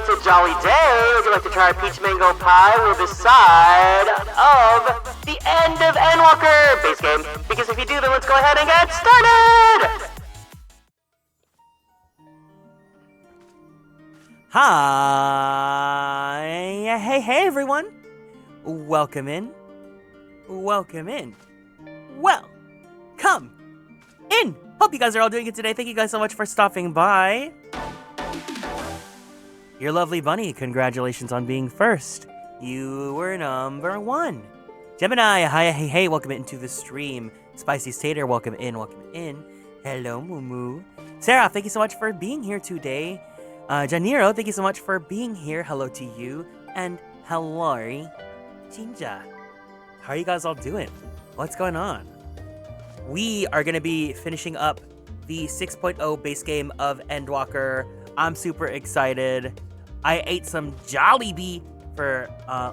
It's a jolly day. Would you like to try a peach mango pie with the side of the end of Endwalker base game? Because if you do, then let's go ahead and get started! Hi! Hey everyone! Welcome in. Welcome in. Well, come in! Hope you guys are all doing it today. Thank you guys so much for stopping by. Your lovely bunny, congratulations on being first. You were number 1. Gemini, hi, hey, welcome into the stream. Spicy Stater, welcome in. Hello, Mumu. Sarah, thank you so much for being here today. Janiro, thank you so much for being here. Hello to you. And hello, Jinja. How are you guys all doing? What's going on? We are going to be finishing up the 6.0 base game of Endwalker. I'm super excited. I ate some Jollibee for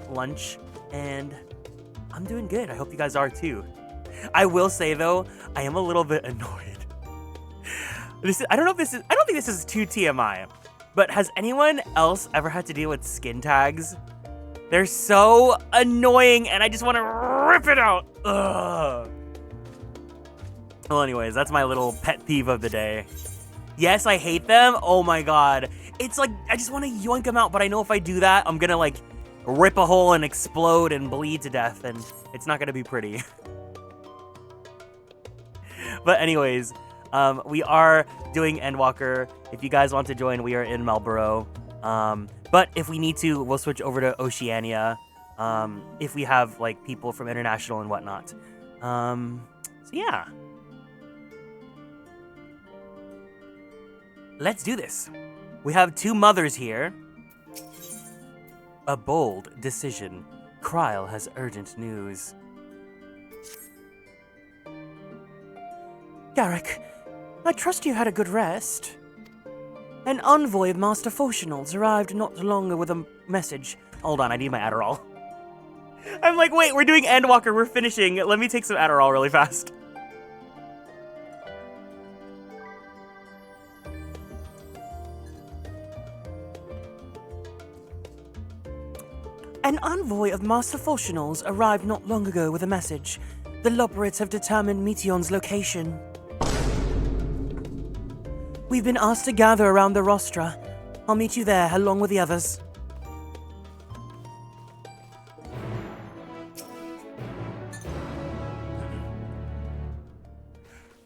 lunch, and I'm doing good. I hope you guys are too. I will say though, I am a little bit annoyed. I don't think this is too TMI, but has anyone else ever had to deal with skin tags? They're so annoying, and I just want to rip it out. Ugh. Well, anyways, that's my little pet peeve of the day. Yes, I hate them. Oh my god. It's like, I just want to yoink them out, but I know if I do that, I'm gonna like rip a hole and explode and bleed to death, and it's not gonna be pretty. But anyways, we are doing Endwalker. If you guys want to join, we are in Marlborough. But if we need to, we'll switch over to Oceania. If we have like people from international and whatnot. So yeah. Let's do this. We have 2 mothers here. A bold decision. Kryl has urgent news. Garrick, I trust you had a good rest. An envoy of Master Photionals arrived not long ago with a message. Hold on, I need my Adderall. I'm like, wait, we're doing Endwalker, we're finishing. Let me take some Adderall really fast. An envoy of Master Photionals arrived not long ago with a message. The Loporrits have determined Meteon's location. We've been asked to gather around the rostra. I'll meet you there along with the others.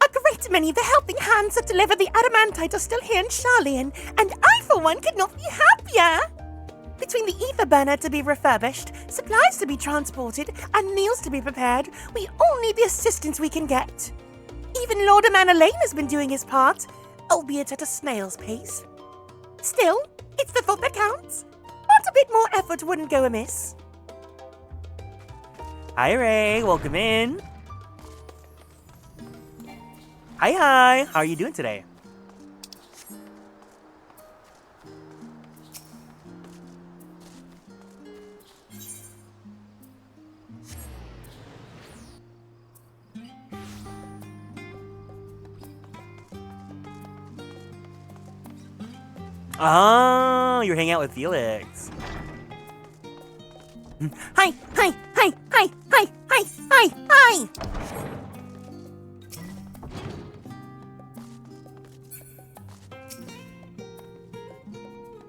A great many of the helping hands that deliver the adamantite are still here in Charlian, and I for one could not be happier. Between the ether burner to be refurbished, supplies to be transported, and meals to be prepared, we all need the assistance we can get. Even Lord Amanalaine has been doing his part, albeit at a snail's pace. Still, it's the thought that counts. But a bit more effort wouldn't go amiss. Hi, Ray. Welcome in. Hi. How are you doing today? Oh, you're hanging out with Felix. Hi.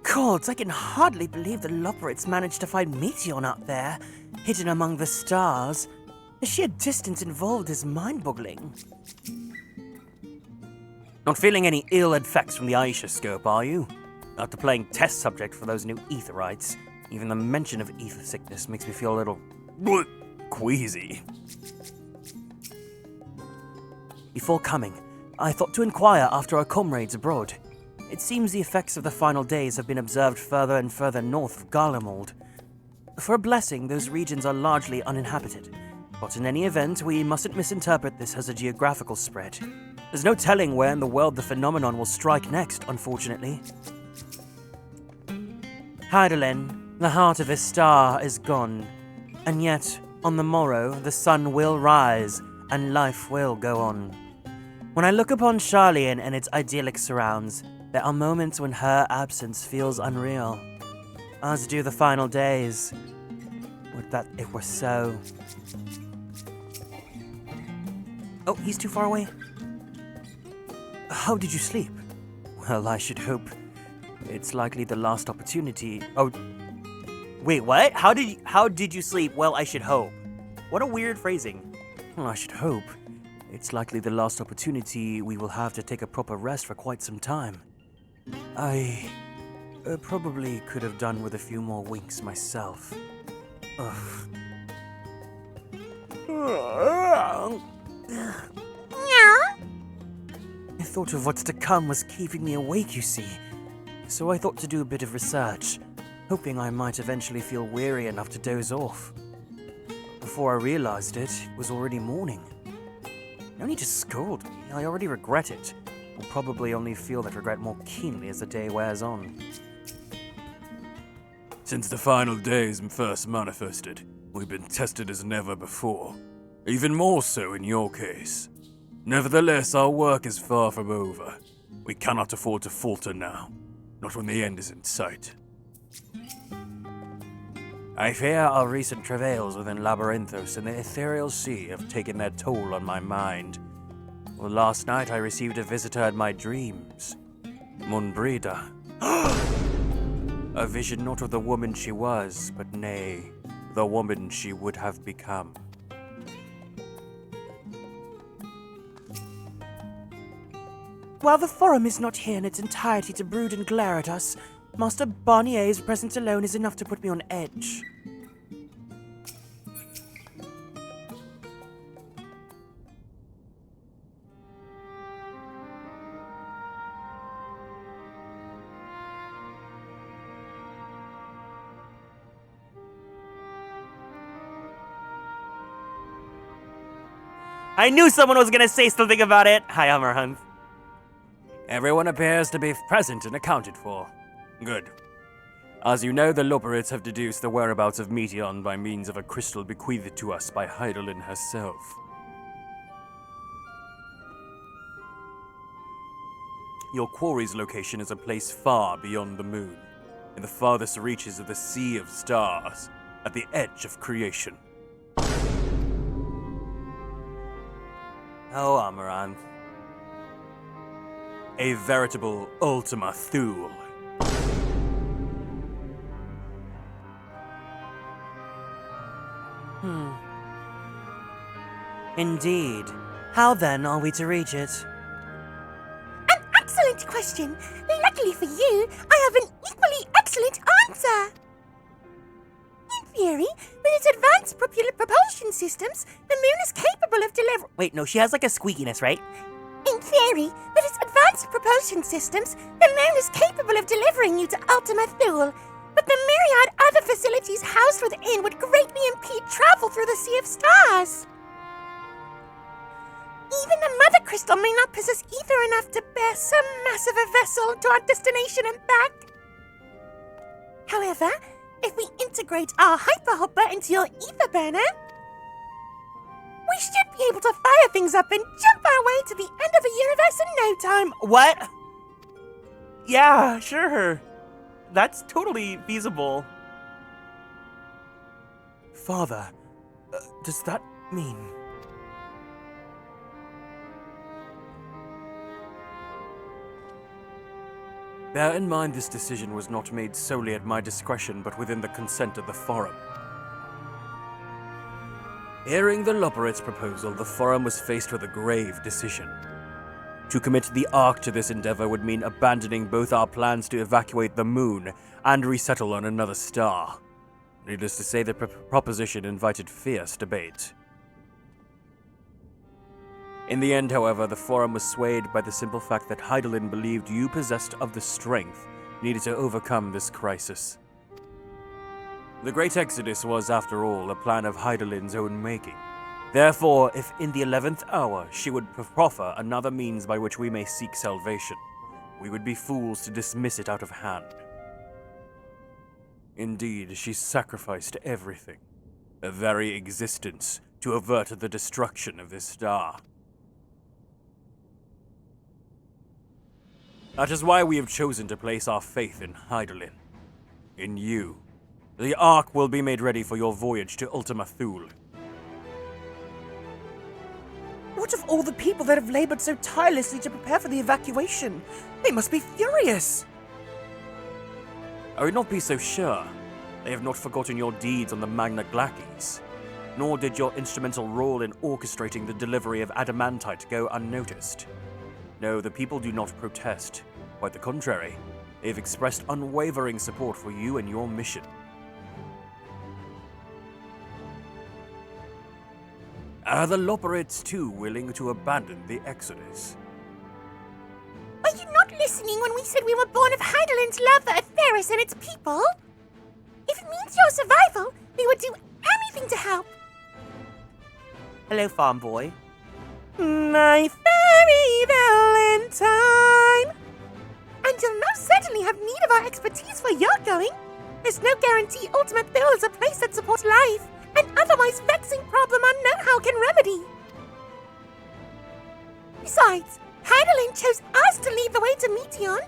Gods, I can hardly believe the Loporrits managed to find Meteon out there, hidden among the stars. The sheer distance involved is mind-boggling. Not feeling any ill effects from the Aisha scope, are you? After playing test subject for those new Aetherites, even the mention of ether sickness makes me feel a little queasy. Before coming, I thought to inquire after our comrades abroad. It seems the effects of the final days have been observed further and further north of Garlemald. For a blessing, those regions are largely uninhabited, but in any event, we mustn't misinterpret this as a geographical spread. There's no telling where in the world the phenomenon will strike next, unfortunately. Hydaelyn, the heart of this star, is gone, and yet, on the morrow, the sun will rise, and life will go on. When I look upon Charlian and its idyllic surrounds, there are moments when her absence feels unreal, as do the final days. Would that it were so. Oh, he's too far away. How did you sleep? Well, I should hope. It's likely the last opportunity. Oh, wait, what? How did you sleep? Well, I should hope. What a weird phrasing. Well, I should hope. It's likely the last opportunity we will have to take a proper rest for quite some time. I probably could have done with a few more winks myself. Ugh. I thought of what's to come was keeping me awake, you see. So I thought to do a bit of research, hoping I might eventually feel weary enough to doze off. Before I realized it, it was already morning. No need to scold me, I already regret it. Will probably only feel that regret more keenly as the day wears on. Since the final days first manifested, we've been tested as never before. Even more so in your case. Nevertheless, our work is far from over. We cannot afford to falter now. Not when the end is in sight. I fear our recent travails within Labyrinthos and the Ethereal Sea have taken their toll on my mind. Well, last night I received a visitor in my dreams. Munbrida. A vision not of the woman she was, but nay, the woman she would have become. While the forum is not here in its entirety to brood and glare at us, Master Barnier's presence alone is enough to put me on edge. I knew someone was gonna say something about it. Hi, Amarant. Everyone appears to be present and accounted for. Good. As you know, the Loperids have deduced the whereabouts of Meteon by means of a crystal bequeathed to us by Hydaelyn herself. Your quarry's location is a place far beyond the moon, in the farthest reaches of the Sea of Stars, at the edge of creation. Oh, Amarant. A veritable Ultima Thule. Indeed. How then are we to reach it? An excellent question. Luckily for you, I have an equally excellent answer. In theory, with its advanced propulsion systems, the moon is capable of delivering... Wait, no, she has like a squeakiness, right? In theory, with its advanced propulsion systems, the moon is capable of delivering you to Ultima Thule, but the myriad other facilities housed within would greatly impede travel through the Sea of Stars. Even the Mother Crystal may not possess ether enough to bear so massive a vessel to our destination and back. However, if we integrate our Hyperhopper into your ether burner, we should be able to fire things up and jump our way to the end of the universe in no time. What? Yeah, sure. That's totally feasible. Father, does that mean... Bear in mind this decision was not made solely at my discretion, but within the consent of the Forum. Hearing the Loperit's proposal, the Forum was faced with a grave decision. To commit the Ark to this endeavor would mean abandoning both our plans to evacuate the moon and resettle on another star. Needless to say, the proposition invited fierce debate. In the end, however, the Forum was swayed by the simple fact that Hydaelyn believed you possessed of the strength needed to overcome this crisis. The Great Exodus was, after all, a plan of Hydaelyn's own making. Therefore, if in the 11th hour she would proffer another means by which we may seek salvation, we would be fools to dismiss it out of hand. Indeed, she sacrificed everything, her very existence, to avert the destruction of this star. That is why we have chosen to place our faith in Hydaelyn. In you. The Ark will be made ready for your voyage to Ultima Thule. What of all the people that have labored so tirelessly to prepare for the evacuation? They must be furious! I would not be so sure. They have not forgotten your deeds on the Magna Glacies, nor did your instrumental role in orchestrating the delivery of adamantite go unnoticed. No, the people do not protest. Quite the contrary. They've expressed unwavering support for you and your mission. Are the Loperids too willing to abandon the Exodus? Were you not listening when we said we were born of Hydaelyn's love for Etheris and its people? If it means your survival, we would do anything to help. Hello, farm boy. My fairy Valentine! And you'll most certainly have need of our expertise where you're going. There's no guarantee Ultima Thule is a place that supports life, an otherwise vexing problem unknown how can remedy. Besides, Hydaelyn chose us to lead the way to Meteon.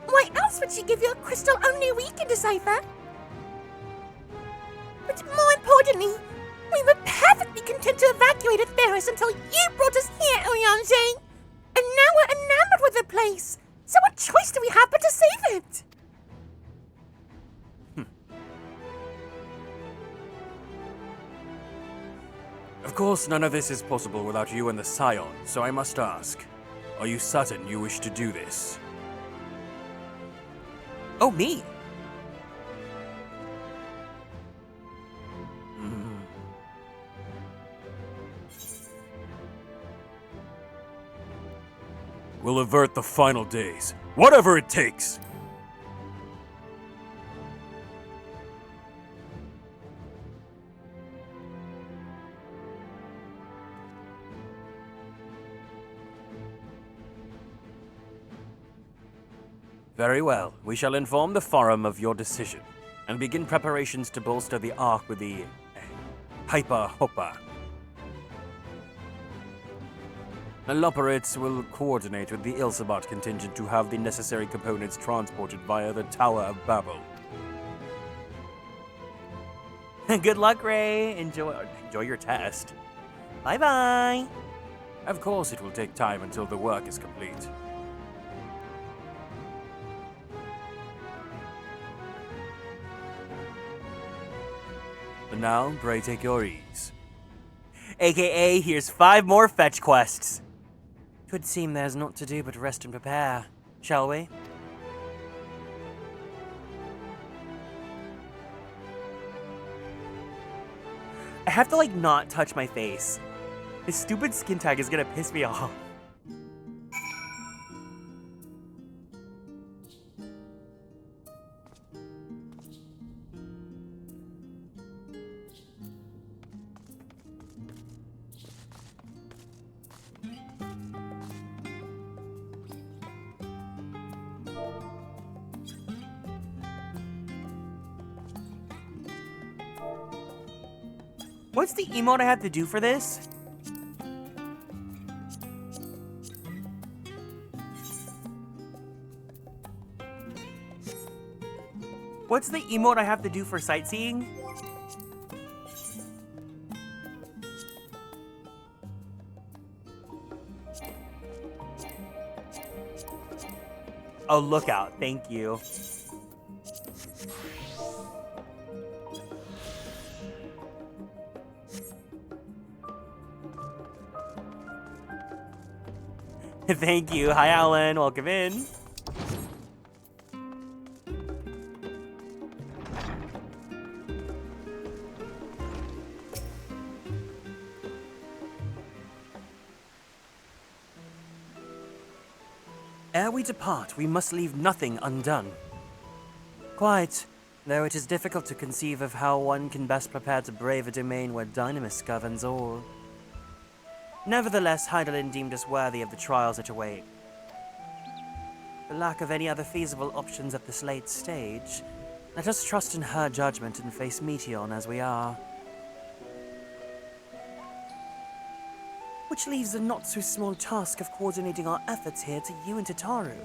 Why else would she give you a crystal only we can decipher? But more importantly, we were perfectly content to evacuate Etheris until you brought us here, Oyanje. And now we're enamored with the place. So what choice do we have but to save it? Of course, none of this is possible without you and the Scion, so I must ask, are you certain you wish to do this? Oh, me? We'll avert the final days, whatever it takes! Very well. We shall inform the Forum of your decision, and begin preparations to bolster the Ark with the Hyper Hopper. The Loporits will coordinate with the Ilsabat contingent to have the necessary components transported via the Tower of Babel. Good luck, Ray. Enjoy your test. Bye-bye. Of course it will take time until the work is complete. And now, pray take your ease. AKA, here's 5 more fetch quests. Could seem there's naught to do but rest and prepare, shall we? I have to, like, not touch my face. This stupid skin tag is gonna piss me off. What's the emote I have to do for this? What's the emote I have to do for sightseeing? Oh, lookout. Thank you. Thank you. Hi, Alan. Welcome in. Ere we depart, we must leave nothing undone. Quite, though it is difficult to conceive of how one can best prepare to brave a domain where Dynamis governs all. Nevertheless, Heidelin deemed us worthy of the trials that await. For lack of any other feasible options at this late stage, let us trust in her judgment and face Meteon as we are. Which leaves the not-so-small task of coordinating our efforts here to you and Tataru.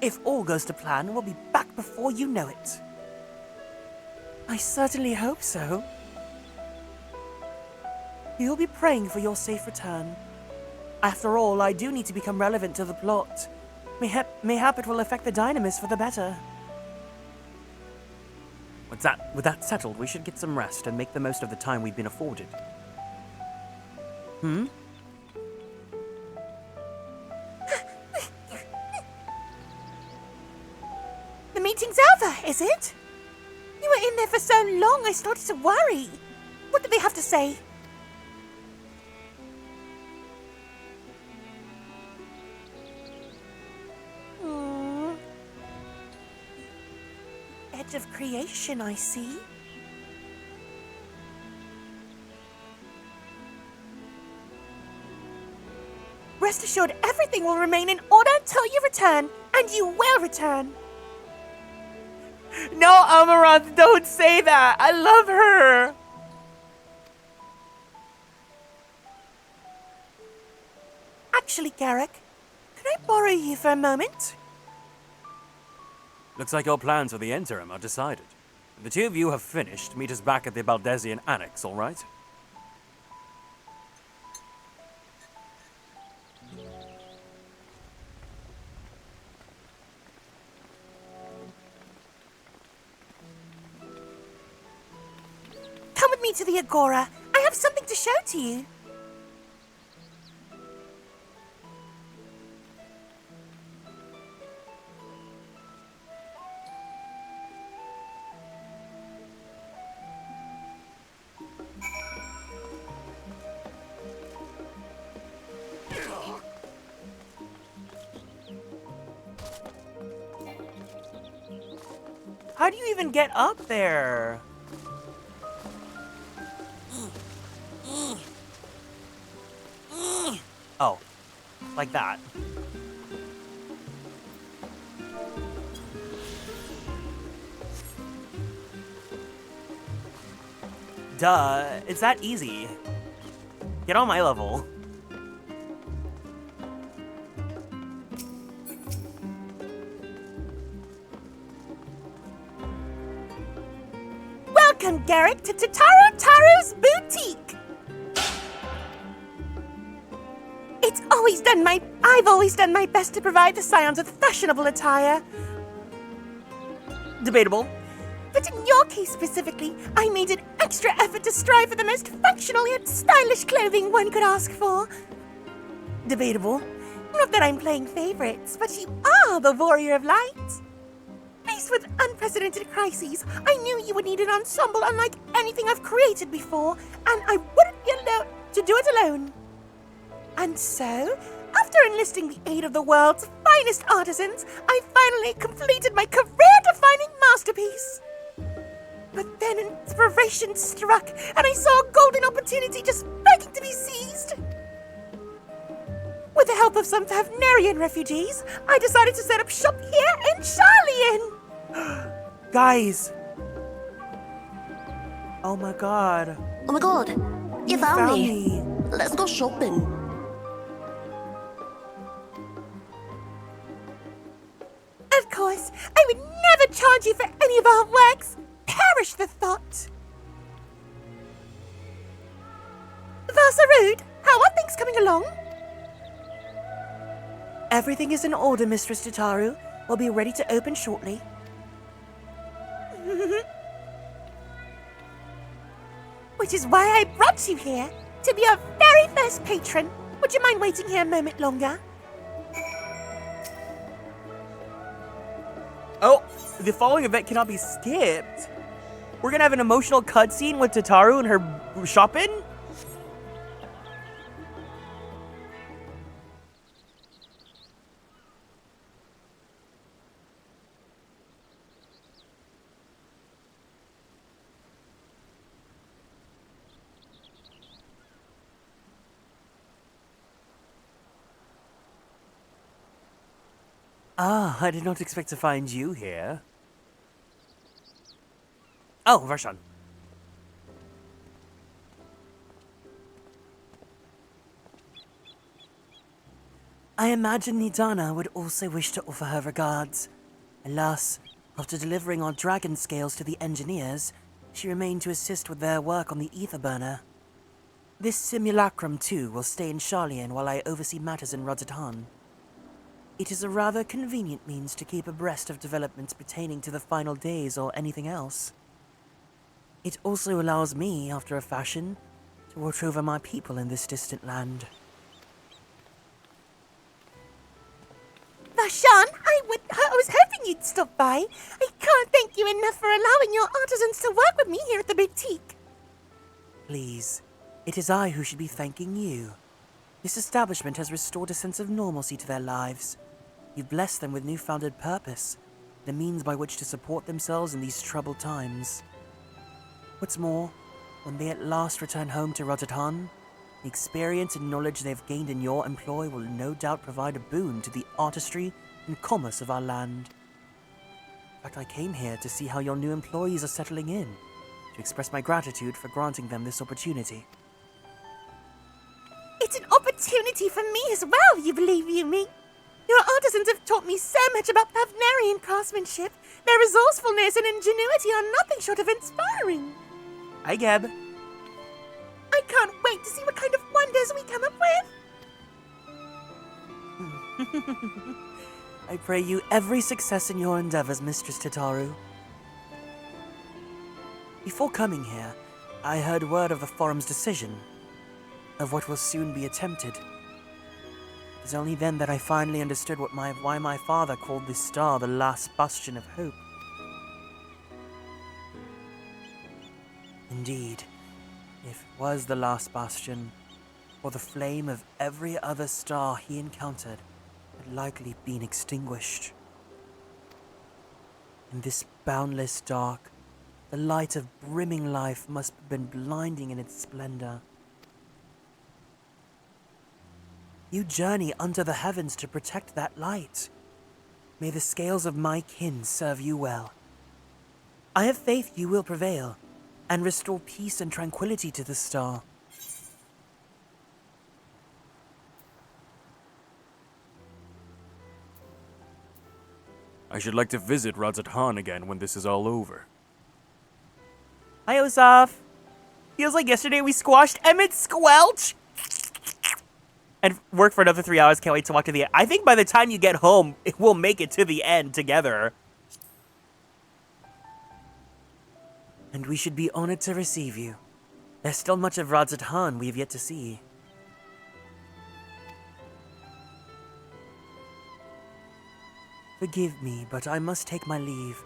If all goes to plan, we'll be back before you know it. I certainly hope so. We'll be praying for your safe return. After all, I do need to become relevant to the plot. Mayhap it will affect the Dynamis for the better. With that settled, we should get some rest and make the most of the time we've been afforded. Hmm? The meeting's over, is it? You were in there for so long, I started to worry. What did they have to say? Edge of creation, I see. Rest assured, everything will remain in order until you return, and you will return. No, Amaranth, don't say that! I love her! Actually, Garrick, could I borrow you for a moment? Looks like your plans for the interim are decided. If the two of you have finished, meet us back at the Baldesian Annex, all right? Come with me to the Agora. I have something to show to you. How do you even get up there? Oh, like that. Duh, it's that easy. Get on my level. Welcome, Garrick, to Taru's boutique. I've always done my best to provide the Scions with fashionable attire. Debatable. But in your case specifically, I made an extra effort to strive for the most functional yet stylish clothing one could ask for. Debatable. Not that I'm playing favorites, but you are the warrior of light. Faced with unprecedented crises, I knew you would need an ensemble unlike anything I've created before, and I wouldn't be allowed to do it alone. And so, after enlisting the aid of the world's finest artisans, I finally completed my career-defining masterpiece. But then inspiration struck, and I saw a golden opportunity just begging to be seized. With the help of some Ffxiv refugees, I decided to set up shop here in Charlian. Guys. Oh my god. Oh my god, you found me. Let's go shopping. Of course, I would never charge you for any of our works. Perish the thought. Varsarud, how are things coming along? Everything is in order, Mistress Tataru. We'll be ready to open shortly. Which is why I brought you here, to be our very first patron. Would you mind waiting here a moment longer? Oh, the following event cannot be skipped. We're gonna have an emotional cutscene with Tataru and her shopping? Ah, I did not expect to find you here. Oh, Varshan. I imagine Nidana would also wish to offer her regards. Alas, after delivering our dragon scales to the engineers, she remained to assist with their work on the ether burner. This simulacrum, too, will stay in Charlian while I oversee matters in Rotterdam. It is a rather convenient means to keep abreast of developments pertaining to the final days or anything else. It also allows me, after a fashion, to watch over my people in this distant land. Varshan, I was hoping you'd stop by. I can't thank you enough for allowing your artisans to work with me here at the boutique. Please, it is I who should be thanking you. This establishment has restored a sense of normalcy to their lives. You've blessed them with newfounded purpose, the means by which to support themselves in these troubled times. What's more, when they at last return home to Rotterdam, the experience and knowledge they've gained in your employ will no doubt provide a boon to the artistry and commerce of our land. In fact, I came here to see how your new employees are settling in, to express my gratitude for granting them this opportunity. It's an opportunity for me as well, you believe you me. Your artisans have taught me so much about Ffxiv craftsmanship. Their resourcefulness and ingenuity are nothing short of inspiring. Hi, Geb. I can't wait to see what kind of wonders we come up with. I pray you every success in your endeavors, Mistress Tataru. Before coming here, I heard word of the forum's decision, of what will soon be attempted. It was only then that I finally understood why my father called this star the last bastion of hope. Indeed, if it was the last bastion, or the flame of every other star he encountered had likely been extinguished. In this boundless dark, the light of brimming life must have been blinding in its splendor. You journey under the heavens to protect that light. May the scales of my kin serve you well. I have faith you will prevail, and restore peace and tranquility to the star. I should like to visit Razat again when this is all over. Hi, Osaf. Feels like yesterday we squashed Emmett Squelch. And work for another 3 hours. Can't wait to walk to the end. I think by the time you get home, we'll make it to the end together. And we should be honored to receive you. There's still much of Razat we have yet to see. Forgive me, but I must take my leave.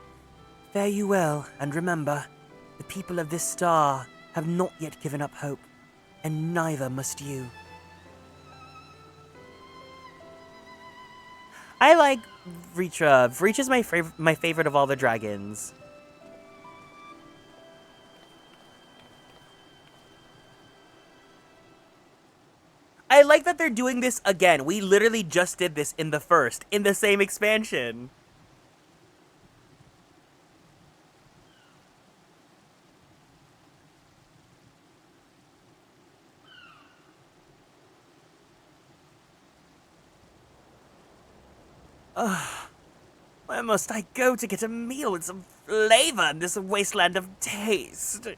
Fare you well, and remember, the people of this star have not yet given up hope, and neither must you. I like Vreetra. Vreetra's my favorite of all the dragons. I like that they're doing this again. We literally just did this in the same expansion. Where must I go to get a meal with some flavor in this wasteland of taste?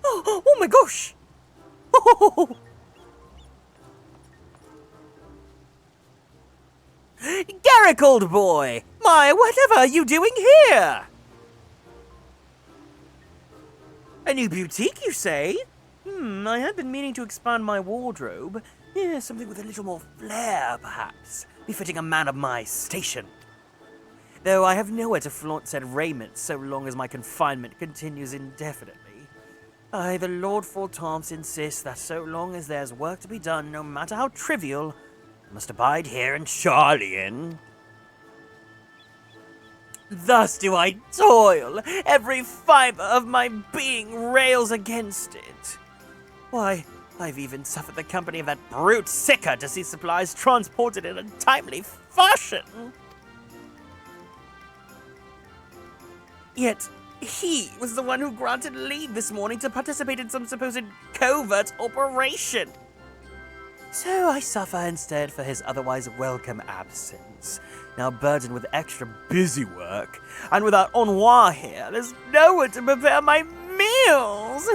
Oh my gosh! Garrick, old boy! My, whatever are you doing here? A new boutique, you say? I had been meaning to expand my wardrobe. Yeah, something with a little more flair, perhaps, befitting a man of my station. Though I have nowhere to flaunt said raiment so long as my confinement continues indefinitely. The Lord Fortemps insists that so long as there's work to be done, no matter how trivial, I must abide here in Charlian. Thus do I toil, every fiber of my being rails against it. Why, I've even suffered the company of that brute Sicker to see supplies transported in a timely fashion. Yet, he was the one who granted leave this morning to participate in some supposed covert operation. So I suffer instead for his otherwise welcome absence. Now burdened with extra busy work, and without ennui here, there's no one to prepare my meals.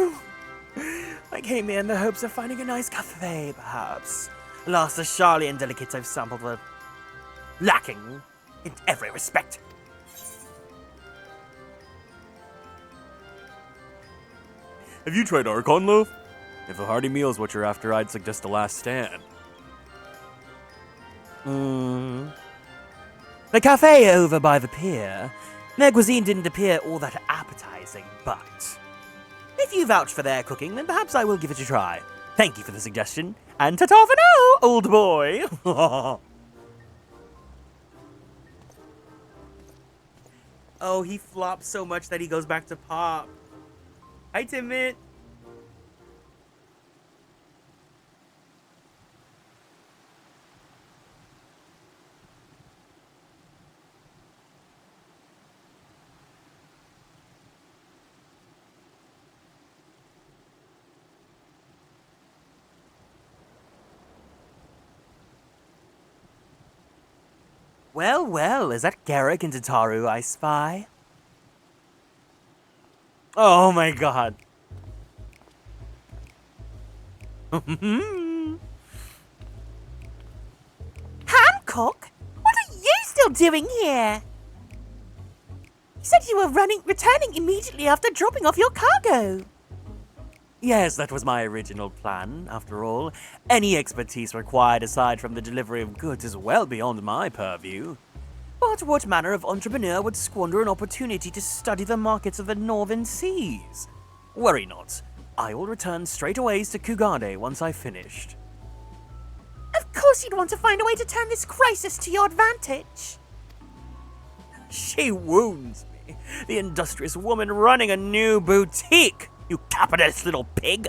I came here in the hopes of finding a nice cafe, perhaps. Alas, the Charlian delicates I've sampled were lacking in every respect. Have you tried Archon Loaf? If a hearty meal's what you're after, I'd suggest The Last Stand. The cafe over by the pier, their cuisine didn't appear all that appetizing, but if you vouch for their cooking, then perhaps I will give it a try. Thank you for the suggestion, and ta-ta for now, old boy! Oh, he flops so much that he goes back to pop. Hi, Timid. Well, well, is that Garrick and Tataru I spy? Oh my god. Hancock? What are you still doing here? You said you were returning immediately after dropping off your cargo. Yes, that was my original plan, after all. Any expertise required aside from the delivery of goods is well beyond my purview. But what manner of entrepreneur would squander an opportunity to study the markets of the northern seas? Worry not. I will return straight away to Kugade once I've finished. Of course you'd want to find a way to turn this crisis to your advantage. She wounds me. The industrious woman running a new boutique, you capitalist little pig.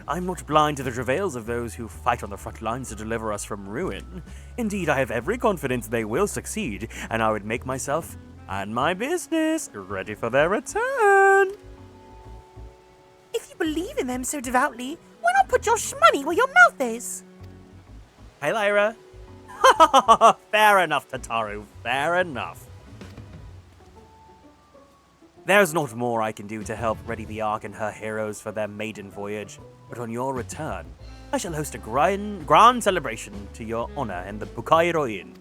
I'm not blind to the travails of those who fight on the front lines to deliver us from ruin. Indeed, I have every confidence they will succeed, and I would make myself and my business ready for their return. If you believe in them so devoutly, why not put your shmoney where your mouth is? Hi, Lyra. Fair enough, Tataru. Fair enough. There's not more I can do to help ready the Ark and her heroes for their maiden voyage, but on your return, I shall host a grand celebration to your honor in the Bukairo Inn.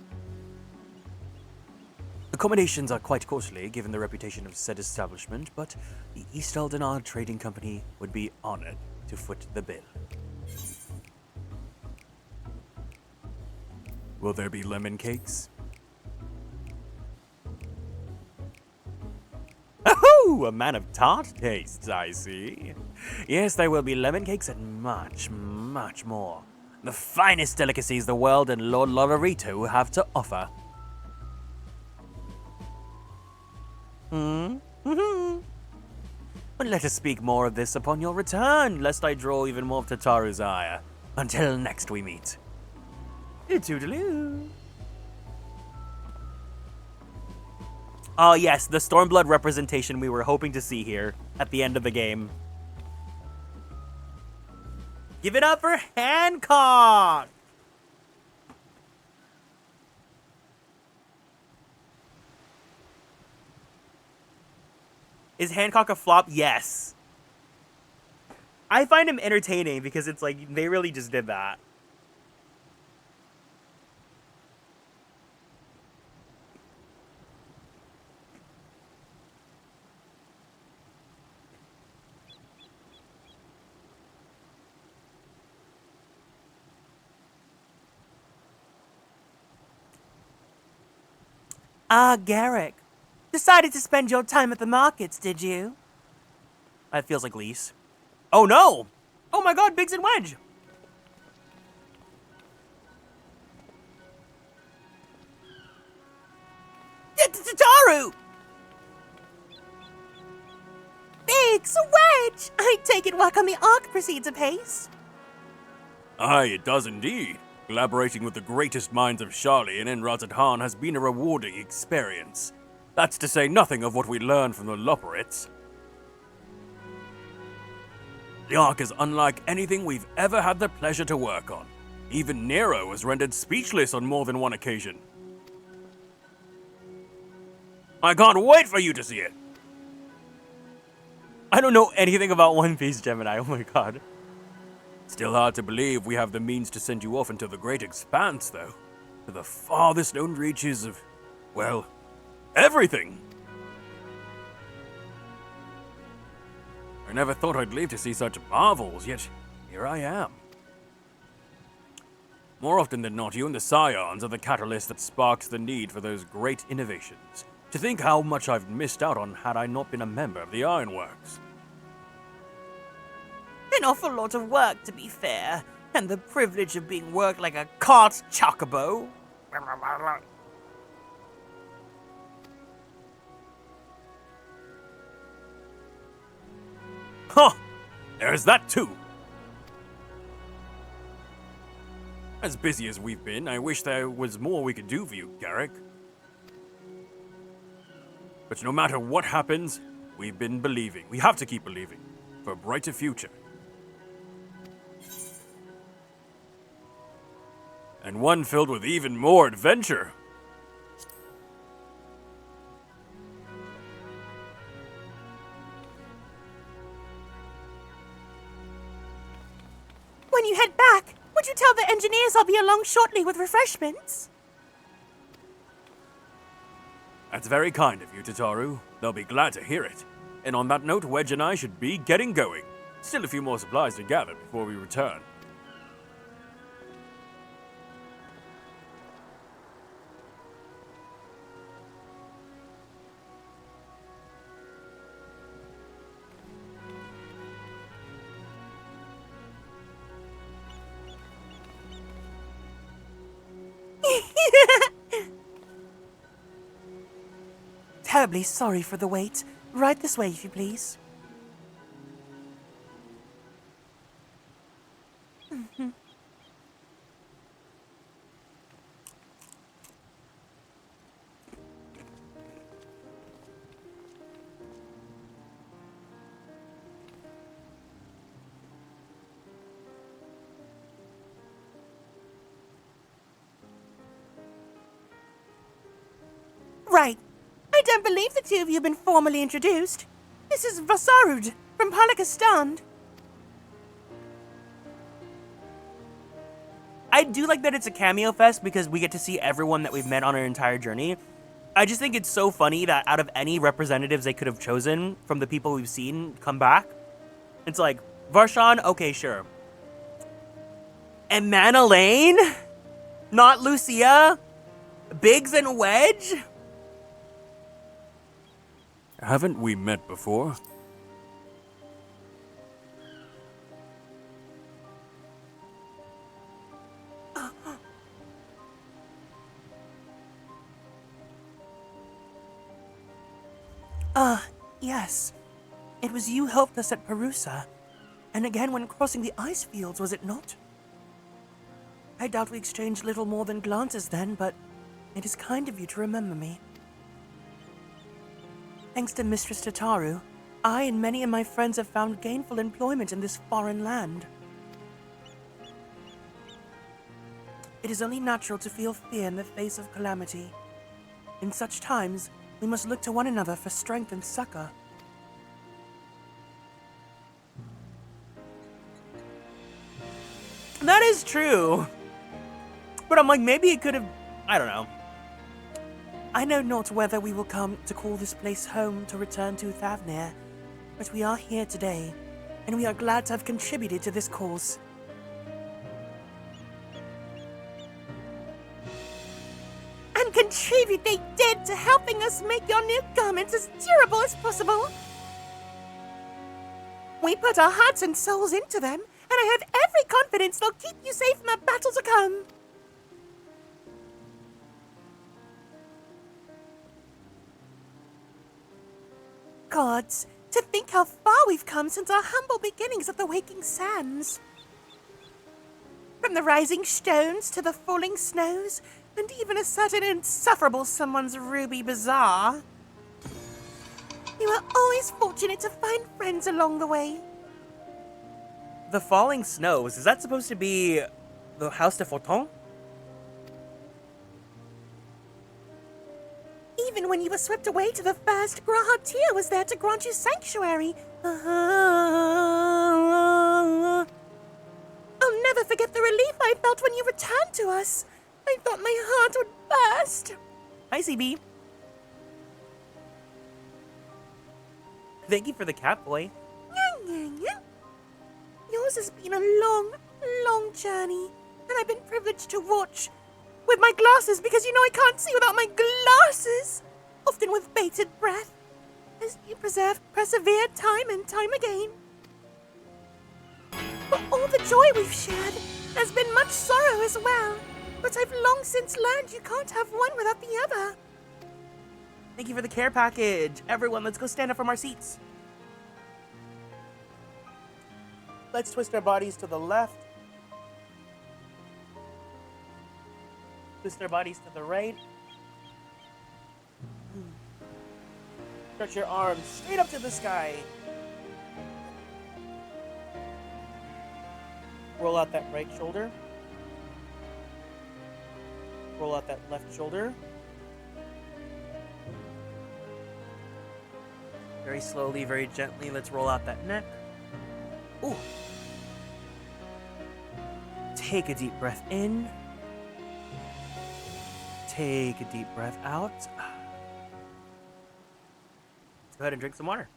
Accommodations are quite costly, given the reputation of said establishment, but the East Aldenard Trading Company would be honored to foot the bill. Will there be lemon cakes? Oh, a man of tart tastes, I see. Yes, there will be lemon cakes and much, much more. The finest delicacies the world and Lord Lorarito have to offer. But let us speak more of this upon your return, lest I draw even more of Tataru's ire. Until next we meet. Toodaloo. Oh yes, the Stormblood representation we were hoping to see here at the end of the game. Give it up for Hancock! Is Hancock a flop? Yes. I find him entertaining because it's like, they really just did that. Ah, Garrick. Decided to spend your time at the markets, did you? That feels like Lise. Oh no! Oh my god, Biggs and Wedge! Tataru! Biggs, Wedge! I take it work on the Ark proceeds apace. Aye, it does indeed. Collaborating with the greatest minds of Charlie and Enrazad has been a rewarding experience. That's to say nothing of what we learned from the Loporits. The Ark is unlike anything we've ever had the pleasure to work on. Even Nero was rendered speechless on more than one occasion. I can't wait for you to see it! I don't know anything about One Piece, Gemini, oh my god. Still hard to believe we have the means to send you off into the great expanse, though. To the farthest known reaches of, well, everything! I never thought I'd live to see such marvels, yet here I am. More often than not, you and the Scions are the catalyst that sparks the need for those great innovations. To think how much I've missed out on had I not been a member of the Ironworks. An awful lot of work, to be fair, and the privilege of being worked like a cart chocobo. Huh! There's that too! As busy as we've been, I wish there was more we could do for you, Garrick. But no matter what happens, we've been believing. We have to keep believing. For a brighter future. And one filled with even more adventure. When you head back, would you tell the engineers I'll be along shortly with refreshments? That's very kind of you, Tataru. They'll be glad to hear it. And on that note, Wedge and I should be getting going. Still a few more supplies to gather before we return. Terribly sorry for the wait. Right this way, if you please. Right. I don't believe the two of you have been formally introduced. This is Vasarud from Palakistan. I do like that it's a cameo fest because we get to see everyone that we've met on our entire journey. I just think it's so funny that out of any representatives they could have chosen from the people we've seen come back, it's like, Varshan, okay, sure. And Manalaine? Not Lucia? Biggs and Wedge? Haven't we met before? Yes. It was you helped us at Perusa. And again when crossing the ice fields, was it not? I doubt we exchanged little more than glances then, but it is kind of you to remember me. Thanks to Mistress Tataru, I and many of my friends have found gainful employment in this foreign land. It is only natural to feel fear in the face of calamity. In such times, we must look to one another for strength and succor. That is true. But I'm like, maybe it could have... I don't know. I know not whether we will come to call this place home to return to Thavnir, but we are here today, and we are glad to have contributed to this cause. And contribute they did to helping us make your new garments as durable as possible. We put our hearts and souls into them, and I have every confidence they'll keep you safe from the battle to come. Gods, to think how far we've come since our humble beginnings at the Waking Sands. From the rising stones to the falling snows, and even a certain insufferable someone's ruby bazaar. You are always fortunate to find friends along the way. The falling snows, is that supposed to be the House de Forton? Even when you were swept away to the first, Grahatir was there to grant you sanctuary. I'll never forget the relief I felt when you returned to us. I thought my heart would burst. Hi, CB. Thank you for the cat boy. Yours has been a long, long journey, and I've been privileged to watch with my glasses because you know I can't see without my glasses, often with bated breath, as you persevere time and time again. For all the joy we've shared, there's been much sorrow as well, but I've long since learned you can't have one without the other. Thank you for the care package. Everyone, let's go stand up from our seats. Let's twist our bodies to the left. Twist our bodies to the right. Stretch your arms straight up to the sky. Roll out that right shoulder. Roll out that left shoulder. Very slowly, very gently, let's roll out that neck. Ooh. Take a deep breath in. Take a deep breath out. Let's go ahead and drink some water.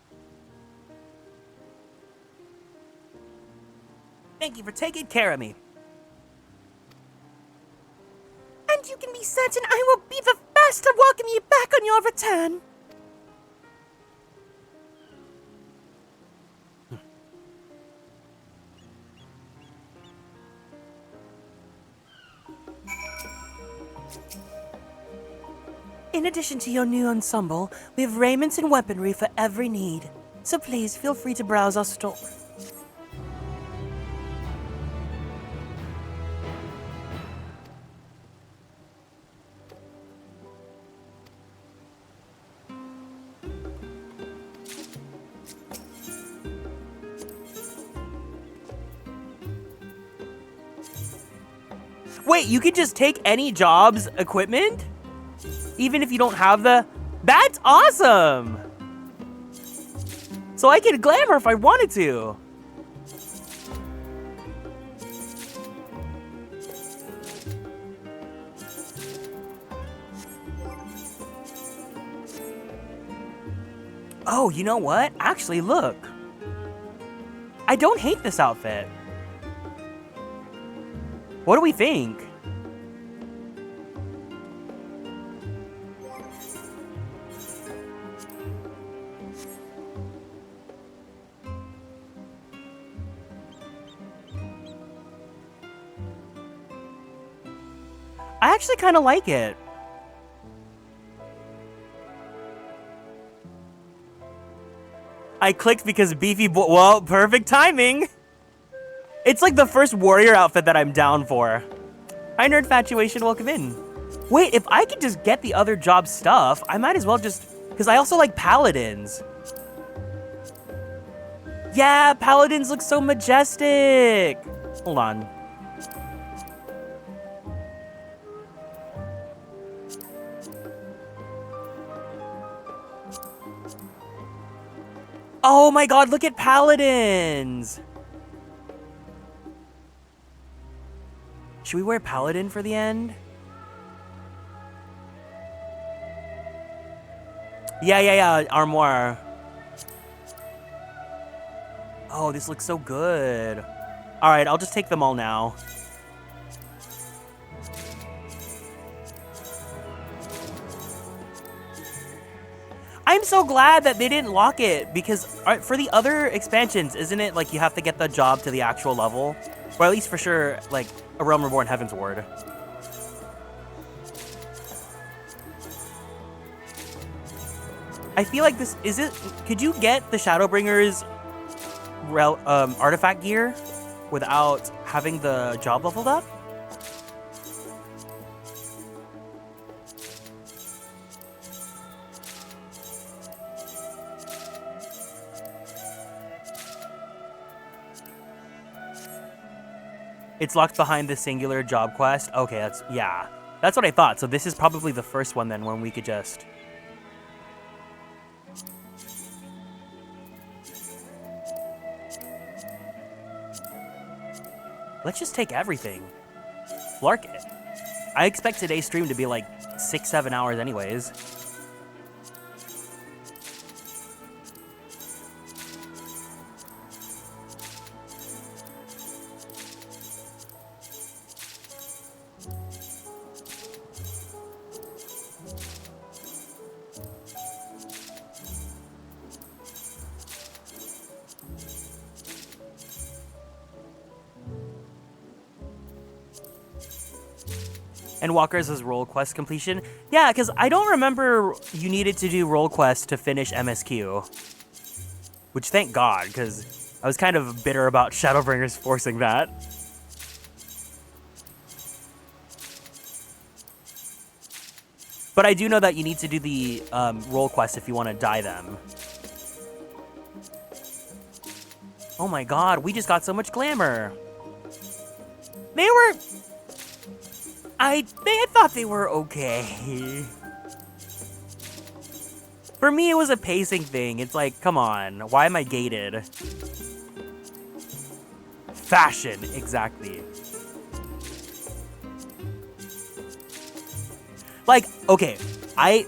Thank you for taking care of me. And you can be certain I will be the first to welcome you back on your return. In addition to your new ensemble, we have raiments and weaponry for every need. So please feel free to browse our store. Wait, you can just take any job's equipment? even if you don't have the... That's awesome! So I could glamour if I wanted to. Oh, you know what? Actually, look. I don't hate this outfit. What do we think? I actually kind of like it. I clicked because beefy boy. Well, perfect timing. It's like the first warrior outfit that I'm down for. Hi, Nerdfatuation, welcome in. Wait, if I could just get the other job stuff, I might as well just... Because I also like paladins. Yeah, paladins look so majestic. Hold on. Oh my god, look at paladins! Should we wear paladin for the end? Yeah, armoire. Oh, this looks so good. Alright, I'll just take them all now. I'm so glad that they didn't lock it, because for the other expansions, isn't it like you have to get the job to the actual level? Or at least for sure, like, A Realm Reborn Heaven's Ward. I feel like this, is it, could you get the Shadowbringer's artifact gear without having the job leveled up? It's locked behind the singular job quest. Okay, that's what I thought. So this is probably the first one then when we could just... Let's just take everything. Flark it. I expect today's stream to be like 6-7 hours anyways. Endwalker is role quest completion. Yeah, because I don't remember you needed to do role quest to finish MSQ. Which, thank God, because I was kind of bitter about Shadowbringers forcing that. But I do know that you need to do the role quest if you want to die them. Oh my god, we just got so much glamour. They were... I thought they were okay. For me, it was a pacing thing. It's like, come on, why am I gated? Fashion, exactly. Like, okay,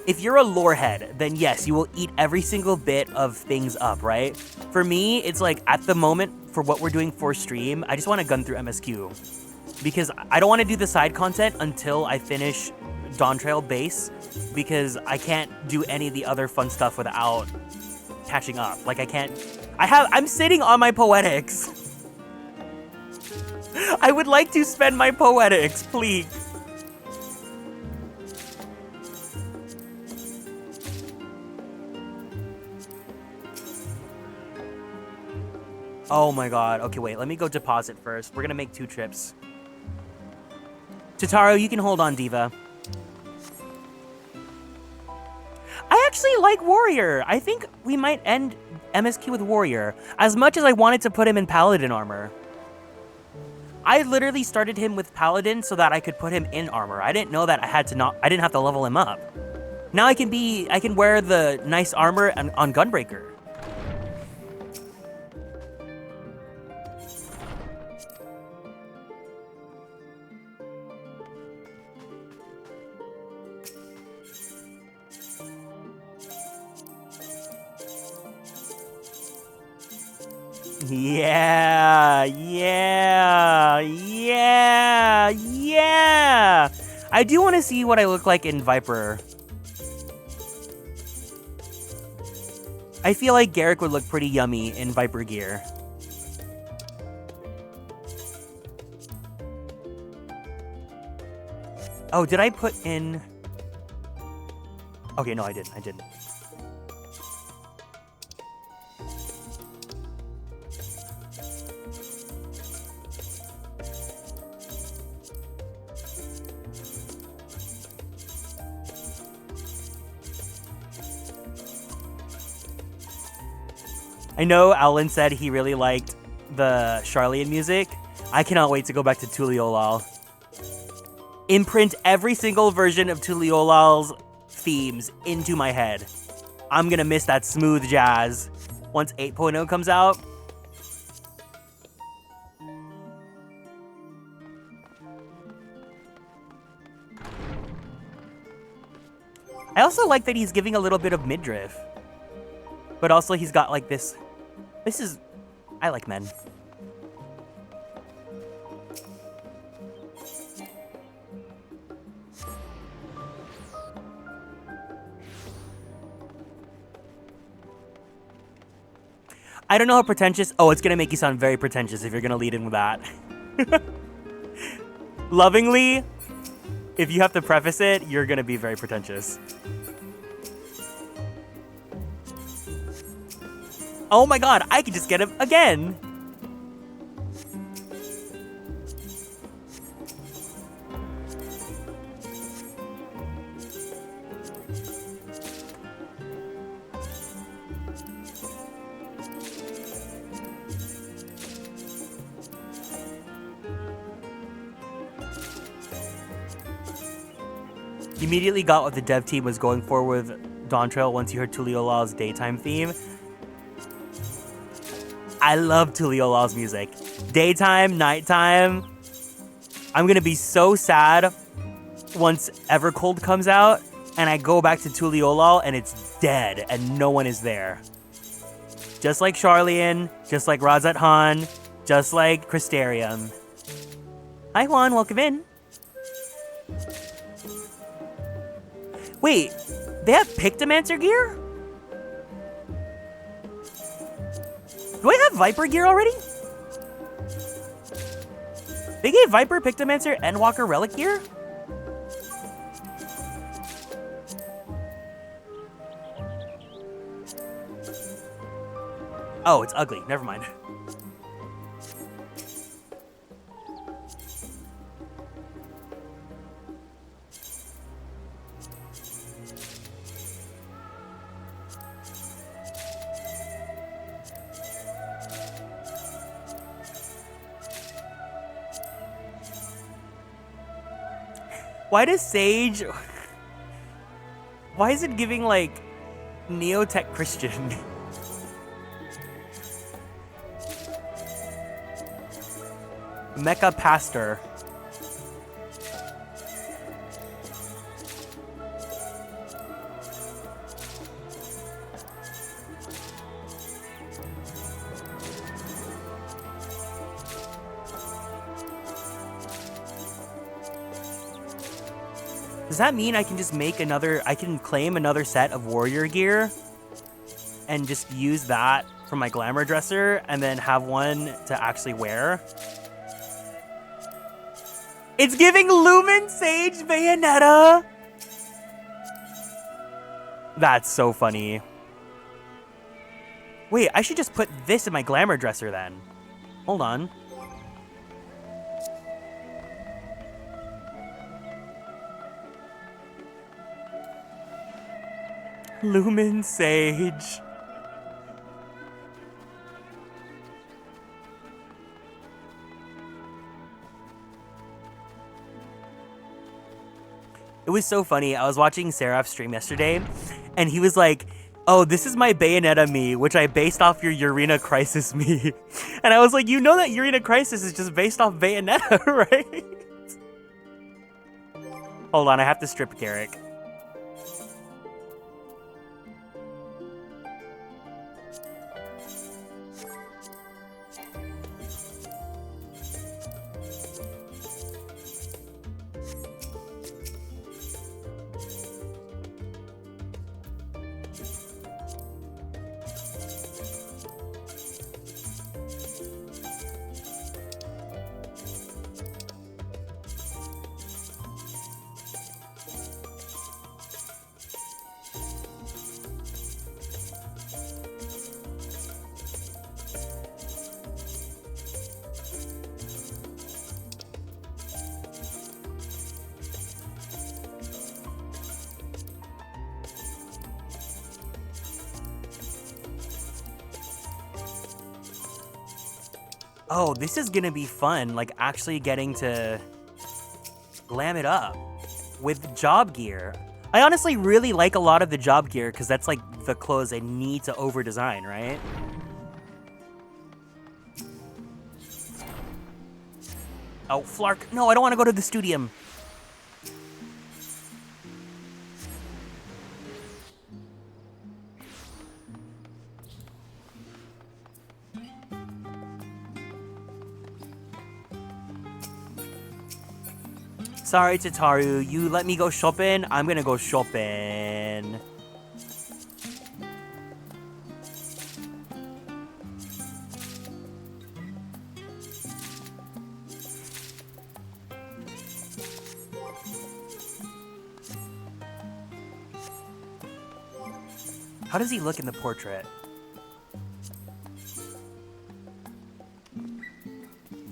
if you're a lore head, then yes, you will eat every single bit of things up, right? For me, it's like, at the moment, for what we're doing for stream, I just want to gun through MSQ. Because I don't want to do the side content until I finish Dawn Trail base, because I can't do any of the other fun stuff without catching up. Like, I'm sitting on my poetics. I would like to spend my poetics, please. Oh my god. Okay, wait, let me go deposit first. We're gonna make 2 trips. Totaro, you can hold on, Diva. I actually like Warrior. I think we might end MSQ with Warrior, as much as I wanted to put him in Paladin armor. I literally started him with Paladin so that I could put him in armor. I didn't know that I didn't have to level him up. Now I can wear the nice armor on Gunbreaker. Yeah, yeah, yeah, yeah. I do want to see what I look like in Viper. I feel like Garrick would look pretty yummy in Viper gear. Oh, did I put in... Okay, no, I didn't. I know Alan said he really liked the Charlian music. I cannot wait to go back to Tuliolal. Imprint every single version of Tuliolal's themes into my head. I'm gonna miss that smooth jazz once 8.0 comes out. I also like that he's giving a little bit of midriff. But also he's got like this. I like men. I don't know how pretentious. Oh, it's gonna make you sound very pretentious if you're gonna lead in with that. Lovingly, if you have to preface it, you're gonna be very pretentious. Oh my god, I could just get him again! You immediately got what the dev team was going for with Dawn Trail once you heard Tuliolal's daytime theme. I love Tuliolal's music. Daytime, nighttime. I'm gonna be so sad once Evercold comes out and I go back to Tuliolal and it's dead and no one is there. Just like Charlian, just like Razat Han, just like Crystarium. Hi Juan, welcome in. Wait, they have Pictomancer gear? Do I have Viper gear already? They gave Viper, Pictomancer, Endwalker relic gear? Oh, it's ugly. Never mind. Why does Sage... Why is it giving, like, Neotech Christian? Mecha Pastor. Does that mean I can just make another, I can claim another set of warrior gear and just use that from my glamour dresser and then have one to actually wear? It's giving Lumen Sage Bayonetta! That's so funny. Wait, I should just put this in my glamour dresser then. Hold on. Lumen Sage. It was so funny. I was watching Seraph's stream yesterday, and he was like, oh, this is my Bayonetta me, which I based off your Urena Crisis me. And I was like, you know that Urena Crisis is just based off Bayonetta, right? Hold on, I have to strip Garrick. Oh, this is gonna be fun, like actually getting to glam it up with job gear. I honestly really like a lot of the job gear because that's like the clothes I need to over-design, right? Oh, Flark. No, I don't want to go to the studium. Sorry, Tataru. You let me go shopping? I'm gonna go shopping. How does he look in the portrait?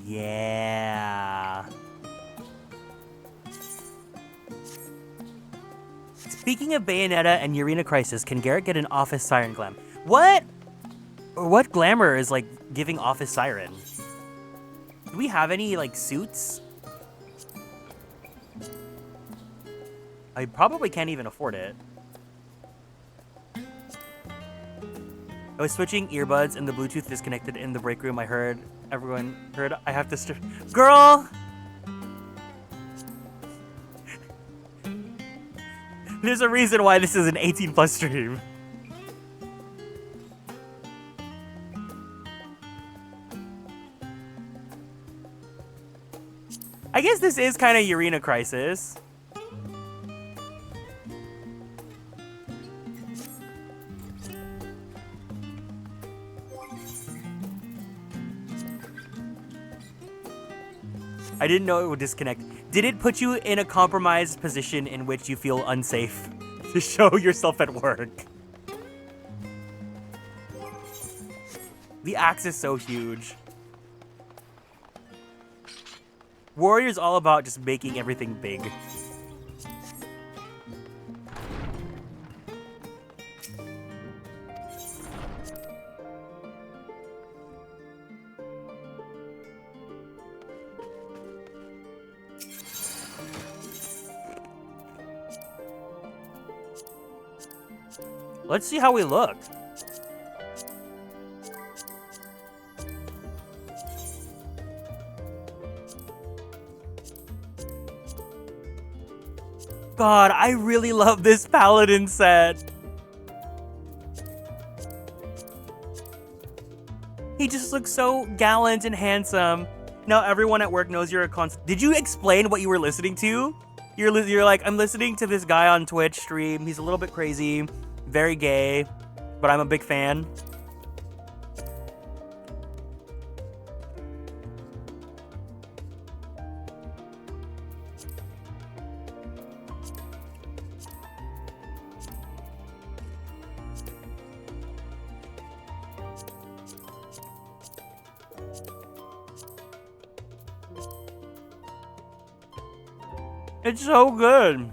Yeah. Speaking of Bayonetta and Urena Crisis, can Garrett get an Office Siren glam? What? What glamour is like giving Office Siren? Do we have any like suits? I probably can't even afford it. I was switching earbuds and the Bluetooth disconnected in the break room. I heard everyone heard I have to girl. There's a reason why this is an 18+ stream. I guess this is kind of Urena Crisis. I didn't know it would disconnect. Did it put you in a compromised position in which you feel unsafe to show yourself at work? The axe is so huge. Warrior's all about just making everything big. Let's see how we look. God, I really love this paladin set. He just looks so gallant and handsome. Now everyone at work knows you're a Did you explain what you were listening to? You're like, I'm listening to this guy on Twitch stream. He's a little bit crazy. Very gay, but I'm a big fan. It's so good.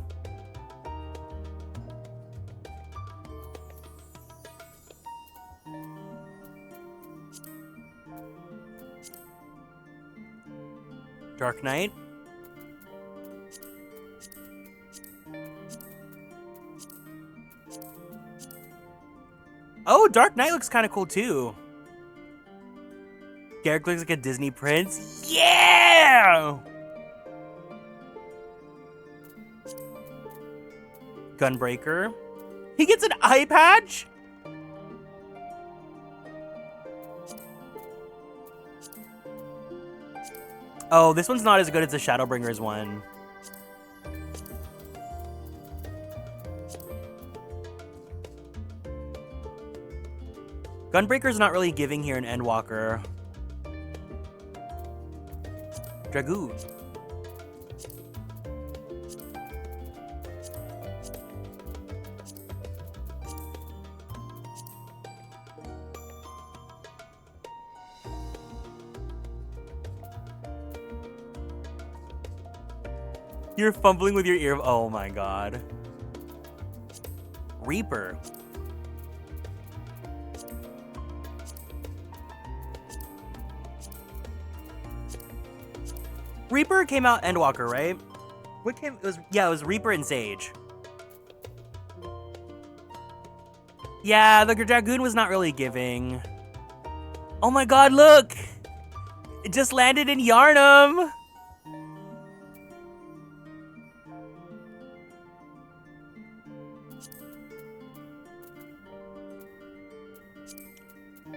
Dark Knight. Oh, Dark Knight looks kind of cool too. Garrick looks like a Disney prince. Yeah! Gunbreaker. He gets an eye patch? Oh, this one's not as good as the Shadowbringers one. Gunbreaker's not really giving here in Endwalker. Dragoon. You're fumbling with your ear. Oh my god. Reaper. Reaper came out Endwalker, right? What came? It was Reaper and Sage. Yeah, the Dragoon was not really giving. Oh my god, look! It just landed in Yarnum!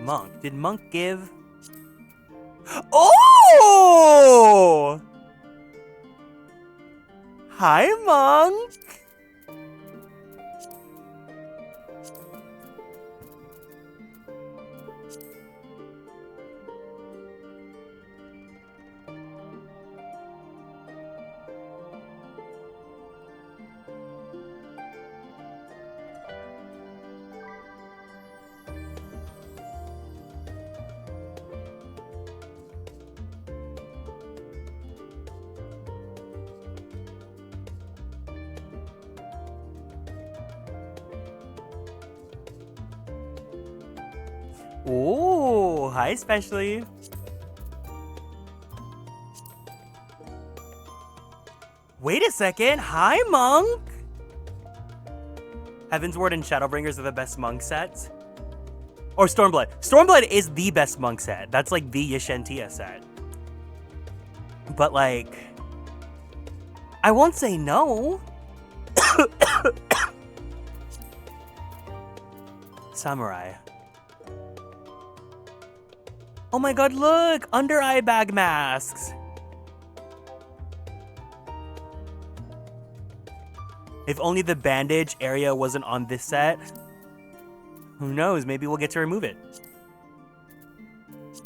Monk. Did Monk give? Oh! Hi, Monk! Oh, hi, Specially. Wait a second. Hi, Monk. Heavensward and Shadowbringers are the best Monk sets. Or Stormblood. Stormblood is the best Monk set. That's like the Yashentia set. But like, I won't say no. Samurai. Oh my god, look! Under eye bag masks! If only the bandage area wasn't on this set. Who knows, maybe we'll get to remove it.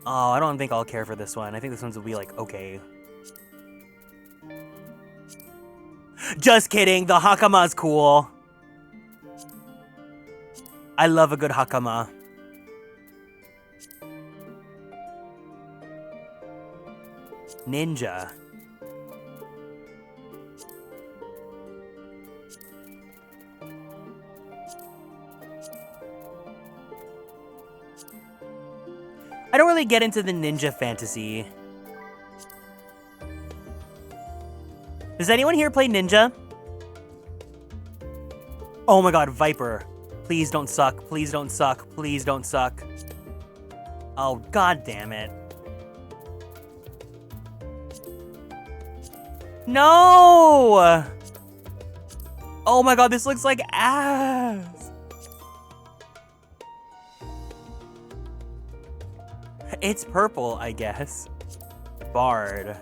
Oh, I don't think I'll care for this one. I think this one's will be like, okay. Just kidding, the Hakama's cool. I love a good Hakama. Ninja. I don't really get into the ninja fantasy. Does anyone here play ninja? Oh my god, Viper. Please don't suck. Please don't suck. Please don't suck. Oh, god damn it. No! Oh my god, this looks like ass. It's purple, I guess. Bard.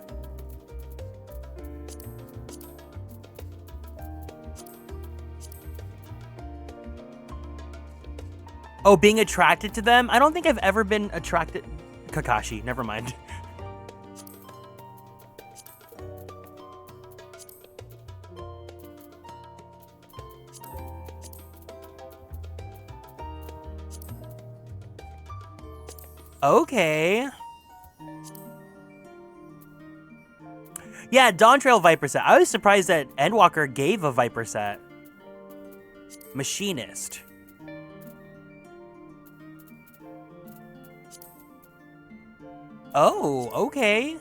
Oh, being attracted to them? I don't think I've ever been attracted... Kakashi, never mind. Okay. Yeah, Dawn Trail Viper set. I was surprised that Endwalker gave a Viper set. Machinist. Oh, okay.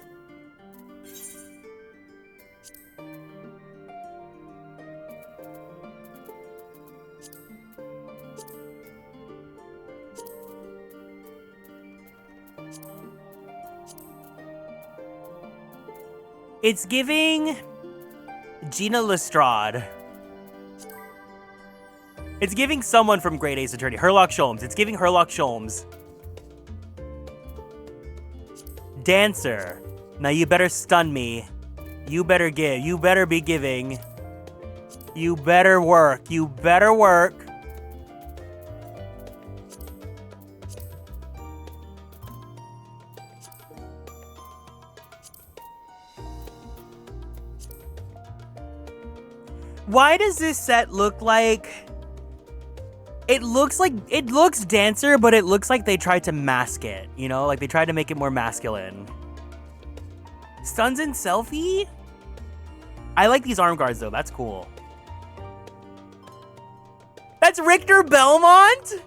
It's giving Gina Lestrade. It's giving someone from Great Ace Attorney. Herlock Sholmes. It's giving Herlock Sholmes. Dancer. Now you better stun me. You better give. You better be giving. You better work. You better work. Why does this set look like... It looks dancer, but it looks like they tried to mask it, you know? Like they tried to make it more masculine. Stuns and selfie? I like these arm guards though, that's cool. That's Richter Belmont?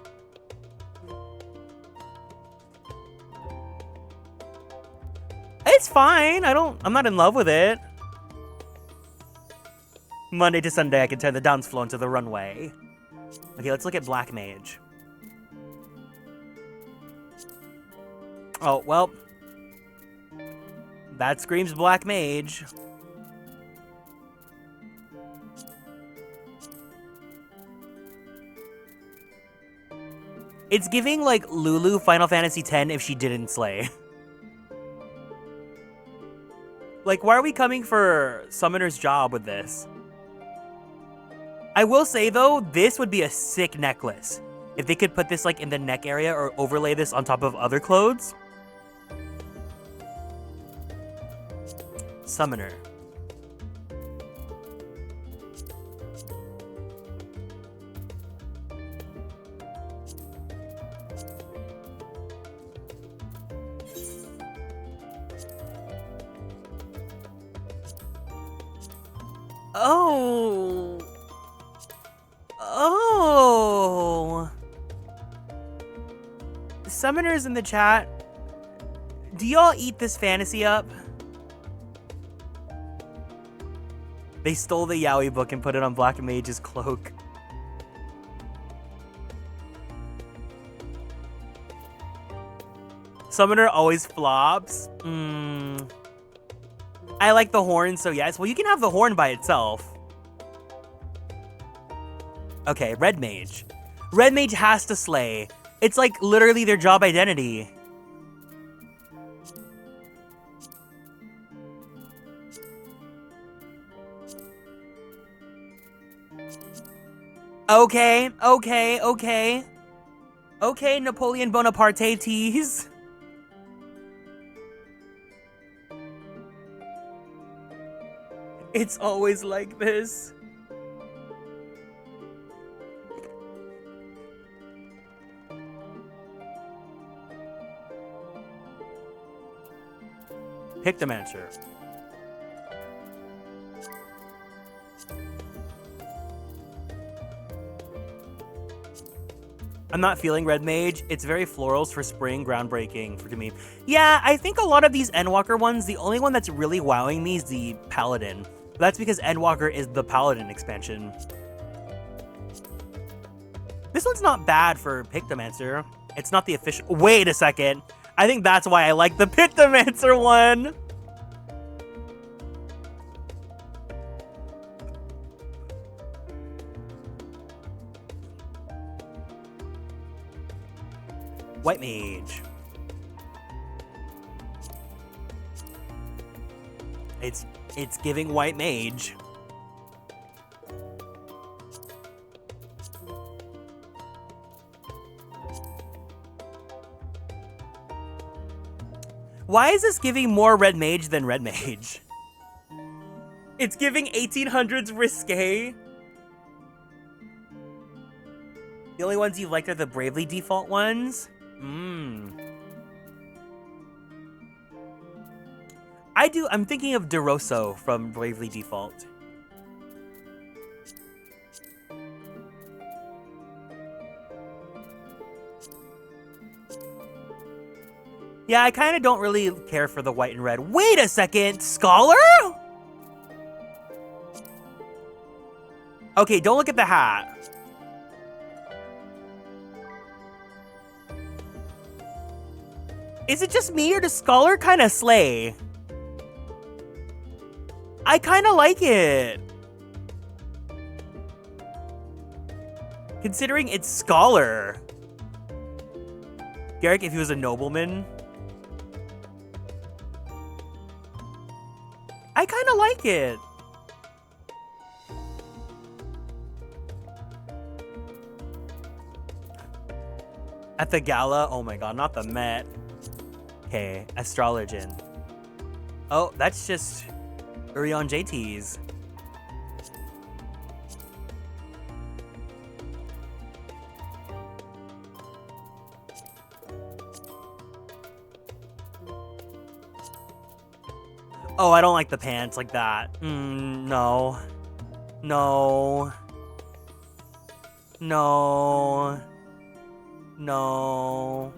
It's fine, I'm not in love with it. Monday to Sunday, I can turn the dance floor into the runway. Okay, let's look at Black Mage. Oh, well. That screams Black Mage. It's giving, like, Lulu Final Fantasy X if she didn't slay. Like, why are we coming for Summoner's job with this? I will say, though, this would be a sick necklace. If they could put this, like, in the neck area or overlay this on top of other clothes. Summoner. Oh... Oh. Summoners in the chat, do y'all eat this fantasy up? They stole the yaoi book and put it on Black Mage's cloak. Summoner always flops. I like the horn, so yes. Well, you can have the horn by itself. Okay, Red Mage. Red Mage has to slay. It's like literally their job identity. Okay. Okay, Napoleon Bonaparte tease. It's always like this. Pick the answer. I'm not feeling Red Mage. It's very florals for spring, groundbreaking for me. Yeah, I think a lot of these Endwalker ones, the only one that's really wowing me is the Paladin. But that's because Endwalker is the Paladin expansion. This one's not bad for Pictomancer. It's not the official... Wait a second. I think that's why I like the Pictomancer one. White Mage. It's giving White Mage. Why is this giving more Red Mage than Red Mage? It's giving 1800s risque. The only ones you liked are the Bravely default ones? I'm thinking of DeRosso from Bravely Default. Yeah, I kind of don't really care for the white and red. Wait a second, Scholar? Okay, don't look at the hat. Is it just me or does Scholar kind of slay? I kind of like it. Considering it's scholar. Garrick, if he was a nobleman. I kind of like it. At the gala? Oh my god, not the Met. Okay, astrologian. Oh, that's just Urion JT's. Oh, I don't like the pants like that. No. No. No. No.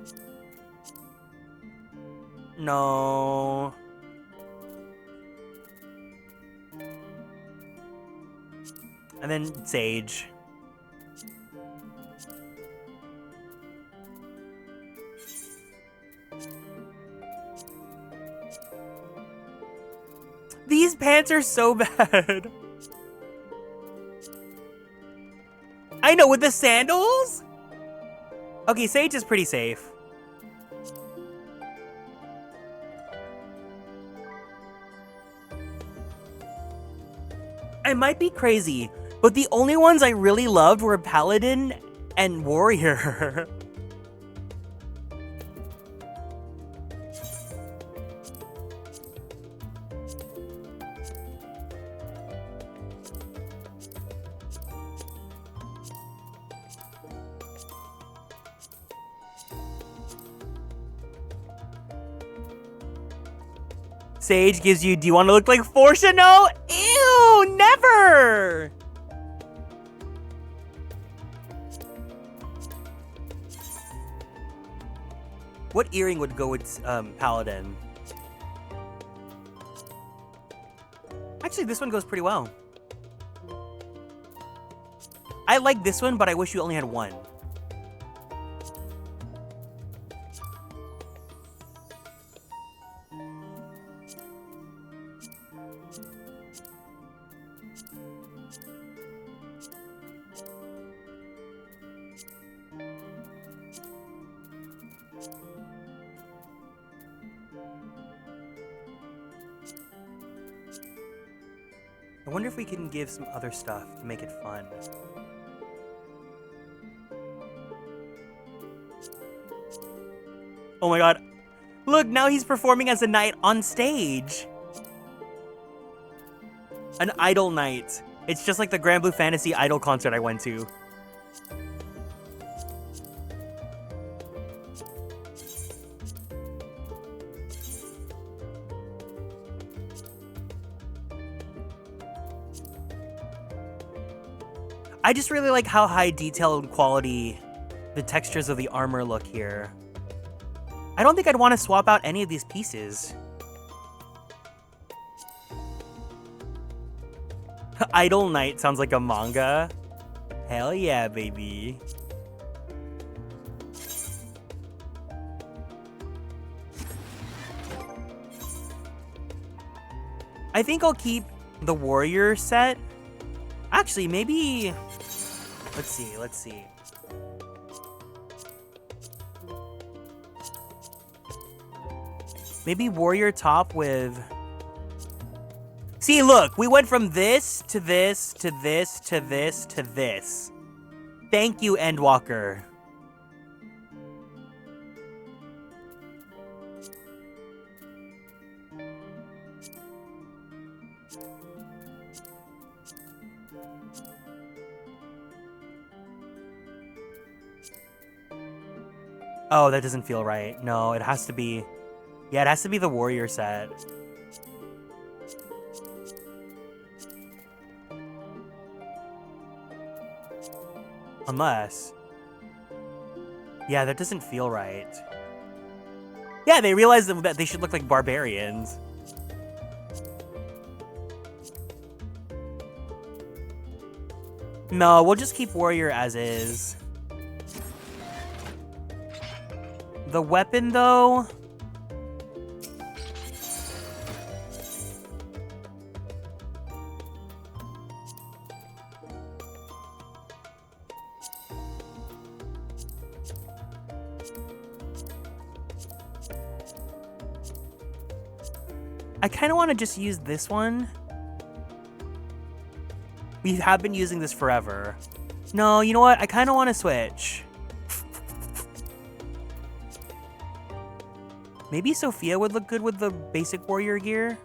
No. And then Sage. These pants are so bad. I know, with the sandals? Okay, Sage is pretty safe. I might be crazy, but the only ones I really loved were Paladin and Warrior. Sage gives you, do you want to look like Portia? No? Ew, never! What earring would go with Paladin? Actually, this one goes pretty well. I like this one, but I wish you only had one. I wonder if we can give some other stuff to make it fun. Oh my god. Look, now he's performing as a knight on stage. An idol knight. It's just like the Grand Blue Fantasy Idol concert I went to. I just really like how high detail and quality the textures of the armor look here. I don't think I'd want to swap out any of these pieces. Idol Knight sounds like a manga. Hell yeah, baby. I think I'll keep the warrior set. Actually, maybe... Let's see. Maybe warrior top with... See, look, we went from this to this to this to this to this. Thank you, Endwalker. Oh, that doesn't feel right. No, it has to be... Yeah, it has to be the warrior set. Unless... Yeah, that doesn't feel right. Yeah, they realized that they should look like barbarians. No, we'll just keep warrior as is. The weapon, though... I kind of want to just use this one. We have been using this forever. No, you know what? I kind of want to switch. Maybe Sophia would look good with the basic warrior gear.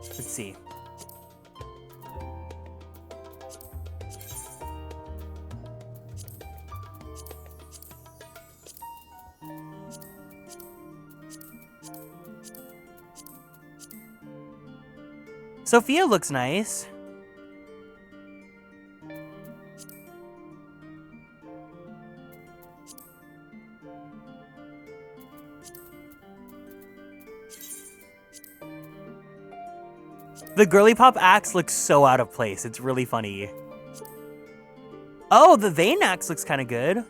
Let's see. Sophia looks nice. The girly pop axe looks so out of place. It's really funny. Oh, the vein axe looks kind of good.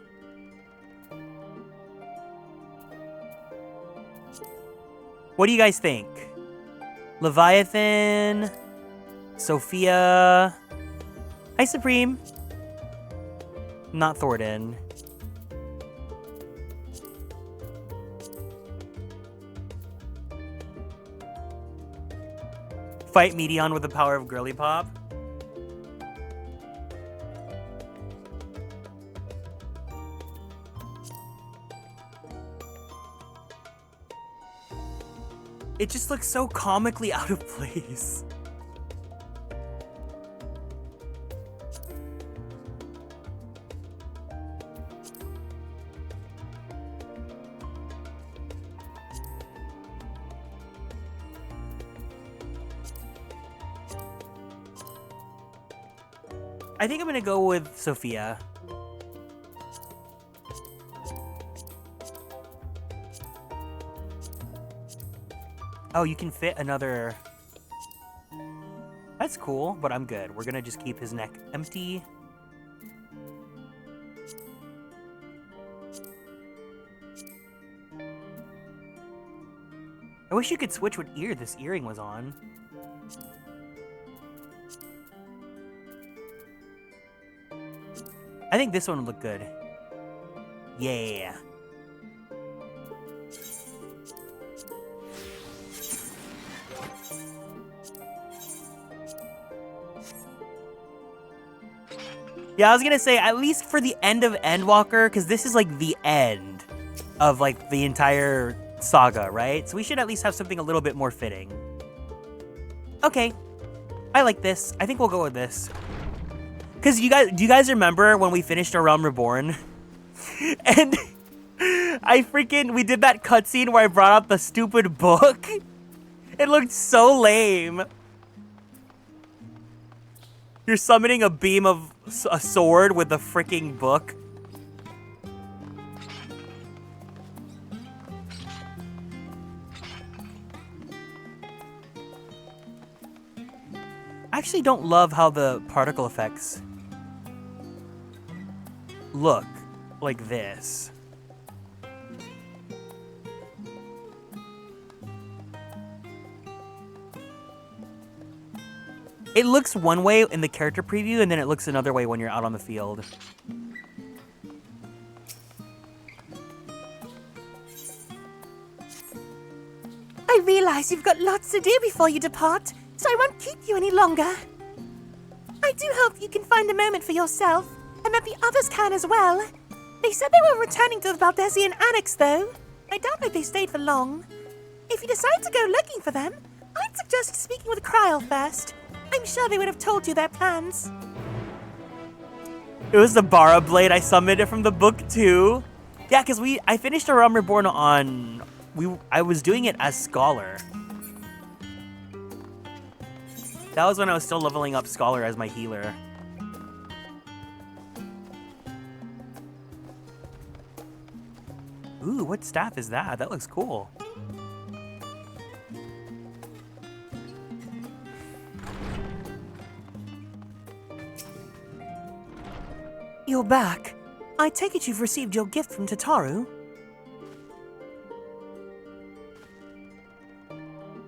What do you guys think? Leviathan, Sophia. Hi, Supreme. Not Thornton. Fight Medion with the power of girly pop. It just looks so comically out of place. I think I'm gonna go with Sophia. Oh, you can fit another... That's cool, but I'm good. We're gonna just keep his neck empty. I wish you could switch what ear this earring was on. I think this one would look good. Yeah. Yeah, I was gonna say, at least for the end of Endwalker, because this is like the end of like the entire saga, right? So we should at least have something a little bit more fitting. Okay. I like this. I think we'll go with this. Because do you guys remember when we finished A Realm Reborn? And we did that cutscene where I brought out the stupid book? It looked so lame. You're summoning a beam of a sword with a freaking book. I actually don't love how the particle effects look like this. It looks one way in the character preview, and then it looks another way when you're out on the field. I realize you've got lots to do before you depart, so I won't keep you any longer. I do hope you can find a moment for yourself, and that the others can as well. They said they were returning to the Valdesian Annex, though. I doubt if they stayed for long. If you decide to go looking for them, I'd suggest speaking with Kryl first. I'm sure they would have told you their plans. It was the Bara Blade. I summoned it from the book too. Yeah, because I finished A Realm Reborn on... I was doing it as Scholar. That was when I was still leveling up Scholar as my healer. Ooh, what staff is that? That looks cool. You're back. I take it you've received your gift from Tataru?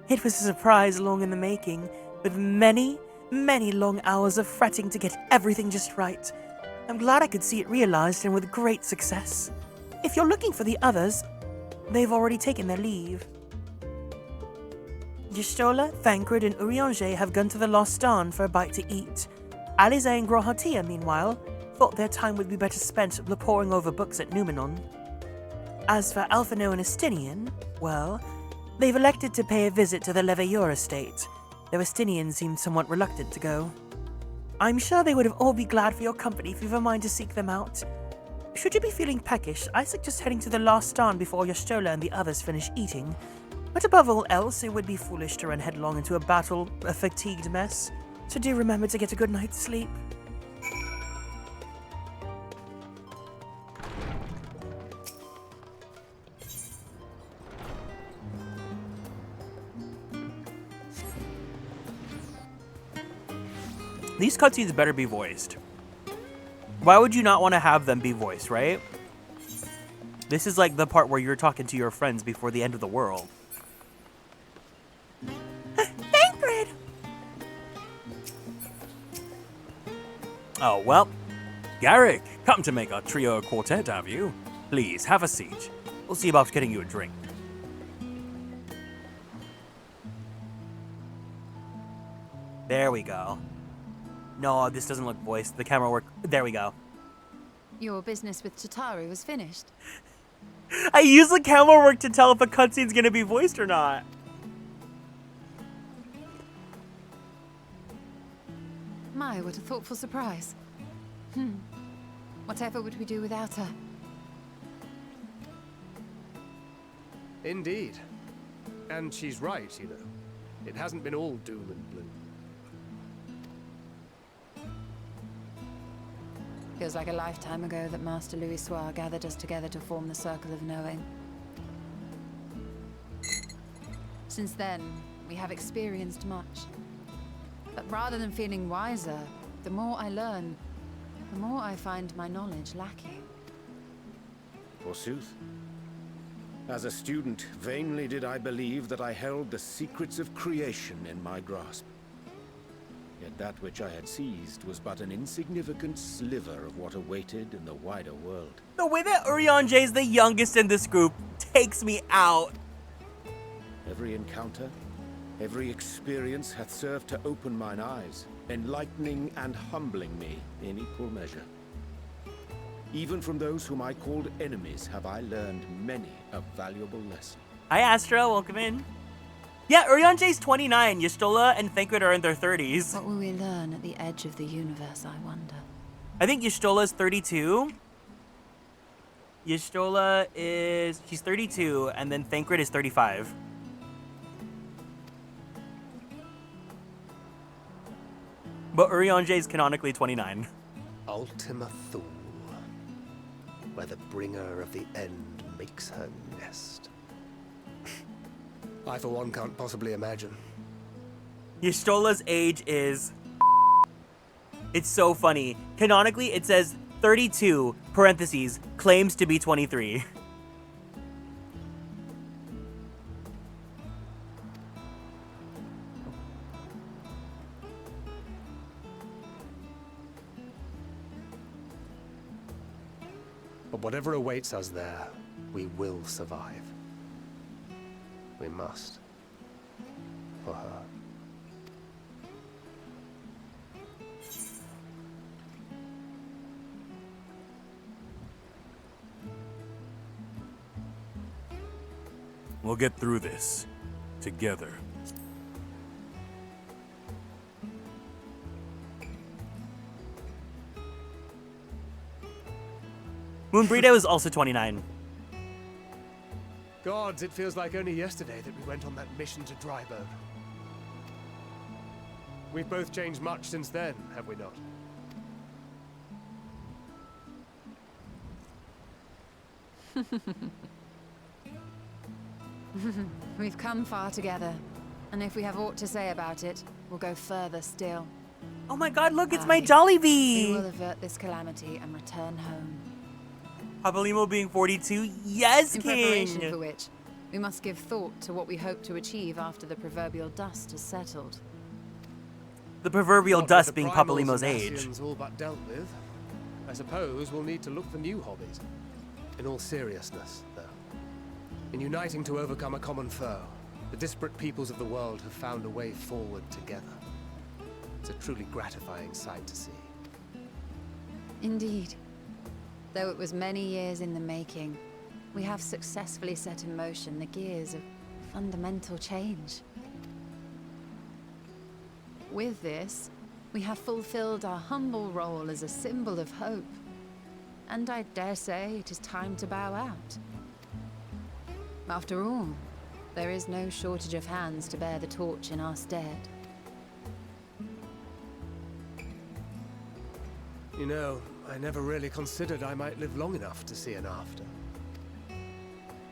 It was a surprise long in the making, with many, many long hours of fretting to get everything just right. I'm glad I could see it realized and with great success. If you're looking for the others, they've already taken their leave. Y'shtola, Thancred, and Urianger have gone to the Lost Dawn for a bite to eat. Alize and Grohatia, meanwhile, thought their time would be better spent poring over books at Numenon. As for Alphino and Estinian, well, they've elected to pay a visit to the Leveilleur estate, though Estinian seemed somewhat reluctant to go. I'm sure they would have all be glad for your company if you've a mind to seek them out. Should you be feeling peckish, I suggest heading to the Lost Dawn before Y'shtola and the others finish eating. But above all else, it would be foolish to run headlong into a battle, a fatigued mess, so do remember to get a good night's sleep. These cutscenes better be voiced. Why would you not want to have them be voiced, right? This is like the part where you're talking to your friends before the end of the world. Thancred! Oh, well. Garrick, come to make our trio a quartet, have you? Please, have a seat. We'll see about getting you a drink. There we go. No, this doesn't look voiced. The camera work. There we go. Your business with Chitauri was finished. I use the camera work to tell if a cutscene's gonna be voiced or not. My, what a thoughtful surprise. Whatever would we do without her? Indeed. And she's right, you know. It hasn't been all doom and gloom. Feels like a lifetime ago that Master Louis Soir gathered us together to form the Circle of Knowing. Since then, we have experienced much. But rather than feeling wiser, the more I learn, the more I find my knowledge lacking. Forsooth. As a student, vainly did I believe that I held the secrets of creation in my grasp. Yet that which I had seized was but an insignificant sliver of what awaited in the wider world. The way that Urianger is the youngest in this group takes me out. Every encounter, every experience hath served to open mine eyes, enlightening and humbling me in equal measure. Even from those whom I called enemies have I learned many a valuable lesson. Hi Astra, welcome in. Yeah, Urianger's 29, Y'shtola and Thancred are in their 30s. What will we learn at the edge of the universe, I wonder? I think Y'shtola's 32. Y'shtola she's 32, and then Thancred is 35. But Urianger is canonically 29. Ultima Thule, where the bringer of the end makes her nest. I, for one, can't possibly imagine. Y'shtola's age is... It's so funny. Canonically, it says 32, parentheses, claims to be 23. But whatever awaits us there, we will survive. We must. For her. We'll get through this. Together. Moonbredo is also 29. Gods, it feels like only yesterday that we went on that mission to Dryburn. We've both changed much since then, have we not? We've come far together, and if we have aught to say about it, we'll go further still. Oh my god, look, it's my Aye. Jolly We Bee! will avert this calamity and return home. Papalimo being 42? Yes, In King! preparation for which, we must give thought to what we hope to achieve after the proverbial dust has settled. The proverbial Not with dust the being primals Papalimo's and age. Ascians all but dealt with. I suppose we'll need to look for new hobbies. In all seriousness, though. In uniting to overcome a common foe, The disparate peoples of the world have found a way forward together. It's a truly gratifying sight to see. Indeed. Though it was many years in the making, we have successfully set in motion the gears of fundamental change. With this, we have fulfilled our humble role as a symbol of hope. And I dare say it is time to bow out. After all, there is no shortage of hands to bear the torch in our stead. You know, I never really considered I might live long enough to see an after.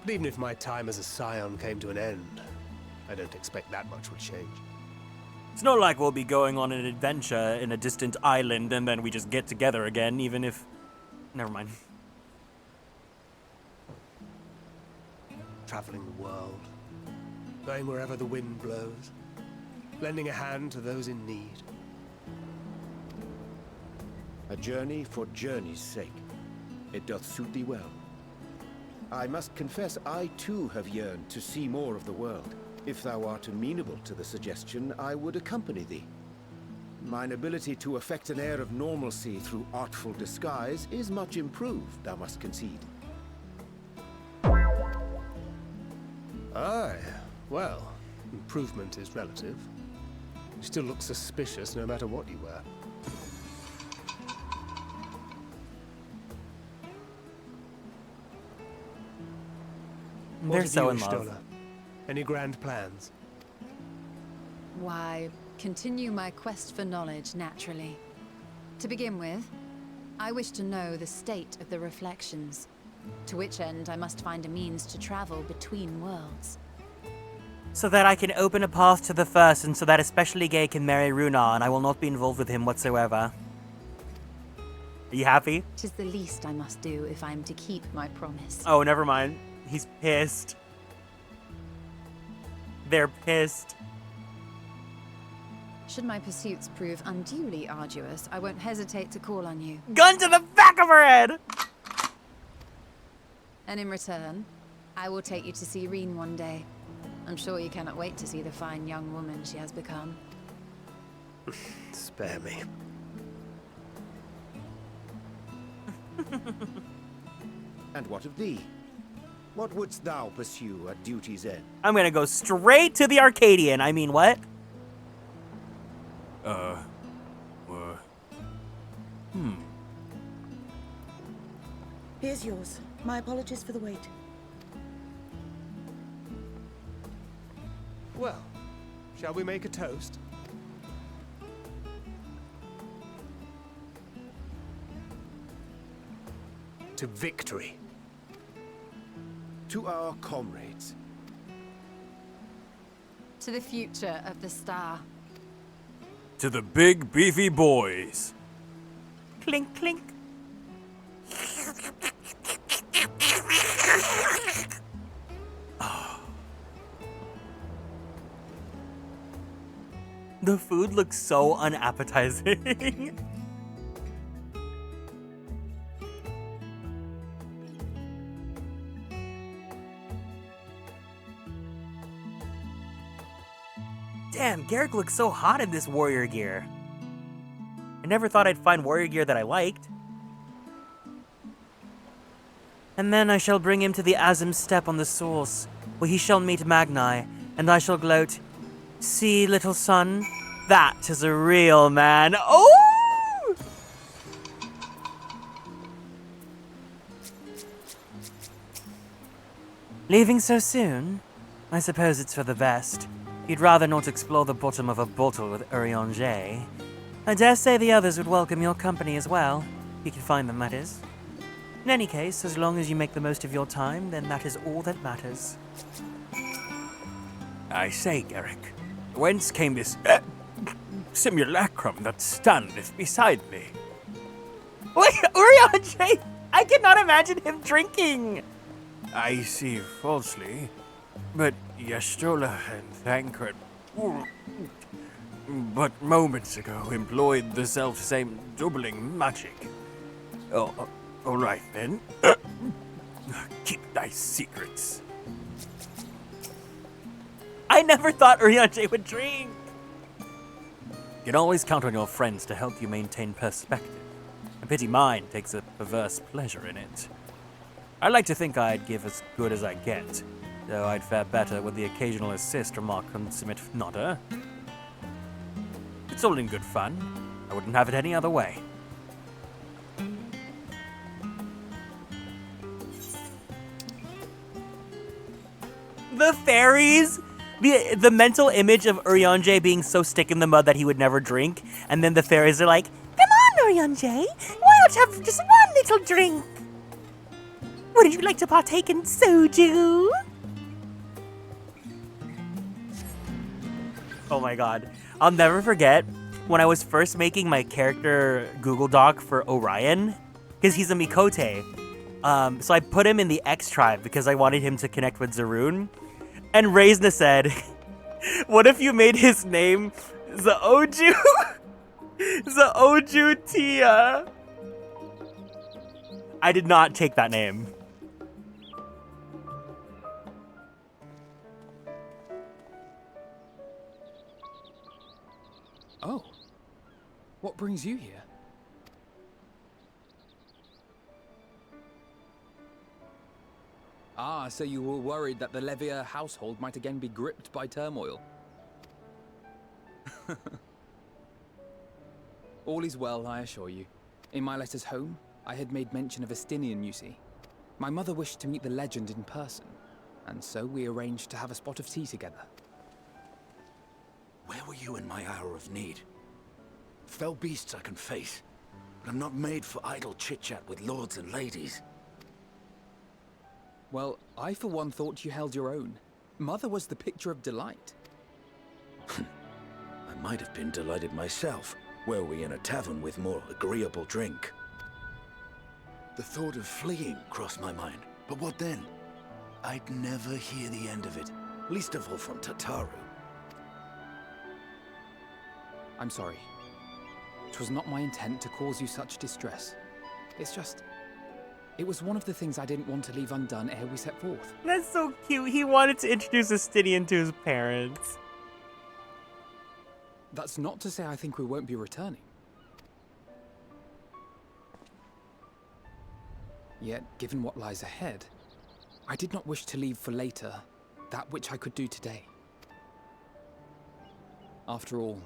But even if my time as a scion came to an end, I don't expect that much would change. It's not like we'll be going on an adventure in a distant island and then we just get together again, even if... Never mind. Traveling the world, going wherever the wind blows, lending a hand to those in need. A journey for journey's sake. It doth suit thee well. I must confess I too have yearned to see more of the world. If thou art amenable to the suggestion, I would accompany thee. Mine ability to affect an air of normalcy through artful disguise is much improved, thou must concede. Aye, well, improvement is relative. You still look suspicious no matter what you wear. They're so in love. Stola? Any grand plans? Why, continue my quest for knowledge, naturally. To begin with, I wish to know the state of the reflections, to which end I must find a means to travel between worlds. So that I can open a path to the first, and so that especially Gay can marry Runa, and I will not be involved with him whatsoever. Are you happy? 'Tis the least I must do if I am to keep my promise. Oh, never mind. He's pissed. They're pissed. Should my pursuits prove unduly arduous, I won't hesitate to call on you. Gun to the back of her head! And in return, I will take you to see Reen one day. I'm sure you cannot wait to see the fine young woman she has become. Spare me. And what of thee? What wouldst thou pursue at duty's end? I'm gonna go straight to the Arcadian. I mean, what? Here's yours. My apologies for the wait. Well, shall we make a toast? To victory. To our comrades. To the future of the star. To the big beefy boys. Clink, clink. The food looks so unappetizing. Damn, Garrick looks so hot in this warrior gear. I never thought I'd find warrior gear that I liked. And then I shall bring him to the Azim Steppe on the source, where he shall meet Magni, and I shall gloat, "See, little son, that is a real man." Oh! Leaving so soon? I suppose it's for the best. You'd rather not explore the bottom of a bottle with Urianger. I dare say the others would welcome your company as well. You can find them, that is. In any case, as long as you make the most of your time, then that is all that matters. I say, Garrick, whence came this simulacrum that standeth beside me? Wait, Urianger! I cannot imagine him drinking! I see falsely, but Yastola and Thancred but moments ago employed the self-same doubling magic. Oh, all right then. Keep thy secrets. I never thought Urianger would drink. You can always count on your friends to help you maintain perspective. I pity mine takes a perverse pleasure in it. I like to think I'd give as good as I get, though I'd fare better with the occasional assist from our consummate nodder. It's all in good fun. I wouldn't have it any other way. The fairies, the mental image of Urianger being so stick in the mud that he would never drink, and then the fairies are like, Come on, Urianger. Why not have just one little drink? Would you like to partake in soju? oh my god. I'll never forget when I was first making my character Google Doc for Orion, because he's a Mikote. So I put him in the X tribe because I wanted him to connect with Zaroon. And Reisna said, what if you made his name Zaoju? Zaoju Tia. I did not take that name. Oh. What brings you here? Ah, so you were worried that the Levier household might again be gripped by turmoil. All is well, I assure you. In my letters home, I had made mention of Estinian, you see. My mother wished to meet the legend in person, and so we arranged to have a spot of tea together. Where were you in my hour of need? Fell beasts I can face, but I'm not made for idle chit-chat with lords and ladies. Well, I for one thought you held your own. Mother was the picture of delight. I might have been delighted myself, were we in a tavern with more agreeable drink. The thought of fleeing crossed my mind, but what then? I'd never hear the end of it, least of all from Tataru. I'm sorry. 'Twas not my intent to cause you such distress. It's just... it was one of the things I didn't want to leave undone ere we set forth. That's so cute. He wanted to introduce Estinian to his parents. That's not to say I think we won't be returning. Yet, given what lies ahead, I did not wish to leave for later that which I could do today. After all,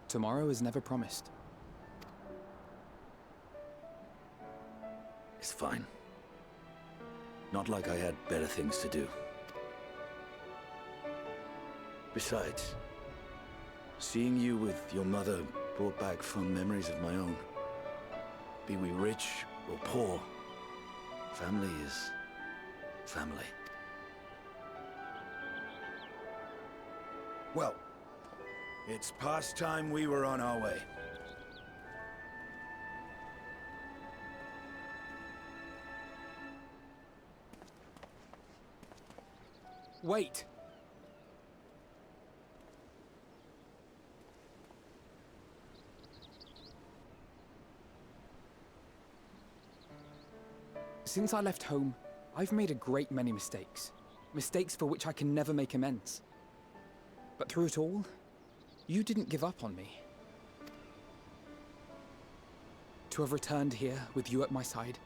tomorrow is never promised. It's fine. Not like I had better things to do. Besides, seeing you with your mother brought back fond memories of my own. Be we rich or poor, family is family. Well, it's past time we were on our way. Wait! Since I left home, I've made a great many mistakes. Mistakes for which I can never make amends. But through it all, you didn't give up on me. To have returned here with you at my side,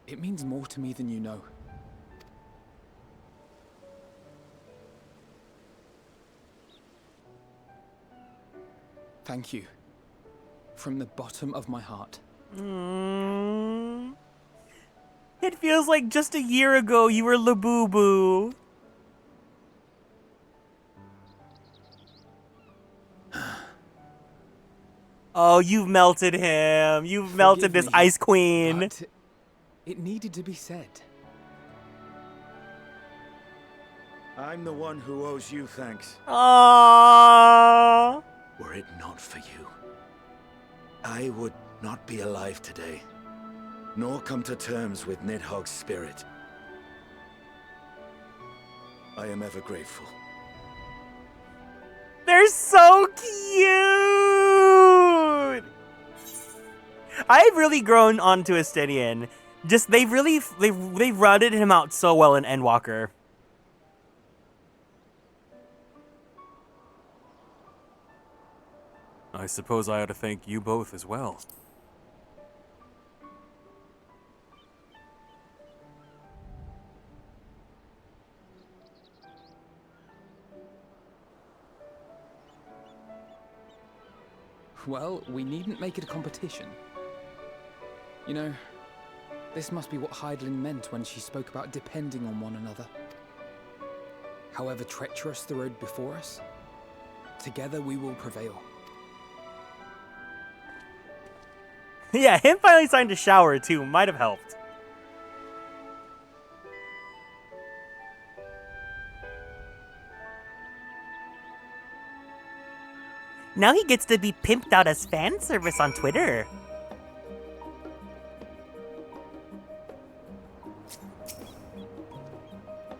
it means more to me than you know. Thank you. From the bottom of my heart. It feels like just a year ago you were Labubu. Oh, you've melted him. You've melted this Ice Queen. But it needed to be said. I'm the one who owes you thanks. Aww. Were it not for you, I would not be alive today, nor come to terms with Nidhogg's spirit. I am ever grateful. They're so cute. I've really grown onto Estinian. Just they've rooted him out so well in Endwalker. I suppose I ought to thank you both as well. Well, we needn't make it a competition. You know, this must be what Heidelin meant when she spoke about depending on one another. However treacherous the road before us, together we will prevail. Yeah, him finally starting to shower too might have helped. Now he gets to be pimped out as fan service on Twitter.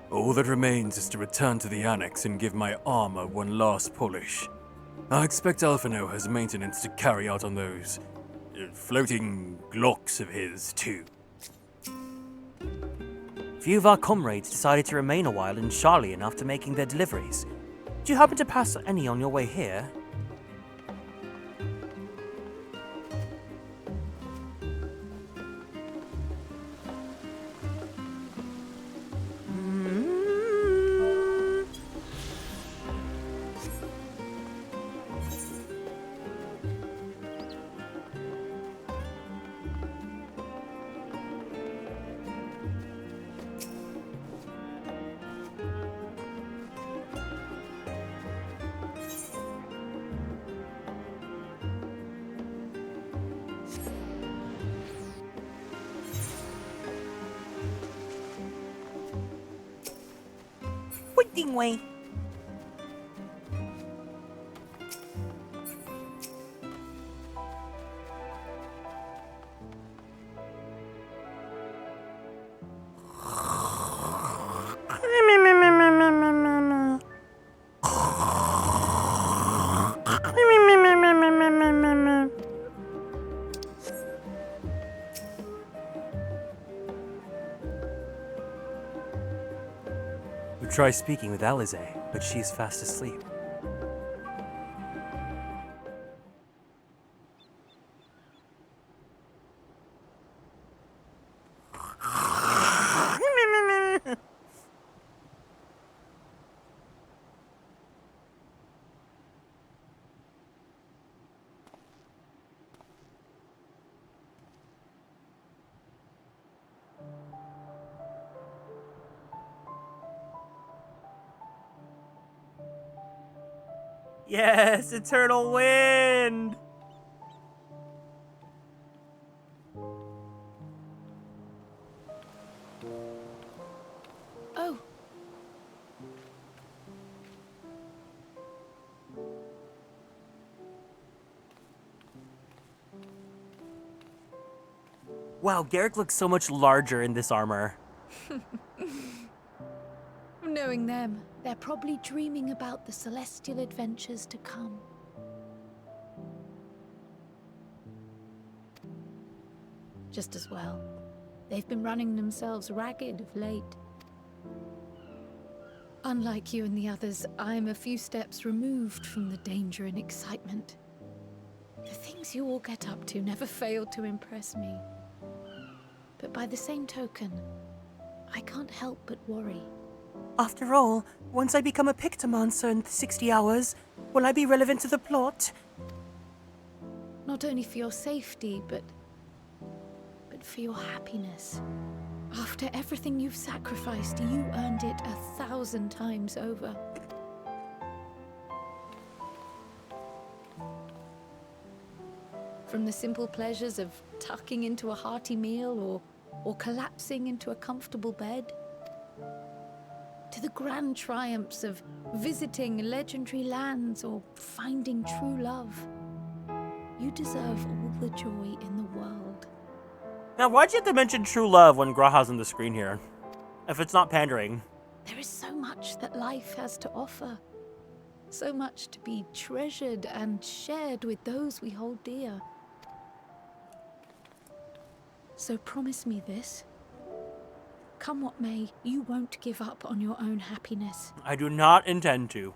All that remains is to return to the annex and give my armor one last polish. I expect Alphino has maintenance to carry out on those floating glocks of his, too. Few of our comrades decided to remain a while in Charlian after making their deliveries. Do you happen to pass any on your way here? Way. Try speaking with Alize, but she's fast asleep. Yes, eternal wind! Oh. Wow, Garrick looks so much larger in this armor. Knowing them, they're probably dreaming about the celestial adventures to come. Just as well. They've been running themselves ragged of late. Unlike you and the others, I'm a few steps removed from the danger and excitement. The things you all get up to never fail to impress me. But by the same token, I can't help but worry. After all, once I become a Pictomancer in 60 hours, will I be relevant to the plot? Not only for your safety, but for your happiness. After everything you've sacrificed, you earned it 1,000 times over. From the simple pleasures of tucking into a hearty meal or collapsing into a comfortable bed, to the grand triumphs of visiting legendary lands or finding true love. You deserve all the joy in the world. Now, why'd you have to mention true love when Graha's on the screen here? If it's not pandering. There is so much that life has to offer. So much to be treasured and shared with those we hold dear. So promise me this. Come what may, you won't give up on your own happiness. I do not intend to.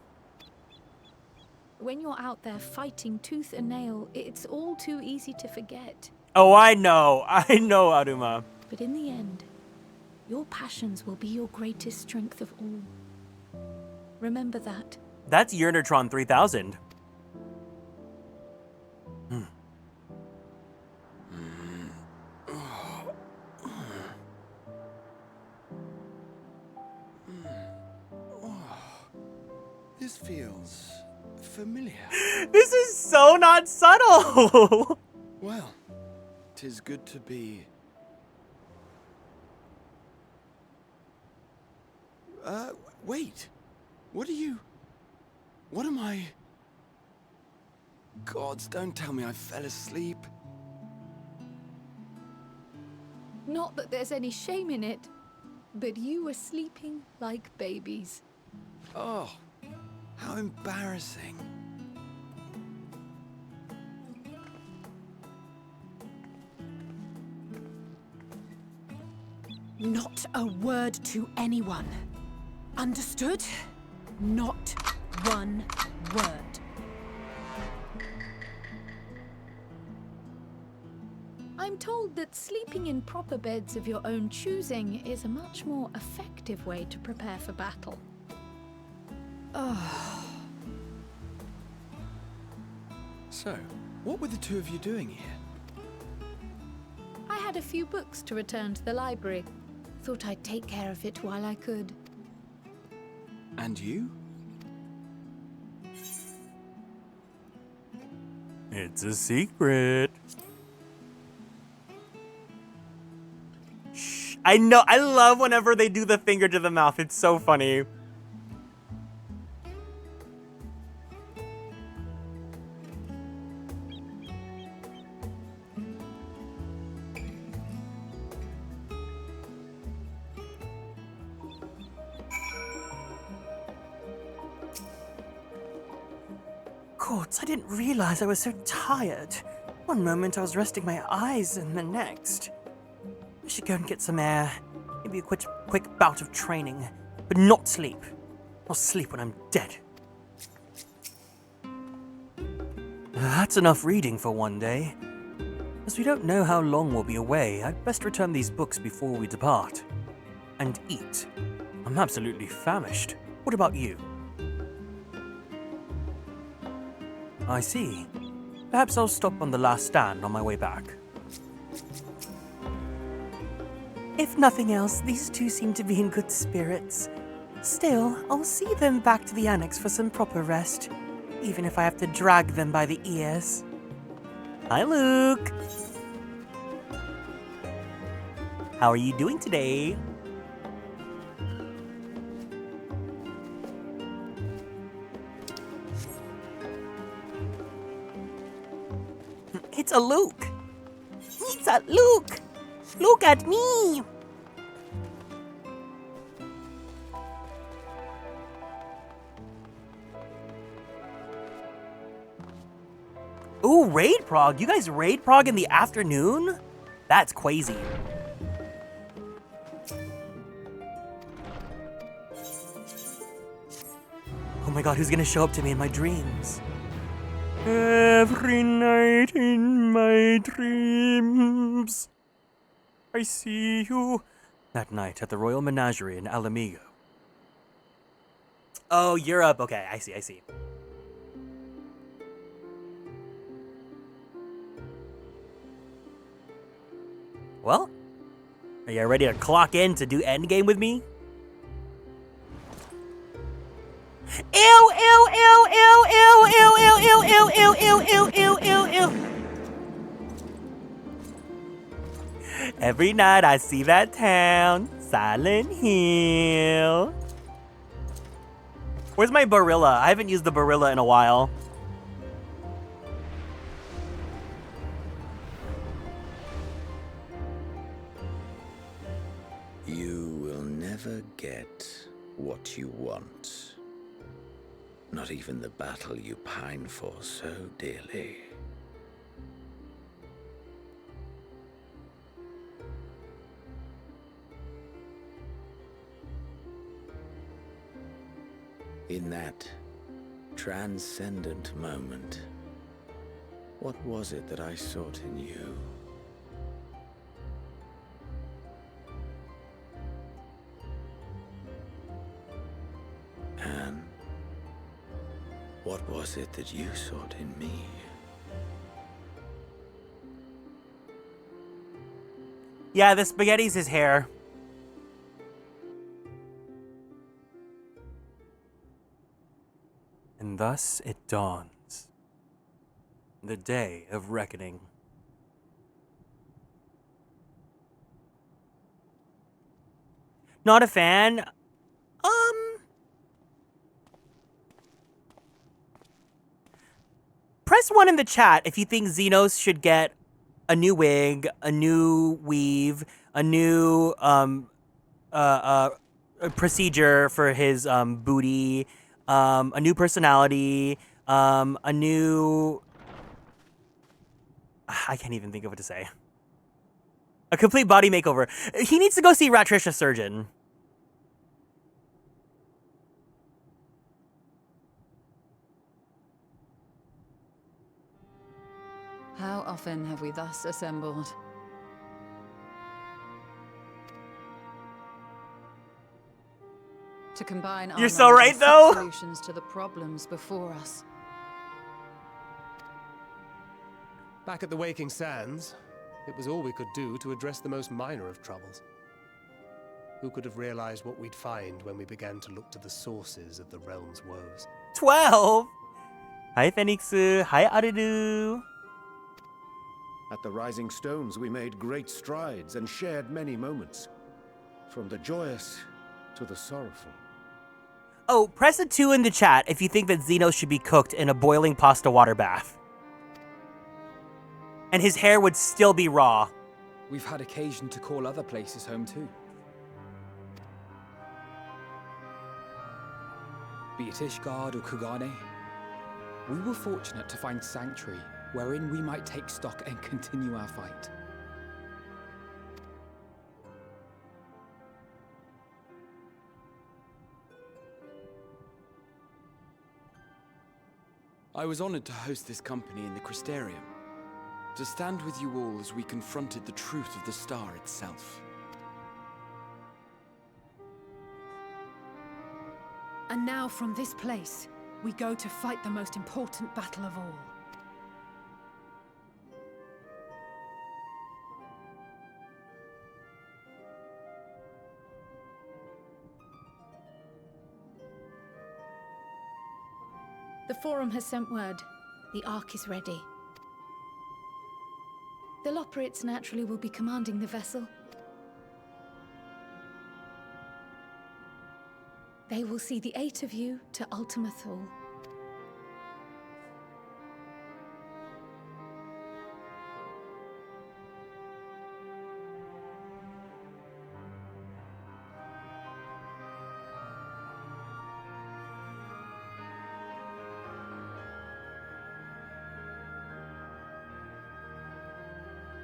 When you're out there fighting tooth and nail, it's all too easy to forget. Oh, I know, Aruma. But in the end, your passions will be your greatest strength of all. Remember that. That's Yearnertron 3000. This feels familiar. This is so not subtle. Well, 'tis good to be... wait. What am I... Gods, don't tell me I fell asleep. Not that there's any shame in it, but you were sleeping like babies. Oh, how embarrassing. Not a word to anyone. Understood? Not one word. I'm told that sleeping in proper beds of your own choosing is a much more effective way to prepare for battle. So, what were the two of you doing here? I had a few books to return to the library. Thought I'd take care of it while I could. And you? It's a secret. Shh. I know. I love whenever they do the finger to the mouth. It's so funny. Courts, I didn't realize I was so tired. One moment I was resting my eyes, and the next. I should go and get some air. Maybe a quick bout of training. But not sleep. I'll sleep when I'm dead. That's enough reading for one day. As we don't know how long we'll be away, I'd best return these books before we depart. And eat. I'm absolutely famished. What about you? I see. Perhaps I'll stop on the last stand on my way back. If nothing else, these two seem to be in good spirits. Still, I'll see them back to the annex for some proper rest, even if I have to drag them by the ears. Hi, Luke. How are you doing today? It's a Luke! It's a Luke! Look at me! Ooh, raid prog. You guys raid prog in the afternoon? That's crazy. Oh my god, who's gonna show up to me in my dreams? Every night in my dreams, I see you. That night at the Royal Menagerie in Alamigo. Oh, Europe. Okay, I see. Well, are you ready to clock in to do endgame with me? Ew, ew, ew, ew, ew, ew, ew, ew, ew, ew, ew, ew, ew, ew. Every night I see that town, Silent Hill. Where's my Barilla? I haven't used the Barilla in a while. You will never get what you want. Not even the battle you pine for so dearly. In that transcendent moment. What was it that I sought in you? And what was it that you sought in me? Yeah, the spaghetti's his hair. And thus it dawns. The day of reckoning. Not a fan. Press 1 in the chat if you think Xenos should get a new wig, a new weave, a new procedure for his booty, a new personality, a new... I can't even think of what to say. A complete body makeover. He needs to go see Ratricia Surgeon. How often have we thus assembled? To combine our You're so knowledge right, and seek though. solutions to the problems before us. Back at the Waking Sands, it was all we could do to address the most minor of troubles. Who could have realized what we'd find when we began to look to the sources of the realm's woes? 12! Hi, Phoenix. Hi, Aruru. At the Rising Stones, we made great strides and shared many moments. From the joyous to the sorrowful. Oh, press a 2 in the chat if you think that Xenos should be cooked in a boiling pasta water bath. And his hair would still be raw. We've had occasion to call other places home too. Be it Ishgard or Kugane, we were fortunate to find sanctuary wherein we might take stock and continue our fight. I was honored to host this company in the Crystarium, to stand with you all as we confronted the truth of the star itself. And now from this place, we go to fight the most important battle of all. The Forum has sent word. The Ark is ready. The Loperites naturally will be commanding the vessel. They will see the 8 of you to Ultima Thule.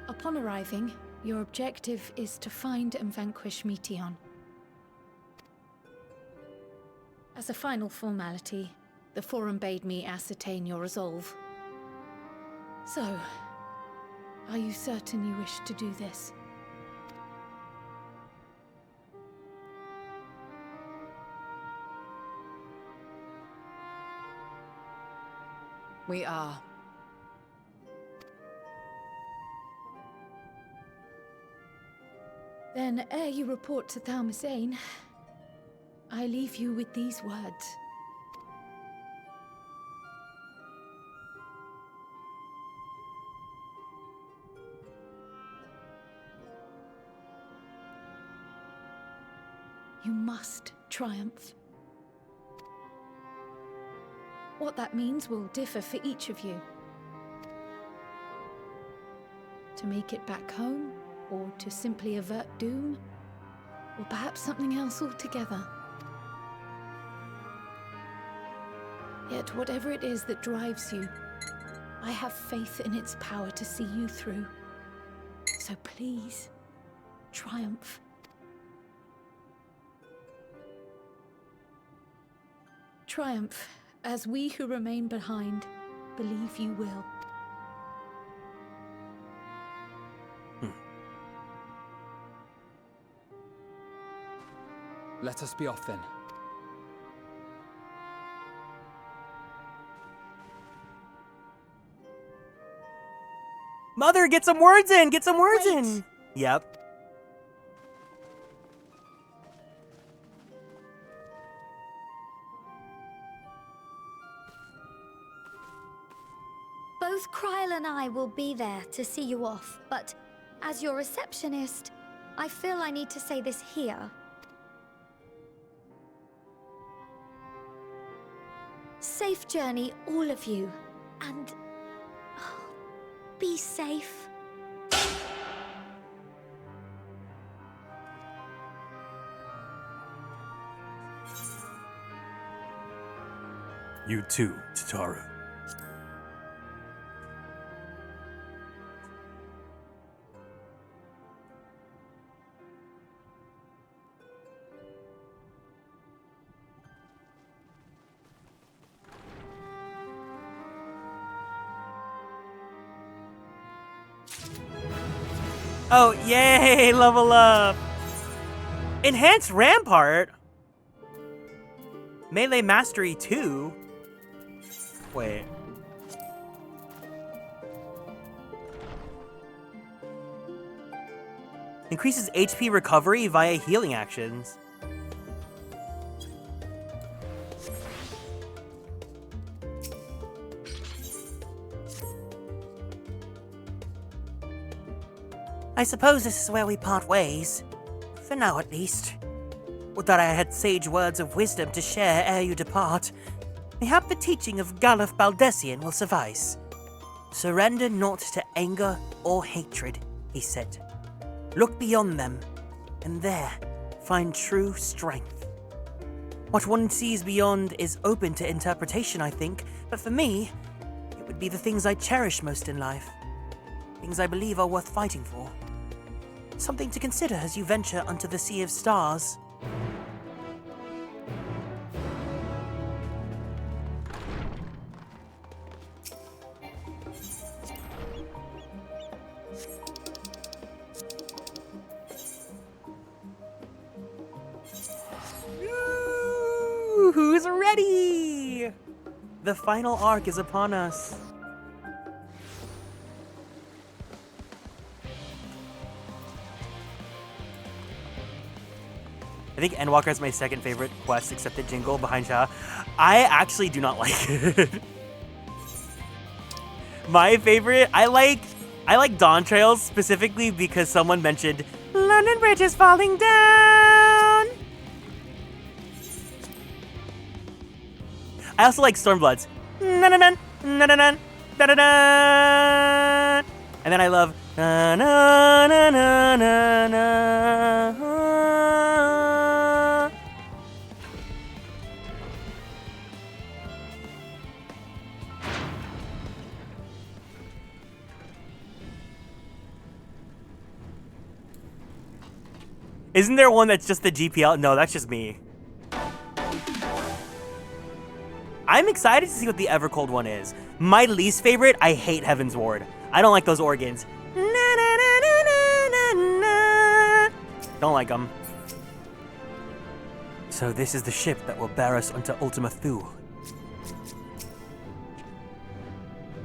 Upon arriving, your objective is to find and vanquish Meteon. As a final formality, the Forum bade me ascertain your resolve. So, are you certain you wish to do this? We are. Then, ere you report to Thalmasane, I leave you with these words. You must triumph. What that means will differ for each of you. To make it back home, or to simply avert doom, or perhaps something else altogether. Yet whatever it is that drives you, I have faith in its power to see you through. So please, triumph. Triumph as we who remain behind believe you will. Let us be off then. Mother, get some words in! Get some words Wait. in! Yep. Both Kryl and I will be there to see you off, but as your receptionist, I feel I need to say this here. Safe journey, all of you, and be safe. You too, Tataru. Oh, yay! Level up! Enhanced Rampart? Melee Mastery 2? Wait. Increases HP recovery via healing actions. I suppose this is where we part ways. For now, at least. Would that I had sage words of wisdom to share ere you depart. Mayhap the teaching of Galuf Baldessian will suffice. Surrender not to anger or hatred, he said. Look beyond them, and there find true strength. What one sees beyond is open to interpretation, I think, but for me, it would be the things I cherish most in life. Things I believe are worth fighting for. Something to consider as you venture unto the sea of stars. Ooh, who's ready? The final arc is upon us. I think Endwalker is my second favorite quest, except the jingle behind Shah. I actually do not like it. My favorite, I like Dawn Trails specifically because someone mentioned London Bridge is falling down. I also like Stormbloods. Na-na-na, na-na-na, da-da-da. And then I love na-na-na-na-na-na. Isn't there one that's just the GPL? No, that's just me. I'm excited to see what the Evercold one is. My least favorite, I hate Heaven's Ward. I don't like those organs. Don't like them. So this is the ship that will bear us unto Ultima Thule.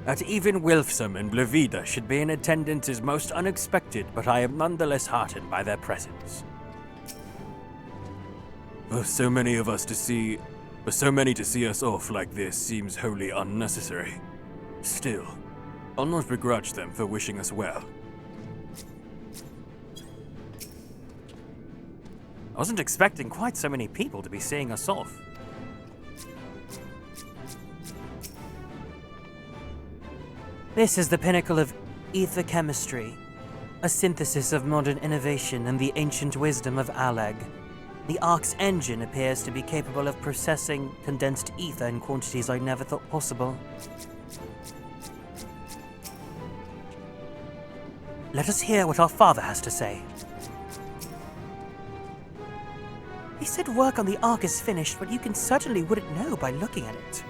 That even Wilfsum and Blavida should be in attendance is most unexpected, but I am nonetheless heartened by their presence. For so many to see us off like this seems wholly unnecessary. Still, I'll not begrudge them for wishing us well. I wasn't expecting quite so many people to be seeing us off. This is the pinnacle of ether chemistry, a synthesis of modern innovation and the ancient wisdom of Alag. The Ark's engine appears to be capable of processing condensed ether in quantities I never thought possible. Let us hear what our father has to say. He said work on the Ark is finished, but you certainly wouldn't know by looking at it.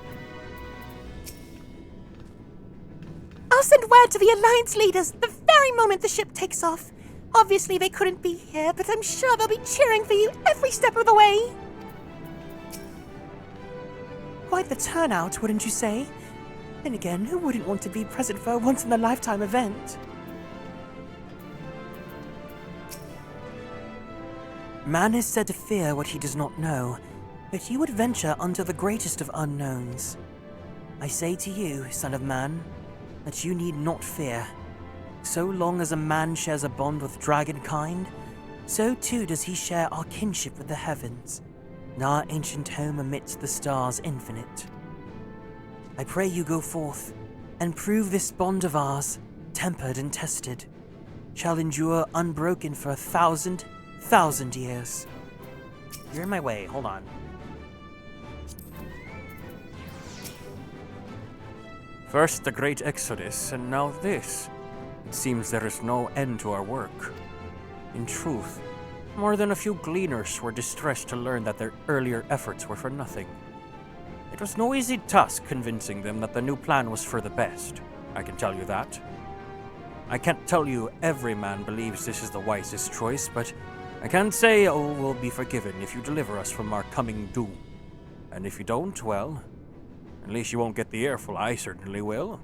send word to the Alliance leaders the very moment the ship takes off. Obviously, they couldn't be here, but I'm sure they'll be cheering for you every step of the way. Quite the turnout, wouldn't you say? Then again, who wouldn't want to be present for a once-in-a-lifetime event? Man is said to fear what he does not know, but you would venture unto the greatest of unknowns. I say to you, son of man, that you need not fear. So long as a man shares a bond with dragonkind, so too does he share our kinship with the heavens, and our ancient home amidst the stars infinite. I pray you go forth, and prove this bond of ours, tempered and tested, shall endure unbroken for 1,000 years. You're in my way, hold on. First the great exodus, and now this. It seems there is no end to our work. In truth, more than a few gleaners were distressed to learn that their earlier efforts were for nothing. It was no easy task convincing them that the new plan was for the best, I can tell you that. I can't tell you every man believes this is the wisest choice, but I can say all will be forgiven if you deliver us from our coming doom. And if you don't, well, at least you won't get the earful, I certainly will.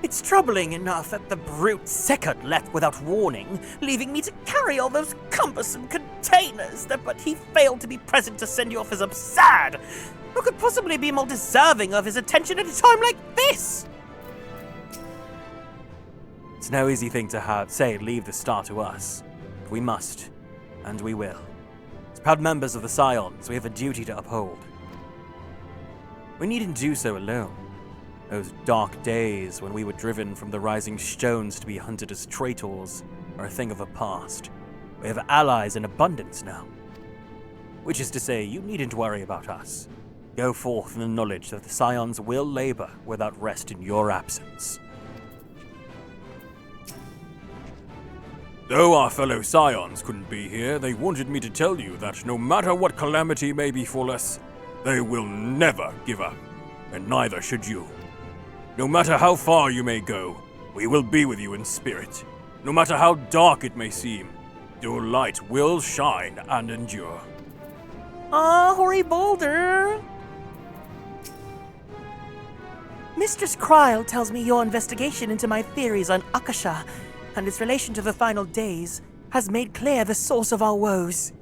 It's troubling enough that the brute Sekut left without warning, leaving me to carry all those cumbersome containers, but he failed to be present to send you off is absurd! Who could possibly be more deserving of his attention at a time like this? It's no easy thing to say leave the star to us. But we must, and we will. As proud members of the Scions, we have a duty to uphold. We needn't do so alone. Those dark days when we were driven from the rising stones to be hunted as traitors are a thing of the past. We have allies in abundance now. Which is to say, you needn't worry about us. Go forth in the knowledge that the Scions will labor without rest in your absence. Though our fellow Scions couldn't be here, they wanted me to tell you that no matter what calamity may befall us, they will never give up, and neither should you. No matter how far you may go, we will be with you in spirit. No matter how dark it may seem, your light will shine and endure. Ah, hoary boulder! Mistress Kryl tells me your investigation into my theories on Akasha and its relation to the final days has made clear the source of our woes.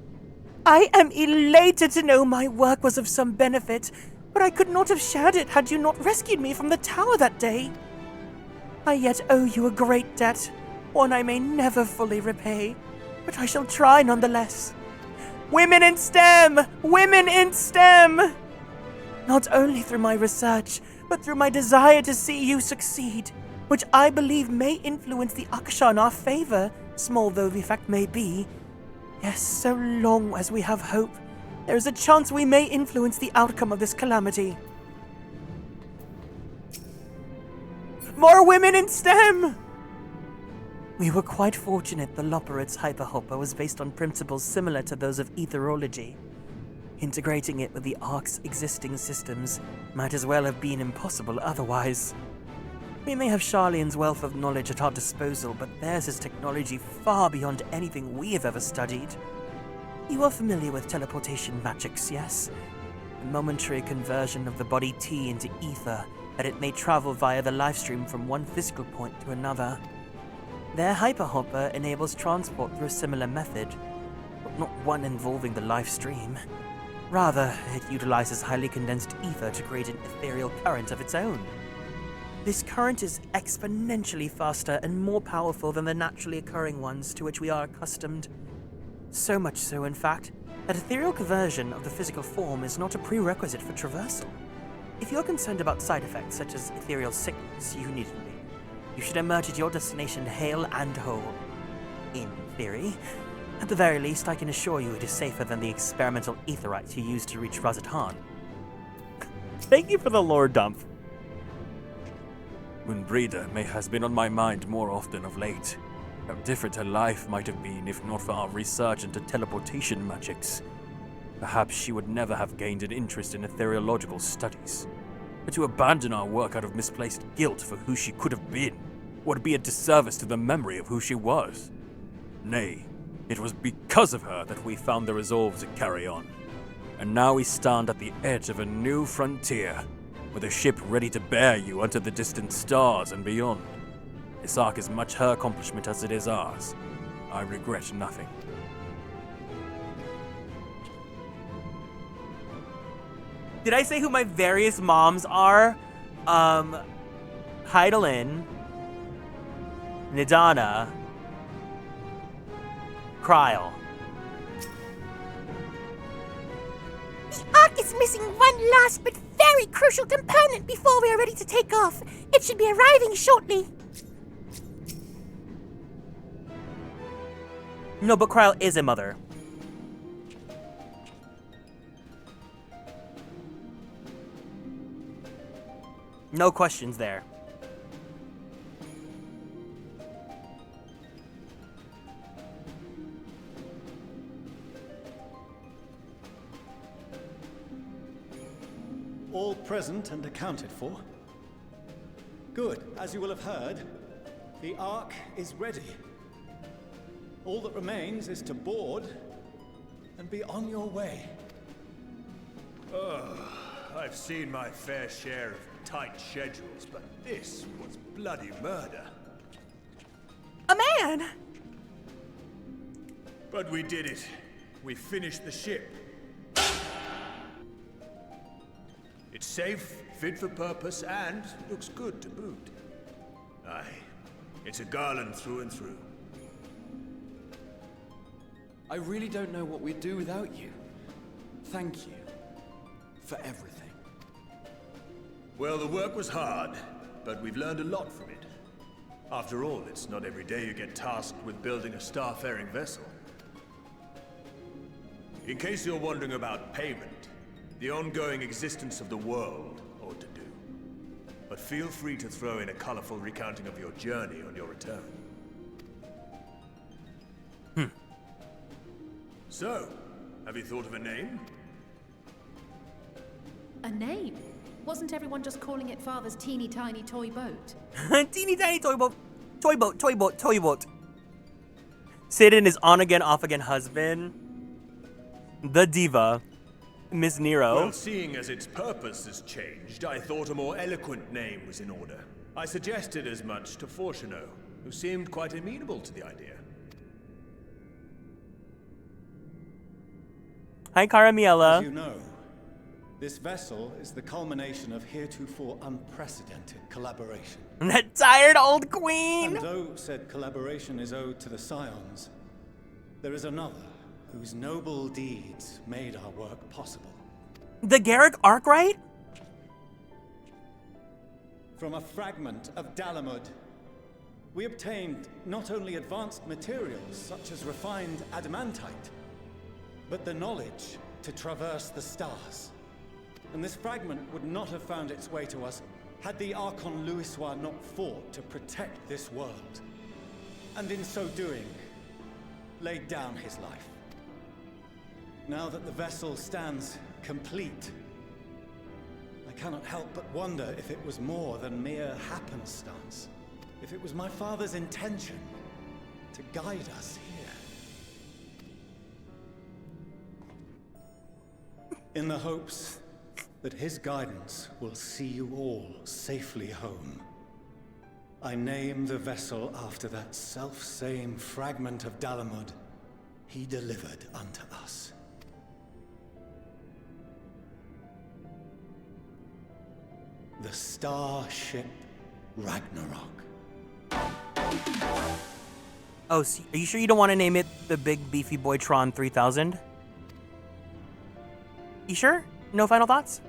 I am elated to know my work was of some benefit, but I could not have shared it had you not rescued me from the tower that day. I yet owe you a great debt, one I may never fully repay, but I shall try nonetheless. Women in STEM! Women in STEM! Not only through my research, but through my desire to see you succeed, which I believe may influence the Akasha in our favor, small though the effect may be. Yes, so long as we have hope, there is a chance we may influence the outcome of this calamity. More women in STEM! We were quite fortunate the Loperit's hyperhopper was based on principles similar to those of etherology. Integrating it with the Ark's existing systems might as well have been impossible otherwise. We may have Charlene's wealth of knowledge at our disposal, but theirs is technology far beyond anything we have ever studied. You are familiar with teleportation magics, yes? The momentary conversion of the body T into ether, that it may travel via the lifestream from one physical point to another. Their hyperhopper enables transport through a similar method, but not one involving the lifestream. Rather, it utilizes highly condensed ether to create an ethereal current of its own. This current is exponentially faster and more powerful than the naturally occurring ones to which we are accustomed. So much so, in fact, that ethereal conversion of the physical form is not a prerequisite for traversal. If you're concerned about side effects such as ethereal sickness, you needn't be. You should emerge at your destination hale and whole. In theory. At the very least, I can assure you it is safer than the experimental aetherites you used to reach Razatan. Thank you for the lore dump. Breda has been on my mind more often of late. How different her life might have been if not for our research into teleportation magics. Perhaps she would never have gained an interest in ethereological studies. But to abandon our work out of misplaced guilt for who she could have been would be a disservice to the memory of who she was. Nay, it was because of her that we found the resolve to carry on. And now we stand at the edge of a new frontier, with a ship ready to bear you unto the distant stars and beyond. This arc is much her accomplishment as it is ours. I regret nothing. Did I say who my various moms are? Heidelin, Nidana, Kryl. The Ark is missing one last but very crucial component before we are ready to take off. It should be arriving shortly. No, but Kryl is a mother. No questions there. All present and accounted for? Good. As you will have heard, the Ark is ready. All that remains is to board and be on your way. I've seen my fair share of tight schedules, but this was bloody murder. A man! But we did it. We finished the ship. It's safe, fit for purpose, and looks good to boot. Aye, it's a garland through and through. I really don't know what we'd do without you. Thank you for everything. Well, the work was hard, but we've learned a lot from it. After all, it's not every day you get tasked with building a starfaring vessel. In case you're wondering about payment, the ongoing existence of the world ought to do. But feel free to throw in a colorful recounting of your journey on your return. So, have you thought of a name? A name? Wasn't everyone just calling it Father's teeny tiny toy boat? Teeny tiny toy boat. Toy boat, toy boat, toy boat. Sid and his on again, off again husband. The diva. Miss Nero. Well, seeing as its purpose has changed, I thought a more eloquent name was in order. I suggested as much to Fortuno, who seemed quite amenable to the idea. Hi, Caramiella. As you know, this vessel is the culmination of heretofore unprecedented collaboration. That tired old queen! And though said collaboration is owed to the Scions, there is another whose noble deeds made our work possible. The Garrick Arkwright? From a fragment of Dalamud, we obtained not only advanced materials such as refined adamantite, but the knowledge to traverse the stars. And this fragment would not have found its way to us had the Archon Louisois not fought to protect this world. And in so doing, laid down his life. Now that the vessel stands complete, I cannot help but wonder if it was more than mere happenstance. If it was my father's intention to guide us here. In the hopes that his guidance will see you all safely home, I name the vessel after that self-same fragment of Dalamud he delivered unto us. The Starship Ragnarok. Oh, so are you sure you don't want to name it the Big Beefy Boy Tron 3000? You sure? No final thoughts?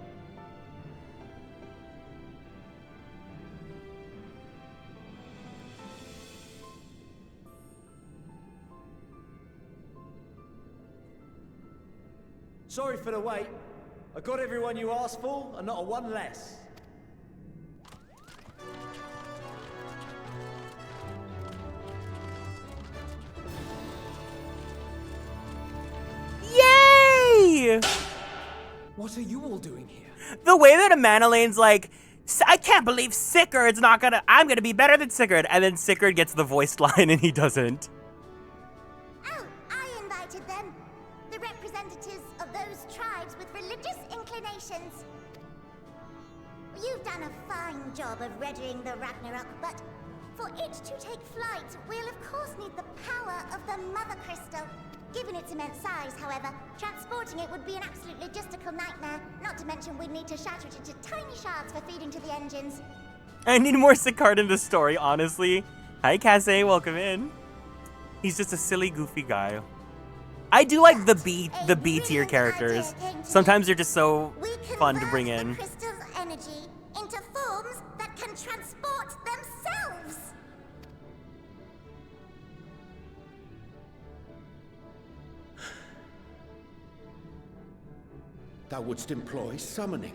Sorry for the wait. I got everyone you asked for, and not a one less. Yay! What are you all doing here? The way that Amanalane's like, I can't believe Sigurd's not gonna, I'm gonna be better than Sigurd. And then Sigurd gets the voiced line and he doesn't. Oh, I invited them. The representatives of those tribes with religious inclinations. You've done a fine job of readying the Ragnarok, but for it to take flight, we'll of course need the power of the Mother Crystal. Given its immense size, however, transporting it would be an absolute logistical nightmare, not to mention we'd need to shatter it into tiny shards for feeding to the engines. I need more Sigurd in this story, honestly. Hi, Cassie, welcome in. He's just a silly, goofy guy. I do like the B tier characters. Sometimes they're just so fun to bring in. Crystal's energy into forms that can transport themselves. Thou wouldst employ summoning,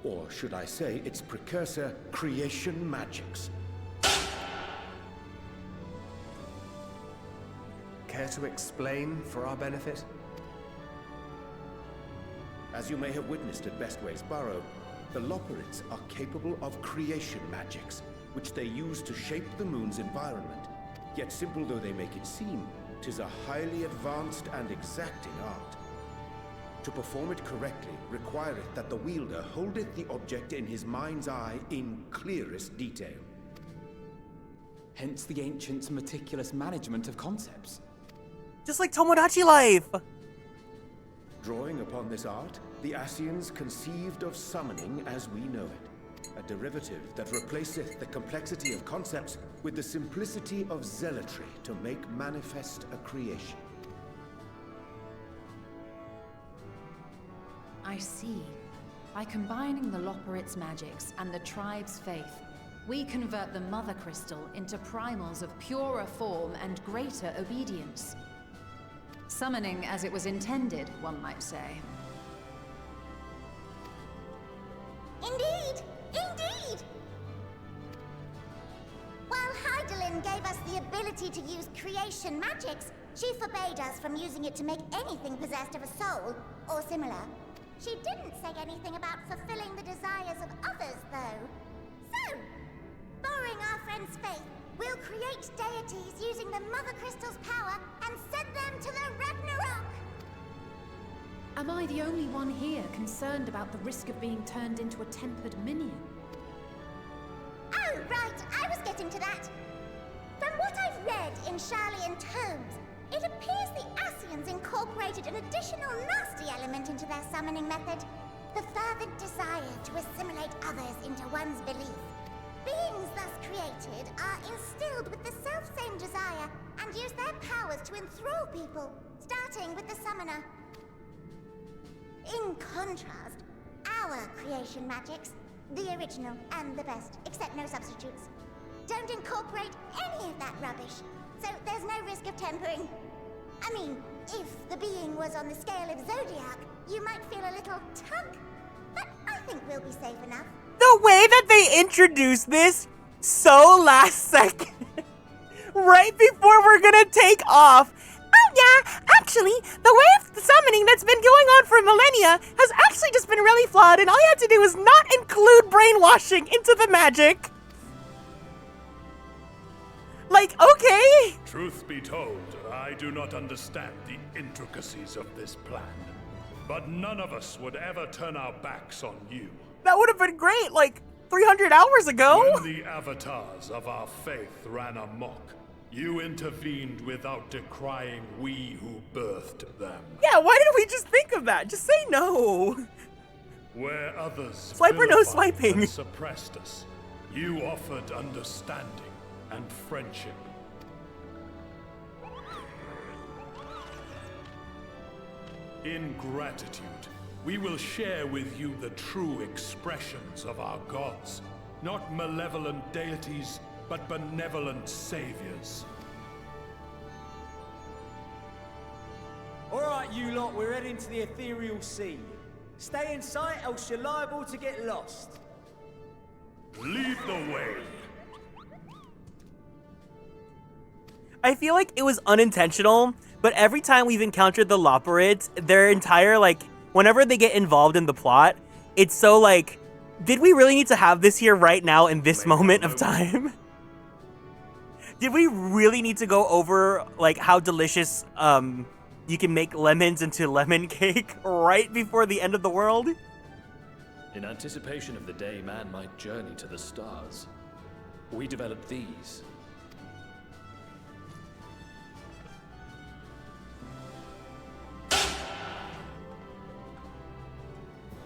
or should I say its precursor, creation magics. Care to explain for our benefit? As you may have witnessed at Bestway's Burrow, the Loperids are capable of creation magics, which they use to shape the moon's environment. Yet simple though they make it seem, 'tis a highly advanced and exacting art. To perform it correctly requireth that the wielder holdeth the object in his mind's eye in clearest detail. Hence the ancients' meticulous management of concepts. Just like Tomodachi Life! Drawing upon this art, the Ascians conceived of summoning as we know it, a derivative that replaceth the complexity of concepts with the simplicity of zealotry to make manifest a creation. I see. By combining the Loperit's magics and the tribe's faith, we convert the Mother Crystal into primals of purer form and greater obedience. Summoning as it was intended, one might say. Indeed! Indeed! While Heidelin gave us the ability to use creation magics, she forbade us from using it to make anything possessed of a soul, or similar. She didn't say anything about fulfilling the desires of others, though. So, borrowing our friend's faith, we'll create deities using the Mother Crystal's power and send them to the Ragnarok! Am I the only one here concerned about the risk of being turned into a tempered minion? Oh, right, I was getting to that. From what I've read in Sharlayan tomes, it appears the Ascians incorporated an additional nasty element into their summoning method. The fervent desire to assimilate others into one's belief. Beings thus created are instilled with the self-same desire and use their powers to enthrall people, starting with the summoner. In contrast, our creation magics, the original and the best, except no substitutes, don't incorporate any of that rubbish, so there's no risk of tempering. I mean, if the being was on the scale of Zodiac, you might feel a little tug, but I think we'll be safe enough. The way that they introduced this so last second, right before we're gonna take off. Oh yeah, actually, the way of the summoning that's been going on for millennia has actually just been really flawed, and all you have to do is not include brainwashing into the magic. Like, okay. Truth be told, I do not understand the intricacies of this plan. But none of us would ever turn our backs on you. That would have been great, like 300 hours ago. When the avatars of our faith ran amok, you intervened without decrying we who birthed them. Yeah, why didn't we just think of that? Just say no. Where others Swipe or no vilified swiping. and suppressed us, you offered understanding and friendship. In gratitude, we will share with you the true expressions of our gods. Not malevolent deities, but benevolent saviors. Alright, you lot, we're heading to the ethereal sea. Stay in sight, else you're liable to get lost. Lead the way. I feel like it was unintentional, but every time we've encountered the Loperids, their entire, like, whenever they get involved in the plot, it's so like, did we really need to have this here right now in this moment of time? Did we really need to go over like how delicious you can make lemons into lemon cake right before the end of the world? In anticipation of the day man might journey to the stars, we developed these.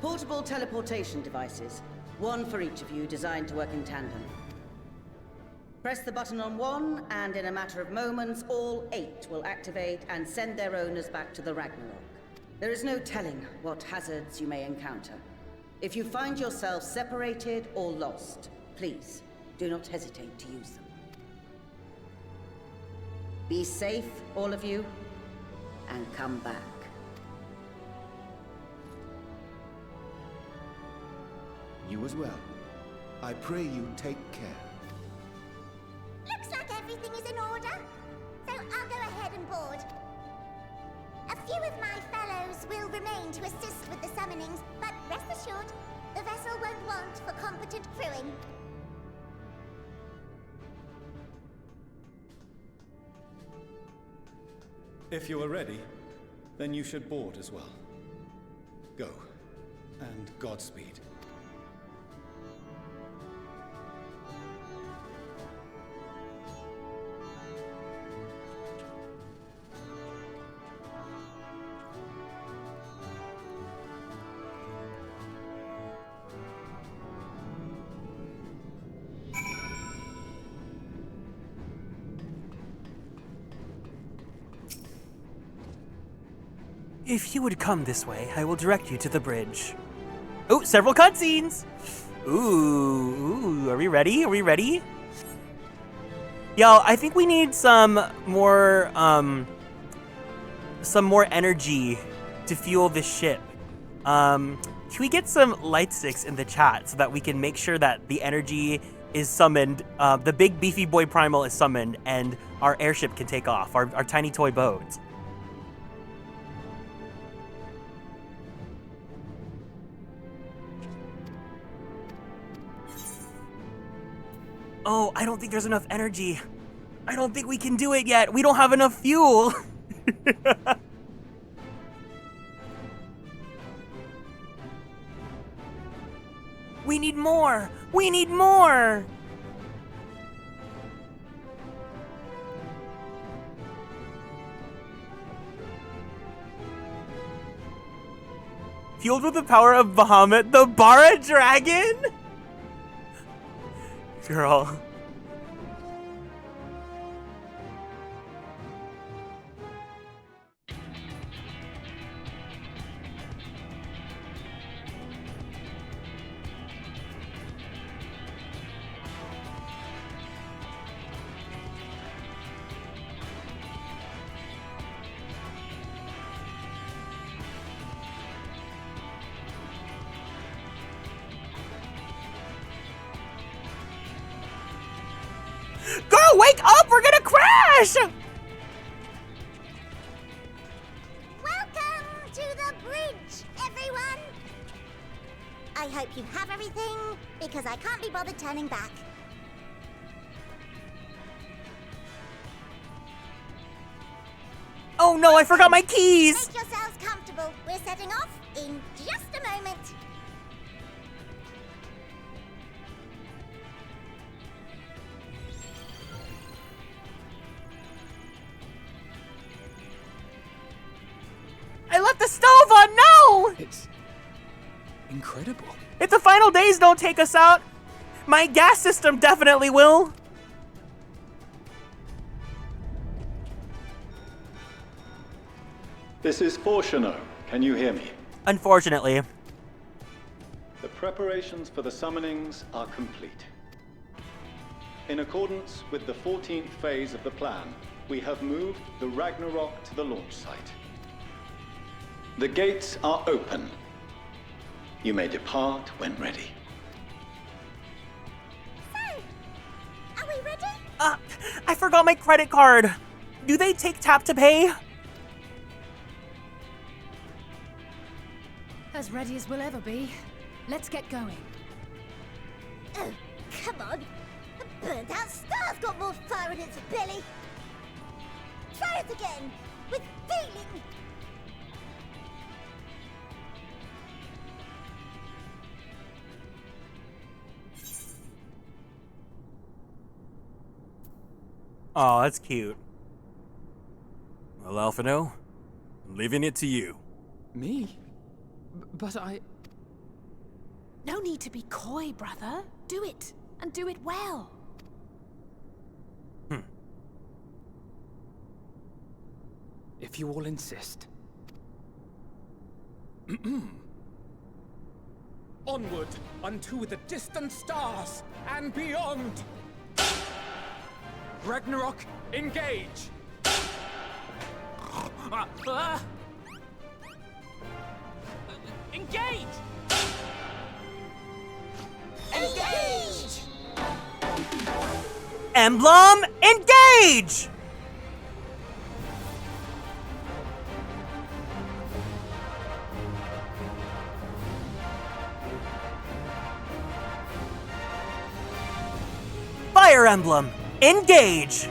Portable teleportation devices, one for each of you, designed to work in tandem. Press the button on one, and in a matter of moments, all 8 will activate and send their owners back to the Ragnarok. There is no telling what hazards you may encounter. If you find yourself separated or lost, please do not hesitate to use them. Be safe, all of you, and come back. You as well. I pray you take care. Looks like everything is in order, so I'll go ahead and board. A few of my fellows will remain to assist with the summonings, but rest assured, the vessel won't want for competent crewing. If you are ready, then you should board as well. Go, and Godspeed. If you would come this way, I will direct you to the bridge. Oh, several cutscenes! Ooh, are we ready? Are we ready? Yo, I think we need some more energy to fuel this ship. Can we get some light sticks in the chat so that we can make sure that the energy is summoned, the big beefy boy primal is summoned, and our airship can take off, our tiny toy boat. Oh, I don't think there's enough energy. I don't think we can do it yet. We don't have enough fuel. We need more. We need more. Fueled with the power of Bahamut, the Bara Dragon? Girl. Girl, wake up! We're gonna crash! Welcome to the bridge, everyone! I hope you have everything, because I can't be bothered turning back. Oh no, I forgot my keys! Make yourselves comfortable. We're setting off in just a moment. I left the stove on, no! It's incredible. If the final days don't take us out, my gas system definitely will. This is Fortuno. Can you hear me? Unfortunately. The preparations for the summonings are complete. In accordance with the 14th phase of the plan, we have moved the Ragnarok to the launch site. The gates are open. You may depart when ready. So, are we ready? I forgot my credit card. Do they take tap to pay? As ready as we'll ever be. Let's get going. Oh, come on. A burnt out star's got more fire in its belly. Try it again, with feeling. Oh, that's cute. Well, Alphino, I'm leaving it to you. Me? But I... No need to be coy, brother. Do it, and do it well. If you all insist. Onward unto the distant stars and beyond! Ragnarok, engage! Engage! Engage! Emblem, engage! Fire Emblem, engage!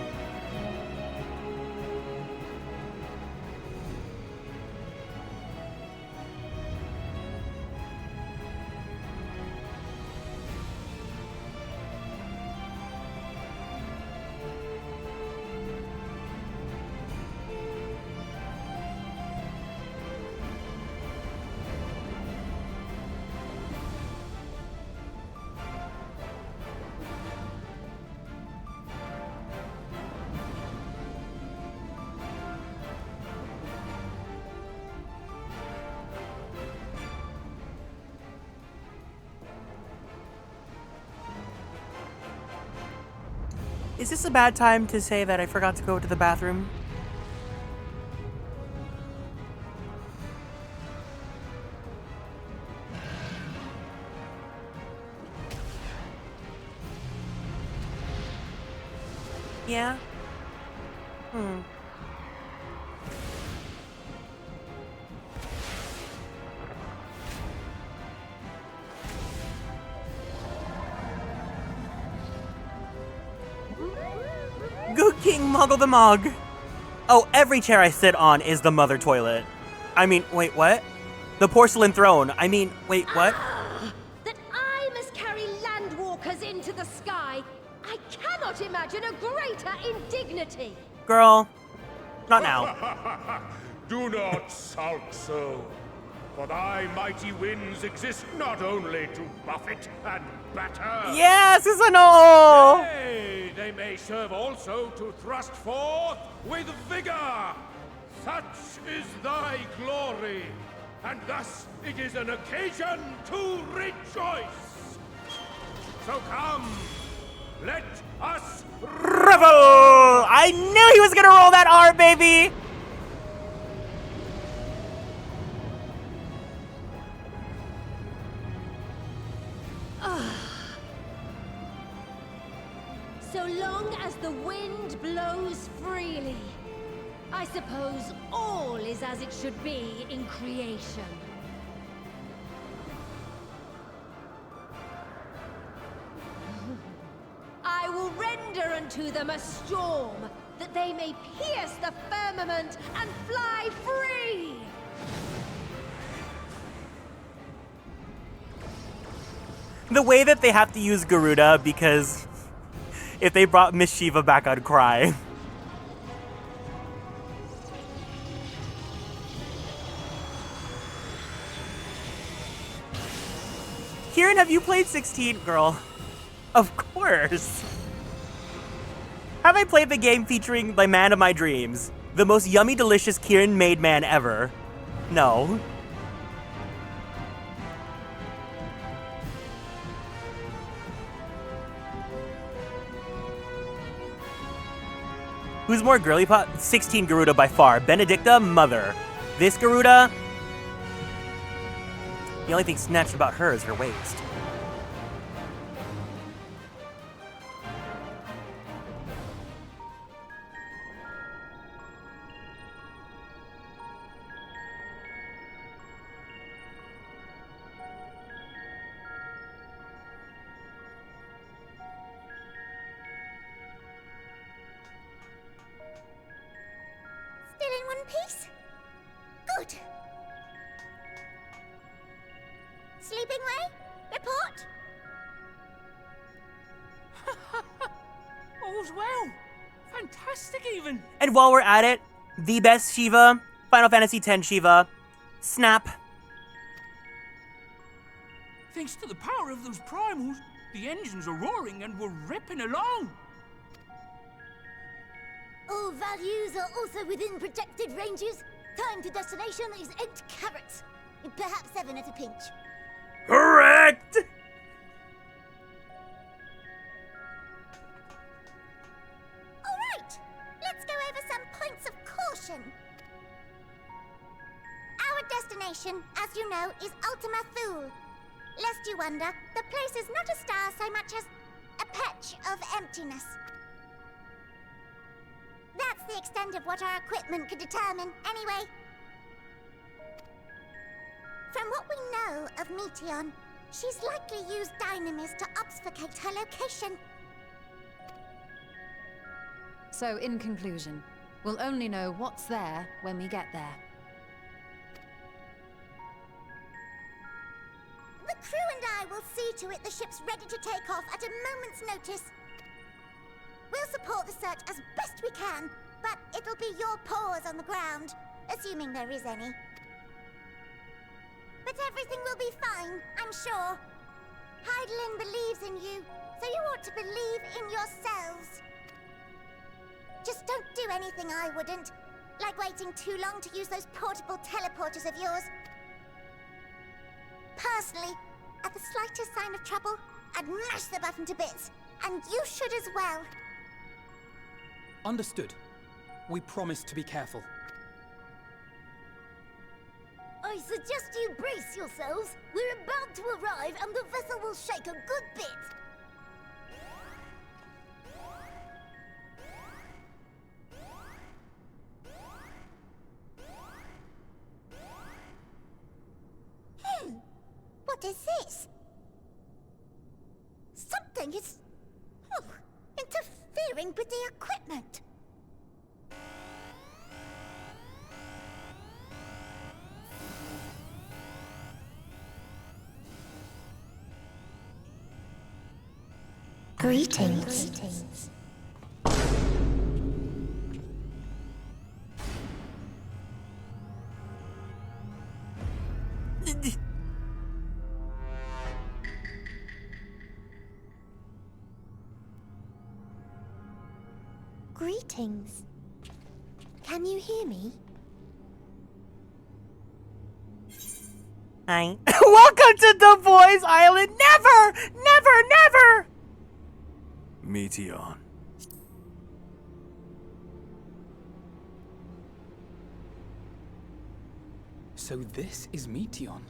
Is this a bad time to say that I forgot to go to the bathroom? Yeah? Good King Muggle the Mug! Oh, every chair I sit on is the mother toilet. I mean, wait, what? The porcelain throne. I mean, wait, what? That I must carry landwalkers into the sky. I cannot imagine a greater indignity. Girl, not now. Do not sulk so, for thy mighty winds exist not only to buffet and batter. Yes, it's an all. Nay, they may serve also to thrust forth with vigor. Such is thy glory, and thus it is an occasion to rejoice. So come, let us revel! I knew he was gonna roll that R, baby! So long as the wind blows freely, I suppose all is as it should be in creation. I will render unto them a storm, that they may pierce the firmament and fly free! The way that they have to use Garuda, because if they brought Miss Shiva back, I'd cry. Kieran, have you played 16, girl? Of course. Have I played the game featuring the man of my dreams? The most yummy, delicious Kieran-made man ever? No. Who's more girly pop? 16 Garuda by far. Benedicta, mother. This Garuda? The only thing snatched about her is her waist. peace? Good. Sleeping Way? Report? All's well. Fantastic, even. And while we're at it, the best Shiva, Final Fantasy X Shiva, Snap. Thanks to the power of those primals, the engines are roaring and we're ripping along. All values are also within protected ranges. Time to destination is 8 carats. Perhaps 7 at a pinch. Correct! Alright, let's go over some points of caution. Our destination, as you know, is Ultima Thule. Lest you wonder, the place is not a star so much as a patch of emptiness. That's the extent of what our equipment could determine, anyway. From what we know of Meteion, she's likely used dynamis to obfuscate her location. So, in conclusion, we'll only know what's there when we get there. The crew and I will see to it the ship's ready to take off at a moment's notice. We'll support the search as best we can, but it'll be your paws on the ground, assuming there is any. But everything will be fine, I'm sure. Hydaelyn believes in you, so you ought to believe in yourselves. Just don't do anything I wouldn't, like waiting too long to use those portable teleporters of yours. Personally, at the slightest sign of trouble, I'd mash the button to bits, and you should as well. Understood. We promise to be careful. I suggest you brace yourselves. We're about to arrive and the vessel will shake a good bit. What is this? Something is interfering with the equipment. Greetings. Greetings. Can you hear me? Hi. Welcome to the Boys Island. Never, never, never. Meteion. So this is Meteion.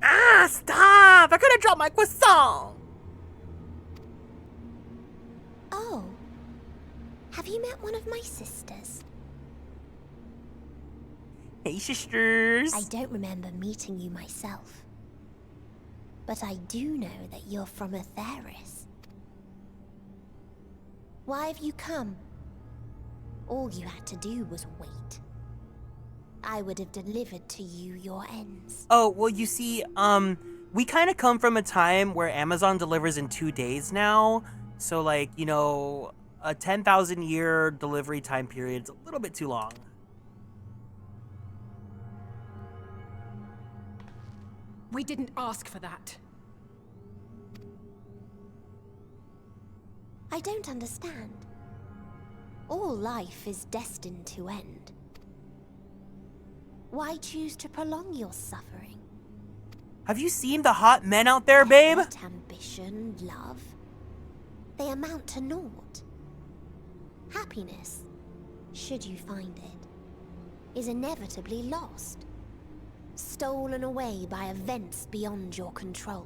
Ah, stop! I could have dropped my croissant. Oh. Have you met one of my sisters? Hey, sisters. I don't remember meeting you myself. But I do know that you're from Atheris. Why have you come? All you had to do was wait. I would have delivered to you your ends. Oh, well, you see, we kind of come from a time where Amazon delivers in 2 days now. So, like, you know, a 10,000 year delivery time period's a little bit too long. We didn't ask for that. I don't understand. All life is destined to end. Why choose to prolong your suffering? Have you seen the hot men out there, babe? Effort, ambition, love. They amount to naught. Happiness, should you find it, is inevitably lost. Stolen away by events beyond your control.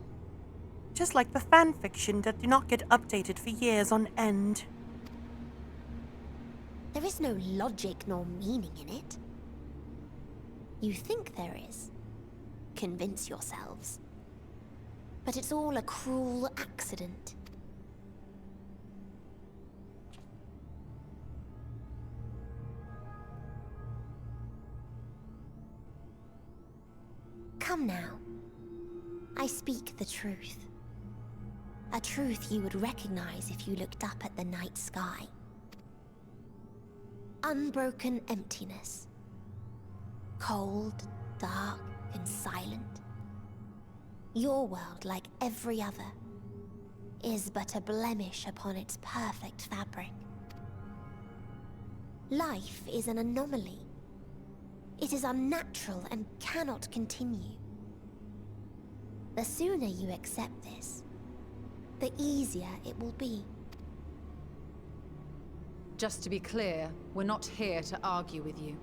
Just like the fanfiction that do not get updated for years on end. There is no logic nor meaning in it. You think there is. Convince yourselves. But it's all a cruel accident. Come now. I speak the truth. A truth you would recognize if you looked up at the night sky. Unbroken emptiness. Cold, dark, and silent. Your world, like every other, is but a blemish upon its perfect fabric. Life is an anomaly. It is unnatural and cannot continue. The sooner you accept this, the easier it will be. Just to be clear, we're not here to argue with you.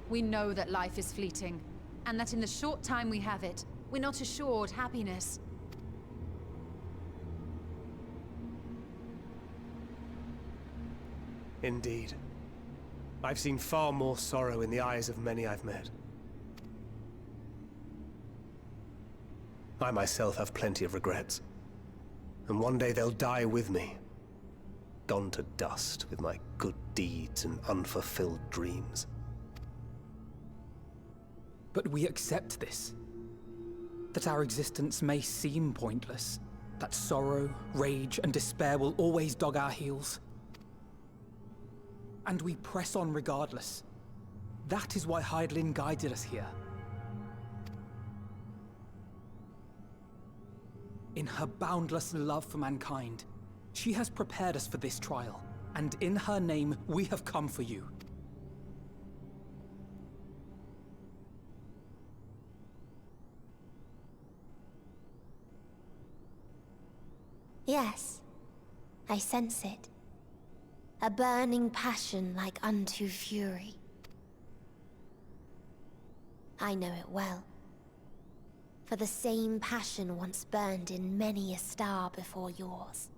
We know that life is fleeting, and that in the short time we have it, we're not assured happiness. Indeed. I've seen far more sorrow in the eyes of many I've met. I myself have plenty of regrets. And one day they'll die with me. Gone to dust with my good deeds and unfulfilled dreams. But we accept this. That our existence may seem pointless. That sorrow, rage, and despair will always dog our heels. And we press on regardless. That is why Hydaelyn guided us here. In her boundless love for mankind, she has prepared us for this trial, and in her name, we have come for you. Yes, I sense it. A burning passion like unto fury. I know it well. For the same passion once burned in many a star before yours.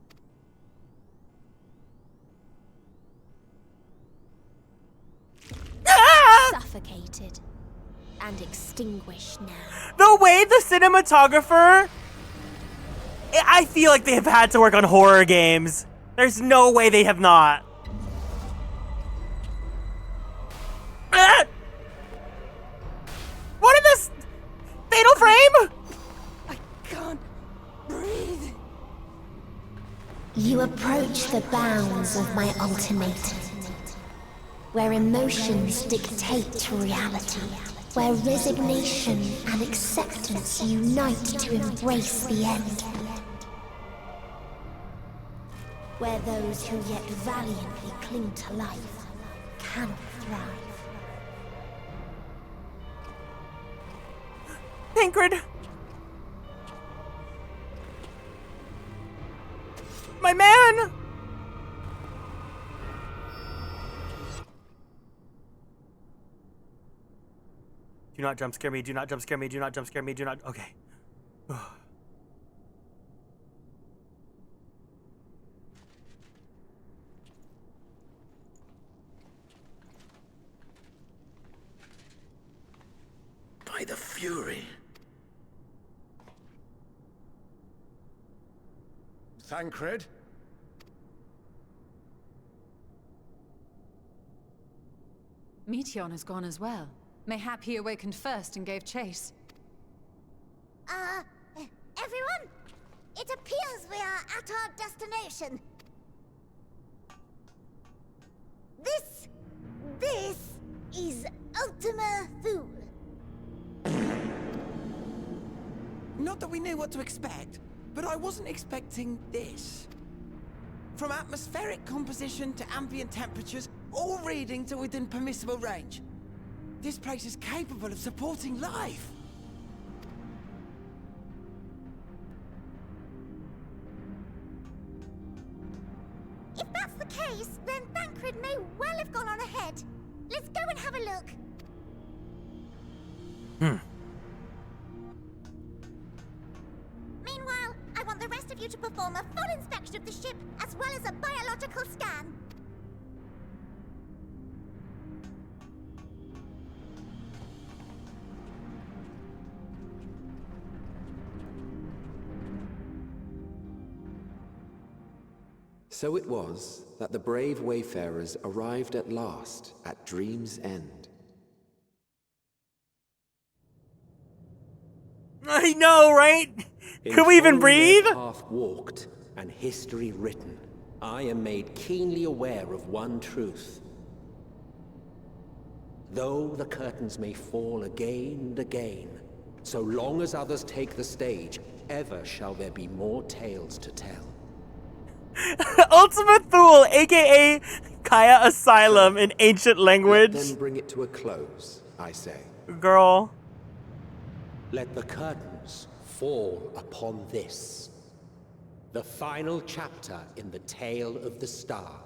Suffocated and extinguished now. The way the cinematographer... I feel like they have had to work on horror games. There's no way they have not. What in this fatal frame? I can't breathe. You approach the bounds of my ultimatum, where emotions dictate reality, where resignation and acceptance unite to embrace the end, where those who yet valiantly cling to life cannot thrive. Tancred! My man! Do not jump scare me, do not jump scare me, do not jump scare me, do not... Okay. By the Fury. Tancred? Meteion has gone as well. Mayhap he awakened first and gave chase. Everyone? It appears we are at our destination. This is Ultima Thule. Not that we knew what to expect, but I wasn't expecting this. From atmospheric composition to ambient temperatures, all reading to within permissible range. This place is capable of supporting life. If that's the case, then Tancred may well have gone on ahead. Let's go and have a look. Meanwhile, I want the rest of you to perform a full inspection of the ship, as well as a biological scan. So it was that the brave wayfarers arrived at last at Dream's End. I know, right? In Could we even following their breathe? path walked and history written, I am made keenly aware of one truth. Though the curtains may fall again and again, so long as others take the stage, ever shall there be more tales to tell. Ultima Thule, aka Kaya Asylum in ancient language. Let them bring it to a close, I say. Girl. Let the curtains fall upon this. The final chapter in the tale of the star.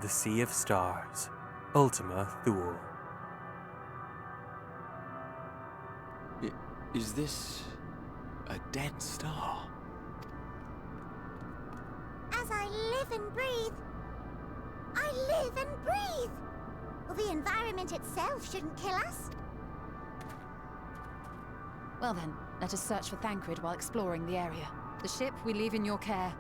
The Sea of Stars. Ultima Thule. Is this a dead star? As I live and breathe, I live and breathe. Well, the environment itself shouldn't kill us. Well then, let us search for Thancred while exploring the area. The ship we leave in your care.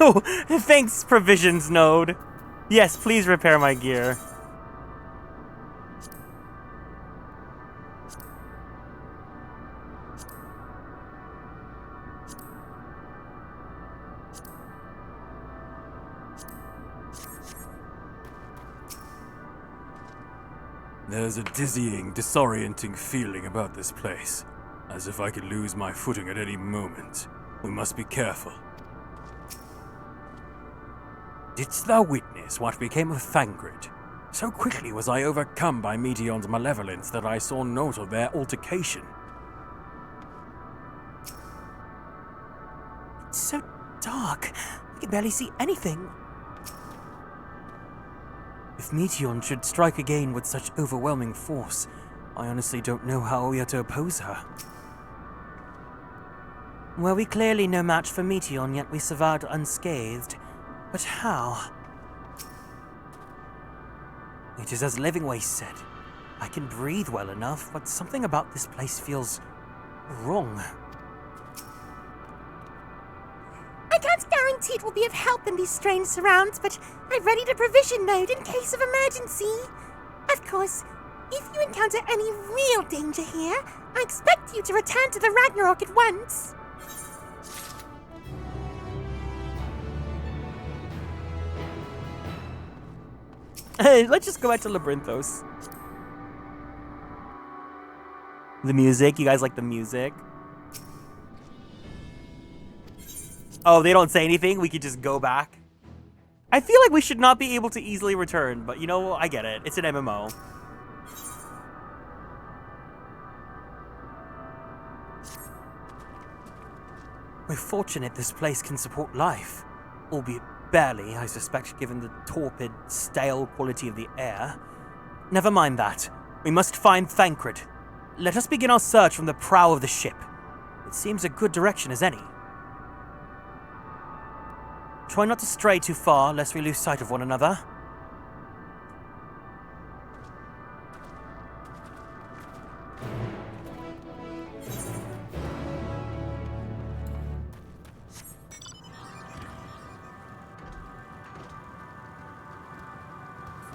Oh, thanks, provisions node. Yes, please repair my gear. There's a dizzying, disorienting feeling about this place, as if I could lose my footing at any moment. We must be careful. Didst thou witness what became of Thancred? So quickly was I overcome by Meteon's malevolence that I saw naught of their altercation. It's so dark. I can barely see anything. If Meteon should strike again with such overwhelming force, I honestly don't know how we are to oppose her. Well, we clearly no match for Meteon, yet we survived unscathed. But how? It is as Living Waste said. I can breathe well enough, but something about this place feels wrong. I can't guarantee it will be of help in these strange surrounds, but I've readied a provision node in case of emergency. Of course, if you encounter any real danger here, I expect you to return to the Ragnarok at once. Let's just go back to Labyrinthos. The music, you guys like the music? Oh, they don't say anything? We could just go back? I feel like we should not be able to easily return, but you know, I get it. It's an MMO. We're fortunate this place can support life, albeit barely, I suspect, given the torpid, stale quality of the air. Never mind that. We must find Thancred. Let us begin our search from the prow of the ship. It seems a good direction as any. Try not to stray too far, lest we lose sight of one another.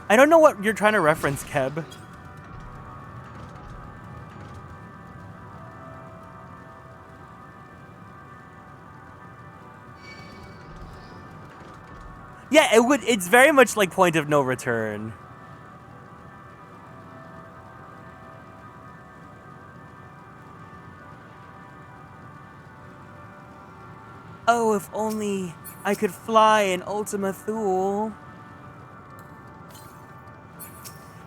I don't know what you're trying to reference, Keb. Yeah, it's very much like Point of No Return. Oh, if only I could fly in Ultima Thule.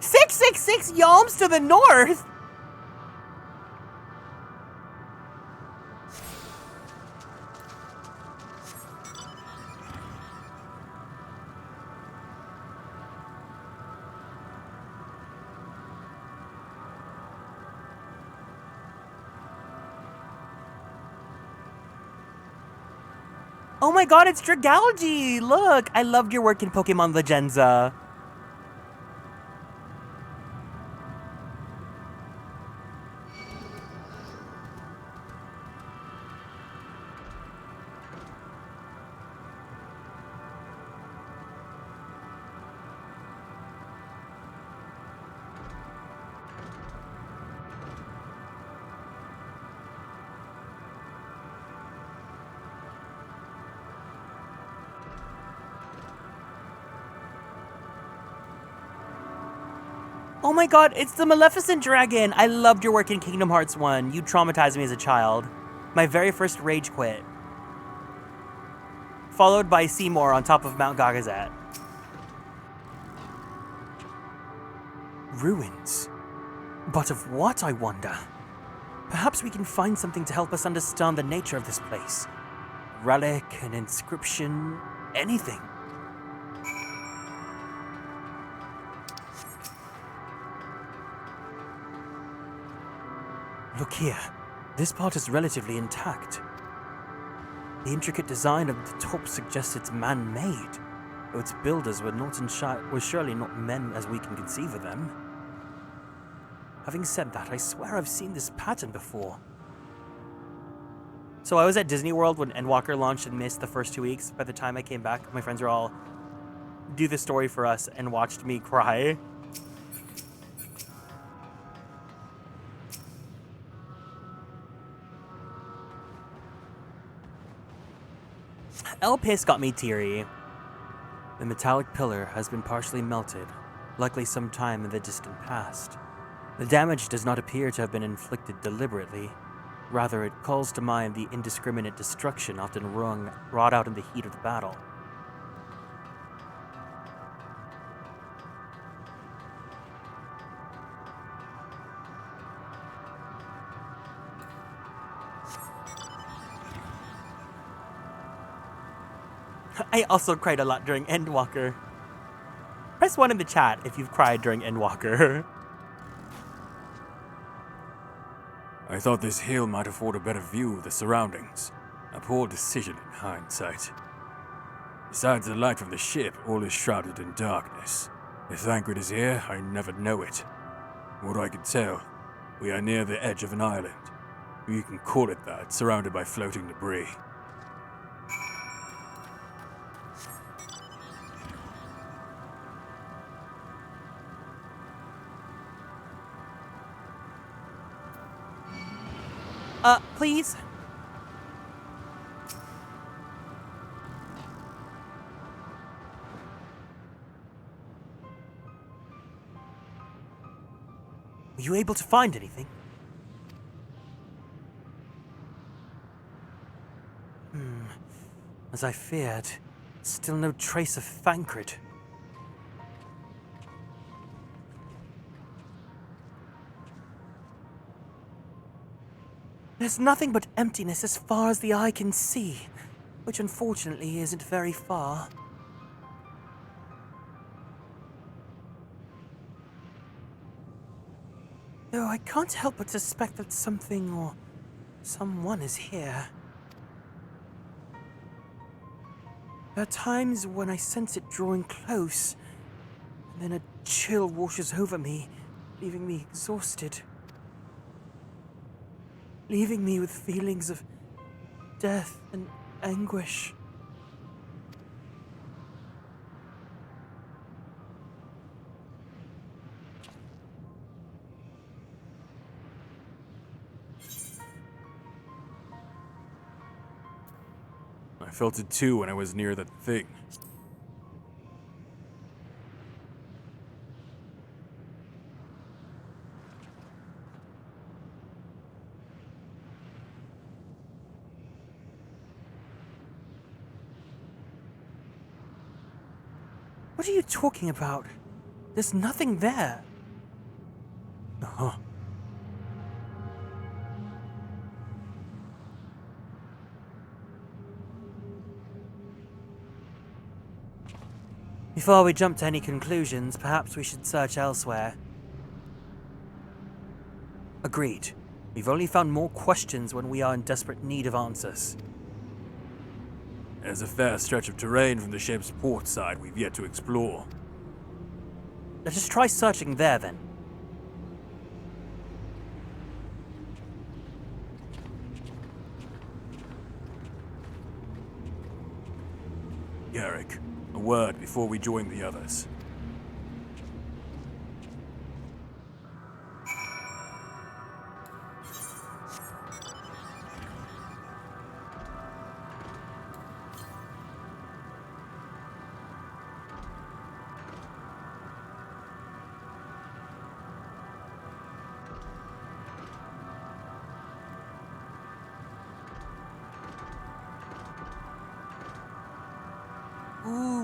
666 Yalms to the north! Oh my god, it's Dragalge! Look! I loved your work in Pokemon Legenza. Oh my god, it's the Maleficent dragon! I loved your work in Kingdom Hearts 1. You traumatized me as a child. My very first rage quit. Followed by Seymour on top of Mount Gagazet. Ruins. But of what, I wonder? Perhaps we can find something to help us understand the nature of this place. Relic, an inscription, anything. Look here. This part is relatively intact. The intricate design of the top suggests it's man-made, though its builders were surely not men as we can conceive of them. Having said that, I swear I've seen this pattern before. So I was at Disney World when Endwalker launched and missed the first 2 weeks. By the time I came back, my friends were all do the story for us and watched me cry. Elpis got me teary. The metallic pillar has been partially melted, likely sometime in the distant past. The damage does not appear to have been inflicted deliberately. Rather, it calls to mind the indiscriminate destruction often wrought out in the heat of the battle. I also cried a lot during Endwalker. Press 1 in the chat if you've cried during Endwalker. I thought this hill might afford a better view of the surroundings. A poor decision in hindsight. Besides the light from the ship, all is shrouded in darkness. If Thancred is here, I never know it. From what I can tell, we are near the edge of an island. You can call it that, surrounded by floating debris. Please? Were you able to find anything? As I feared, still no trace of Thancred. There's nothing but emptiness as far as the eye can see, which unfortunately isn't very far. Though I can't help but suspect that something or someone is here. There are times when I sense it drawing close, and then a chill washes over me, leaving me exhausted. Leaving me with feelings of death and anguish. I felt it too when I was near that thing. What are you talking about? There's nothing there. Uh-huh. Before we jump to any conclusions, perhaps we should search elsewhere. Agreed. We've only found more questions when we are in desperate need of answers. There's a fair stretch of terrain from the ship's port side we've yet to explore. Let us try searching there, then. Garrick, a word before we join the others.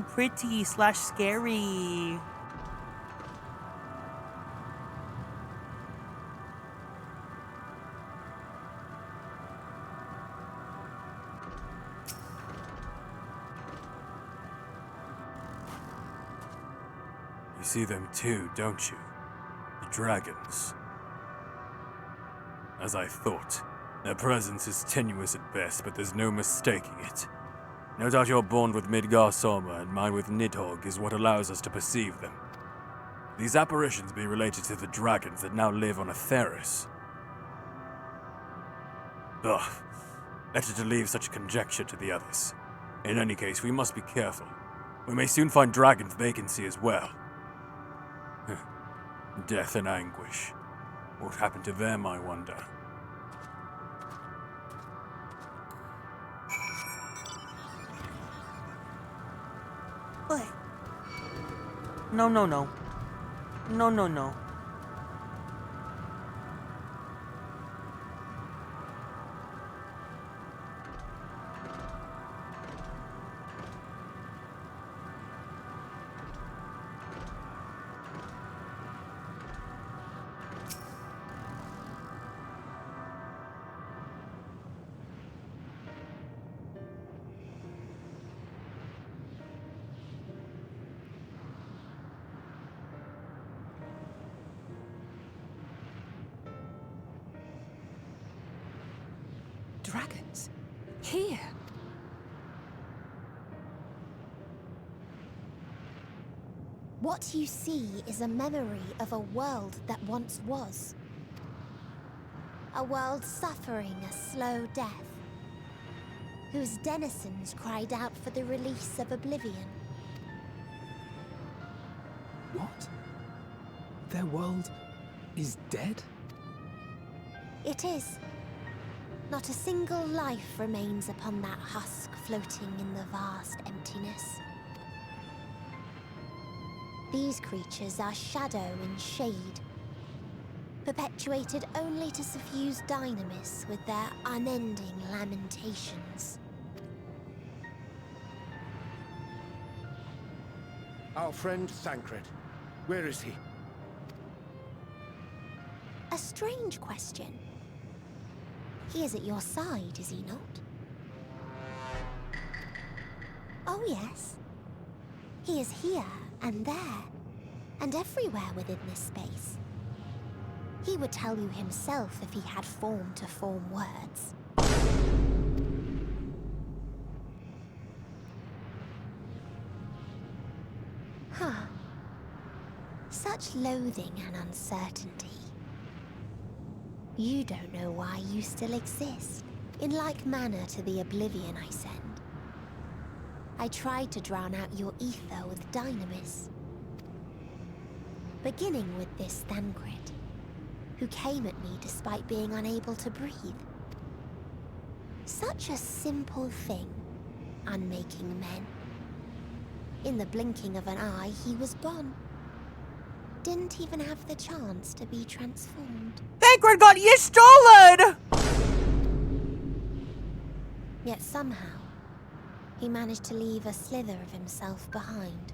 pretty / scary. You see them too, don't you? The dragons. As I thought, their presence is tenuous at best, but there's no mistaking it. No doubt your bond with Midgar Soma and mine with Nidhogg is what allows us to perceive them. These apparitions be related to the dragons that now live on Atheris. Ugh, better to leave such conjecture to the others. In any case, we must be careful. We may soon find dragons they can see as well. Death and anguish. What happened to them, I wonder? What? No. No. Dragons? Here? What you see is a memory of a world that once was. A world suffering a slow death, whose denizens cried out for the release of oblivion. What? Their world is dead? It is. Not a single life remains upon that husk floating in the vast emptiness. These creatures are shadow and shade, perpetuated only to suffuse dynamis with their unending lamentations. Our friend Thancred, where is he? A strange question. He is at your side, is he not? Oh yes. He is here and there, and everywhere within this space. He would tell you himself if he had form to form words. Huh. Such loathing and uncertainty. You don't know why you still exist, in like manner to the oblivion I send. I tried to drown out your ether with dynamis. Beginning with this Thancred, who came at me despite being unable to breathe. Such a simple thing, unmaking men. In the blinking of an eye, he was gone. Didn't even have the chance to be transformed. Thancred got you stolen! Yet somehow, he managed to leave a slither of himself behind.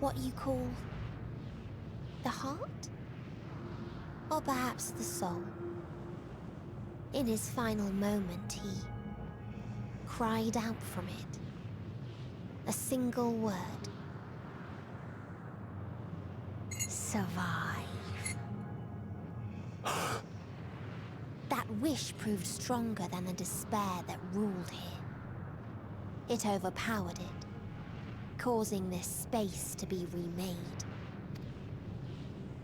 What you call the heart? Or perhaps the soul. In his final moment, he cried out from it. A single word. Survive. That wish proved stronger than the despair that ruled here. It overpowered it, causing this space to be remade.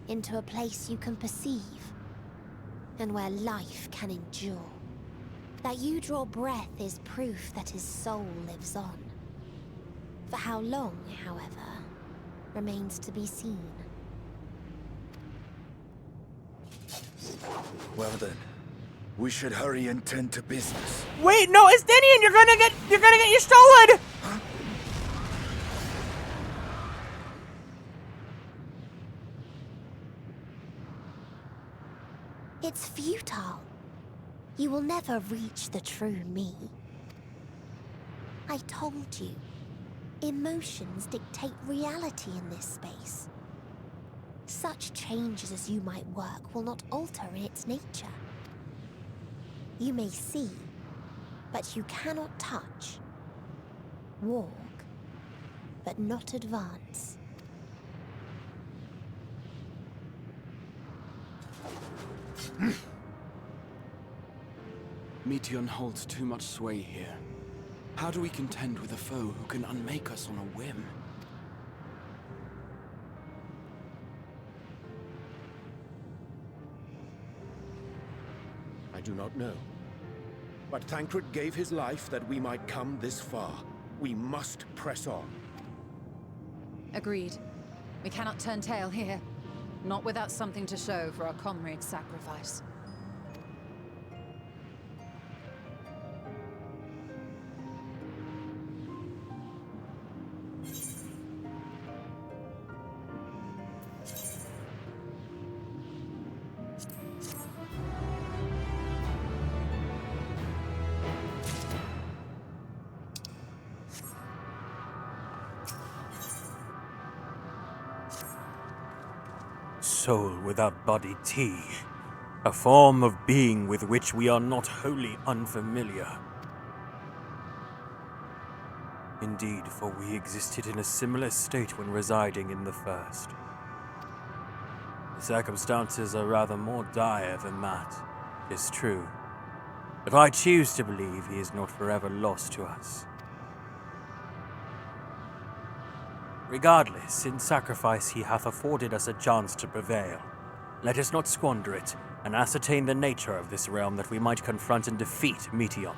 Into a place you can perceive, and where life can endure. That you draw breath is proof that his soul lives on. For how long, however, remains to be seen. Well then, we should hurry and tend to business. Wait, no, it's Dinian! You're gonna get you stolen! Huh? It's futile. You will never reach the true me. I told you. Emotions dictate reality in this space. Such changes as you might work will not alter its nature. You may see, but you cannot touch. Walk, but not advance. Meteion holds too much sway here. How do we contend with a foe who can unmake us on a whim? I do not know. But Thancred gave his life that we might come this far. We must press on. Agreed. We cannot turn tail here. Not without something to show for our comrade's sacrifice. Soul without body T, a form of being with which we are not wholly unfamiliar. Indeed, for we existed in a similar state when residing in the first. The circumstances are rather more dire than that, 'tis true. But I choose to believe he is not forever lost to us. Regardless, in sacrifice he hath afforded us a chance to prevail. Let us not squander it, and ascertain the nature of this realm that we might confront and defeat Meteion.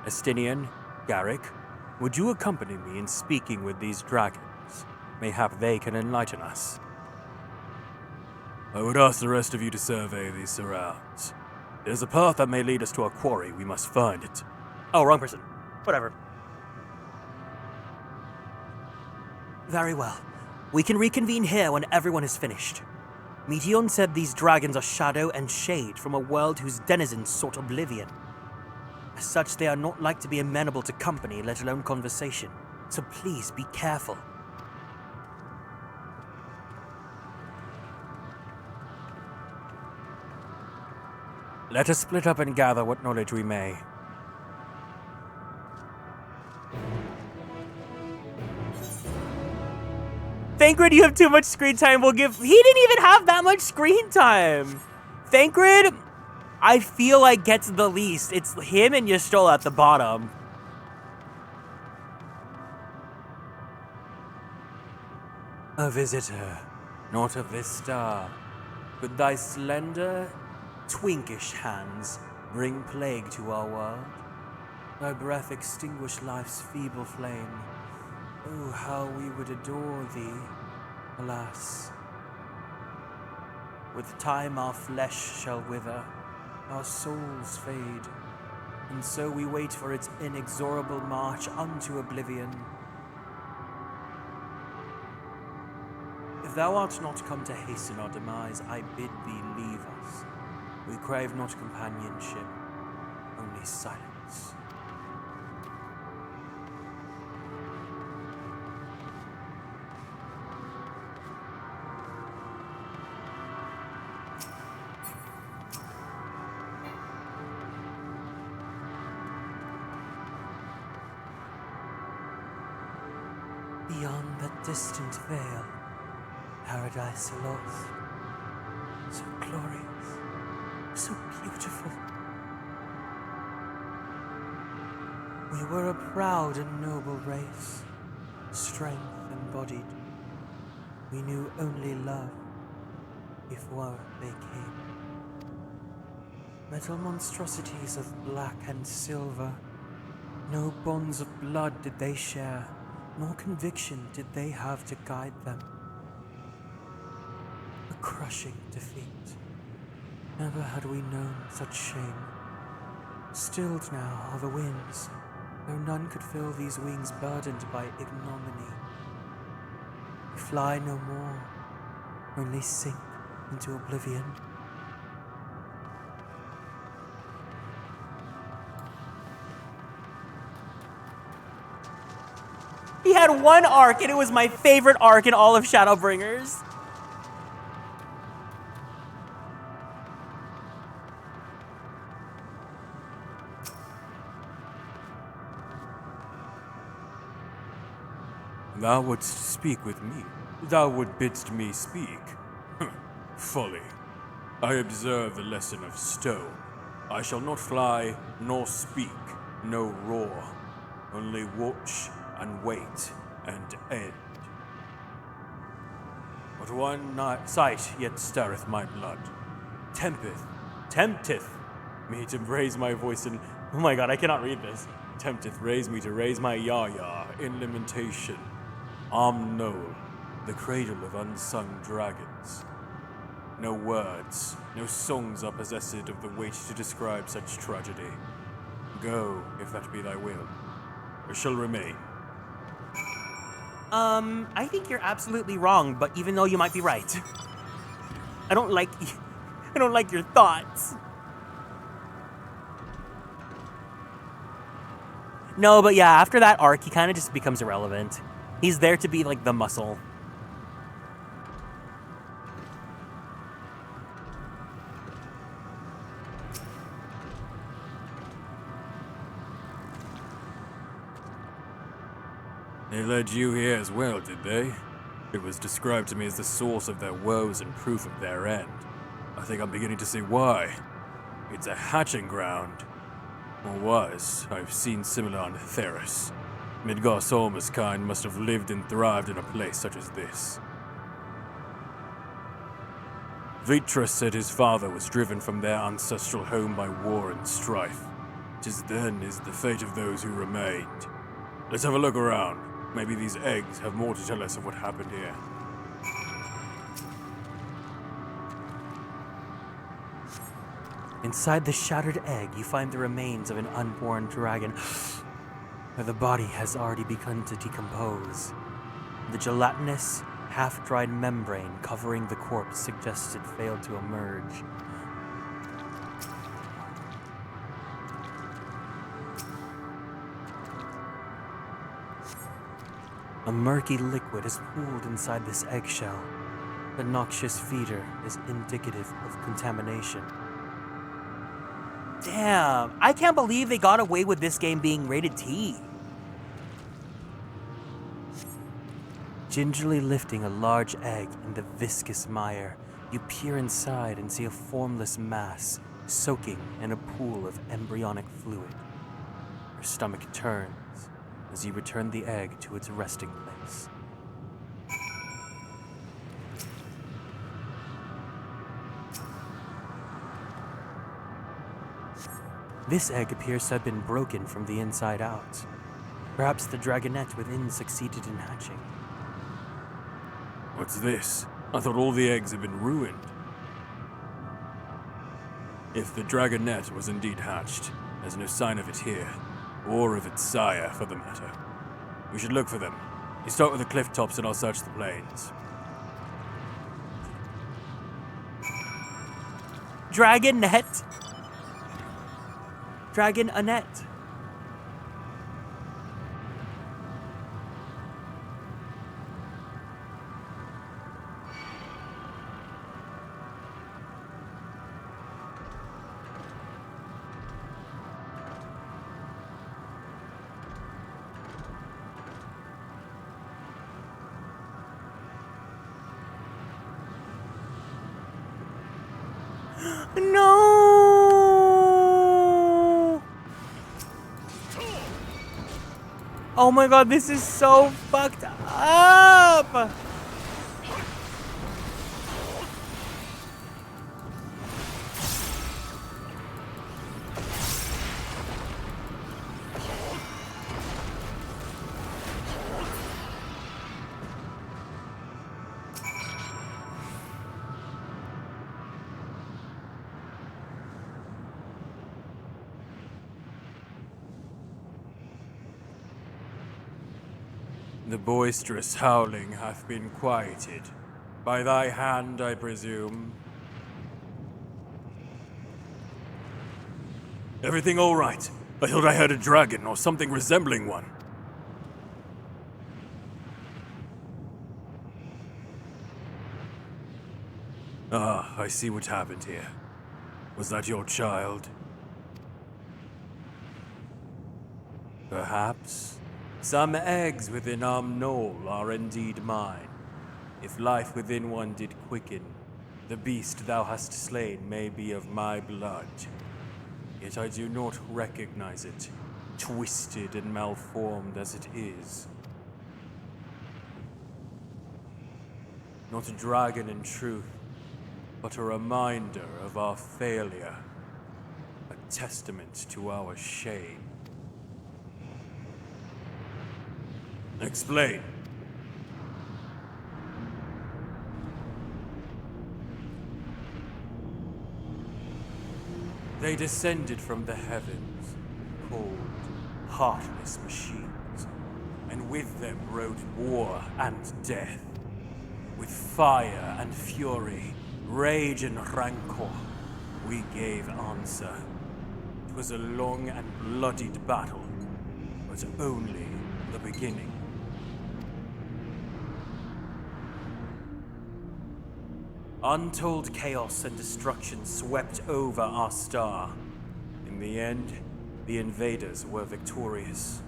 Estinian, Garrick, would you accompany me in speaking with these dragons? Mayhap they can enlighten us. I would ask the rest of you to survey these surrounds. There's a path that may lead us to a quarry. We must find it. Oh, wrong person. Whatever. Very well. We can reconvene here when everyone is finished. Meteion said these dragons are shadow and shade from a world whose denizens sought oblivion. As such, they are not like to be amenable to company, let alone conversation. So please be careful. Let us split up and gather what knowledge we may. Thancred, you have too much screen time. He didn't even have that much screen time. Thancred, I feel like gets the least. It's him and Ystola at the bottom. A visitor, not of this star. Could thy slender, twinkish hands bring plague to our world? Thy breath extinguish life's feeble flame. Oh, how we would adore thee, alas. With time our flesh shall wither, our souls fade, and so we wait for its inexorable march unto oblivion. If thou art not come to hasten our demise, I bid thee leave us. We crave not companionship, only silence. Beyond that distant veil, paradise lost. So glorious, so beautiful. We were a proud and noble race, strength embodied. We knew only love before they came. Metal monstrosities of black and silver. No bonds of blood did they share, nor conviction did they have to guide them. A crushing defeat. Never had we known such shame. Stilled now are the winds, though none could fill these wings burdened by ignominy. We fly no more, only sink into oblivion. He had one arc, and it was my favorite arc in all of Shadowbringers. Thou wouldst speak with me. Thou would bidst me speak. Folly. I observe the lesson of stone. I shall not fly, nor speak, no roar. Only watch and wait and end. But one sight yet stirreth my blood. Tempteth me to raise my voice in... Oh my god, I cannot read this. Tempteth raise me to raise my yah-yah in lamentation. Knoll, the cradle of unsung dragons. No words, no songs are possessed of the weight to describe such tragedy. Go, if that be thy will, or shall remain. I think you're absolutely wrong, but even though you might be right, I don't like your thoughts. No, but yeah, after that arc, he kind of just becomes irrelevant. He's there to be like the muscle. They led you here as well, did they? It was described to me as the source of their woes and proof of their end. I think I'm beginning to see why. It's a hatching ground. Or was. I've seen similar on Theros. Midgar Solmer's kind must have lived and thrived in a place such as this. Vitras said his father was driven from their ancestral home by war and strife. 'Tis then is the fate of those who remained. Let's have a look around. Maybe these eggs have more to tell us of what happened here. Inside the shattered egg, you find the remains of an unborn dragon, where the body has already begun to decompose. The gelatinous, half-dried membrane covering the corpse suggests it failed to emerge. A murky liquid is pooled inside this eggshell. The noxious feeder is indicative of contamination. Damn, I can't believe they got away with this game being rated T. Gingerly lifting a large egg in the viscous mire, you peer inside and see a formless mass soaking in a pool of embryonic fluid. Your stomach turns as you return the egg to its resting place. This egg appears to have been broken from the inside out. Perhaps the dragonette within succeeded in hatching. What's this? I thought all the eggs had been ruined. If the dragonette was indeed hatched, there's no sign of it here, or of its sire for the matter. We should look for them. You start with the cliff tops and I'll search the plains. Dragonette? Dragon Annette. No! Oh my god, this is so fucked up! The boisterous howling hath been quieted. By thy hand, I presume. Everything all right? I thought I heard a dragon or something resembling one. Ah, I see what happened here. Was that your child? Perhaps. Some eggs within Knoll are indeed mine. If life within one did quicken, the beast thou hast slain may be of my blood. Yet I do not recognize it, twisted and malformed as it is. Not a dragon in truth, but a reminder of our failure, a testament to our shame. Explain. They descended from the heavens, cold, heartless machines, and with them rode war and death. With fire and fury, rage and rancor, we gave answer. It was a long and bloodied battle, but only the beginning. Untold chaos and destruction swept over our star. In the end, the invaders were victorious.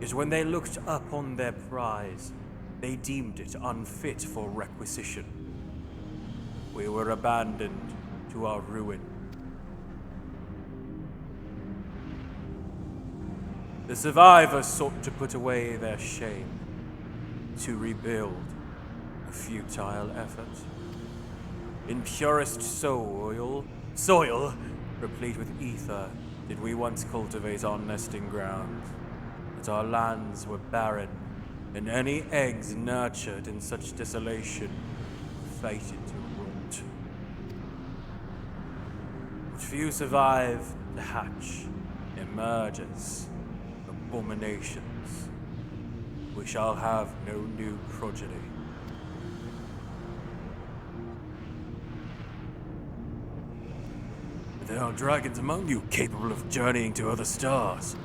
Yet when they looked up on their prize, they deemed it unfit for requisition. We were abandoned to our ruin. The survivors sought to put away their shame, to rebuild, a futile effort. In purest soil, replete with ether, did we once cultivate our nesting grounds. But our lands were barren, and any eggs nurtured in such desolation were fated to rot. But few survive to hatch, emerge as abominations. We shall have no new progeny. There are dragons among you capable of journeying to other stars.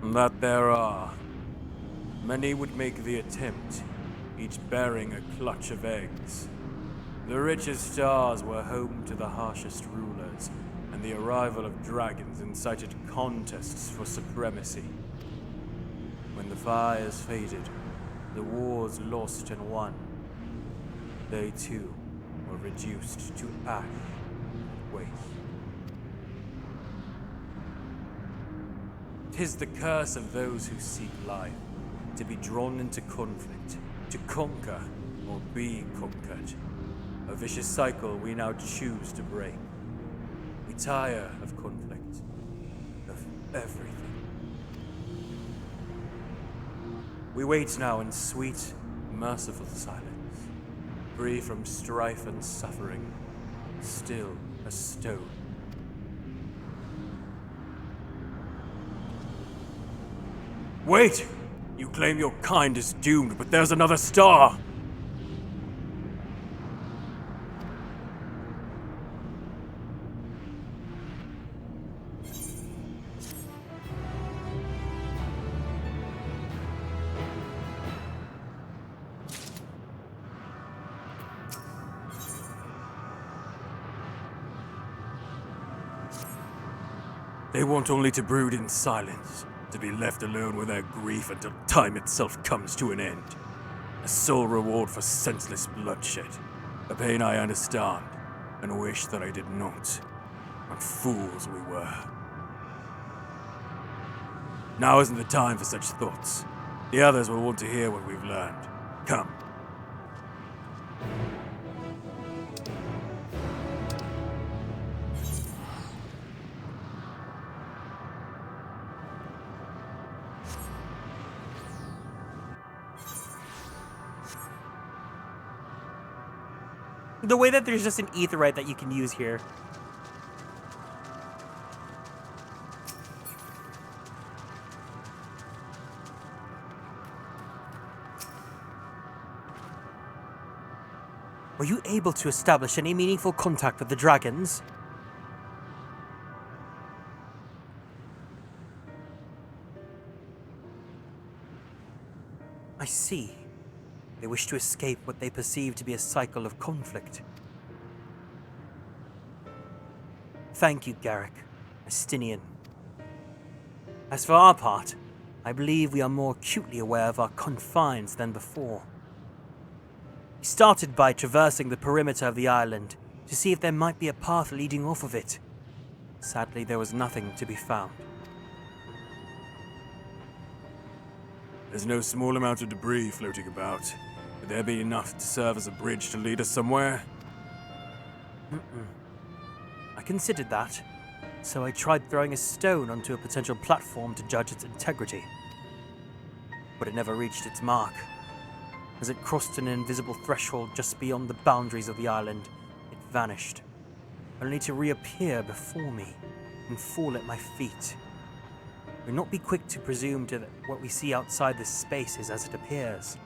That there are. Many would make the attempt, each bearing a clutch of eggs. The richest stars were home to the harshest rulers, and the arrival of dragons incited contests for supremacy. When the fires faded, the wars lost and won, they too were reduced to ash and waste. 'Tis the curse of those who seek life, to be drawn into conflict, to conquer or be conquered. A vicious cycle we now choose to break. We tire of conflict, of everything. We wait now in sweet, merciful silence, free from strife and suffering, still as stone. Wait! You claim your kind is doomed, but there's another star! They want only to brood in silence, to be left alone with their grief until time itself comes to an end. A sole reward for senseless bloodshed. A pain I understand, and wish that I did not. What fools we were. Now isn't the time for such thoughts. The others will want to hear what we've learned. Come. The way that there's just an aetheryte that you can use here. Were you able to establish any meaningful contact with the dragons? I see. They wish to escape what they perceive to be a cycle of conflict. Thank you, Garrick, Estinian. As for our part, I believe we are more acutely aware of our confines than before. We started by traversing the perimeter of the island to see if there might be a path leading off of it. Sadly, there was nothing to be found. There's no small amount of debris floating about. Would there be enough to serve as a bridge to lead us somewhere? I considered that, so I tried throwing a stone onto a potential platform to judge its integrity. But it never reached its mark. As it crossed an invisible threshold just beyond the boundaries of the island, it vanished, only to reappear before me and fall at my feet. Do not be quick to presume that what we see outside this space is as it appears.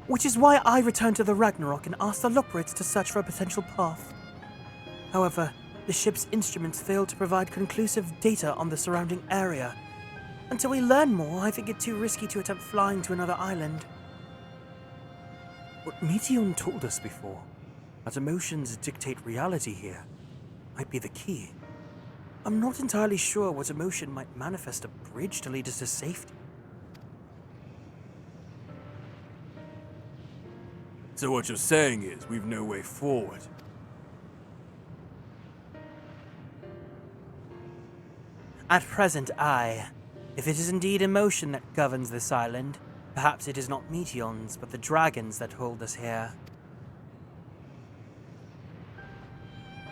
Which is why I returned to the Ragnarok and asked the Loporrits to search for a potential path. However, the ship's instruments failed to provide conclusive data on the surrounding area. Until we learn more, I think it too risky to attempt flying to another island. What Meteion told us before, that emotions dictate reality here, might be the key. I'm not entirely sure what emotion might manifest a bridge to lead us to safety. So what you're saying is, we've no way forward. At present, aye. If it is indeed emotion that governs this island, perhaps it is not Meteions, but the dragons that hold us here.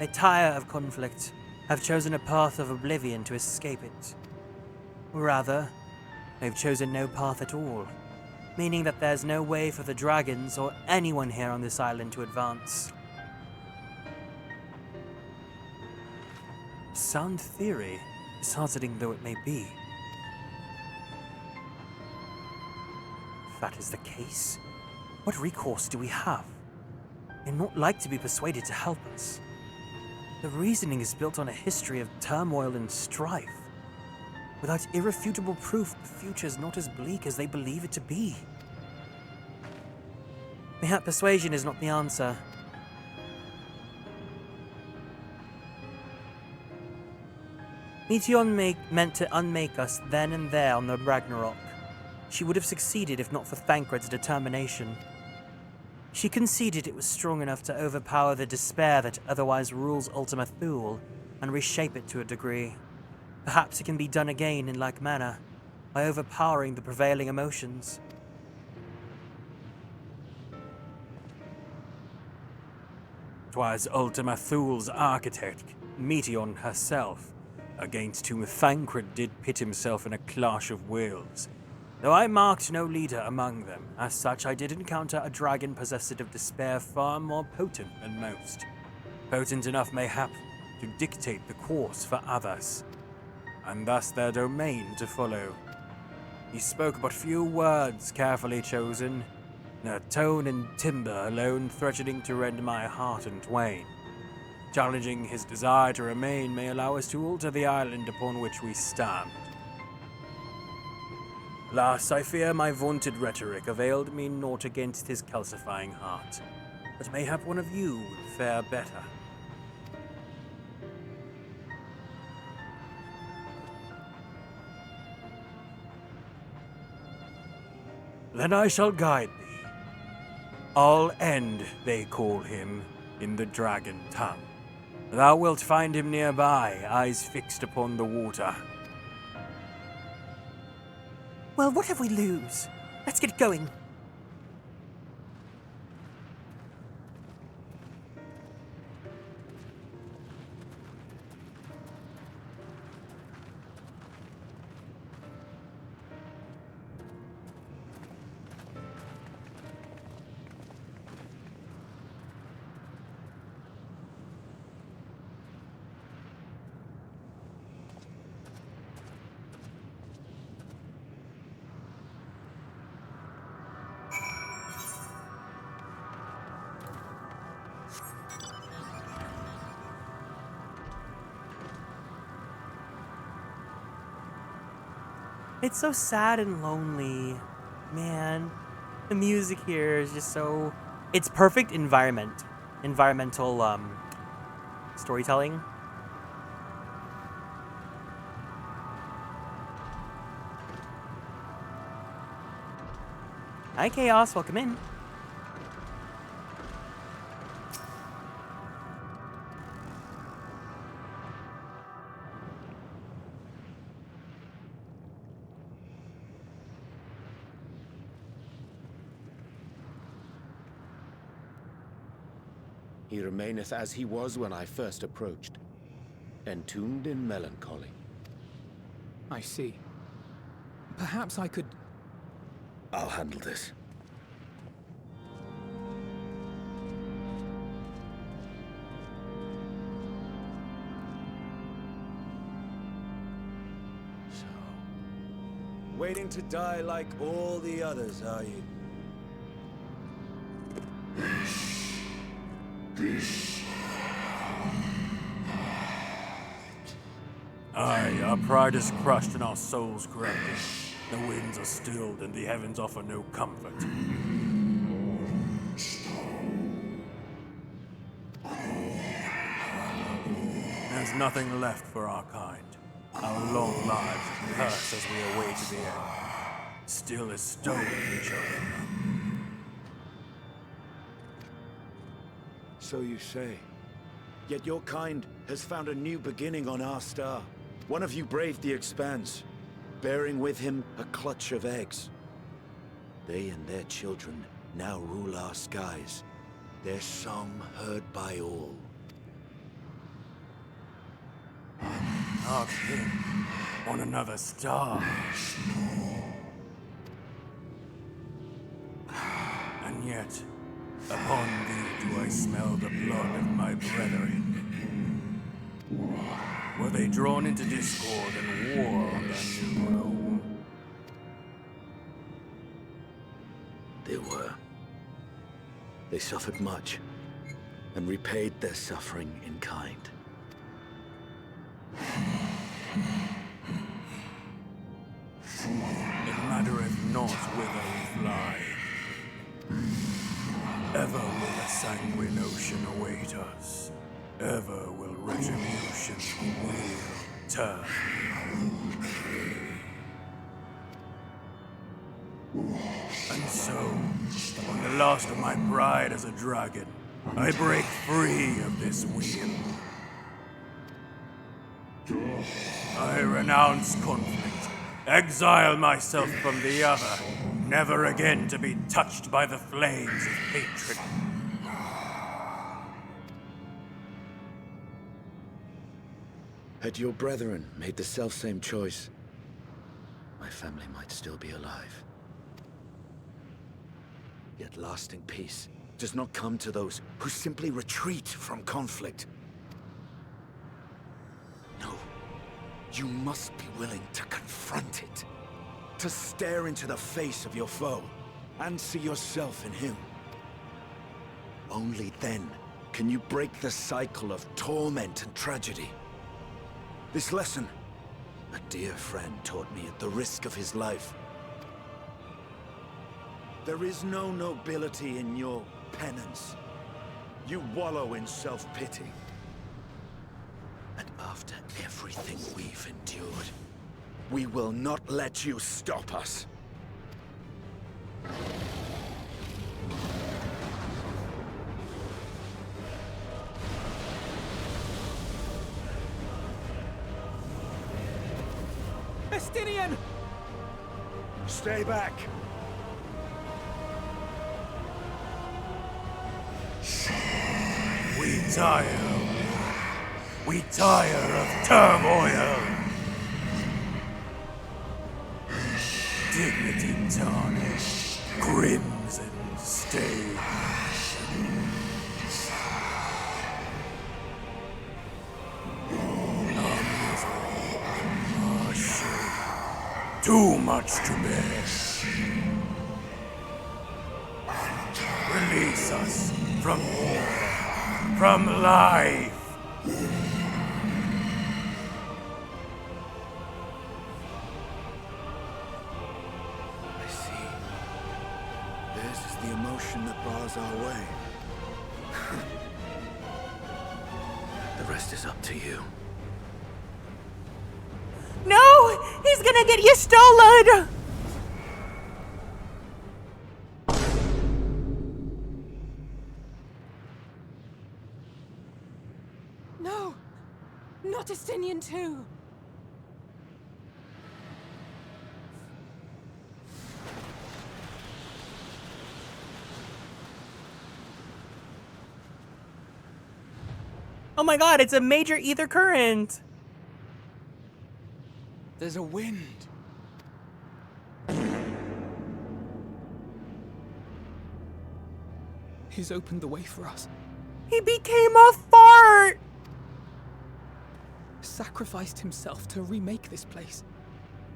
They tire of conflict, have chosen a path of oblivion to escape it. Or rather, they've chosen no path at all, meaning that there's no way for the dragons or anyone here on this island to advance. Sound theory, disheartening though it may be. If that is the case, what recourse do we have? They're not like to be persuaded to help us. The reasoning is built on a history of turmoil and strife. Without irrefutable proof, the future is not as bleak as they believe it to be. Mayhap persuasion is not the answer. Meteion meant to unmake us then and there on the Ragnarok. She would have succeeded if not for Thancred's determination. She conceded it was strong enough to overpower the despair that otherwise rules Ultima Thule and reshape it to a degree. Perhaps it can be done again in like manner, by overpowering the prevailing emotions. 'Twas Ultima Thule's architect, Meteion herself, against whom Thancred did pit himself in a clash of wills. Though I marked no leader among them, as such I did encounter a dragon possessed of despair far more potent than most. Potent enough, mayhap, to dictate the course for others, and thus their domain to follow. He spoke but few words carefully chosen, their tone and timbre alone threatening to rend my heart in twain. Challenging his desire to remain may allow us to alter the island upon which we stand. Alas, I fear my vaunted rhetoric availed me naught against his calcifying heart, but mayhap one of you would fare better. Then I shall guide thee. All End, they call him, in the dragon tongue. Thou wilt find him nearby, eyes fixed upon the water. Well, what have we lose? Let's get going. It's so sad and lonely, man. The music here is just so... It's perfect environmental storytelling. Hi, Chaos. Welcome in. He remaineth as he was when I first approached, entombed in melancholy. I see. Perhaps I could... I'll handle this. So, waiting to die like all the others, are you? Aye, our pride is crushed and our souls corrupted. The winds are stilled and the heavens offer no comfort. There's nothing left for our kind. Our long lives curse as we await the end. Still as stone, children. So you say. Yet your kind has found a new beginning on our star. One of you braved the Expanse, bearing with him a clutch of eggs. They and their children now rule our skies, their song heard by all. Our king on another star. And yet, upon thee do I smell the blood of my brethren. Were they drawn into discord and war on their new Rome? They were. They suffered much, and repaid their suffering in kind. It mattereth not whither we fly. Ever will the sanguine ocean await us. Ever will retribution wheel turn. And so, when the last of my pride as a dragon, I break free of this wheel. I renounce conflict, exile myself from the other, never again to be touched by the flames of hatred. Had your brethren made the selfsame choice, my family might still be alive. Yet lasting peace does not come to those who simply retreat from conflict. No, you must be willing to confront it, to stare into the face of your foe, and see yourself in him. Only then can you break the cycle of torment and tragedy. This lesson, a dear friend taught me at the risk of his life. There is no nobility in your penance. You wallow in self-pity. And after everything we've endured, we will not let you stop us. Estinian! Stay back! We tire. We tire of turmoil. Dignity tarnished, crimson stained. Our shame, too much to bear. Release us from war, from life. I see. ocean that bars our way. The rest is up to you. No! He's gonna get you stolen! No! Not Estinian too! Oh my god, it's a major ether current! There's a wind. He's opened the way for us. He became a fart! Sacrificed himself to remake this place.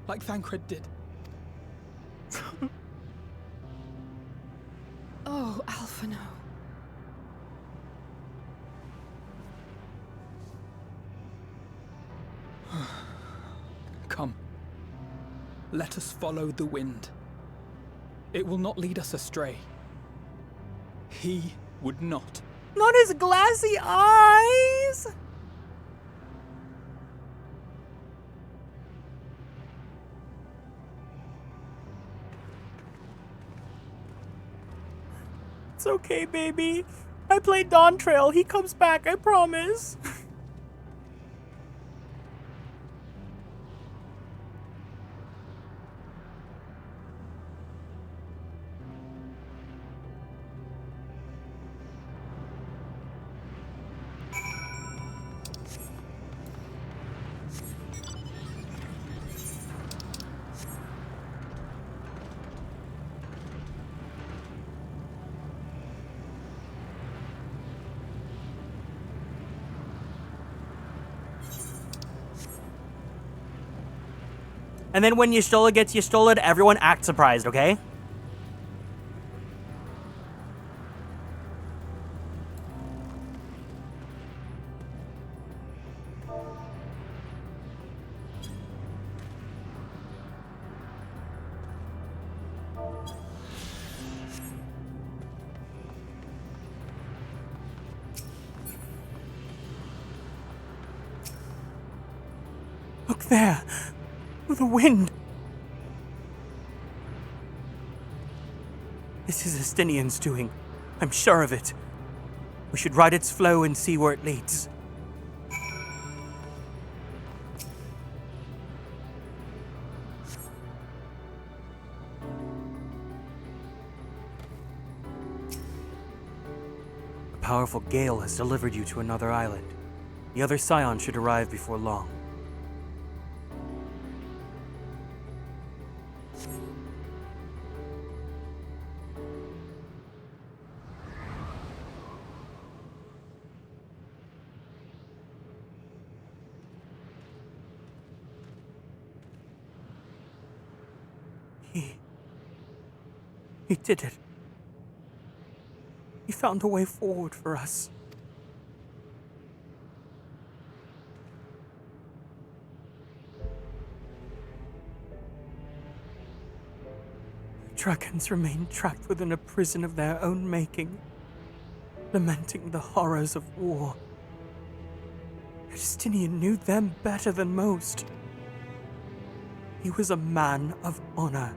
Like Thancred did. Oh, Alphino. Come. Let us follow the wind. It will not lead us astray. He would not. Not his glassy eyes! It's okay, baby. I played Dawn Trail. He comes back, I promise. And then when Y'shtola gets Y'shtola'd, everyone act surprised, okay? Look there. The wind. This is Estinian's doing. I'm sure of it. We should ride its flow and see where it leads. A powerful gale has delivered you to another island. The other scion should arrive before long. He did it. He found a way forward for us. The dragons remain trapped within a prison of their own making, lamenting the horrors of war. Estinian knew them better than most. He was a man of honor.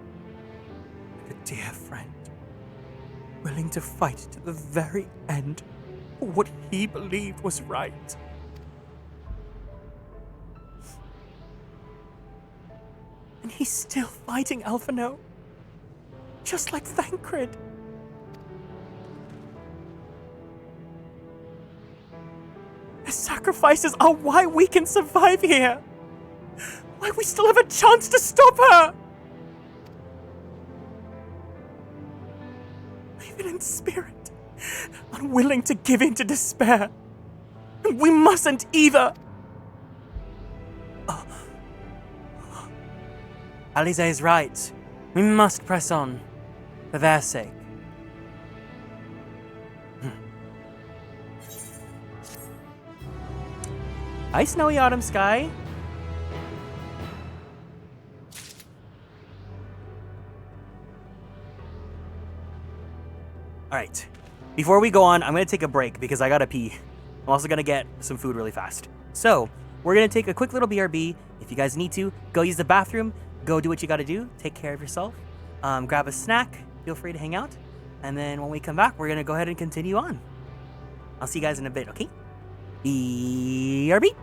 A dear friend, willing to fight to the very end for what he believed was right. And he's still fighting Alphino, just like Thancred. His sacrifices are why we can survive here, why we still have a chance to stop her. Even in spirit, unwilling to give in to despair. And we mustn't either. Alize is right. We must press on, for their sake. Hi, Snowy Autumn Sky. All right. Before we go on, I'm going to take a break because I got to pee. I'm also going to get some food really fast. So, we're going to take a quick little BRB. If you guys need to, go use the bathroom. Go do what you got to do. Take care of yourself. Grab a snack. Feel free to hang out. And then when we come back, we're going to go ahead and continue on. I'll see you guys in a bit, okay? BRB.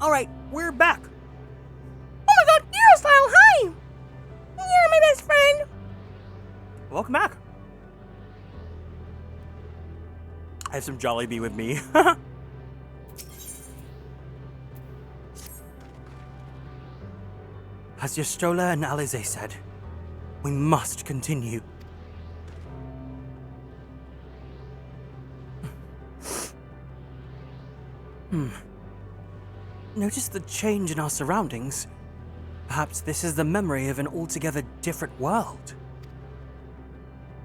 All right, we're back. Oh my god, Hero Style, hi! You're my best friend. Welcome back. I have some Jollibee with me. As Yastrola and Alize said, we must continue. Notice the change in our surroundings. Perhaps this is the memory of an altogether different world.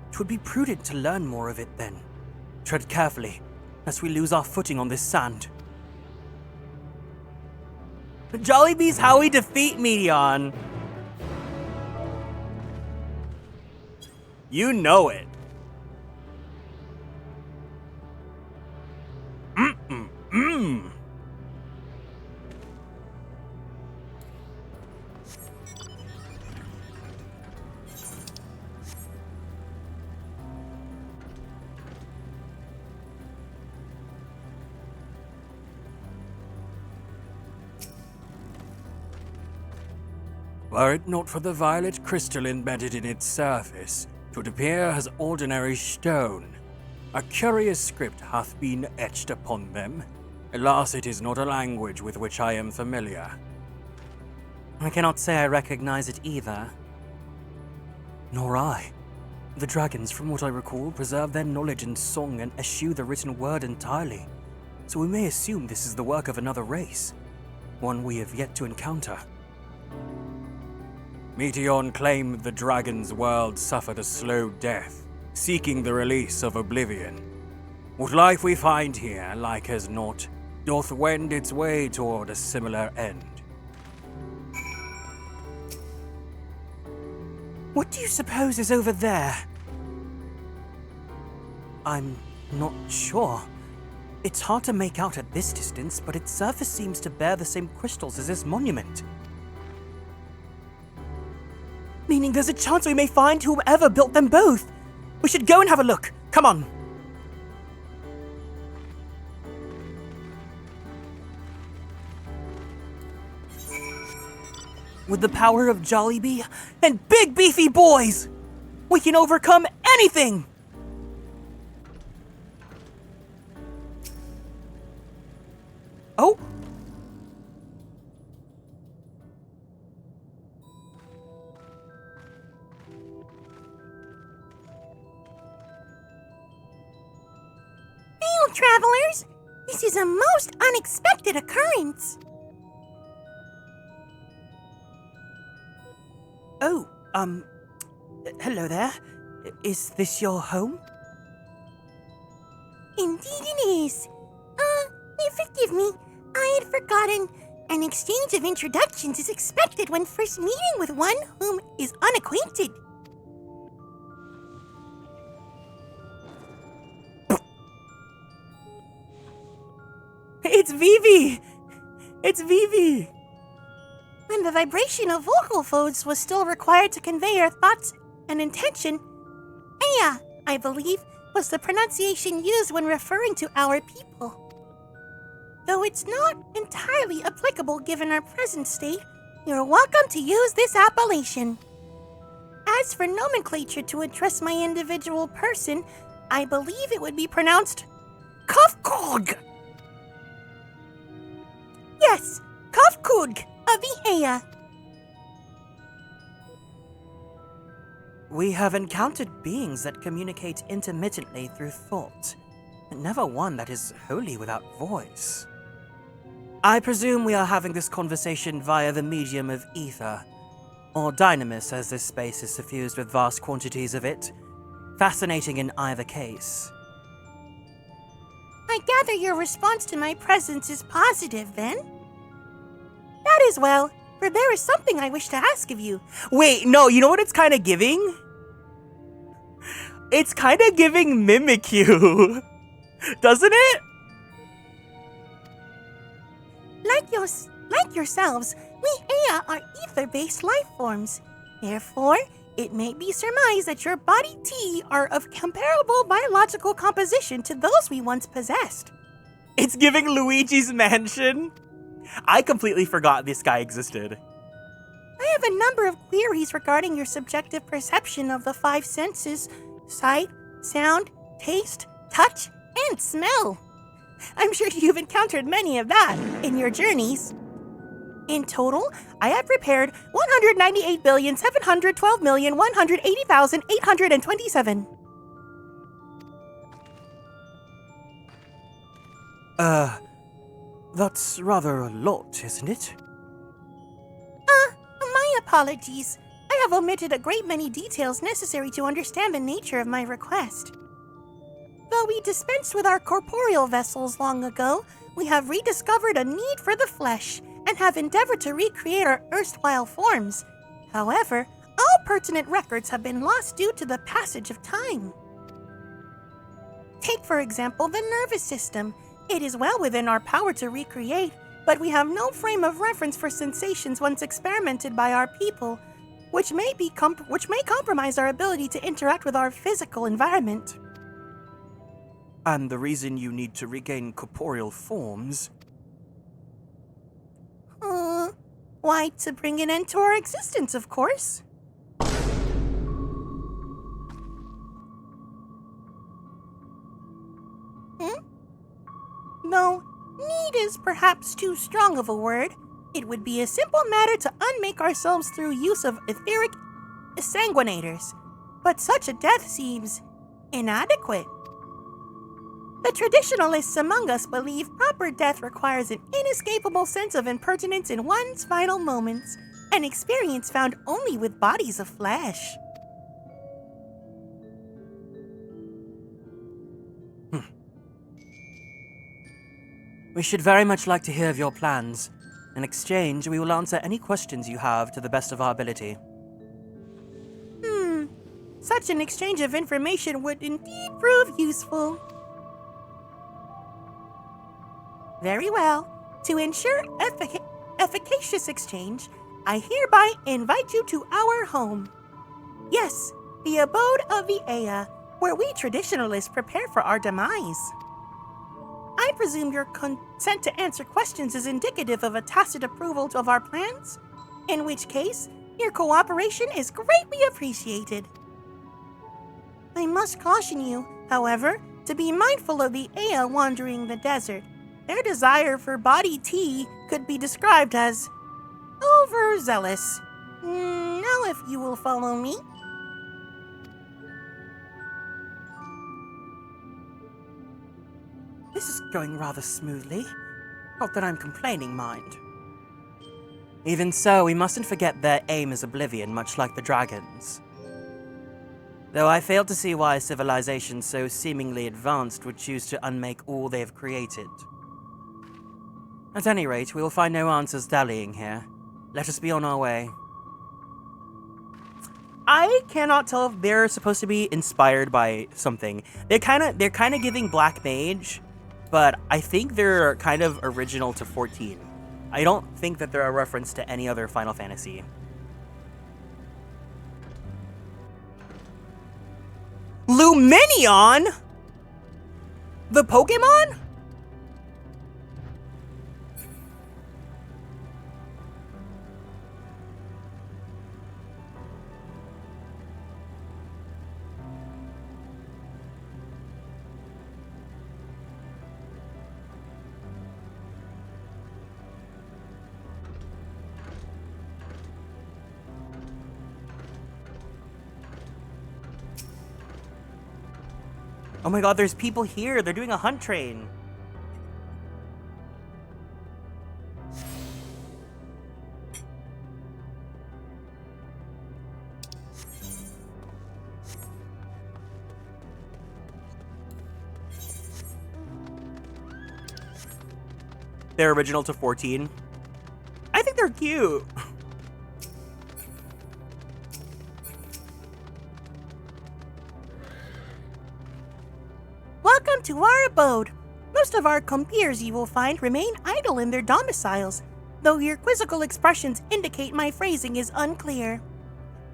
It would be prudent to learn more of it then. Tread carefully, lest we lose our footing on this sand. Jollibee's how we defeat Medion. You know it. Were it not for the violet crystal embedded in its surface, 'twould appear as ordinary stone. A curious script hath been etched upon them. Alas, it is not a language with which I am familiar. I cannot say I recognize it either. Nor I. The dragons, from what I recall, preserve their knowledge in song and eschew the written word entirely, so we may assume this is the work of another race, one we have yet to encounter. Meteon claimed the dragon's world suffered a slow death, seeking the release of oblivion. What life we find here, like as not, doth wend its way toward a similar end. What do you suppose is over there? I'm not sure. It's hard to make out at this distance, but its surface seems to bear the same crystals as this monument. Meaning there's a chance we may find whoever built them both. We should go and have a look. Come on. With the power of Jollibee and big beefy boys, we can overcome anything! Oh! Hail, travelers! This is a most unexpected occurrence. Oh, hello there. Is this your home? Indeed it is. Forgive me. I had forgotten. An exchange of introductions is expected when first meeting with one whom is unacquainted. It's Vivi! It's Vivi! When the vibration of vocal folds was still required to convey our thoughts and intention, Aya, I believe, was the pronunciation used when referring to our people. Though it's not entirely applicable given our present state, you're welcome to use this appellation. As for nomenclature to address my individual person, I believe it would be pronounced Kofkog. Yes, Kofkog of the Aya. We have encountered beings that communicate intermittently through thought, but never one that is wholly without voice. I presume we are having this conversation via the medium of ether, or dynamis as this space is suffused with vast quantities of it. Fascinating in either case. I gather your response to my presence is positive, then? That is well, for there is something I wish to ask of you. Wait, no, you know what it's kind of giving? It's kind of giving Mimikyu, doesn't it? Like yourselves, we Aya are ether-based life forms. Therefore, it may be surmised that your body T are of comparable biological composition to those we once possessed. It's giving Luigi's Mansion. I completely forgot this guy existed. I have a number of queries regarding your subjective perception of the five senses: sight, sound, taste, touch, and smell. I'm sure you've encountered many of that in your journeys. In total, I have prepared 198,712,180,827. That's rather a lot, isn't it? My apologies. I have omitted a great many details necessary to understand the nature of my request. Though we dispensed with our corporeal vessels long ago, we have rediscovered a need for the flesh and have endeavored to recreate our erstwhile forms. However, all pertinent records have been lost due to the passage of time. Take, for example, the nervous system. It is well within our power to recreate, but we have no frame of reference for sensations once experimented by our people, which may compromise our ability to interact with our physical environment. And the reason you need to regain corporeal forms? Why, to bring an end to our existence, of course. Though, need is perhaps too strong of a word, it would be a simple matter to unmake ourselves through use of etheric sanguinators, but such a death seems inadequate. The traditionalists among us believe proper death requires an inescapable sense of impertinence in one's final moments, an experience found only with bodies of flesh. We should very much like to hear of your plans. In exchange, we will answer any questions you have to the best of our ability. Such an exchange of information would indeed prove useful. Very well. To ensure efficacious exchange, I hereby invite you to our home. Yes, the abode of the Ea, where we traditionalists prepare for our demise. I presume your consent to answer questions is indicative of a tacit approval of our plans, in which case, your cooperation is greatly appreciated. I must caution you, however, to be mindful of the Ea wandering the desert. Their desire for body tea could be described as overzealous. Now if you will follow me. This is going rather smoothly. Not that I'm complaining, mind. Even so, we mustn't forget their aim is oblivion, much like the dragons. Though I fail to see why a civilization so seemingly advanced would choose to unmake all they have created. At any rate, we will find no answers dallying here. Let us be on our way. I cannot tell if they're supposed to be inspired by something. They're kind of giving Black Mage, but I think they're kind of original to 14. I don't think that they're a reference to any other Final Fantasy. Luminion? The Pokemon? Oh my god, there's people here. They're doing a hunt train. They're original to 14. I think they're cute. Welcome to our abode. Most of our compeers you will find remain idle in their domiciles, though your quizzical expressions indicate my phrasing is unclear.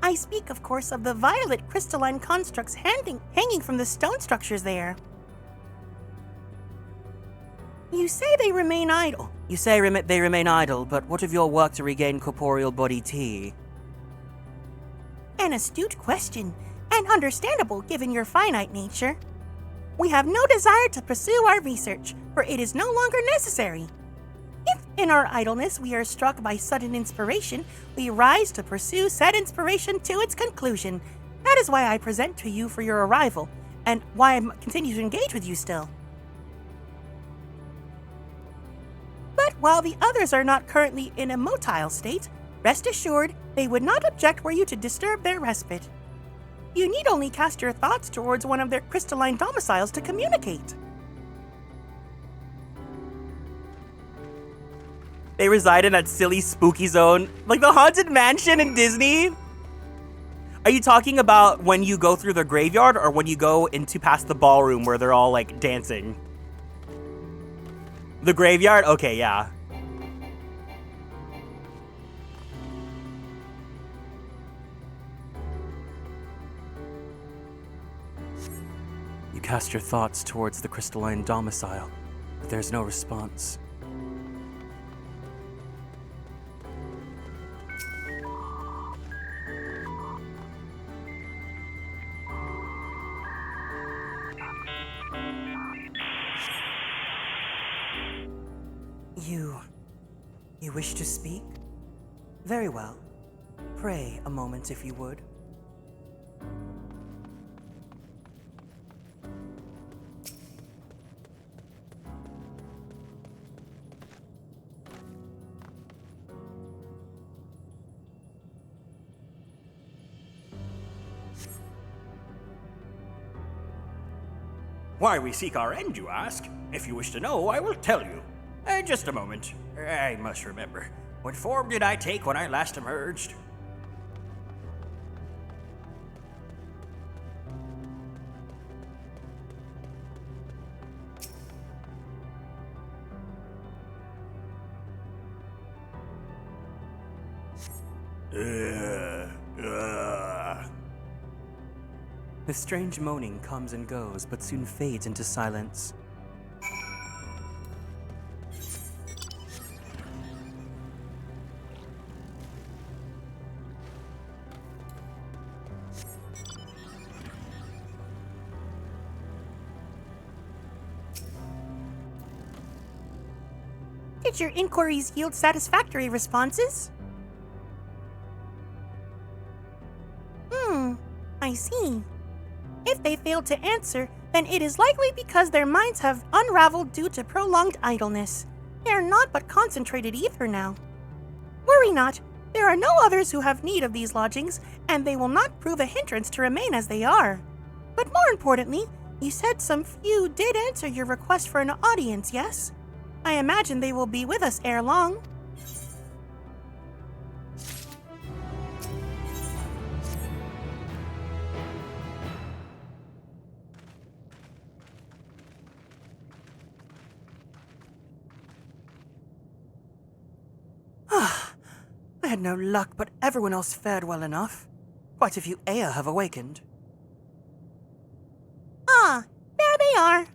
I speak, of course, of the violet crystalline constructs hanging from the stone structures there. You say they remain idle. You say they remain idle, but what of your work to regain corporeal body tea? An astute question, and understandable given your finite nature. We have no desire to pursue our research, for it is no longer necessary. If in our idleness we are struck by sudden inspiration, we rise to pursue said inspiration to its conclusion. That is why I present to you for your arrival, and why I continue to engage with you still. But while the others are not currently in a motile state, rest assured they would not object were you to disturb their respite. You need only cast your thoughts towards one of their crystalline domiciles to communicate. They reside in that silly spooky zone, like the Haunted Mansion in Disney. Are you talking about when you go through the graveyard or when you go into past the ballroom where they're all like dancing? The graveyard? Okay, yeah. You cast your thoughts towards the crystalline domicile, but there's no response. You wish to speak? Very well. Pray a moment if you would. Why we seek our end, you ask? If you wish to know, I will tell you. Just a moment. I must remember. What form did I take when I last emerged? The strange moaning comes and goes, but soon fades into silence. Did your inquiries yield satisfactory responses? I see. If they failed to answer, then it is likely because their minds have unraveled due to prolonged idleness. They are not but concentrated ether now. Worry not, there are no others who have need of these lodgings, and they will not prove a hindrance to remain as they are. But more importantly, you said some few did answer your request for an audience, yes? I imagine they will be with us ere long. I had no luck, but everyone else fared well enough. Quite a few Ea have awakened. Ah, there they are.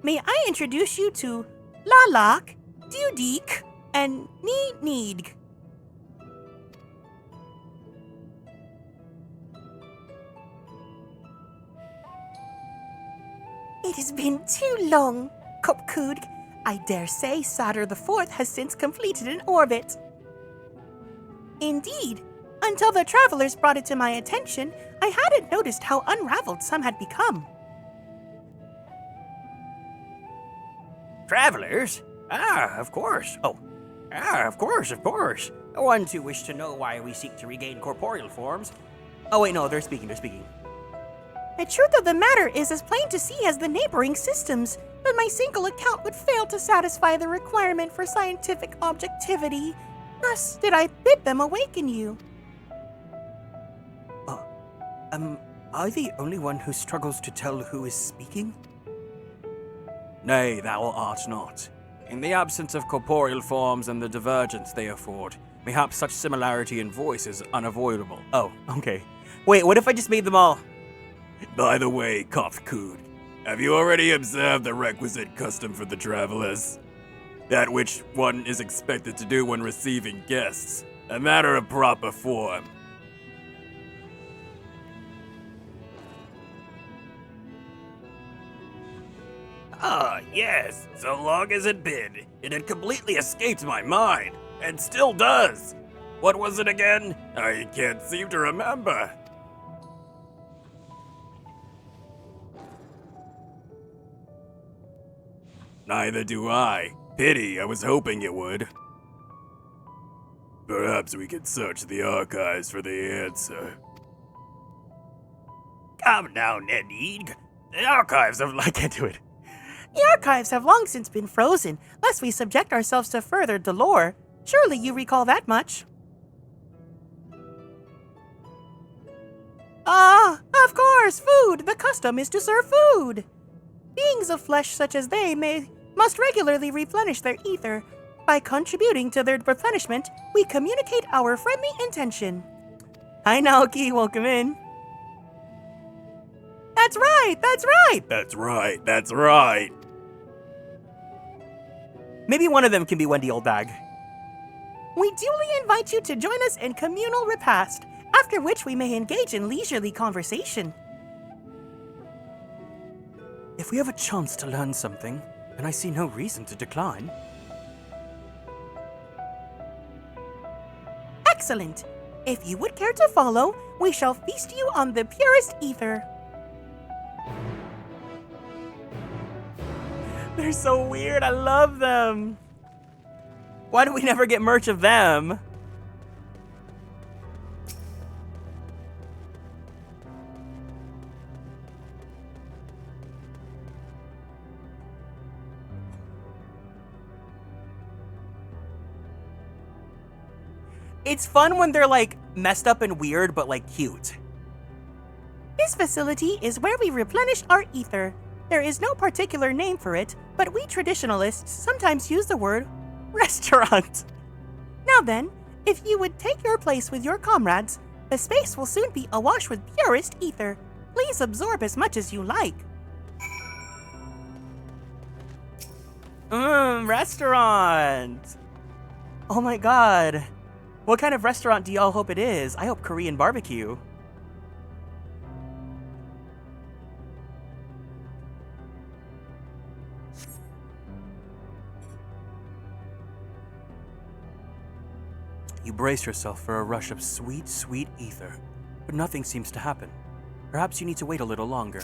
May I introduce you to Lalak, Dudik, and Need. It has been too long, Kopkud. I dare say Saturn IV has since completed an orbit. Indeed, until the travelers brought it to my attention, I hadn't noticed how unraveled some had become. Travelers? Of course. Of course. The ones who wish to know why we seek to regain corporeal forms. Oh wait, no, they're speaking. The truth of the matter is as plain to see as the neighboring systems, but my single account would fail to satisfy the requirement for scientific objectivity. Thus did I bid them awaken you. Am I the only one who struggles to tell who is speaking? Nay, thou art not. In the absence of corporeal forms and the divergence they afford, mayhap such similarity in voice is unavoidable. Oh, okay. Wait, what if I just made them all? By the way, Kopkud, have you already observed the requisite custom for the travelers? That which one is expected to do when receiving guests, a matter of proper form. Yes, so long as it been. It had completely escaped my mind, and still does. What was it again? I can't seem to remember. Neither do I. Pity, I was hoping it would. Perhaps we could search the archives for the answer. Calm down, Nenid. The archives of... I can't do it. The archives have long since been frozen, lest we subject ourselves to further dolor. Surely you recall that much. Ah, of course, food! The custom is to serve food! Beings of flesh such as they must regularly replenish their ether. By contributing to their replenishment, we communicate our friendly intention. Hi, Naoki, welcome in. That's right! That's right. Maybe one of them can be Wendy Oldbag. We duly invite you to join us in communal repast, after which we may engage in leisurely conversation. If we have a chance to learn something, then I see no reason to decline. Excellent. If you would care to follow, we shall feast you on the purest ether. They're so weird. I love them. Why do we never get merch of them? It's fun when they're like messed up and weird, but like cute. This facility is where we replenish our ether. There is no particular name for it, but we traditionalists sometimes use the word restaurant. Now then, if you would take your place with your comrades, the space will soon be awash with purest ether. Please absorb as much as you like. Restaurant! Oh my god. What kind of restaurant do y'all hope it is? I hope Korean barbecue. You brace yourself for a rush of sweet, sweet ether, but nothing seems to happen. Perhaps you need to wait a little longer.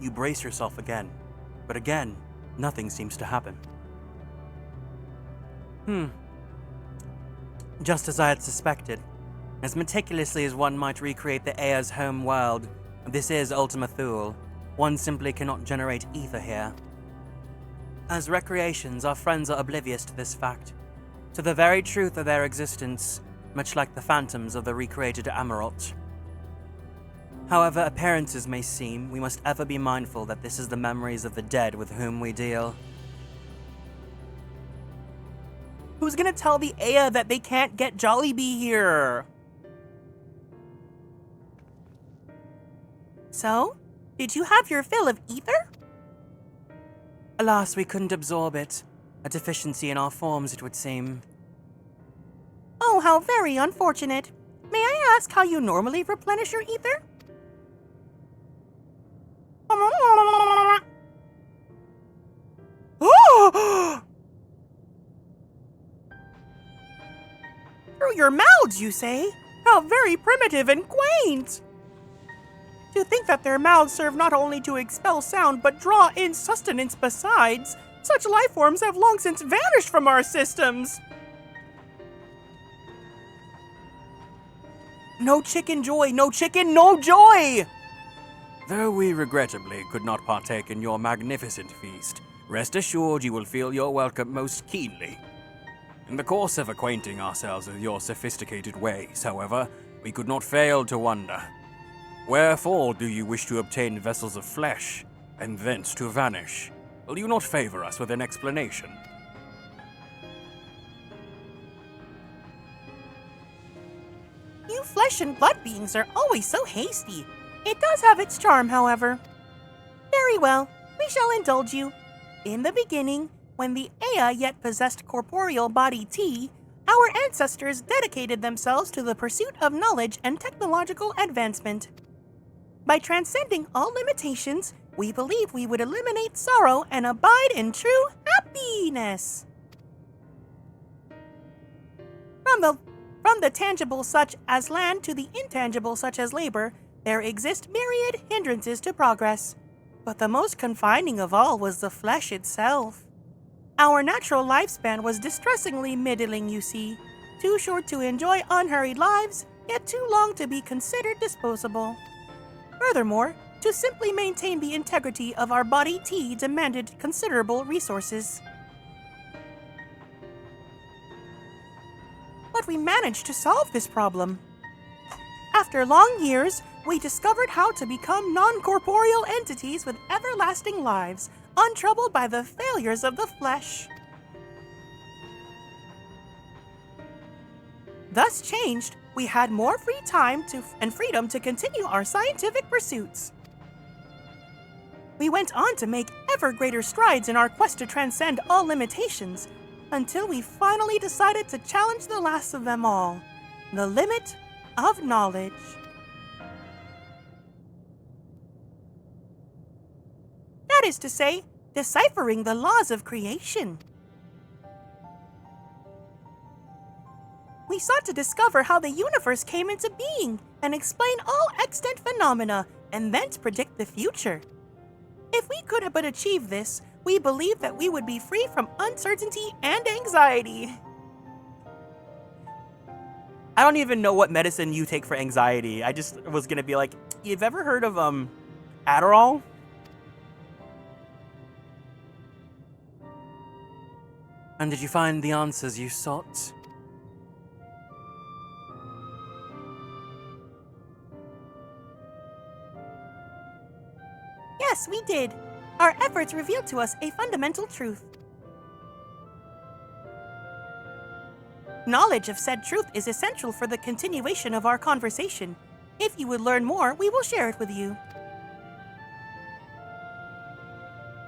You brace yourself again, but again, nothing seems to happen. Just as I had suspected. As meticulously as one might recreate the Aya's home world, this is Ultima Thule. One simply cannot generate ether here. As recreations, our friends are oblivious to this fact, to the very truth of their existence, much like the phantoms of the recreated Amarot. However appearances may seem, we must ever be mindful that this is the memories of the dead with whom we deal. Who's gonna tell the Aya that they can't get Jollibee here? So, did you have your fill of ether? Alas, we couldn't absorb it. A deficiency in our forms, it would seem. Oh, how very unfortunate. May I ask how you normally replenish your ether? Through your mouths, you say? How very primitive and quaint! To think that their mouths serve not only to expel sound, but draw in sustenance besides. Such life forms have long since vanished from our systems. No chicken joy, no chicken, no joy! Though we regrettably could not partake in your magnificent feast, rest assured you will feel your welcome most keenly. In the course of acquainting ourselves with your sophisticated ways, however, we could not fail to wonder. Wherefore do you wish to obtain vessels of flesh, and thence to vanish? Will you not favor us with an explanation? You flesh and blood beings are always so hasty. It does have its charm, however. Very well, we shall indulge you. In the beginning, when the Aya yet possessed corporeal body T, our ancestors dedicated themselves to the pursuit of knowledge and technological advancement. By transcending all limitations, we believe we would eliminate sorrow and abide in true happiness. From the tangible such as land to the intangible such as labor, there exist myriad hindrances to progress. But the most confining of all was the flesh itself. Our natural lifespan was distressingly middling, you see. Too short to enjoy unhurried lives, yet too long to be considered disposable. Furthermore, to simply maintain the integrity of our body T demanded considerable resources. But we managed to solve this problem. After long years, we discovered how to become non-corporeal entities with everlasting lives, untroubled by the failures of the flesh. Thus changed, we had more free time and freedom to continue our scientific pursuits. We went on to make ever greater strides in our quest to transcend all limitations, until we finally decided to challenge the last of them all, the limit of knowledge. That is to say, deciphering the laws of creation. We sought to discover how the universe came into being and explain all extant phenomena and thence predict the future. If we could but achieve this, we believe that we would be free from uncertainty and anxiety. I don't even know what medicine you take for anxiety. I just was gonna be like, you've ever heard of Adderall? And did you find the answers you sought? Yes, we did. Our efforts revealed to us a fundamental truth. Knowledge of said truth is essential for the continuation of our conversation. If you would learn more, we will share it with you.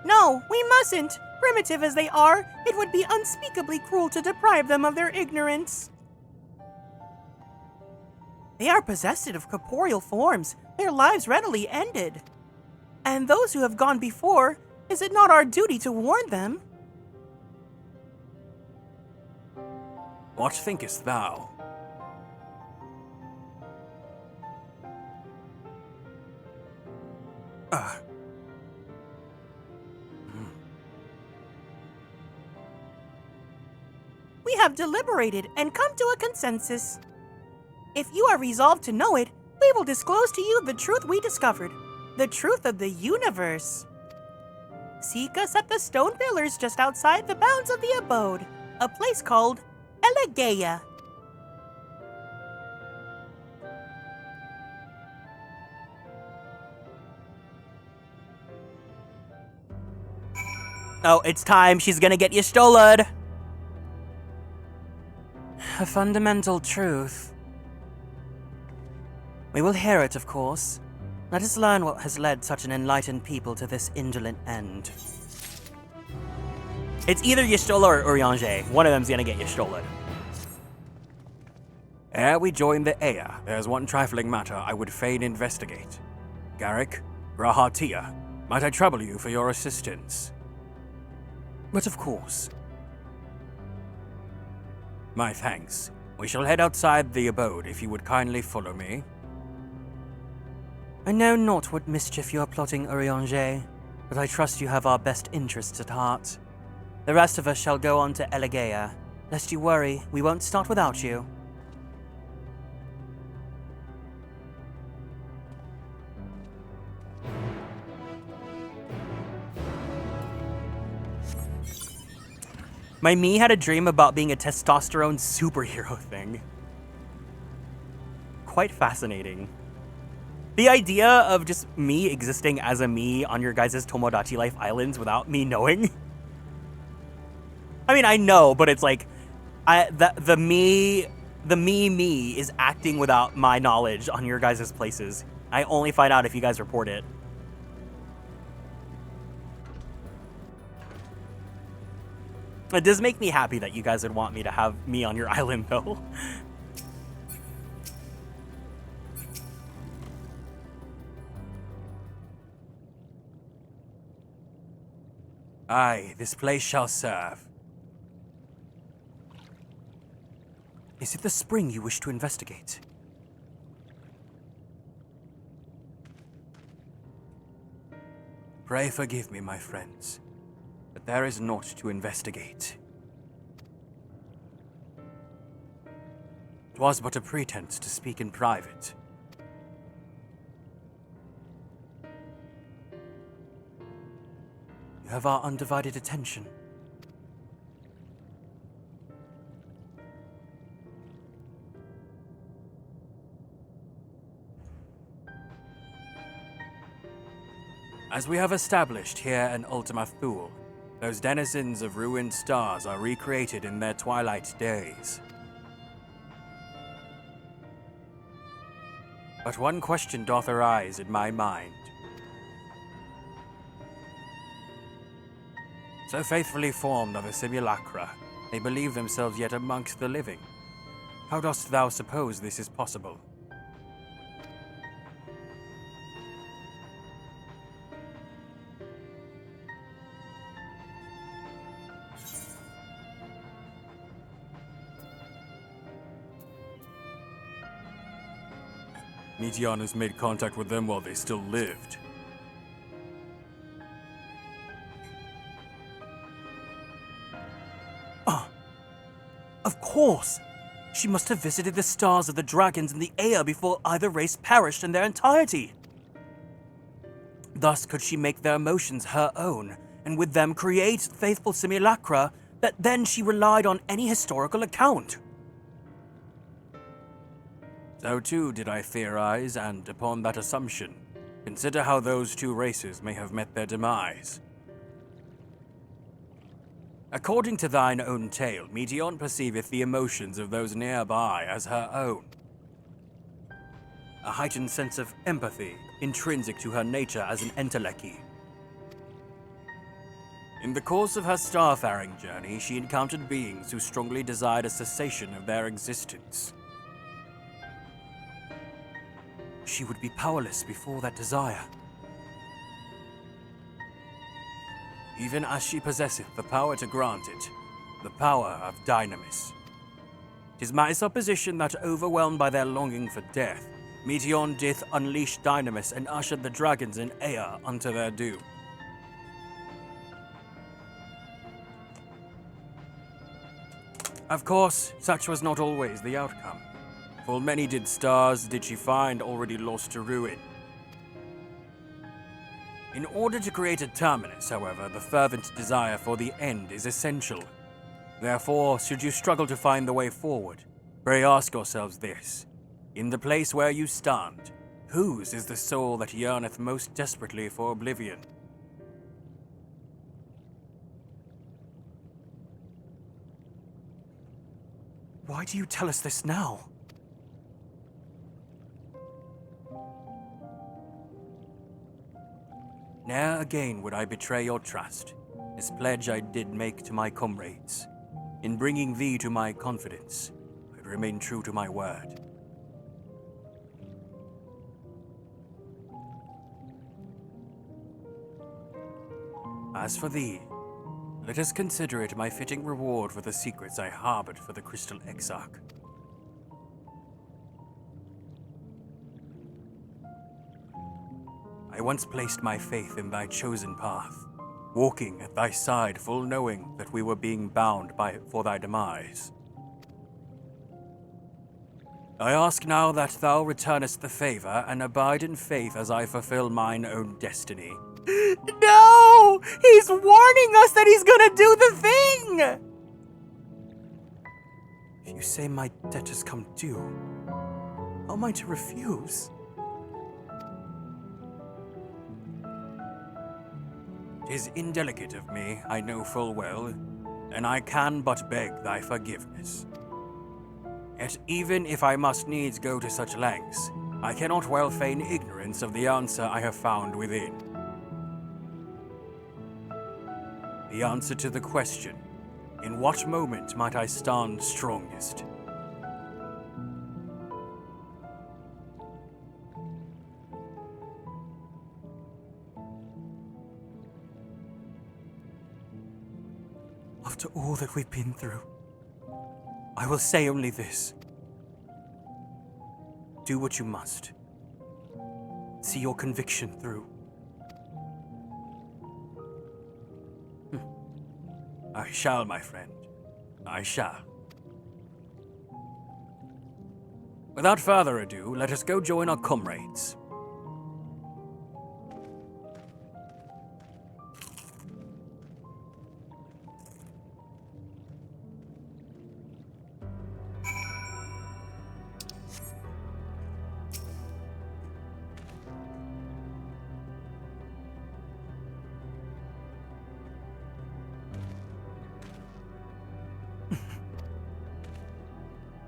No, we mustn't. Primitive as they are, it would be unspeakably cruel to deprive them of their ignorance. They are possessed of corporeal forms, their lives readily ended. And those who have gone before, is it not our duty to warn them? What thinkest thou? We have deliberated and come to a consensus. If you are resolved to know it, we will disclose to you the truth we discovered, the truth of the universe. Seek us at the stone pillars just outside the bounds of the abode, a place called Elegeia. Oh, it's time. She's gonna get you stolen. A fundamental truth. We will hear it, of course. Let us learn what has led such an enlightened people to this indolent end. It's either Y'shtola or Urianger. One of them's gonna get Y'shtola. Ere we join the Ea, there's one trifling matter I would fain investigate. Garrick, Rahatia, might I trouble you for your assistance? But of course. My thanks. We shall head outside the abode if you would kindly follow me. I know not what mischief you are plotting, Urianger, but I trust you have our best interests at heart. The rest of us shall go on to Elegeia. Lest you worry, we won't start without you. My me had a dream about being a testosterone superhero thing. Quite fascinating. The idea of just me existing as a me on your guys' Tomodachi Life Islands without me knowing. I mean, I know, but it's like, the me is acting without my knowledge on your guys' places. I only find out if you guys report it. It does make me happy that you guys would want me to have me on your island, though. Aye, this place shall serve. Is it the spring you wish to investigate? Pray forgive me, my friends, but there is naught to investigate. 'Twas but a pretense to speak in private. You have our undivided attention. As we have established here in Ultima Thule, those denizens of ruined stars are recreated in their twilight days. But one question doth arise in my mind. So faithfully formed are the simulacra, they believe themselves yet amongst the living. How dost thou suppose this is possible? Meteion has made contact with them while they still lived. Of course! She must have visited the stars of the dragons in the air before either race perished in their entirety. Thus could she make their emotions her own, and with them create faithful simulacra that then she relied on any historical account. So too did I theorize, and upon that assumption, consider how those two races may have met their demise. According to thine own tale, Meteion perceiveth the emotions of those nearby as her own. A heightened sense of empathy, intrinsic to her nature as an Endwalker. In the course of her starfaring journey, she encountered beings who strongly desired a cessation of their existence. She would be powerless before that desire. Even as she possesseth the power to grant it, the power of dynamis. 'Tis my supposition that, overwhelmed by their longing for death, Meteion did unleash dynamis and ushered the dragons in air unto their doom. Of course, such was not always the outcome. Full many stars did she find already lost to ruin. In order to create a terminus, however, the fervent desire for the end is essential. Therefore, should you struggle to find the way forward, pray ask yourselves this. In the place where you stand, whose is the soul that yearneth most desperately for oblivion? Why do you tell us this now? Ne'er again would I betray your trust, this pledge I did make to my comrades. In bringing thee to my confidence, I remain true to my word. As for thee, let us consider it my fitting reward for the secrets I harbored for the Crystal Exarch. I once placed my faith in thy chosen path, walking at thy side full knowing that we were being bound for thy demise. I ask now that thou returnest the favor and abide in faith as I fulfill mine own destiny. No! He's warning us that he's gonna do the thing! If you say my debt has come due, how am I to refuse? 'Tis indelicate of me, I know full well, and I can but beg thy forgiveness. Yet even if I must needs go to such lengths, I cannot well feign ignorance of the answer I have found within. The answer to the question, in what moment might I stand strongest? After all that we've been through, I will say only this. Do what you must. See your conviction through. I shall, my friend. I shall. Without further ado, let us go join our comrades.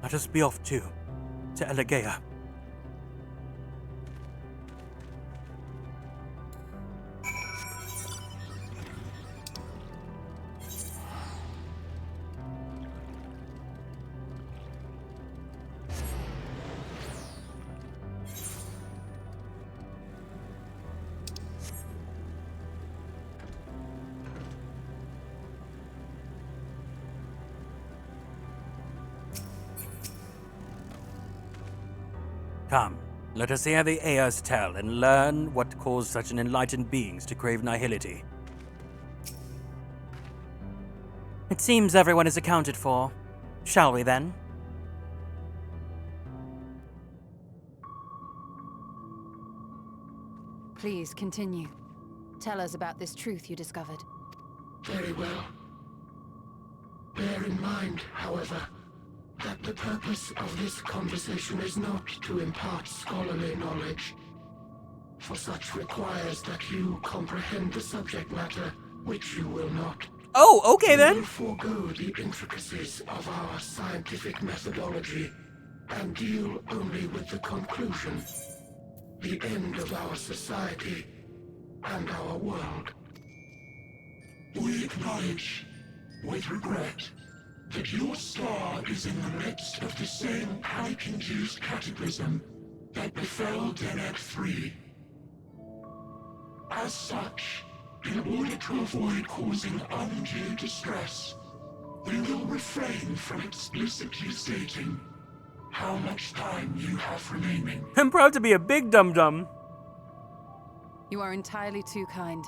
Let us be off too, to Elegea. Come, let us hear the Ayah's tell and learn what caused such an enlightened beings to crave nihility. It seems everyone is accounted for. Shall we then? Please continue. Tell us about this truth you discovered. Very well. Bear in mind, however, that the purpose of this conversation is not to impart scholarly knowledge, for such requires that you comprehend the subject matter, which you will not. Oh, okay then. We will forego the intricacies of our scientific methodology and deal only with the conclusion, the end of our society and our world. We acknowledge, with regret, that your star is in the midst of the same panic-induced cataclysm that befell XIV. As such, in order to avoid causing undue distress, we will refrain from explicitly stating how much time you have remaining. I'm proud to be a big dum-dum. You are entirely too kind.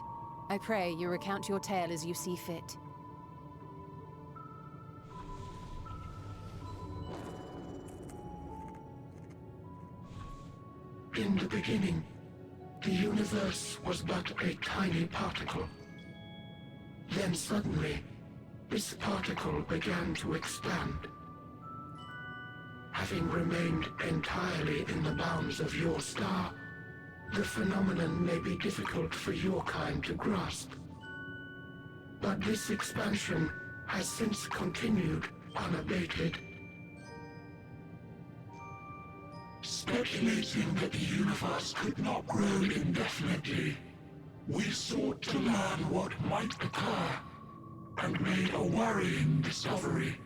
I pray you recount your tale as you see fit. In the beginning, the universe was but a tiny particle. Then suddenly, this particle began to expand. Having remained entirely in the bounds of your star, the phenomenon may be difficult for your kind to grasp. But this expansion has since continued unabated. Speculating that the universe could not grow indefinitely, we sought to learn what might occur, and made a worrying discovery.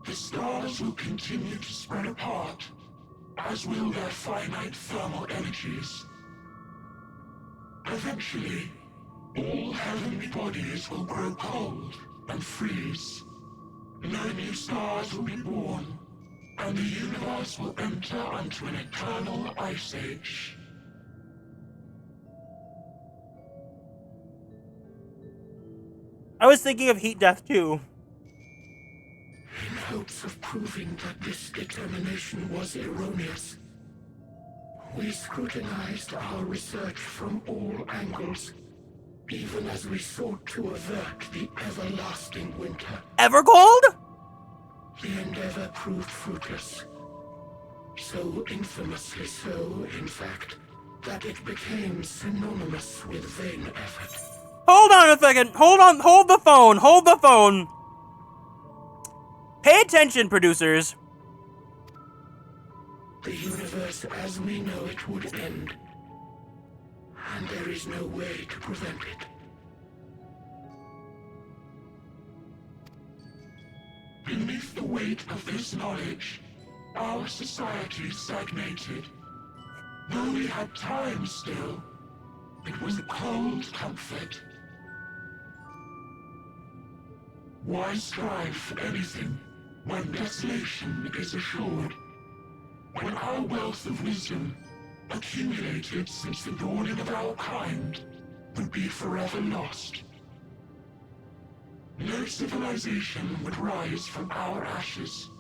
The stars will continue to spread apart, as will their finite thermal energies. Eventually, all heavenly bodies will grow cold and freeze. No new stars will be born, and the universe will enter into an eternal ice age. I was thinking of heat death too. In hopes of proving that this determination was erroneous, we scrutinized our research from all angles, even as we sought to avert the everlasting winter. Evergold? The endeavor proved fruitless. So infamously so, in fact, that it became synonymous with vain effort. Hold on a second. Hold on. Hold the phone. Hold the phone. Pay attention, producers. The universe as we know it would end, and there is no way to prevent it. Beneath the weight of this knowledge, our society stagnated. Though we had time still, it was a cold comfort. Why strive for anything when desolation is assured? When our wealth of wisdom, accumulated since the dawning of our kind, would be forever lost. No civilization would rise from our ashes.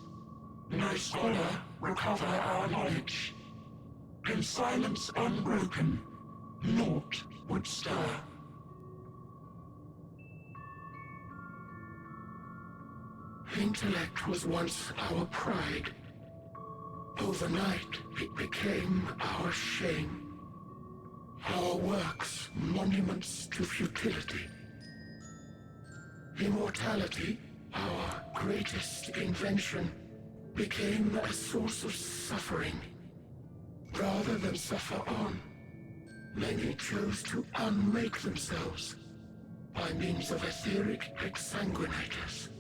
No scholar recover our knowledge. In silence unbroken, naught would stir. Intellect was once our pride. Overnight, it became our shame. Our works, monuments to futility. Immortality, our greatest invention, became a source of suffering. Rather than suffer on, many chose to unmake themselves by means of etheric exsanguinators.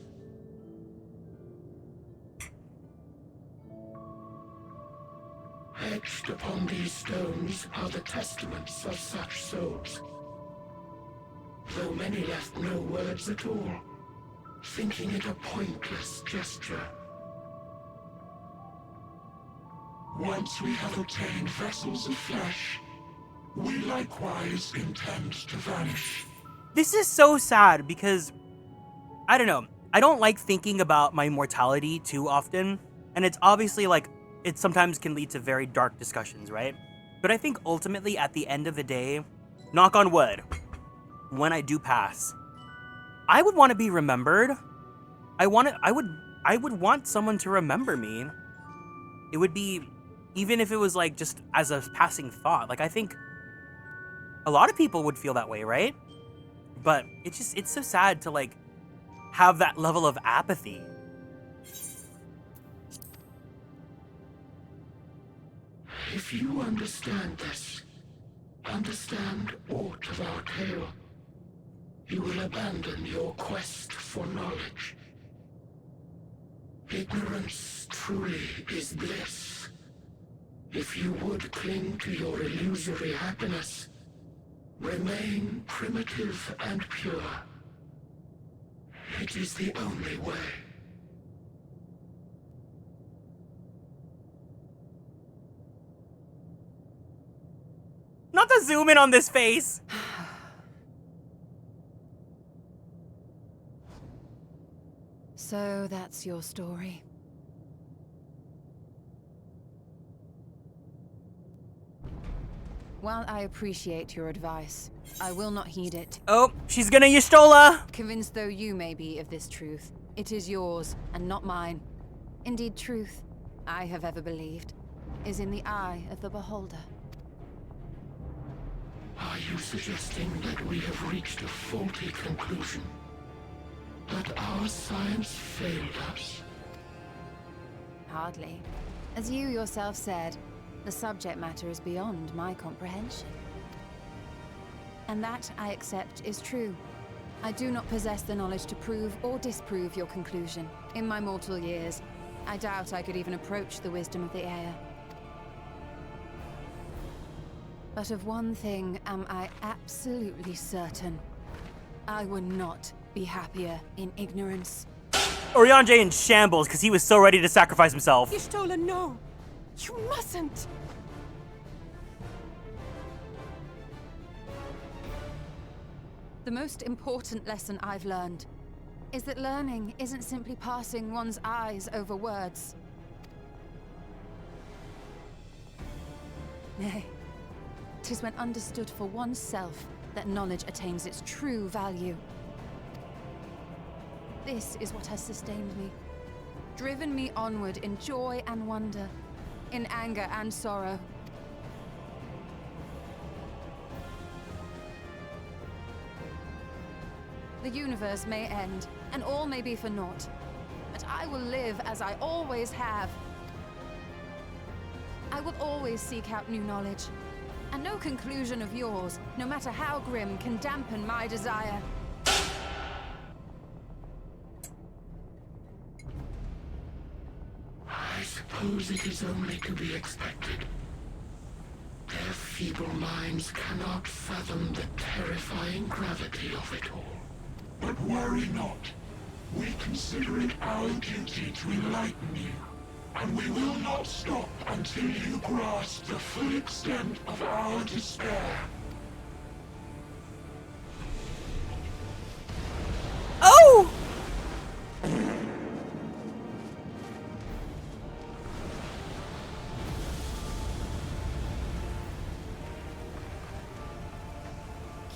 Etched upon these stones are the testaments of such souls. Though many left no words at all, thinking it a pointless gesture. Once we have obtained vessels of flesh, we likewise intend to vanish. This is so sad because, I don't know, I don't like thinking about my mortality too often, and it's obviously like, it sometimes can lead to very dark discussions, right? But I think ultimately at the end of the day, knock on wood, when I do pass, I would want to be remembered. I would want someone to remember me. It would be, even if it was like just as a passing thought, like I think a lot of people would feel that way, right? But it's so sad to like have that level of apathy. If you understand this, understand aught of our tale, you will abandon your quest for knowledge. Ignorance truly is bliss. If you would cling to your illusory happiness, remain primitive and pure. It is the only way. Not to zoom in on this face. So that's your story. While I appreciate your advice, I will not heed it. Oh, she's gonna Y'shtola! Convinced though you may be of this truth, it is yours and not mine. Indeed, truth, I have ever believed, is in the eye of the beholder. Are you suggesting that we have reached a faulty conclusion? That our science failed us? Hardly. As you yourself said, the subject matter is beyond my comprehension. And that, I accept, is true. I do not possess the knowledge to prove or disprove your conclusion. In my mortal years, I doubt I could even approach the wisdom of the air. But of one thing am I absolutely certain. I would not be happier in ignorance. Oriange in shambles because he was so ready to sacrifice himself. Y'shtola, no! You mustn't! The most important lesson I've learned is that learning isn't simply passing one's eyes over words. Nay, 'tis when understood for oneself that knowledge attains its true value. This is what has sustained me, driven me onward in joy and wonder, in anger and sorrow. The universe may end, and all may be for naught, but I will live as I always have. I will always seek out new knowledge, and no conclusion of yours, no matter how grim, can dampen my desire. I suppose it is only to be expected. Their feeble minds cannot fathom the terrifying gravity of it all. But worry not. We consider it our duty to enlighten you, and we will not stop until you grasp the full extent of our despair. Oh!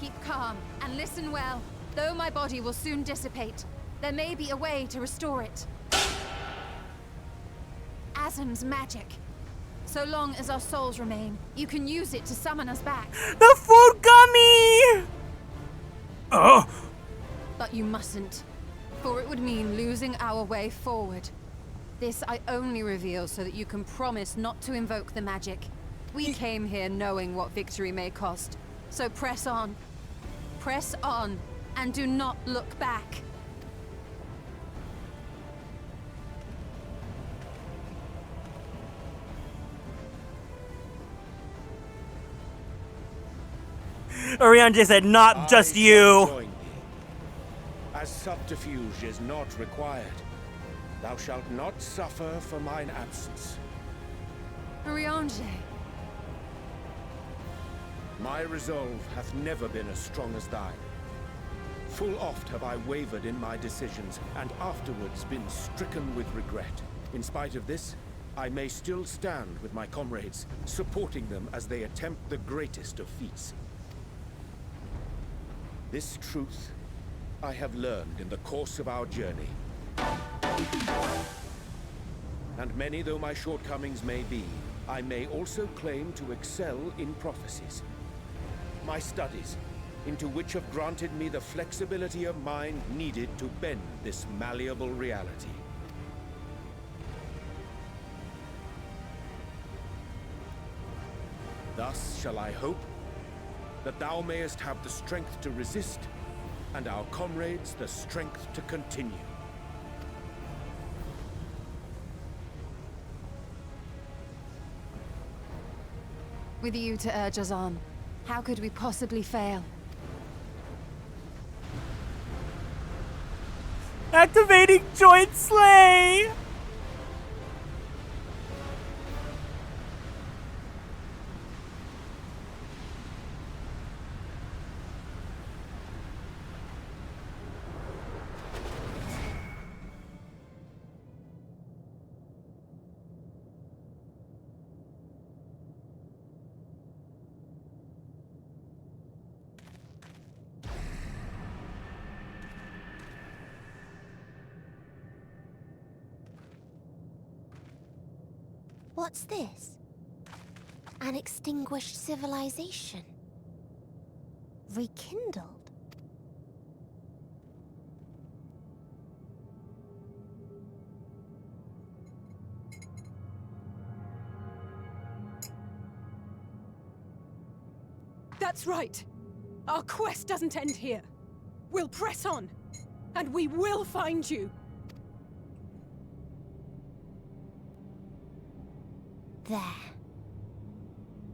Keep calm and listen well. Though my body will soon dissipate, there may be a way to restore it. Asm's magic. So long as our souls remain, you can use it to summon us back. The food gummy! Oh! But you mustn't, for it would mean losing our way forward. This I only reveal so that you can promise not to invoke the magic. We came here knowing what victory may cost, so press on. Press on. And do not look back. Oriange said, not just you. Join thee. As subterfuge is not required, thou shalt not suffer for mine absence. Urianger. My resolve hath never been as strong as thine. Full oft have I wavered in my decisions, and afterwards been stricken with regret. In spite of this, I may still stand with my comrades, supporting them as they attempt the greatest of feats. This truth I have learned in the course of our journey. And many though my shortcomings may be, I may also claim to excel in prophecies. My studies, into which have granted me the flexibility of mind needed to bend this malleable reality. Thus shall I hope that thou mayest have the strength to resist, and our comrades the strength to continue. With you to urge us on, how could we possibly fail? Activating Joint Slay! What's this? An extinguished civilization. Rekindled. That's right. Our quest doesn't end here. We'll press on, and we will find you. There.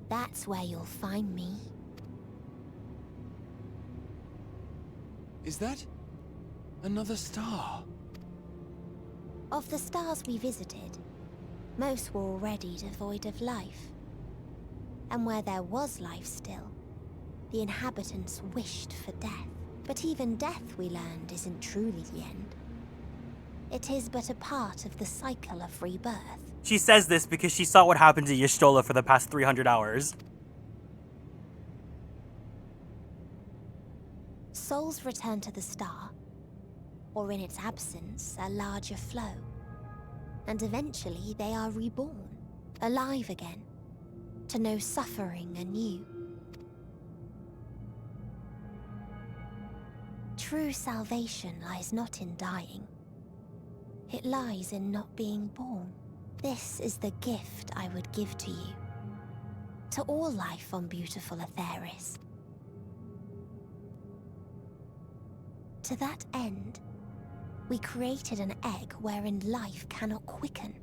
That's where you'll find me. Is that another star? Of the stars we visited, most were already devoid of life. And where there was life still, the inhabitants wished for death. But even death, we learned, isn't truly the end. It is but a part of the cycle of rebirth. She says this because she saw what happened to Y'shtola for the past 300 hours. Souls return to the star, or in its absence, a larger flow. And eventually they are reborn, alive again, to know suffering anew. True salvation lies not in dying. It lies in not being born. This is the gift I would give to you. To all life on beautiful Etheris. To that end, we created an egg wherein life cannot quicken.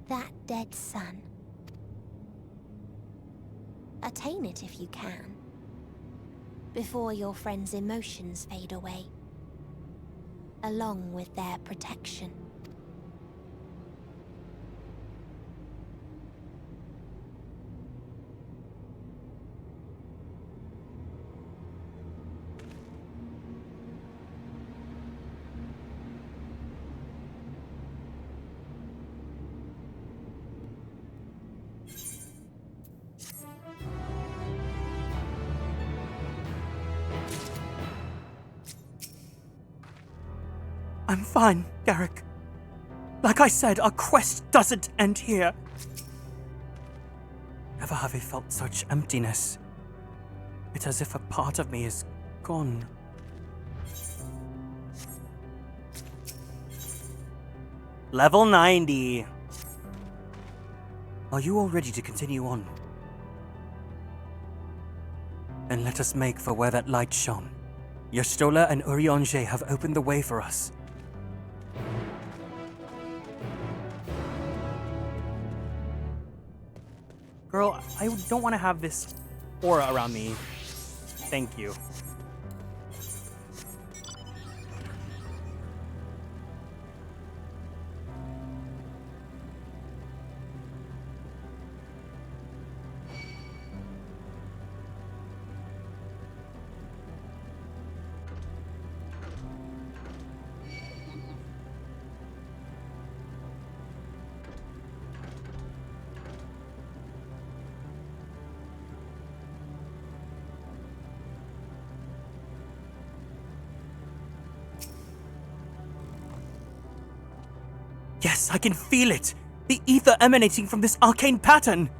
That dead sun. Attain it if you can, before your friends' emotions fade away, along with their protection. I'm fine, Garrick. Like I said, our quest doesn't end here. Never have I felt such emptiness. It's as if a part of me is gone. Level 90. Are you all ready to continue on? Then let us make for where that light shone. Y'shtola and Urianger have opened the way for us. Girl, I don't want to have this aura around me. Thank you. Yes, I can feel it! The ether emanating from this arcane pattern!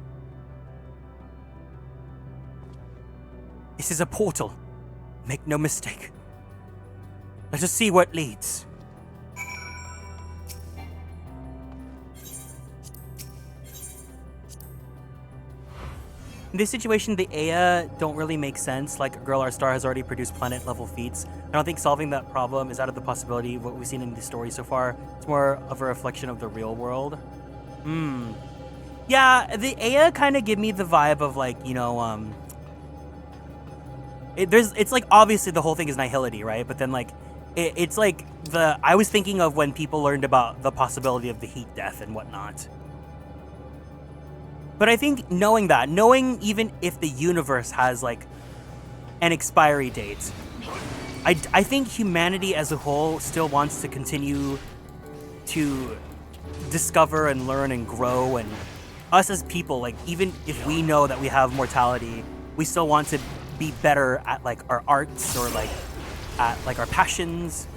This is a portal. Make no mistake. Let us see where it leads. In this situation, the Aya don't really make sense. Like, Girl Our Star has already produced planet-level feats. I don't think solving that problem is out of the possibility of what we've seen in the story so far. It's more of a reflection of the real world. Yeah, the Aya kind of give me the vibe of, like, you know, it's like, obviously the whole thing is nihility, right? But then, like, it's like I was thinking of when people learned about the possibility of the heat death and whatnot. But I think knowing even if the universe has, like, an expiry date, I think humanity as a whole still wants to continue to discover and learn and grow, and us as people, like, even if we know that we have mortality, we still want to be better at, like, our arts or, like, at, like, our passions.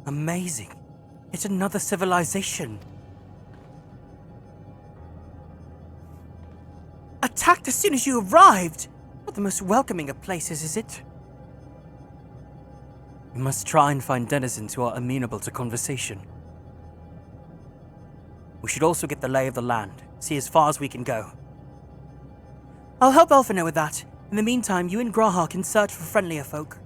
Amazing. It's another civilization. Attacked as soon as you arrived! Not the most welcoming of places, is it? We must try and find denizens who are amenable to conversation. We should also get the lay of the land, see as far as we can go. I'll help Elfina with that. In the meantime, you and Graha can search for friendlier folk.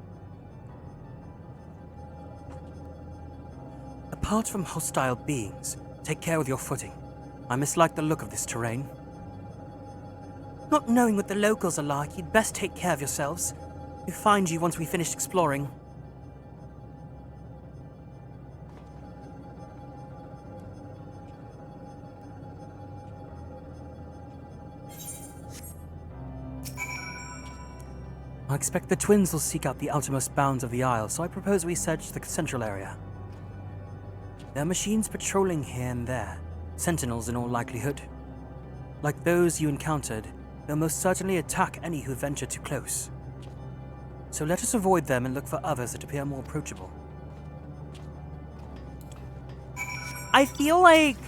Apart from hostile beings, take care with your footing. I mislike the look of this terrain. Not knowing what the locals are like, you'd best take care of yourselves. We'll find you once we finish exploring. I expect the twins will seek out the outermost bounds of the Isle, so I propose we search the central area. There are machines patrolling here and there, sentinels in all likelihood. Like those you encountered, they'll most certainly attack any who venture too close. So let us avoid them and look for others that appear more approachable. I feel like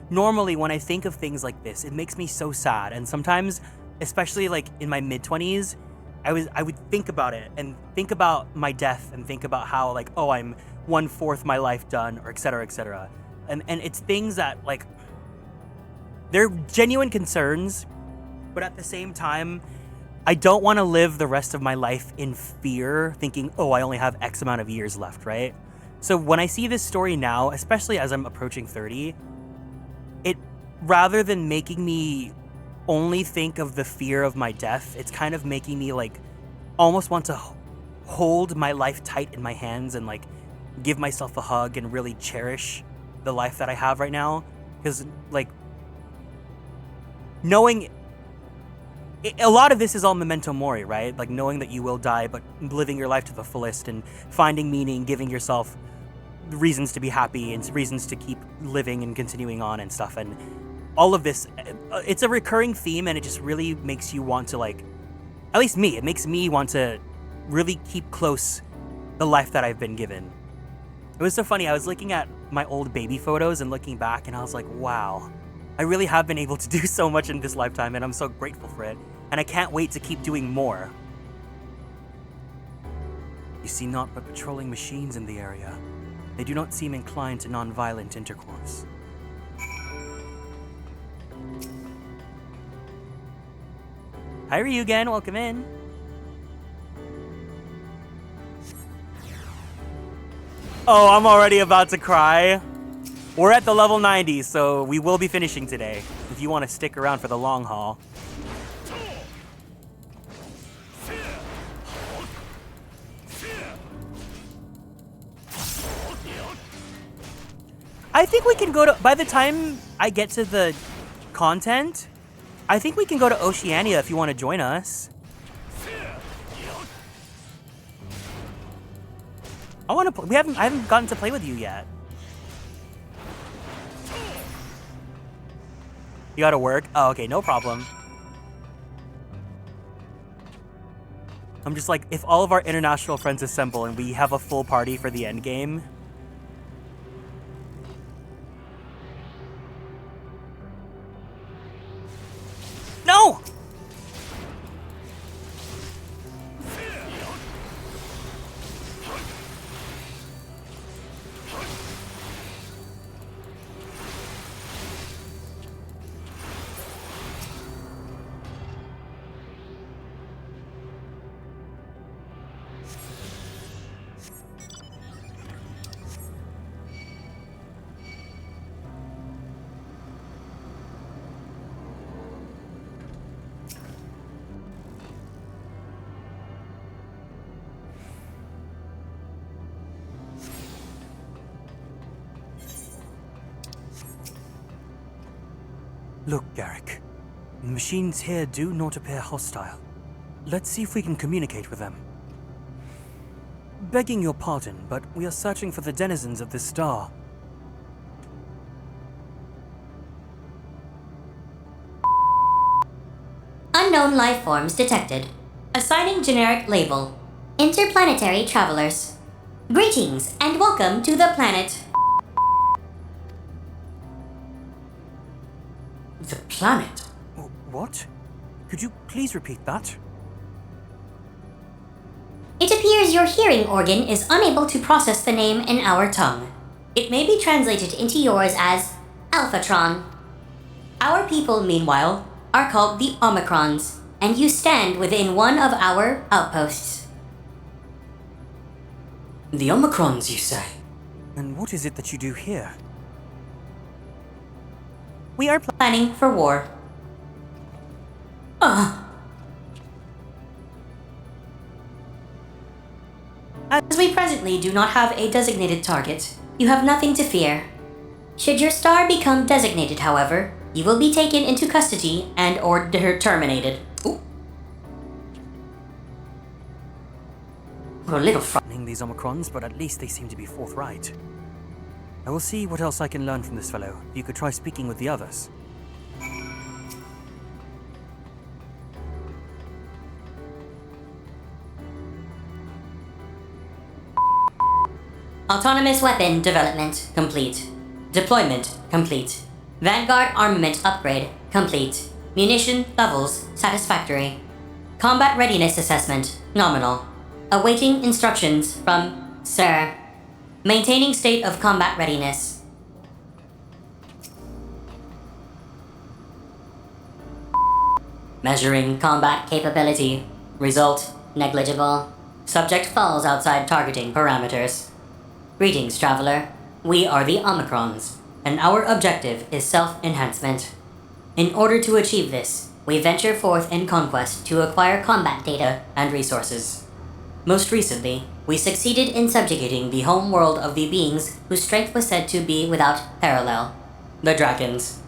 normally when I think of things like this, it makes me so sad, and sometimes, especially like in my mid-20s, I would think about it and think about my death and think about how, like, oh, I'm 1/4 my life done, or etc., etc. And it's things that, like, they're genuine concerns, but at the same time, I don't want to live the rest of my life in fear, thinking, oh, I only have X amount of years left, right? So when I see this story now, especially as I'm approaching 30, it, rather than making me only think of the fear of my death, it's kind of making me, like, almost want to hold my life tight in my hands and, like, give myself a hug and really cherish the life that I have right now. Because, like, knowing a lot of this is all memento mori, right? Like, knowing that you will die, but living your life to the fullest and finding meaning, giving yourself reasons to be happy and reasons to keep living and continuing on and stuff. And all of this, it's a recurring theme, and it just really makes you want to, like, at least me, it makes me want to really keep close the life that I've been given. It was so funny, I was looking at my old baby photos and looking back, and I was like, wow, I really have been able to do so much in this lifetime, and I'm so grateful for it, and I can't wait to keep doing more. You see naught but patrolling machines in the area. They do not seem inclined to non-violent intercourse. Hi Ryugen, welcome in. Oh, I'm already about to cry. We're at the level 90, so we will be finishing today, if you want to stick around for the long haul. I think we can go to, by the time I get to the content, I think we can go to Oceania if you want to join us. I want to. I haven't gotten to play with you yet. You gotta work? Oh, okay, no problem. I'm just like, if all of our international friends assemble and we have a full party for the end game. No! Look, Garrick. The machines here do not appear hostile. Let's see if we can communicate with them. Begging your pardon, but we are searching for the denizens of this star. Unknown life forms detected. Assigning generic label. Interplanetary travelers. Greetings and welcome to the planet. The planet? What? Could you please repeat that? It appears your hearing organ is unable to process the name in our tongue. It may be translated into yours as Alphatron. Our people, meanwhile, are called the Omicrons, and you stand within one of our outposts. The Omicrons, you say? And what is it that you do here? We are planning for war. As we presently do not have a designated target, you have nothing to fear. Should your star become designated, however, you will be taken into custody and or terminated. We're a little frightening, these Omicrons, but at least they seem to be forthright. I will see what else I can learn from this fellow. You could try speaking with the others. Autonomous weapon development complete. Deployment complete. Vanguard armament upgrade complete. Munition levels satisfactory. Combat readiness assessment nominal. Awaiting instructions from Sir. Maintaining state of combat readiness. Measuring combat capability. Result negligible. Subject falls outside targeting parameters. Greetings, traveler. We are the Omicrons, and our objective is self-enhancement. In order to achieve this, we venture forth in conquest to acquire combat data and resources. Most recently, we succeeded in subjugating the home world of the beings whose strength was said to be without parallel, the Dragons.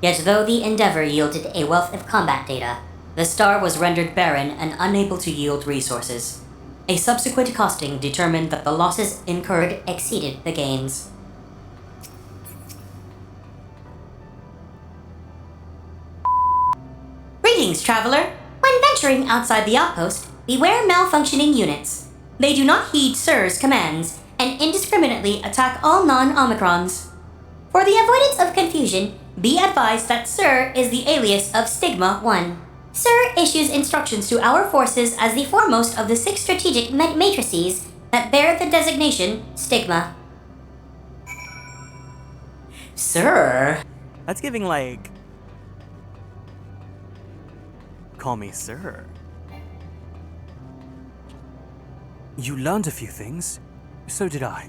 Yet though the endeavor yielded a wealth of combat data, the star was rendered barren and unable to yield resources. A subsequent costing determined that the losses incurred exceeded the gains. Greetings, traveler. When venturing outside the outpost, beware malfunctioning units. They do not heed Sir's commands and indiscriminately attack all non-Omicrons. For the avoidance of confusion, be advised that Sir is the alias of Stigma 1. Sir issues instructions to our forces as the foremost of the 6 strategic matrices that bear the designation Stigma. Sir? That's giving like... Call me sir. You learned a few things. So did I.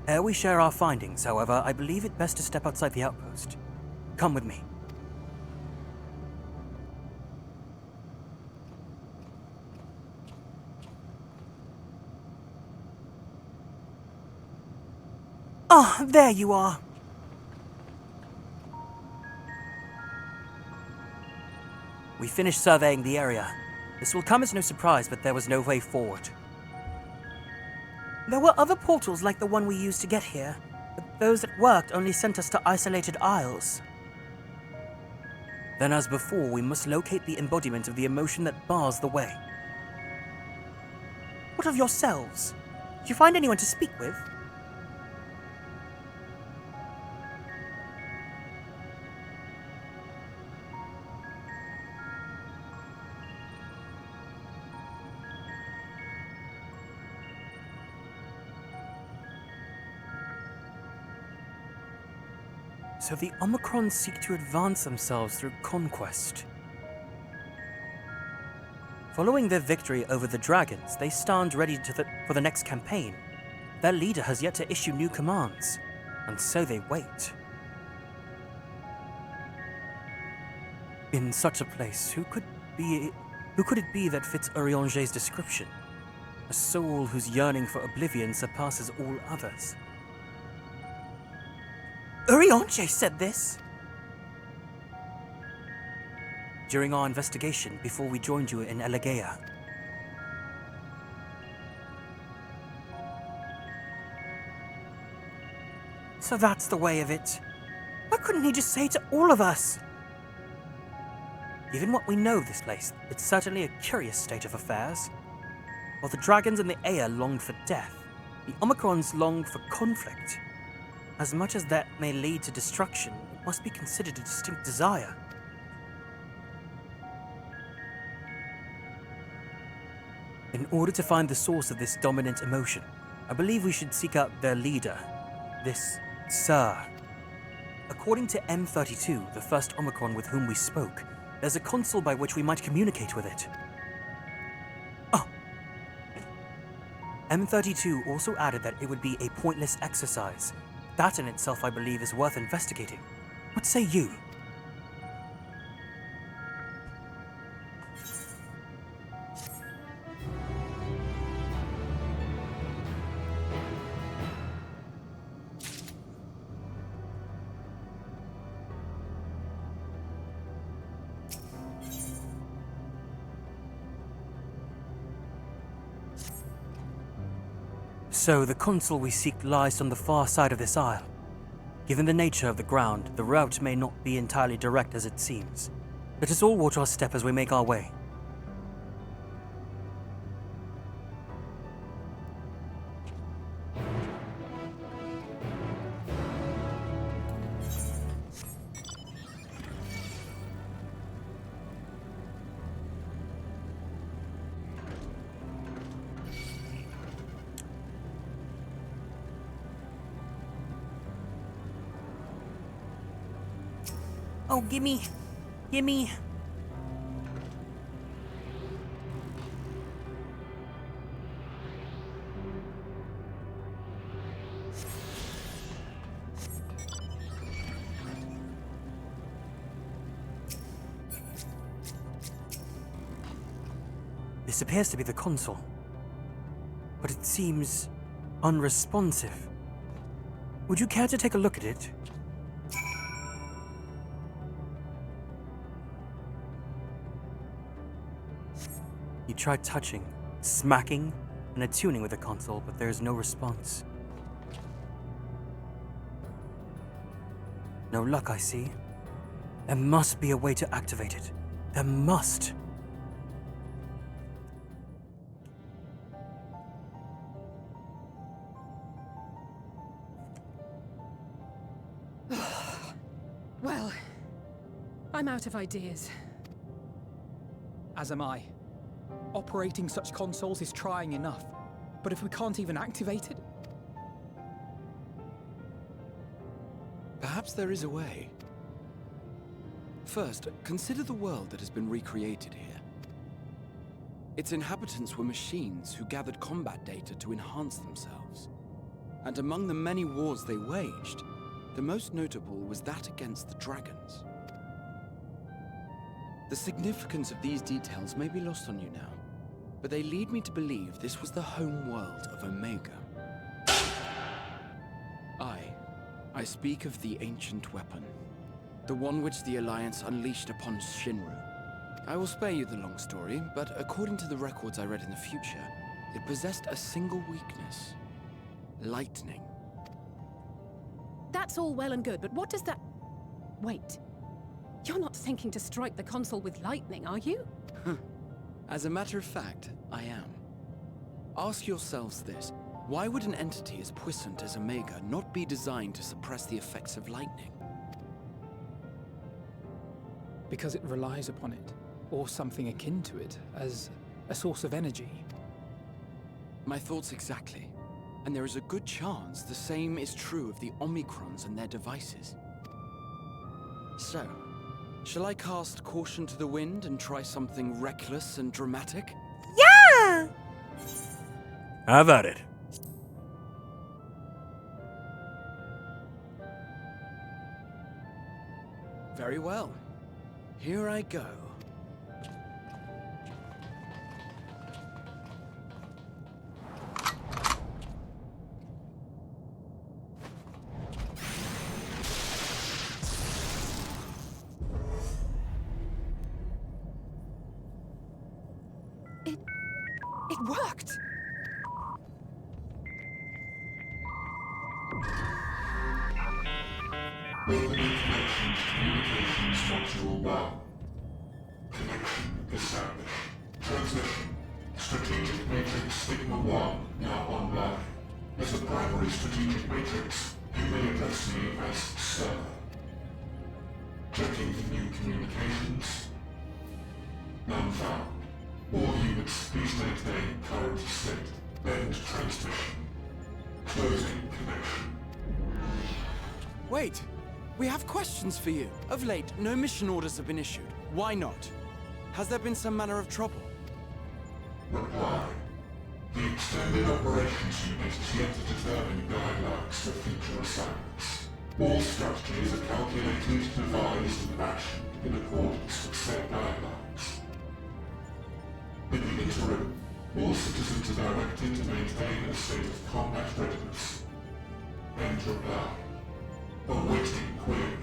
Ere we share our findings, however, I believe it best to step outside the outpost. Come with me. Ah, there you are. We finished surveying the area. This will come as no surprise, but there was no way forward. There were other portals like the one we used to get here, but those that worked only sent us to isolated isles. Then as before, we must locate the embodiment of the emotion that bars the way. What of yourselves? Did you find anyone to speak with? So the Omicrons seek to advance themselves through conquest. Following their victory over the dragons, they stand ready for the next campaign. Their leader has yet to issue new commands, and so they wait. In such a place, who could it be that fits Urianger's description? A soul whose yearning for oblivion surpasses all others. Urianger said this? During our investigation before we joined you in Elegea. So that's the way of it. Why couldn't he just say it to all of us? Given what we know of this place, it's certainly a curious state of affairs. While the dragons and the Ea longed for death, the Omicrons longed for conflict. As much as that may lead to destruction, it must be considered a distinct desire. In order to find the source of this dominant emotion, I believe we should seek out their leader, this Sir. According to M32, the first Omicron with whom we spoke, there's a console by which we might communicate with it. Oh! M32 also added that it would be a pointless exercise. That in itself, I believe, is worth investigating. What say you? So, the console we seek lies on the far side of this isle. Given the nature of the ground, the route may not be entirely direct as it seems. Let us all watch our step as we make our way. Oh, gimme! Gimme! This appears to be the console, but it seems unresponsive. Would you care to take a look at it? You tried touching, smacking, and attuning with the console, but there is no response. No luck, I see. There must be a way to activate it. There must. Well, I'm out of ideas. As am I. Operating such consoles is trying enough, but if we can't even activate it... Perhaps there is a way. First, consider the world that has been recreated here. Its inhabitants were machines who gathered combat data to enhance themselves. And among the many wars they waged, the most notable was that against the dragons. The significance of these details may be lost on you now, but they lead me to believe this was the home world of Omega. I speak of the ancient weapon, the one which the Alliance unleashed upon Shinru. I will spare you the long story, but according to the records I read in the future, it possessed a single weakness: lightning. That's all well and good, but what does that... Wait. You're not thinking to strike the console with lightning, are you? As a matter of fact, I am. Ask yourselves this. Why would an entity as puissant as Omega not be designed to suppress the effects of lightning? Because it relies upon it, or something akin to it, as a source of energy. My thoughts exactly. And there is a good chance the same is true of the Omicrons and their devices. So, shall I cast caution to the wind and try something reckless and dramatic? Yeah! Have at it. Very well. Here I go. It worked! Communication structural 1. Connection established. Transmission. Strategic matrix Sigma 1 now online. As a primary strategic matrix, you may address me as Sir. Checking for new communications. None found. All units, please maintain current state. End transmission. Closing connection. Wait! We have questions for you. Of late, no mission orders have been issued. Why not? Has there been some manner of trouble? Reply. The Extended Operations Unit is yet to determine guidelines for future assignments. All strategies are calculated, devised, and actioned in accordance with said guidelines. In the interim, all citizens are directed to maintain a state of combat readiness. End reply. Awaiting query.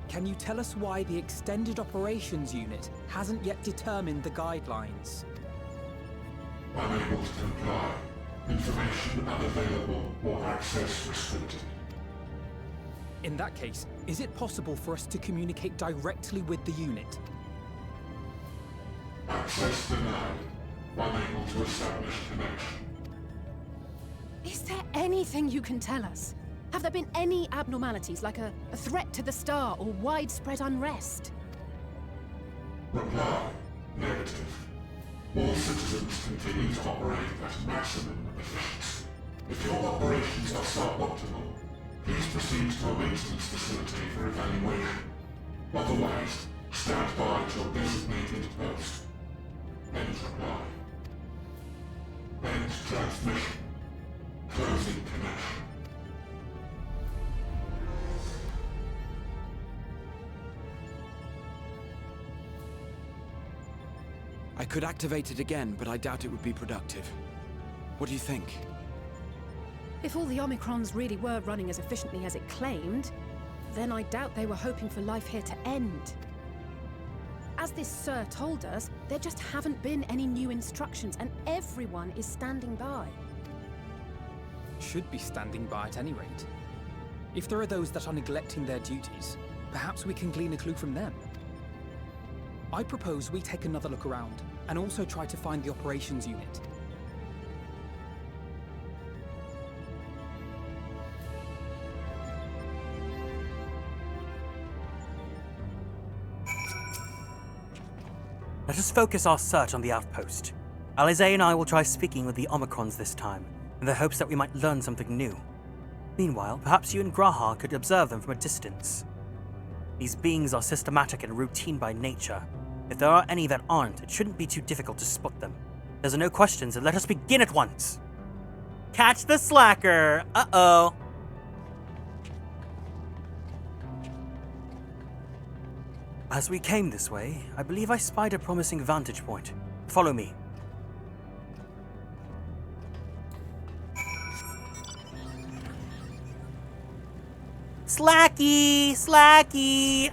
Can you tell us why the Extended Operations Unit hasn't yet determined the guidelines? Unable to comply. Information unavailable or access restricted. In that case, is it possible for us to communicate directly with the unit? Access denied. Unable to establish connection. Is there anything you can tell us? Have there been any abnormalities, like a threat to the star or widespread unrest? Reply. Negative. All citizens continue to operate at maximum efficiency. If your operations are suboptimal, please proceed to a maintenance facility for evaluation. Otherwise, stand by at your designated post. End reply. End transmission. Closing connection. I could activate it again, but I doubt it would be productive. What do you think? If all the Omicrons really were running as efficiently as it claimed, then I doubt they were hoping for life here to end. As this Sir told us, there just haven't been any new instructions, and everyone is standing by. Should be standing by at any rate. If there are those that are neglecting their duties, perhaps we can glean a clue from them. I propose we take another look around, and also try to find the operations unit. Let us focus our search on the outpost. Alizé and I will try speaking with the Omicrons this time, in the hopes that we might learn something new. Meanwhile, perhaps you and Graha could observe them from a distance. These beings are systematic and routine by nature, If there are any that aren't, it shouldn't be too difficult to spot them. There's no questions, and let us begin at once. Catch the slacker! Uh-oh. As we came this way, I believe I spied a promising vantage point. Follow me. Slacky! Slacky!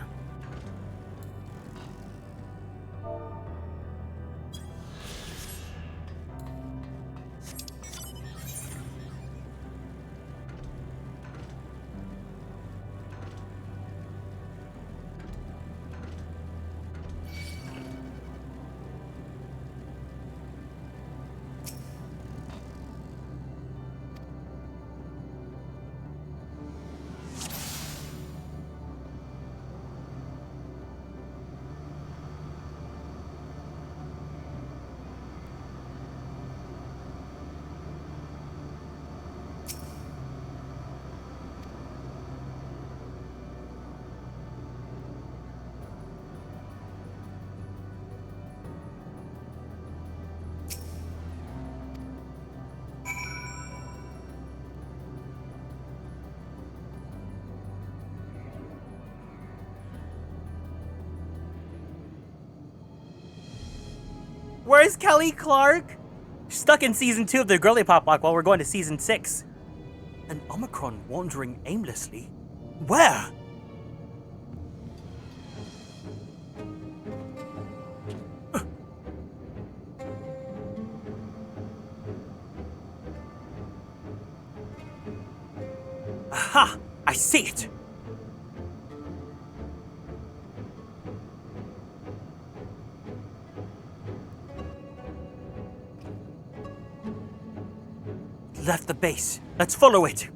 Where's Kelly Clark? Stuck in season 2 of the Girly Pop Walk while we're going to season 6. An Omicron wandering aimlessly? Where? Aha! I see it! Left the base. Let's follow it.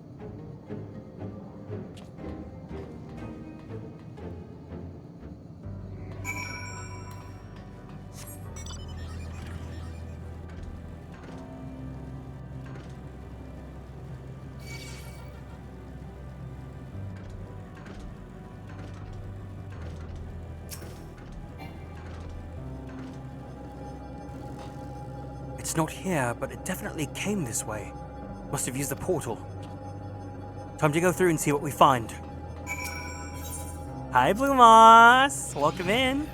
It's not here, but it definitely came this way. Must have used the portal. Time to go through and see what we find. Hi, Blue Moss. Welcome in.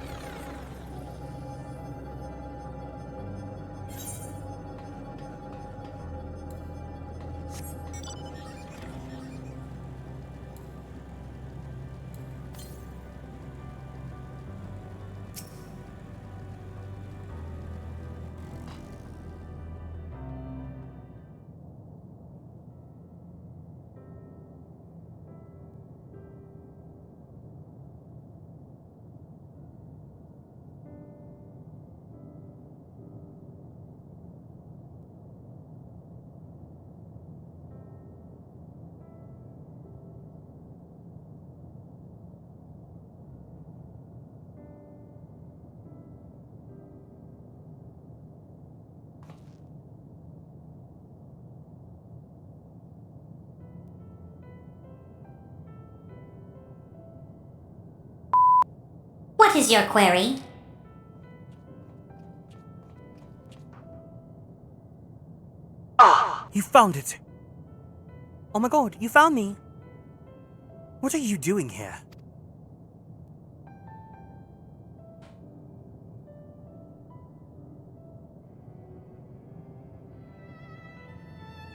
What is your query? You found it. Oh my god, you found me. What are you doing here?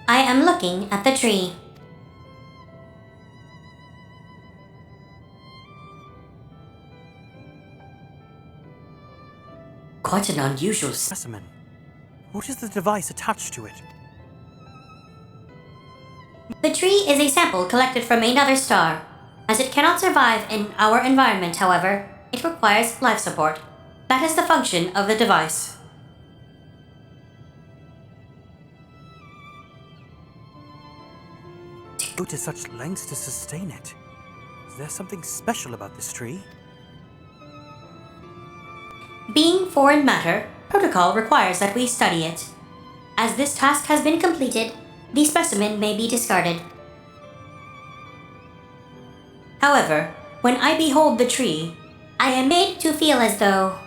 I am looking at the tree. Quite an unusual specimen. What is the device attached to it? The tree is a sample collected from another star. As it cannot survive in our environment, however, it requires life support. That is the function of the device. To go to such lengths to sustain it. Is there something special about this tree? Being foreign matter, protocol requires that we study it. As this task has been completed, the specimen may be discarded. However, when I behold the tree, I am made to feel as though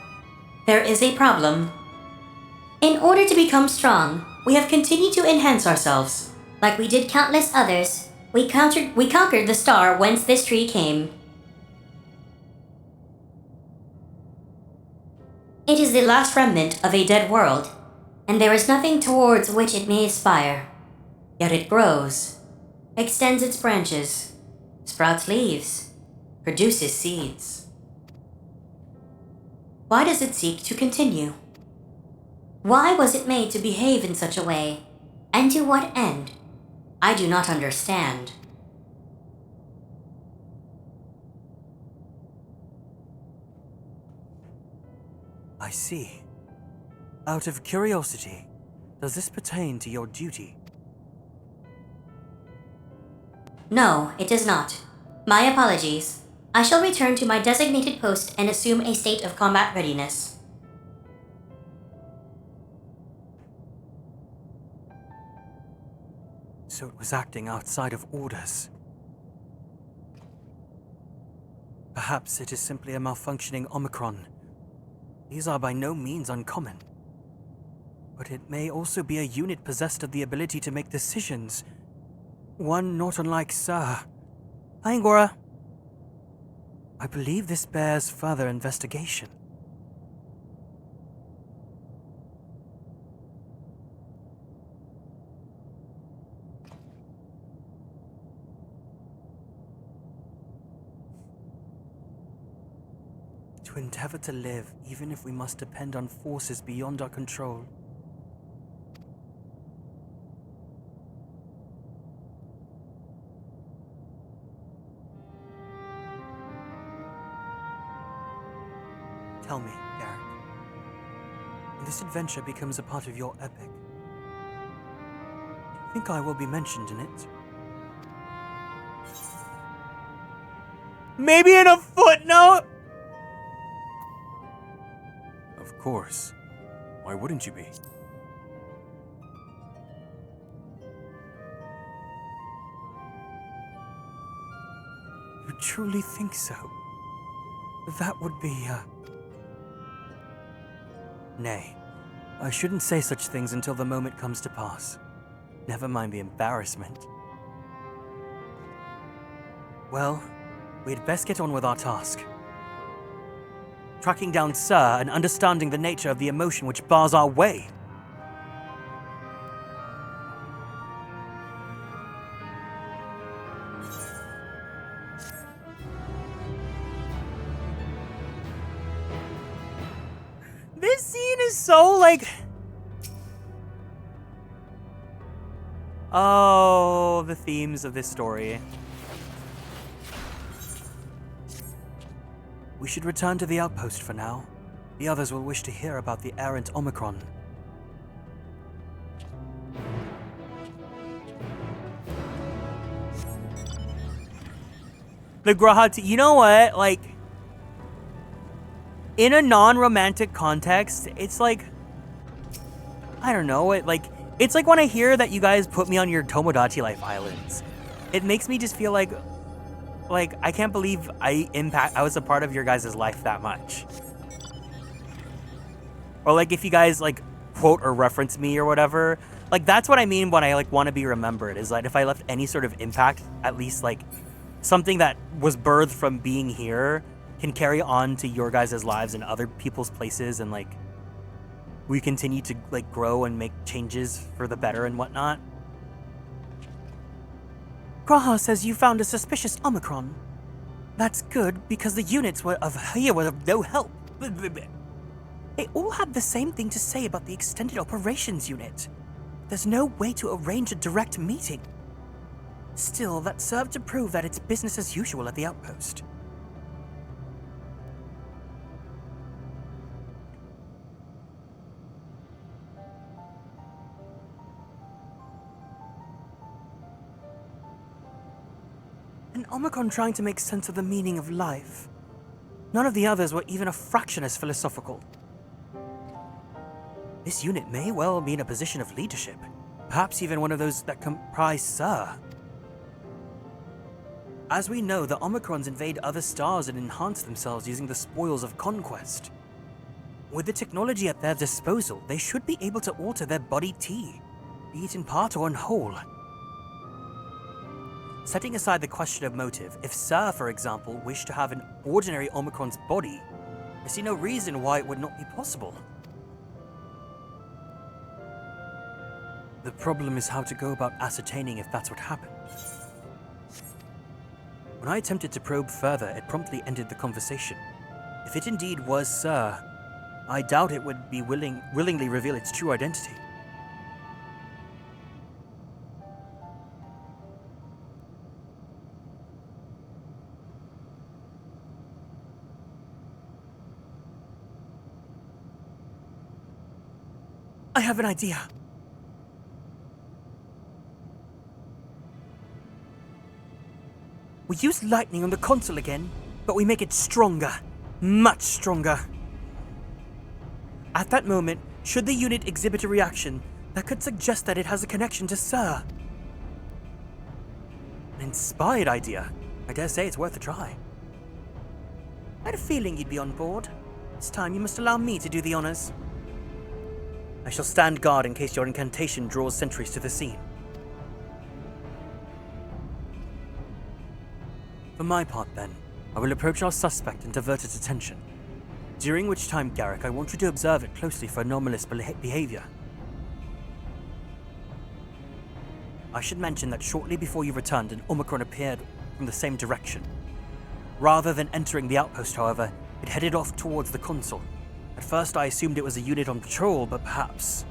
There is a problem. In order to become strong, we have continued to enhance ourselves. Like we did countless others, we conquered the star whence this tree came. It is the last remnant of a dead world, and there is nothing towards which it may aspire. Yet it grows, extends its branches, sprouts leaves, produces seeds. Why does it seek to continue? Why was it made to behave in such a way, and to what end? I do not understand. I see. Out of curiosity, does this pertain to your duty? No, it does not. My apologies. I shall return to my designated post and assume a state of combat readiness. So it was acting outside of orders. Perhaps it is simply a malfunctioning Omicron. These are by no means uncommon. But it may also be a unit possessed of the ability to make decisions. One not unlike Sir. Hi, Angora. I believe this bears further investigation. To endeavor to live, even if we must depend on forces beyond our control. Tell me, Garrett, when this adventure becomes a part of your epic, do you think I will be mentioned in it? Maybe in a footnote? Of course. Why wouldn't you be? You truly think so? That would be, Nay, I shouldn't say such things until the moment comes to pass. Never mind the embarrassment. Well, we'd best get on with our task. Tracking down Sir and understanding the nature of the emotion which bars our way. This scene is so like... Oh, the themes of this story. We should return to the outpost for now. The others will wish to hear about the errant Omicron. The Grahati, you know what? Like, in a non-romantic context, it's like, I don't know, it's like when I hear that you guys put me on your Tomodachi Life Islands. It makes me just feel like I can't believe I was a part of your guys' life that much. Or like if you guys like quote or reference me or whatever, like that's what I mean when I like want to be remembered, is that if I left any sort of impact, at least like something that was birthed from being here can carry on to your guys' lives and other people's places, and like we continue to like grow and make changes for the better and whatnot. Graha says you found a suspicious Omicron. That's good, because the units were of no help. They all had the same thing to say about the extended operations unit. There's no way to arrange a direct meeting. Still, that served to prove that it's business as usual at the outpost. An Omicron trying to make sense of the meaning of life. None of the others were even a fraction as philosophical. This unit may well be in a position of leadership. Perhaps even one of those that comprise Sir. As we know, the Omicrons invade other stars and enhance themselves using the spoils of conquest. With the technology at their disposal, they should be able to alter their body T, be it in part or in whole. Setting aside the question of motive, if Sir, for example, wished to have an ordinary Omicron's body, I see no reason why it would not be possible. The problem is how to go about ascertaining if that's what happened. When I attempted to probe further, it promptly ended the conversation. If it indeed was Sir, I doubt it would be willingly reveal its true identity. I have an idea. We use lightning on the console again, but we make it stronger. Much stronger. At that moment, should the unit exhibit a reaction, that could suggest that it has a connection to Sir. An inspired idea. I dare say it's worth a try. I had a feeling you'd be on board. This time you must allow me to do the honors. I shall stand guard in case your incantation draws sentries to the scene. For my part, then, I will approach our suspect and divert its attention. During which time, Garrick, I want you to observe it closely for anomalous behavior. I should mention that shortly before you returned, an Omicron appeared from the same direction. Rather than entering the outpost, however, it headed off towards the console. At first I assumed it was a unit on patrol, but perhaps...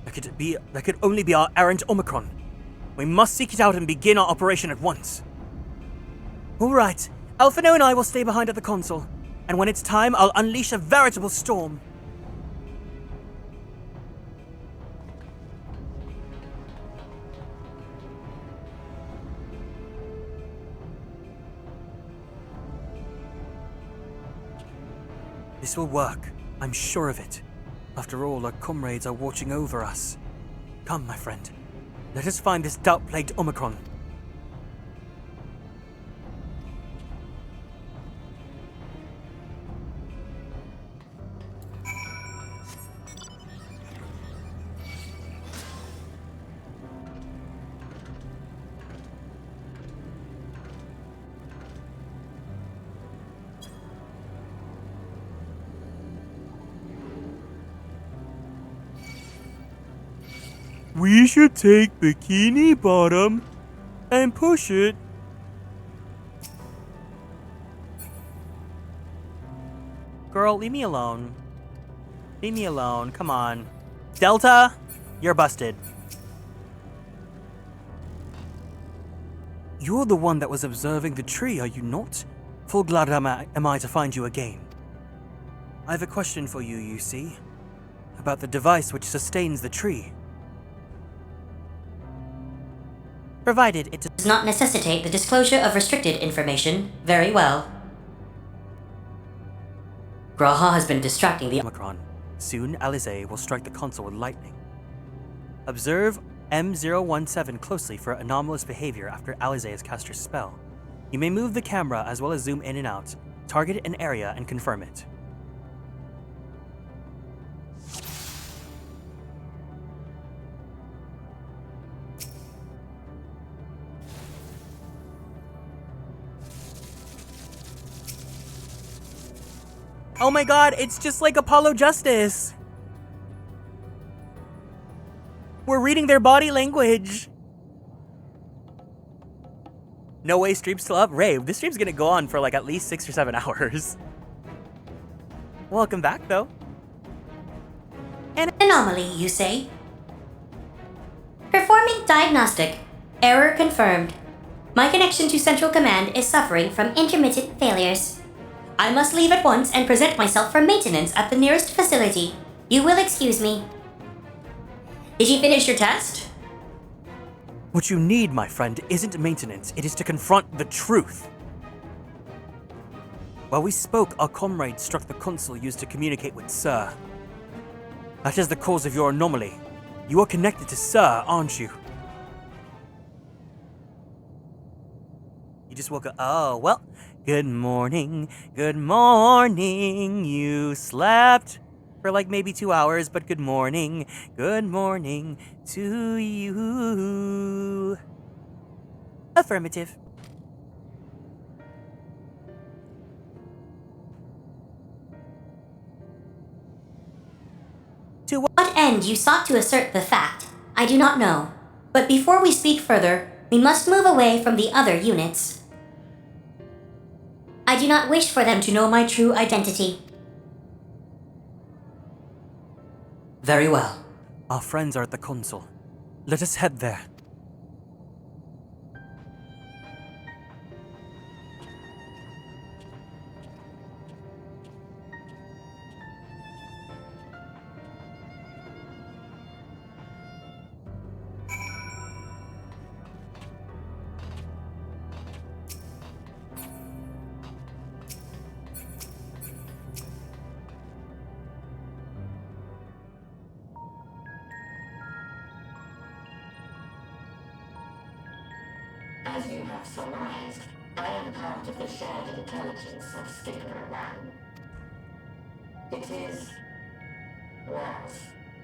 That could only be our errant Omicron. We must seek it out and begin our operation at once. Alright, Alphino and I will stay behind at the console, and when it's time, I'll unleash a veritable storm. This will work. I'm sure of it. After all, our comrades are watching over us. Come, my friend. Let us find this doubt-plagued Omicron. We should take Bikini Bottom and push it. Girl, leave me alone. Leave me alone, come on. Delta, you're busted. You're the one that was observing the tree, are you not? Full glad am I to find you again. I have a question for you, you see. About the device which sustains the tree. Provided it does not necessitate the disclosure of restricted information, very well. Graha has been distracting the Omicron. Soon, Alize will strike the console with lightning. Observe M017 closely for anomalous behavior after Alize has cast her spell. You may move the camera as well as zoom in and out, target an area and confirm it. Oh my god, it's just like Apollo Justice! We're reading their body language! No way, stream's still up? Ray, this stream's gonna go on for like at least 6 or 7 hours. Welcome back, though. An anomaly, you say? Performing diagnostic. Error confirmed. My connection to Central Command is suffering from intermittent failures. I must leave at once and present myself for maintenance at the nearest facility. You will excuse me. Did you finish your test? What you need, my friend, isn't maintenance. It is to confront the truth. While we spoke, our comrade struck the console used to communicate with Sir. That is the cause of your anomaly. You are connected to Sir, aren't you? just woke up. Oh, well, good morning. Good morning. You slept for like maybe 2 hours, but good morning. Good morning to you. Affirmative. To what end you sought to assert the fact, I do not know. But before we speak further, we must move away from the other units. I do not wish for them to know my true identity. Very well. Our friends are at the console. Let us head there. As you have surmised, I am part of the shared intelligence of Stigma 1. It was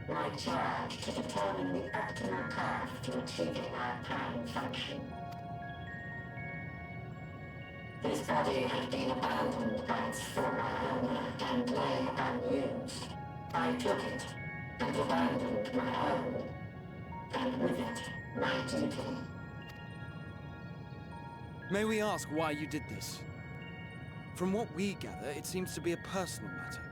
my charge to determine the optimal path to achieving our prime function. This body had been abandoned by its former owner and lay unused. I took it and abandoned my own, and with it, my duty. May we ask why you did this? From what we gather, it seems to be a personal matter.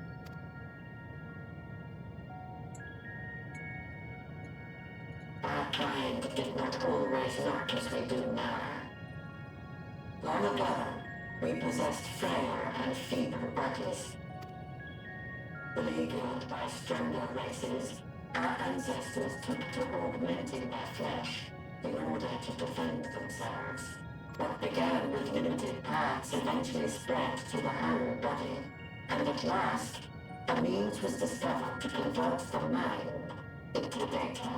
Our kind did not always look as we do now. Long ago, we possessed frail and feeble bodies. Beleaguered by stronger races, our ancestors took to augmenting their flesh in order to defend themselves. What began with limited parts eventually spread to the whole body, and at last, a means was discovered to convert the mind into data,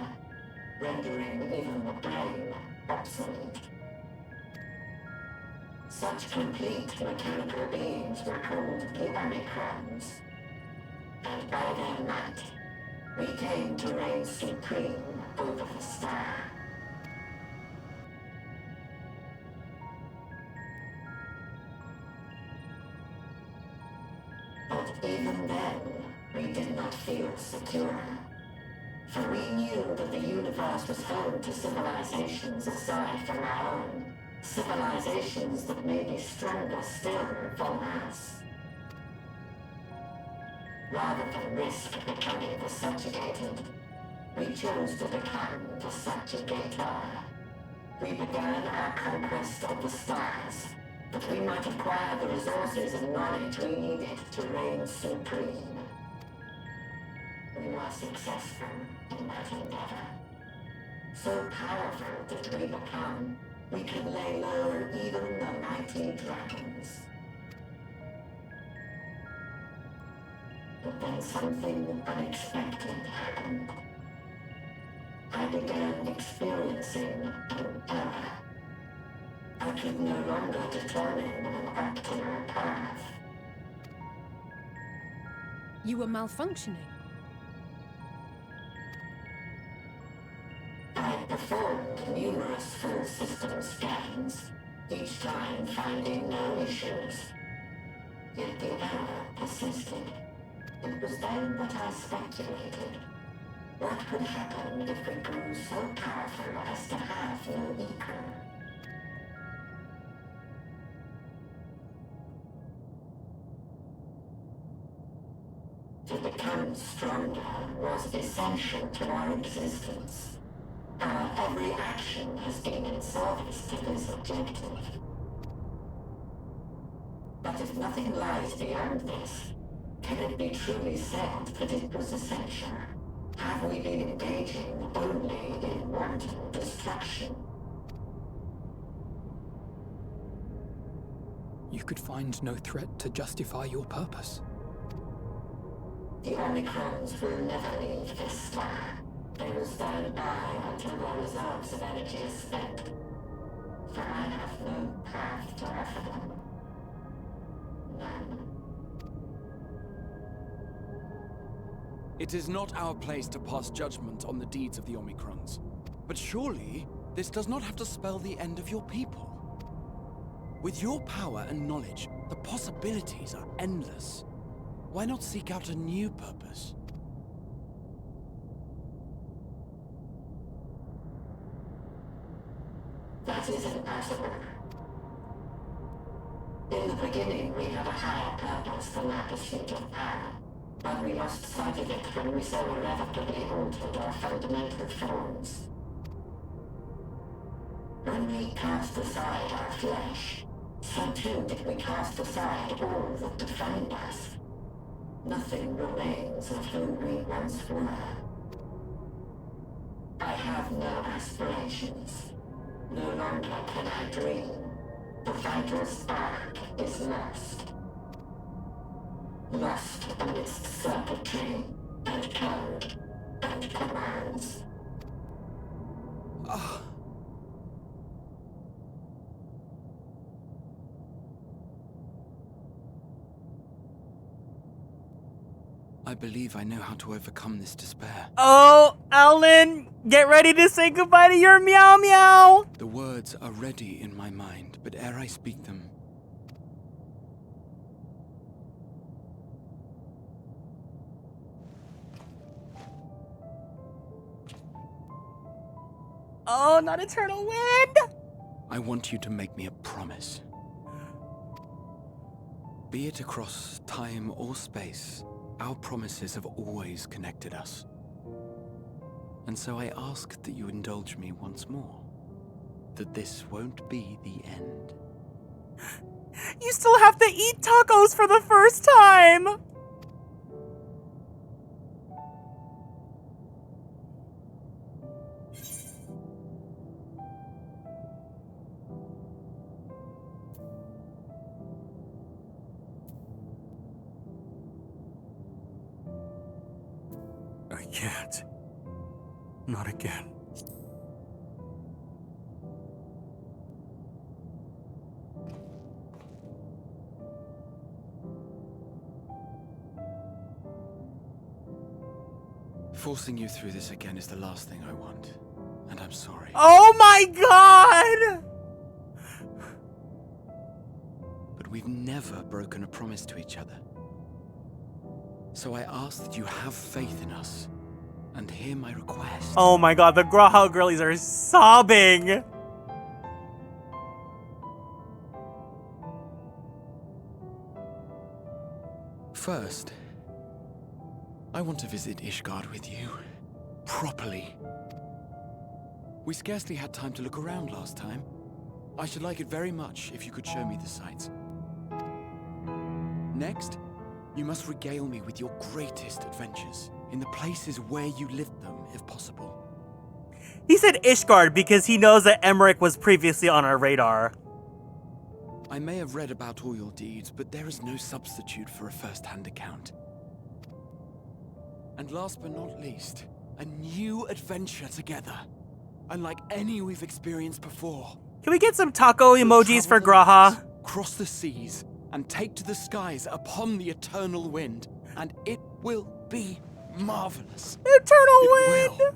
rendering even the brain obsolete. Such complete mechanical beings were called the Omicrons, and by their might, we came to reign supreme over the star. But even then, we did not feel secure. For we knew that the universe was home to civilizations aside from our own. Civilizations that may be stronger still than us. Rather than risk becoming the subjugated, we chose to become the subjugator. We began our conquest of the stars, that we might acquire the resources and knowledge we needed to reign supreme. We were successful in that endeavor. So powerful did we become, we could lay low even the mighty dragons. But then something unexpected happened. I began experiencing an error. I could no longer determine an optimal path. You were malfunctioning. I performed numerous full system scans, each time finding no issues. Yet the error persisted. It was then that I speculated. What could happen if we grew so powerful as to have no equal? To become stronger was essential to our existence. Our every action has been in service to this objective. But if nothing lies beyond this, can it be truly said that it was essential? Have we been engaging only in wanton destruction? You could find no threat to justify your purpose. The Omicrons will never leave this star. They will stand by until their reserves of energy is spent. for I have no path to offer them. None. It is not our place to pass judgment on the deeds of the Omicrons. But surely, this does not have to spell the end of your people. With your power and knowledge, the possibilities are endless. Why not seek out a new purpose? That is impossible. In the beginning, we had a higher purpose than our pursuit of power. But we lost sight of it when we so irrevocably altered our fundamental forms. When we cast aside our flesh, so too did we cast aside all that defined us. Nothing remains of who we once were. I have no aspirations. No longer can I dream. The vital spark is lost. Lost amidst circuitry and code and commands. I believe I know how to overcome this despair. Oh, Alan, get ready to say goodbye to your meow meow. The words are ready in my mind, but ere I speak them, Oh, not eternal wind. I want you to make me a promise. Be it across time or space, our promises have always connected us. And so I ask that you indulge me once more. That this won't be the end. You still have to eat tacos for the first time. I can't. Not again. Forcing you through this again is the last thing I want. And I'm sorry. Oh my god! But we've never broken a promise to each other. So I ask that you have faith in us. And hear my request. Oh my god, the Graha girlies are sobbing. First, I want to visit Ishgard with you. Properly. We scarcely had time to look around last time. I should like it very much if you could show me the sights. Next, you must regale me with your greatest adventures, in the places where you lived them, if possible. He said Ishgard because he knows that Emmerich was previously on our radar. I may have read about all your deeds, but there is no substitute for a first-hand account. And last but not least, a new adventure together, unlike any we've experienced before. Can we get some taco emojis for Graha? Cross the seas, and take to the skies upon the eternal wind, and it will be marvelous. Eternal wind! Will.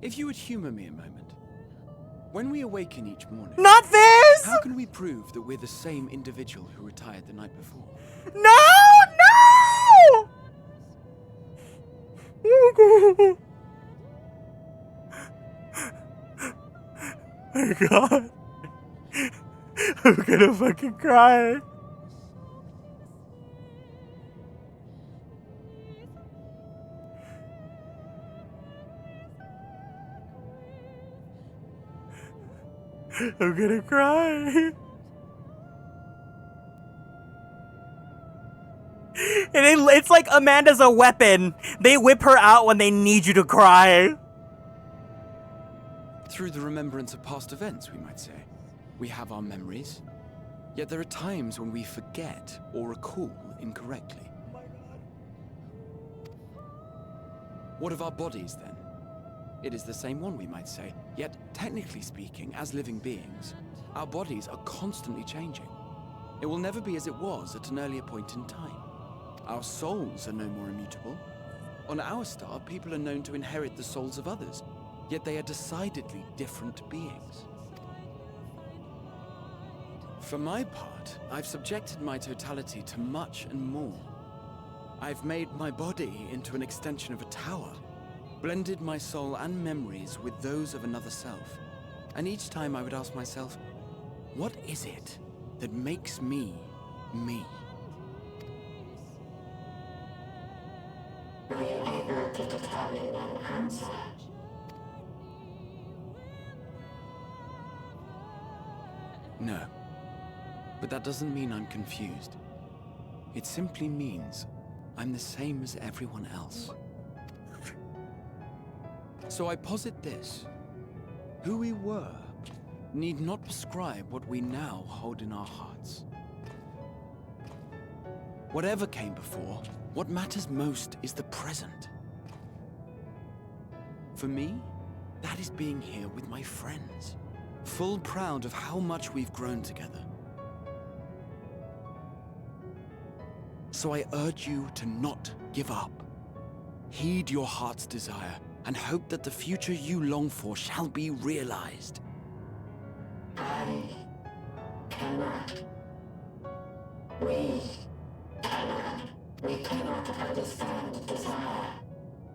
If you would humor me a moment. When we awaken each morning... Not this! How can we prove that we're the same individual who retired the night before? No! No! Oh my god. I'm gonna fucking cry. I'm gonna cry. And It's like Amanda's a weapon. They whip her out when they need you to cry. Through the remembrance of past events, we might say. We have our memories, yet there are times when we forget or recall incorrectly. What of our bodies, then? It is the same one, we might say, yet technically speaking, as living beings, our bodies are constantly changing. It will never be as it was at an earlier point in time. Our souls are no more immutable. On our star, people are known to inherit the souls of others, yet they are decidedly different beings. For my part, I've subjected my totality to much and more. I've made my body into an extension of a tower, blended my soul and memories with those of another self. And each time I would ask myself, what is it that makes me, me? Were you able to determine an answer? No. But that doesn't mean I'm confused. It simply means I'm the same as everyone else. So I posit this. Who we were need not prescribe what we now hold in our hearts. Whatever came before, what matters most is the present. For me, that is being here with my friends, full proud of how much we've grown together. So I urge you to not give up. Heed your heart's desire and hope that the future you long for shall be realized. I cannot. We cannot. We cannot understand desire,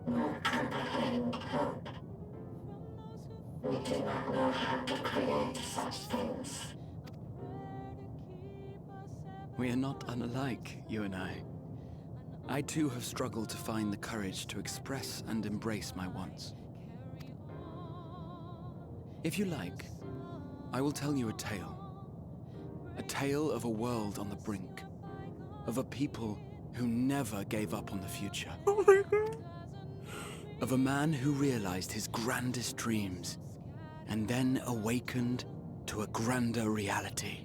nor comprehend hope. We do not know how to create such things. We are not unlike, you and I. I too have struggled to find the courage to express and embrace my wants. If you like, I will tell you a tale. A tale of a world on the brink. Of a people who never gave up on the future. Oh my god. Of a man who realized his grandest dreams and then awakened to a grander reality.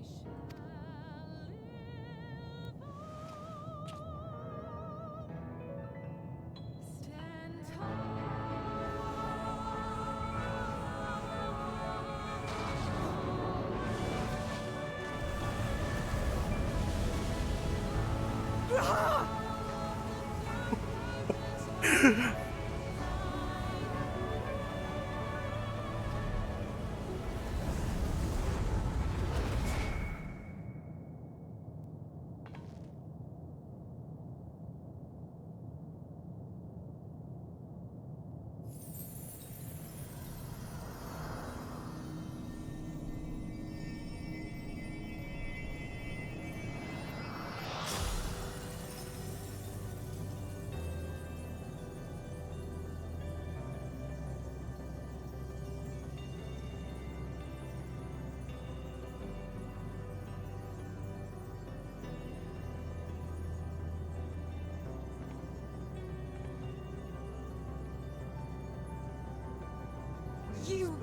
You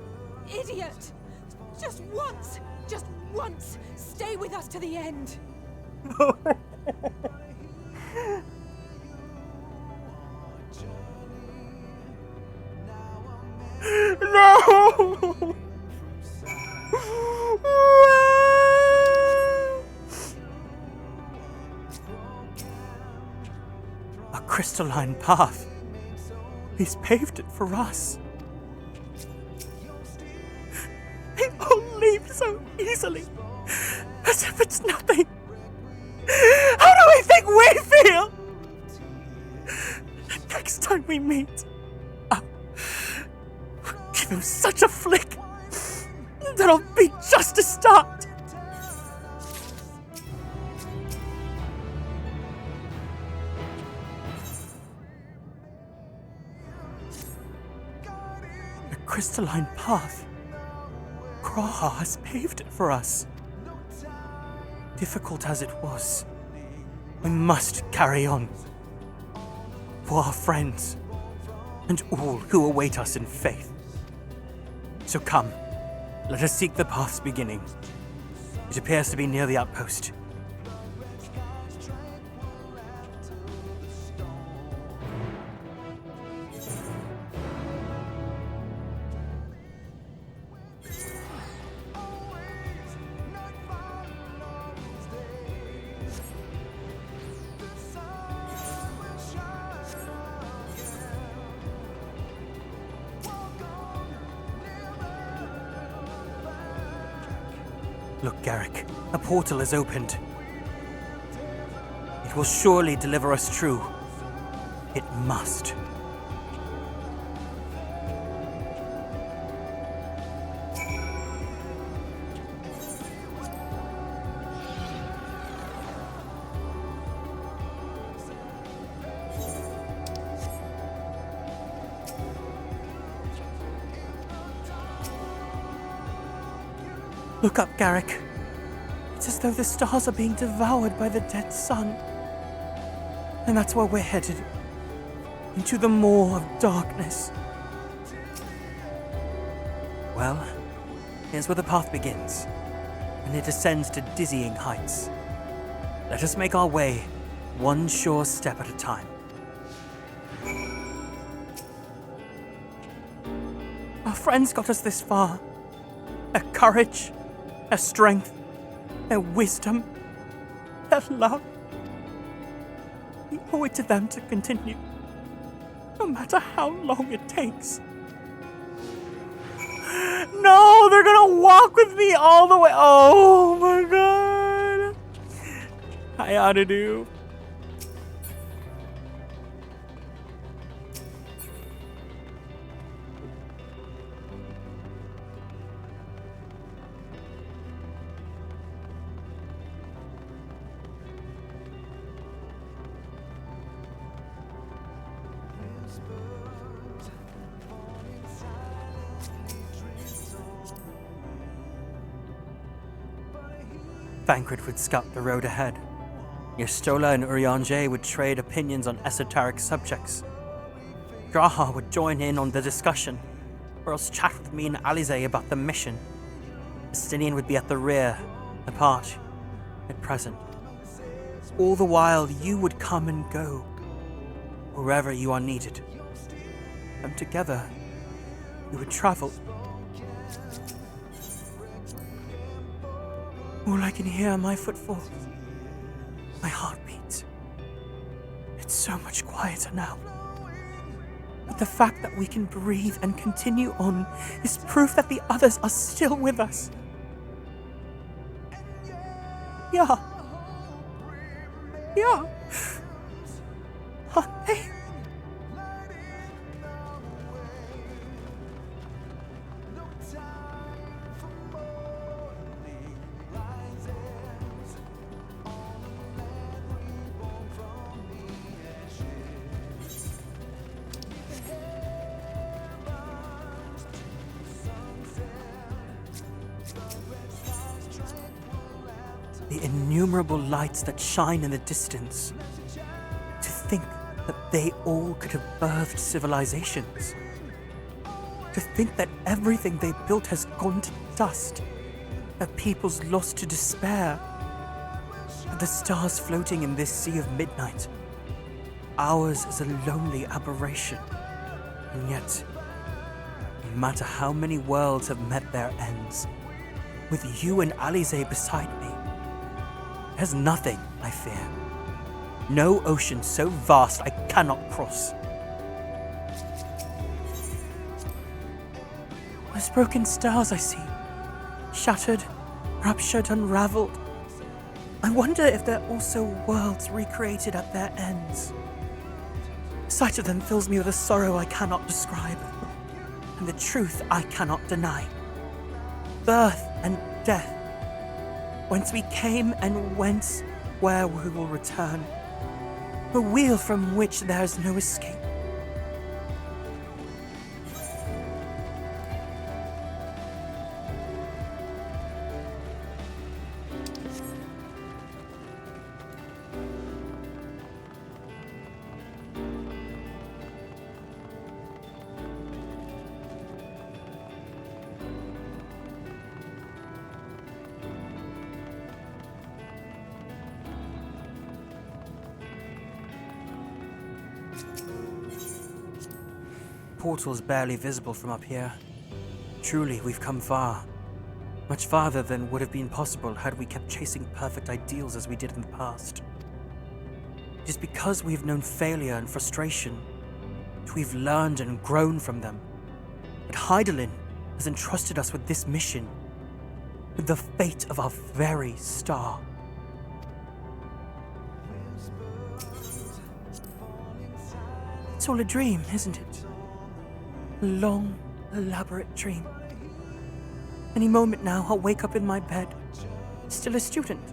idiot! Just once, stay with us to the end. No! A crystalline path. He's paved it for us. He all leaves so easily, as if it's nothing. How do we think we feel? The next time we meet, I'll give him such a flick that'll be just a start. The crystalline path. Graha has paved it for us. Difficult as it was, we must carry on. for our friends, and all who await us in faith. So come, let us seek the path's beginning. It appears to be near the outpost. Look, Garrick, a portal has opened. It will surely deliver us true. It must. Look up, Garrick. It's as though the stars are being devoured by the dead sun. And that's where we're headed. Into the maw of darkness. Well, here's where the path begins. And it ascends to dizzying heights. Let us make our way, one sure step at a time. Our friends got us this far. Their courage, their strength, their wisdom, their love. We owe it to them to continue, no matter how long it takes. No, they're gonna walk with me all the way. Oh my god. I ought to do. Thancred would scout the road ahead. Yastola and Urianger would trade opinions on esoteric subjects. Graha would join in on the discussion, or else chat with me and Alize about the mission. Estinian would be at the rear, apart, at present. All the while, you would come and go, wherever you are needed. And together, we would travel. All I can hear my footfall, my heartbeat. It's so much quieter now. But the fact that we can breathe and continue on is proof that the others are still with us. Yeah. Yeah. Aren't they? The innumerable lights that shine in the distance. To think that they all could have birthed civilizations. To think that everything they built has gone to dust. That peoples lost to despair. And the stars floating in this sea of midnight. Ours is a lonely aberration. And yet, no matter how many worlds have met their ends, with you and Alize beside me, there's nothing I fear. No ocean so vast I cannot cross. Those broken stars I see, shattered, ruptured, unraveled. I wonder if they're also worlds recreated at their ends. The sight of them fills me with a sorrow I cannot describe, and the truth I cannot deny. Birth and death. Whence we came and whence where we will return. A wheel from which there is no escape. portals barely visible from up here. Truly, we've come far. Much farther than would have been possible had we kept chasing perfect ideals as we did in the past. It is because we have known failure and frustration that we've learned and grown from them. But Hydaelyn has entrusted us with this mission, with the fate of our very star. It's all a dream, isn't it? A long, elaborate dream. Any moment now, I'll wake up in my bed, still a student,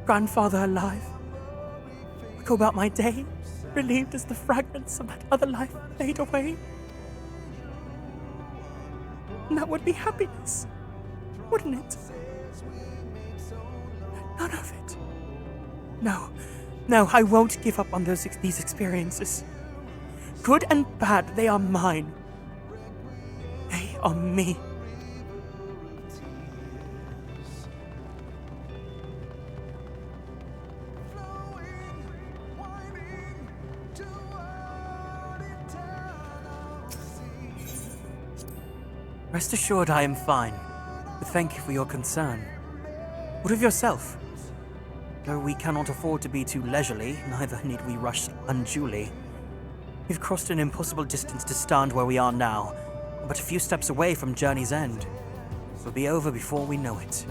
grandfather alive. I go about my day, relieved as the fragments of that other life fade away. And that would be happiness, wouldn't it? None of it. No, I won't give up on these experiences. Good and bad, they are mine. They are me. Rest assured I am fine, but thank you for your concern. What of yourself? Though we cannot afford to be too leisurely, neither need we rush unduly. We've crossed an impossible distance to stand where we are now, but a few steps away from journey's end. We'll be over before we know it.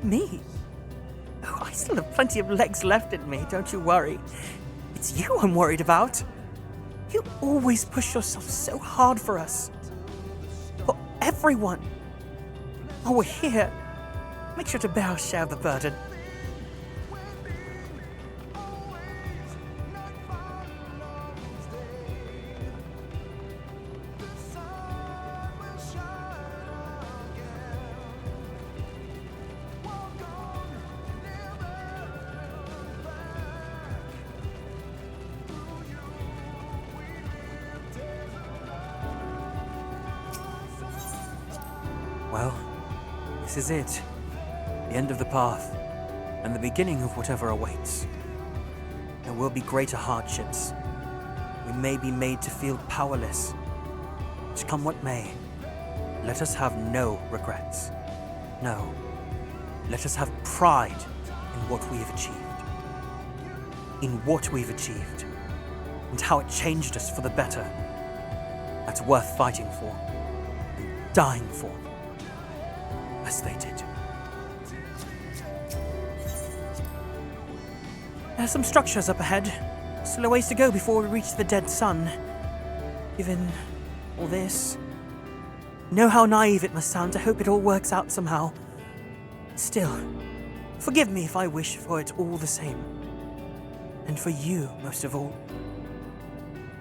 Me? Oh, I still have plenty of legs left in me, don't you worry. It's you I'm worried about. You always push yourself so hard for us. For everyone. While we're here, make sure to bear our share of the burden. Well, this is it. The end of the path, and the beginning of whatever awaits. There will be greater hardships. We may be made to feel powerless. But come what may, let us have no regrets. No, let us have pride in what we have achieved. In what we've achieved, and how it changed us for the better. That's worth fighting for, and dying for. As they did. There's some structures up ahead. Still a ways to go before we reach the dead sun. Given all this, know how naive it must sound to hope it all works out somehow. Still, forgive me if I wish for it all the same. And for you, most of all.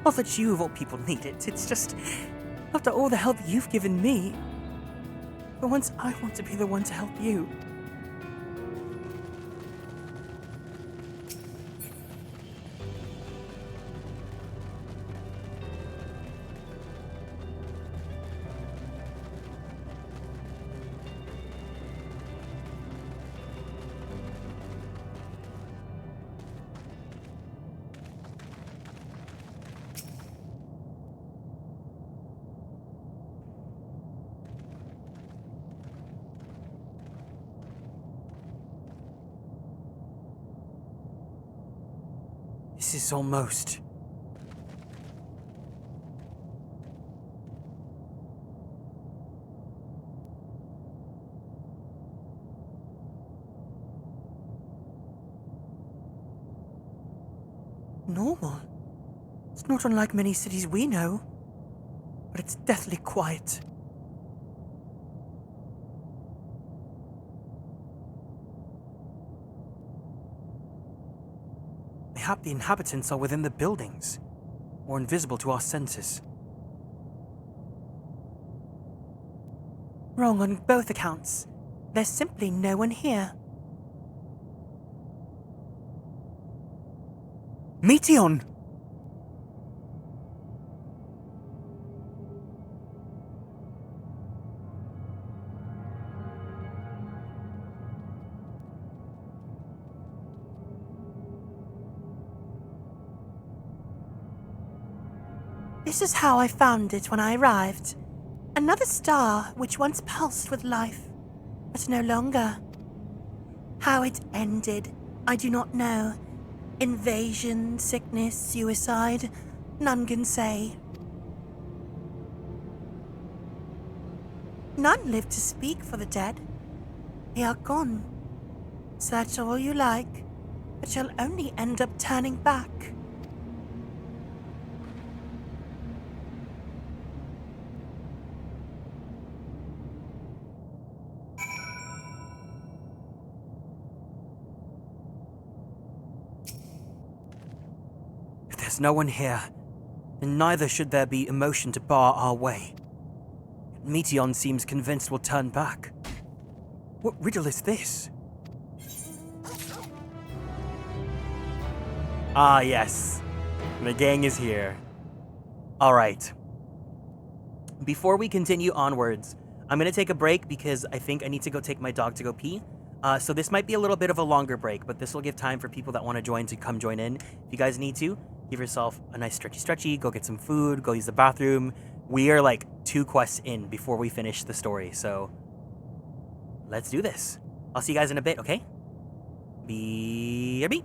Not that you of all people need it, it's just, after all the help you've given me, for once, I want to be the one to help you. This is almost... normal. It's not unlike many cities we know, but it's deathly quiet. Mayhap the inhabitants are within the buildings, or invisible to our senses. Wrong on both accounts. There's simply no one here. Meteon! This is how I found it when I arrived. Another star which once pulsed with life, but no longer. How it ended, I do not know. Invasion, sickness, suicide, none can say. None live to speak for the dead. They are gone. Search all you like, but you'll only end up turning back. If there's no one here, then neither should there be emotion to bar our way. Meteon seems convinced we'll turn back. What riddle is this? Ah, yes. The gang is here. Alright. Before we continue onwards, I'm going to take a break because I think I need to go take my dog to go pee. So this might be a little bit of a longer break, but this will give time for people that want to join to come join in. If you guys need to, give yourself a nice stretchy, go get some food, go use the bathroom. We are like 2 quests in before we finish the story, so let's do this. I'll see you guys in a bit, okay? BRB.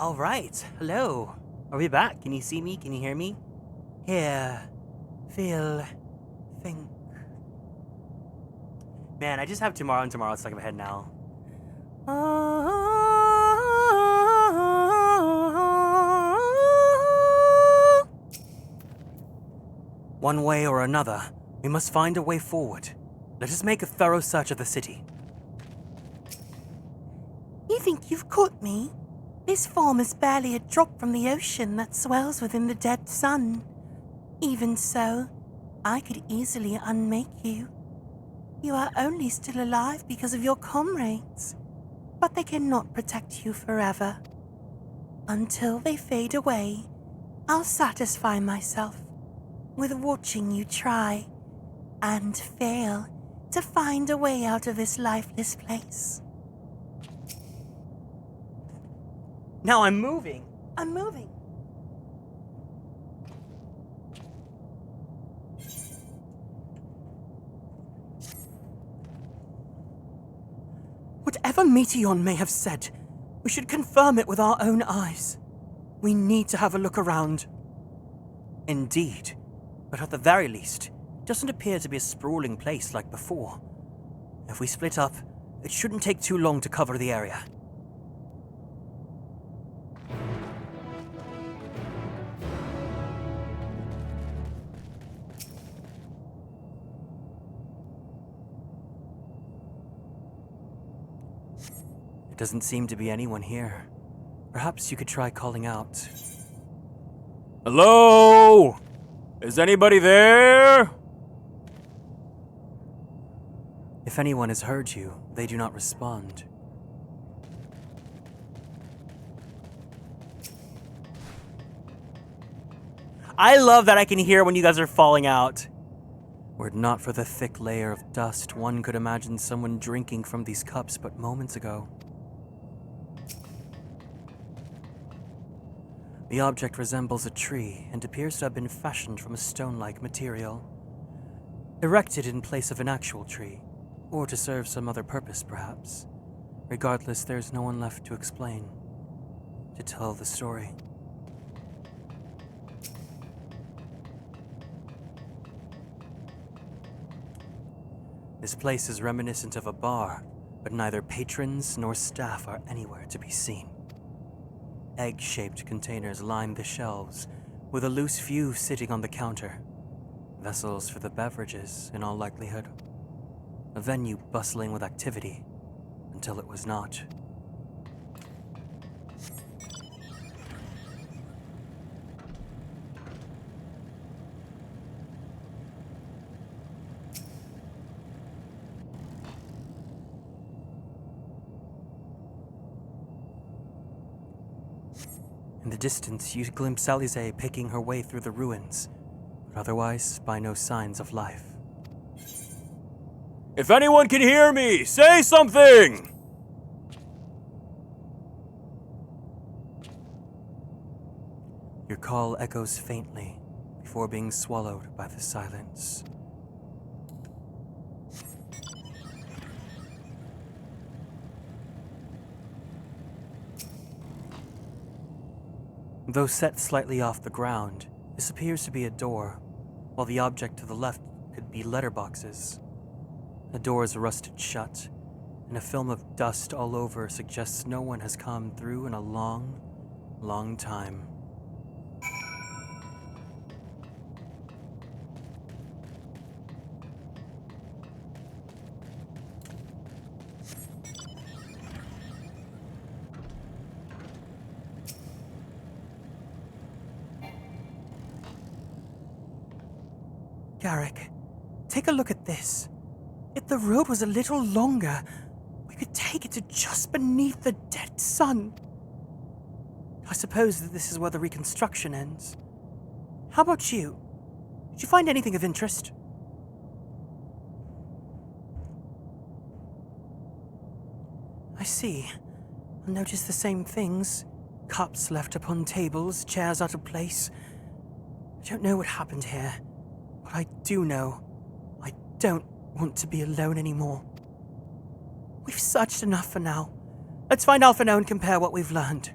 All right. Hello. Are we back? Can you see me? Can you hear me? Hear, feel, think. Man, I just have tomorrow and tomorrow stuck in my head now. One way or another, we must find a way forward. Let us make a thorough search of the city. You think you've caught me? This form is barely a drop from the ocean that swells within the dead sun. Even so, I could easily unmake you. You are only still alive because of your comrades, but they cannot protect you forever. Until they fade away, I'll satisfy myself with watching you try and fail to find a way out of this lifeless place. Now I'm moving. I'm moving. Whatever Meteion may have said, we should confirm it with our own eyes. We need to have a look around. Indeed. But at the very least, it doesn't appear to be a sprawling place like before. If we split up, it shouldn't take too long to cover the area. There doesn't seem to be anyone here. Perhaps you could try calling out. Hello? Is anybody there? If anyone has heard you, they do not respond. I love that I can hear when you guys are falling out. Were it not for the thick layer of dust, one could imagine someone drinking from these cups but moments ago. The object resembles a tree and appears to have been fashioned from a stone-like material. Erected in place of an actual tree, or to serve some other purpose, perhaps. Regardless, there's no one left to explain, to tell the story. This place is reminiscent of a bar, but neither patrons nor staff are anywhere to be seen. Egg-shaped containers line the shelves, with a loose few sitting on the counter. Vessels for the beverages, in all likelihood. A venue bustling with activity, until it was not. In the distance, you glimpse Alize picking her way through the ruins, but otherwise by no signs of life. If anyone can hear me, say something! Your call echoes faintly before being swallowed by the silence. Though set slightly off the ground, this appears to be a door, while the object to the left could be letterboxes. The door is rusted shut, and a film of dust all over suggests no one has come through in a long, long time. Garrick, take a look at this. If the road was a little longer, we could take it to just beneath the dead sun. I suppose that this is where the reconstruction ends. How about you? Did you find anything of interest? I see. I noticed the same things. Cups left upon tables, chairs out of place. I don't know what happened here. But I do know, I don't want to be alone anymore. We've searched enough for now. Let's find Alphino and compare what we've learned.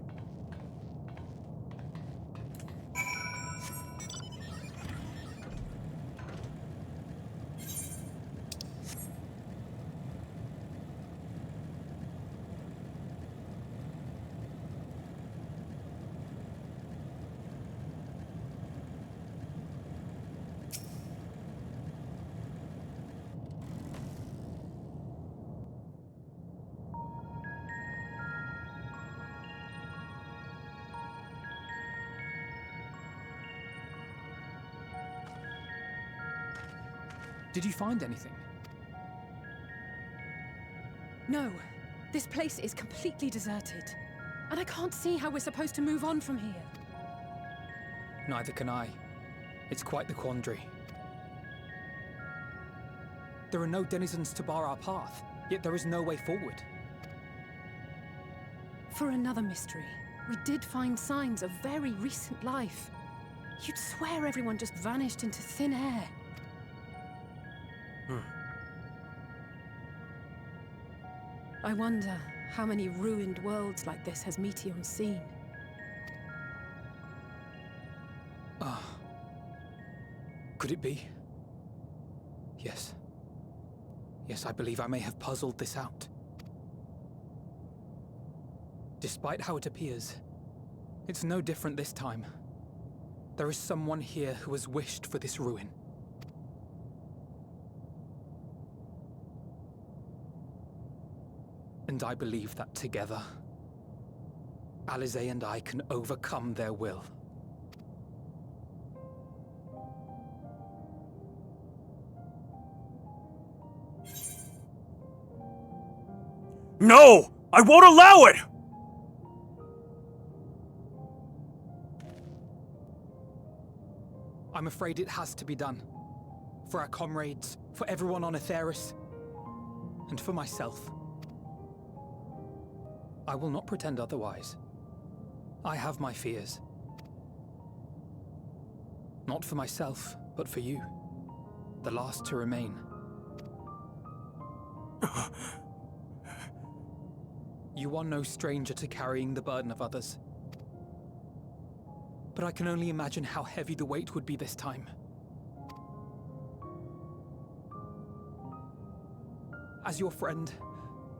Did you find anything? No. This place is completely deserted. And I can't see how we're supposed to move on from here. Neither can I. It's quite the quandary. There are no denizens to bar our path, yet there is no way forward. For another mystery, we did find signs of very recent life. You'd swear everyone just vanished into thin air. I wonder how many ruined worlds like this has Meteion seen. Could it be? Yes. Yes, I believe I may have puzzled this out. Despite how it appears, it's no different this time. There is someone here who has wished for this ruin. And I believe that together, Alisaie and I can overcome their will. No! I won't allow it! I'm afraid it has to be done. For our comrades, for everyone on Aetheris, and for myself. I will not pretend otherwise. I have my fears. Not for myself, but for you. The last to remain. You are no stranger to carrying the burden of others. But I can only imagine how heavy the weight would be this time. As your friend,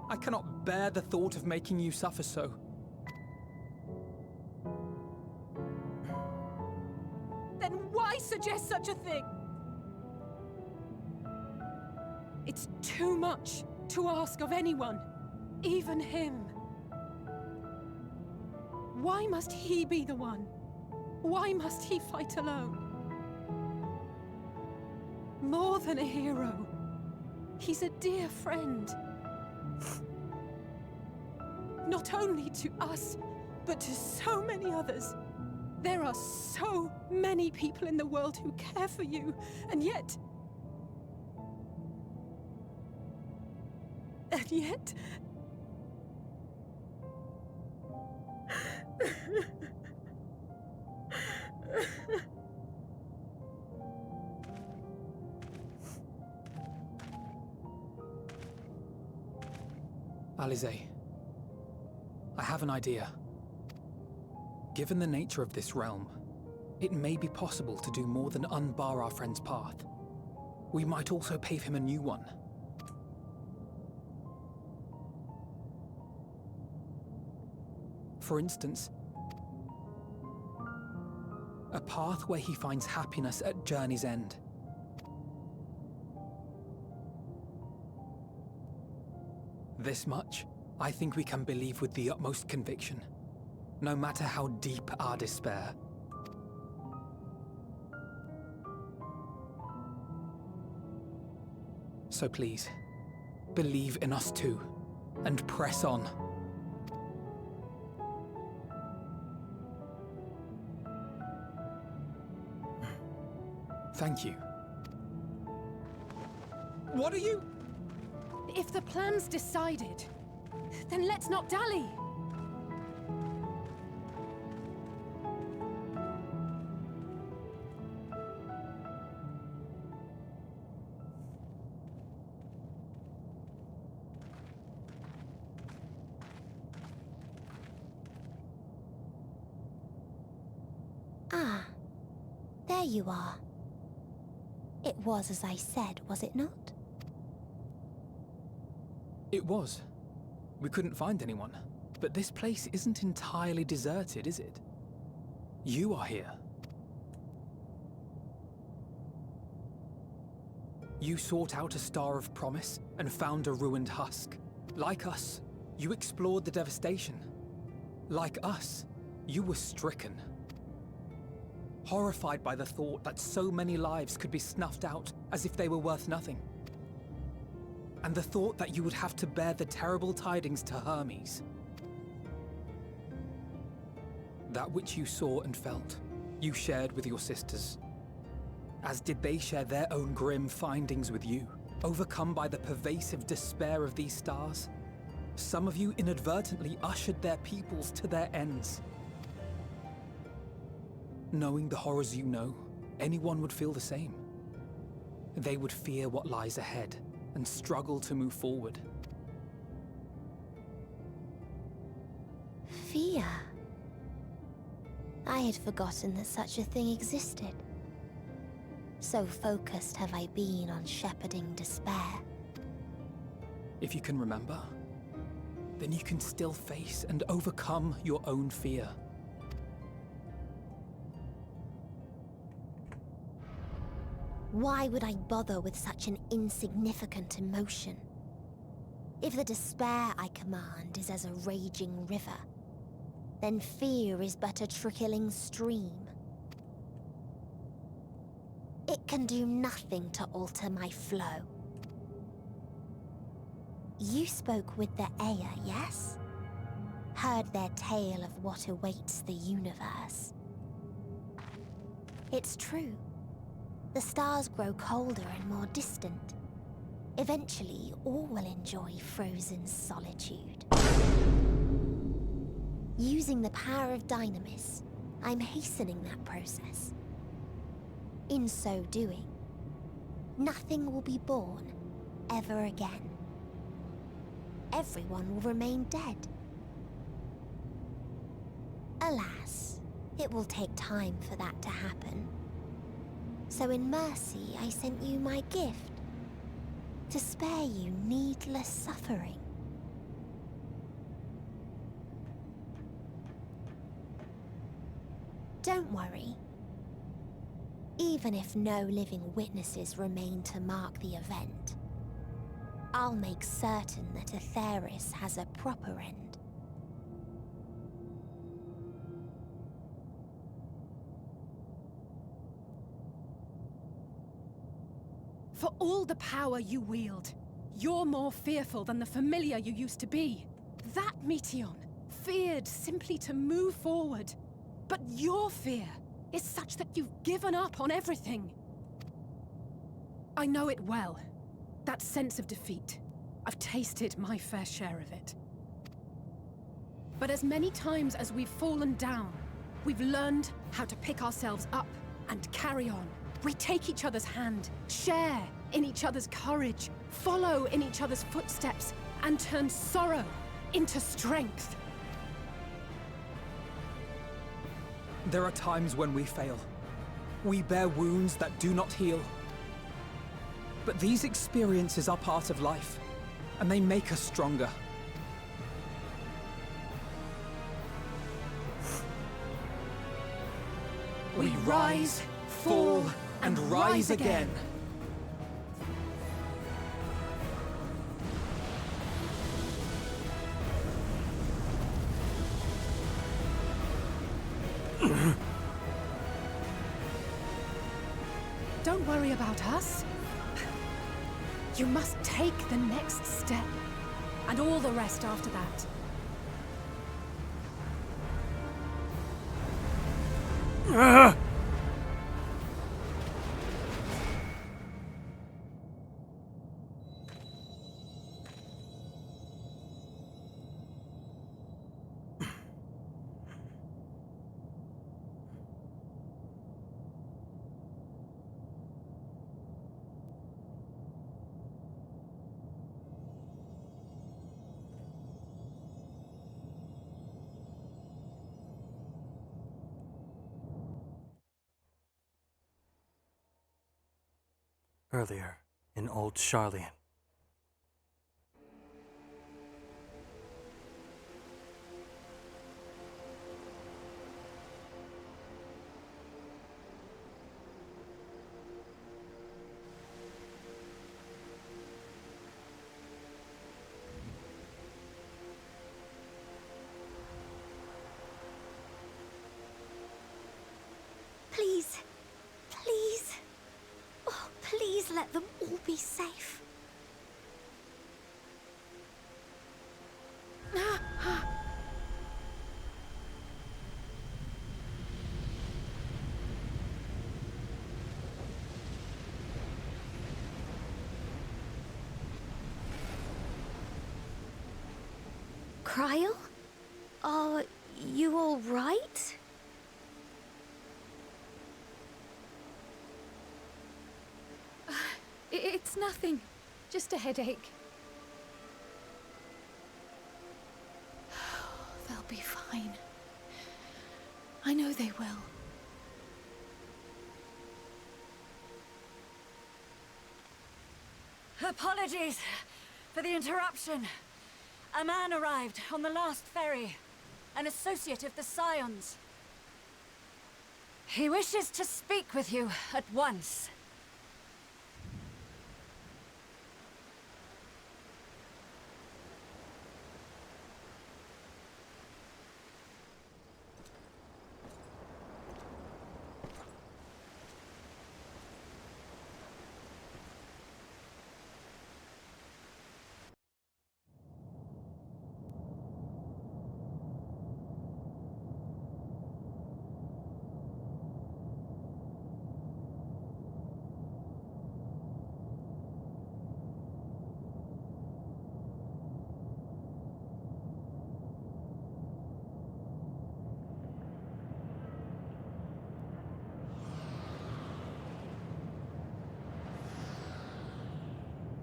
I cannot bear the thought of making you suffer so. Then why suggest such a thing? It's too much to ask of anyone, even him. Why must he be the one? Why must he fight alone? More than a hero, he's a dear friend. Not only to us, but to so many others. There are so many people in the world who care for you, and yet... Alisaie, I have an idea. Given the nature of this realm, it may be possible to do more than unbar our friend's path. We might also pave him a new one. For instance, a path where he finds happiness at journey's end. This much, I think we can believe with the utmost conviction, no matter how deep our despair. So please, believe in us too, and press on. Thank you. What are you? If the plan's decided, then let's not dally. Ah, there you are. It was as I said, was it not? It was. We couldn't find anyone. But this place isn't entirely deserted, is it? You are here. You sought out a star of promise and found a ruined husk. Like us, you explored the devastation. Like us, you were stricken. Horrified by the thought that so many lives could be snuffed out as if they were worth nothing. And the thought that you would have to bear the terrible tidings to Hermes. That which you saw and felt, you shared with your sisters. As did they share their own grim findings with you, overcome by the pervasive despair of these stars. Some of you inadvertently ushered their peoples to their ends. Knowing the horrors you know, anyone would feel the same. They would fear what lies ahead and struggle to move forward. Fear? I had forgotten that such a thing existed. So focused have I been on shepherding despair. If you can remember, then you can still face and overcome your own fear. Why would I bother with such an insignificant emotion? If the despair I command is as a raging river, then fear is but a trickling stream. It can do nothing to alter my flow. You spoke with the Aya, yes? Heard their tale of what awaits the universe. It's true. The stars grow colder and more distant. Eventually, all will enjoy frozen solitude. Using the power of Dynamis, I'm hastening that process. In so doing, nothing will be born ever again. Everyone will remain dead. Alas, it will take time for that to happen. So in mercy, I sent you my gift, to spare you needless suffering. Don't worry. Even if no living witnesses remain to mark the event, I'll make certain that Aetheris has a proper end. For all the power you wield, you're more fearful than the familiar you used to be. That Meteion feared simply to move forward. But your fear is such that you've given up on everything. I know it well. That sense of defeat. I've tasted my fair share of it. But as many times as we've fallen down, we've learned how to pick ourselves up and carry on. We take each other's hand, share in each other's courage, follow in each other's footsteps, and turn sorrow into strength. There are times when we fail. We bear wounds that do not heal. But these experiences are part of life, and they make us stronger. We rise, fall, and rise again. Don't worry about us. You must take the next step, and all the rest after that. Earlier, in Old Charlian. Please, please, oh, please let safe. Cryle? Are you all right? It's nothing. Just a headache. They'll be fine. I know they will. Apologies for the interruption. A man arrived on the last ferry, an associate of the Scions. He wishes to speak with you at once.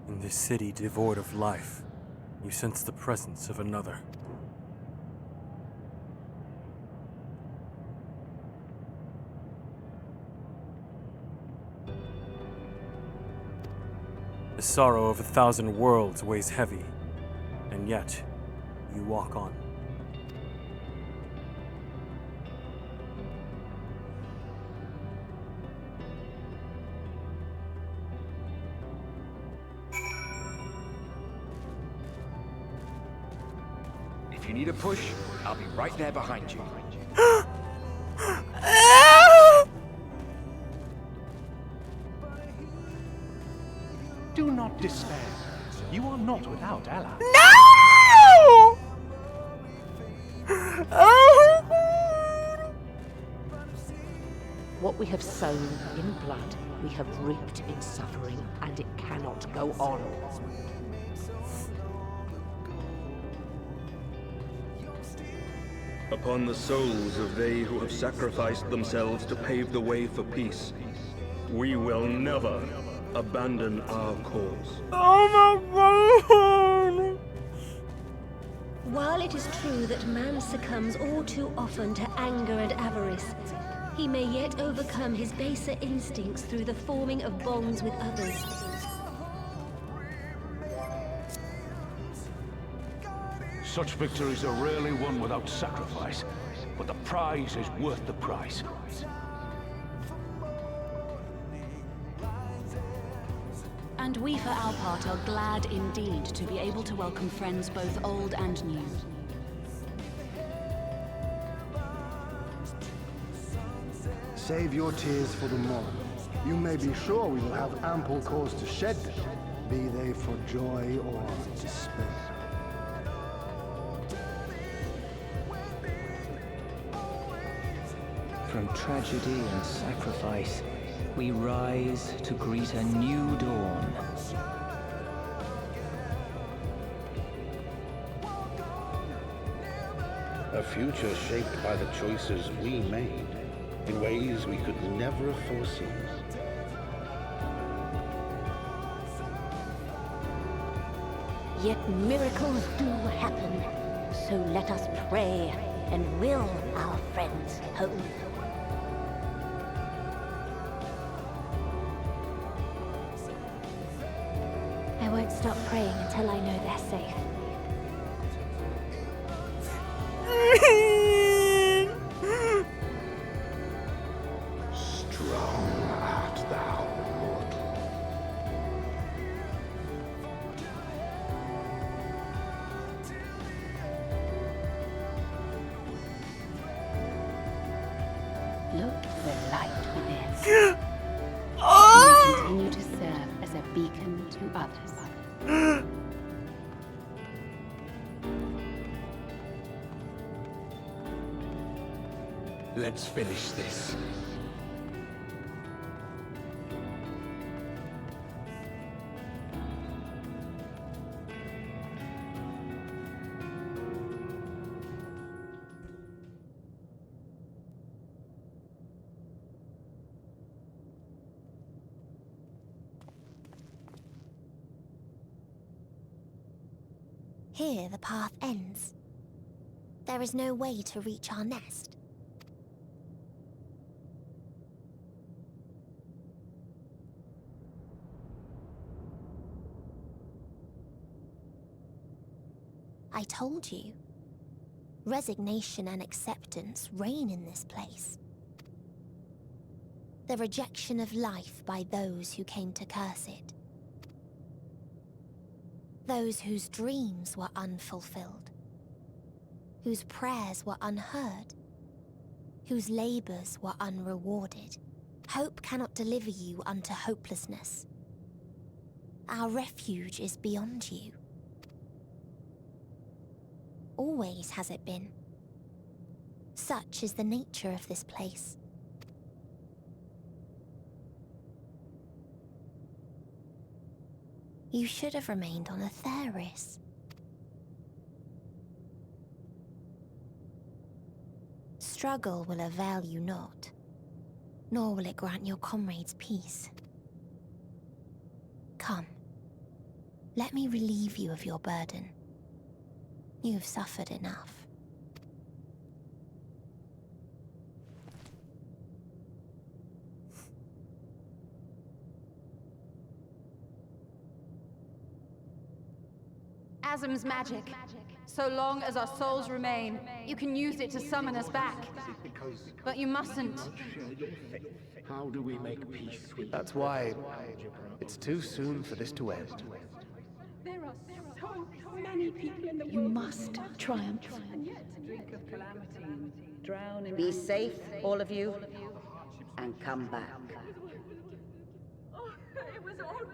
In this city devoid of life, you sense the presence of another. The sorrow of 1,000 worlds weighs heavy, and yet you walk on. If you need a push, I'll be right there behind you. Do not despair. You are not without allies. No! What we have sown in blood, we have reaped in suffering, and it cannot go on. Upon the souls of they who have sacrificed themselves to pave the way for peace, we will never abandon our cause. Oh my God! While it is true that man succumbs all too often to anger and avarice, he may yet overcome his baser instincts through the forming of bonds with others. Such victories are rarely won without sacrifice, but the prize is worth the price. And we, for our part, are glad indeed to be able to welcome friends both old and new. Save your tears for the morrow. You may be sure we will have ample cause to shed them, be they for joy or despair. From tragedy and sacrifice, we rise to greet a new dawn. A future shaped by the choices we made, in ways we could never have foreseen. Yet miracles do happen, so let us pray and will our friends home. I won't stop praying until I know they're safe. Strong art thou, mortal. Look to the light within. We continue to serve as a beacon to others. Let's finish this. Here the path ends. There is no way to reach our nest. I told you. Resignation and acceptance reign in this place. The rejection of life by those who came to curse it. Those whose dreams were unfulfilled. Whose prayers were unheard. Whose labors were unrewarded. Hope cannot deliver you unto hopelessness. Our refuge is beyond you. Always has it been. Such is the nature of this place. You should have remained on Atheris. Struggle will avail you not, nor will it grant your comrades peace. Come, let me relieve you of your burden. You've suffered enough. Asm's magic. So long as our souls remain, you can use it to summon us back. But you mustn't. How do we make peace with... That's why it's too soon for this to end. There are so many people in the world. You must triumph. Be safe, all of you, and come back.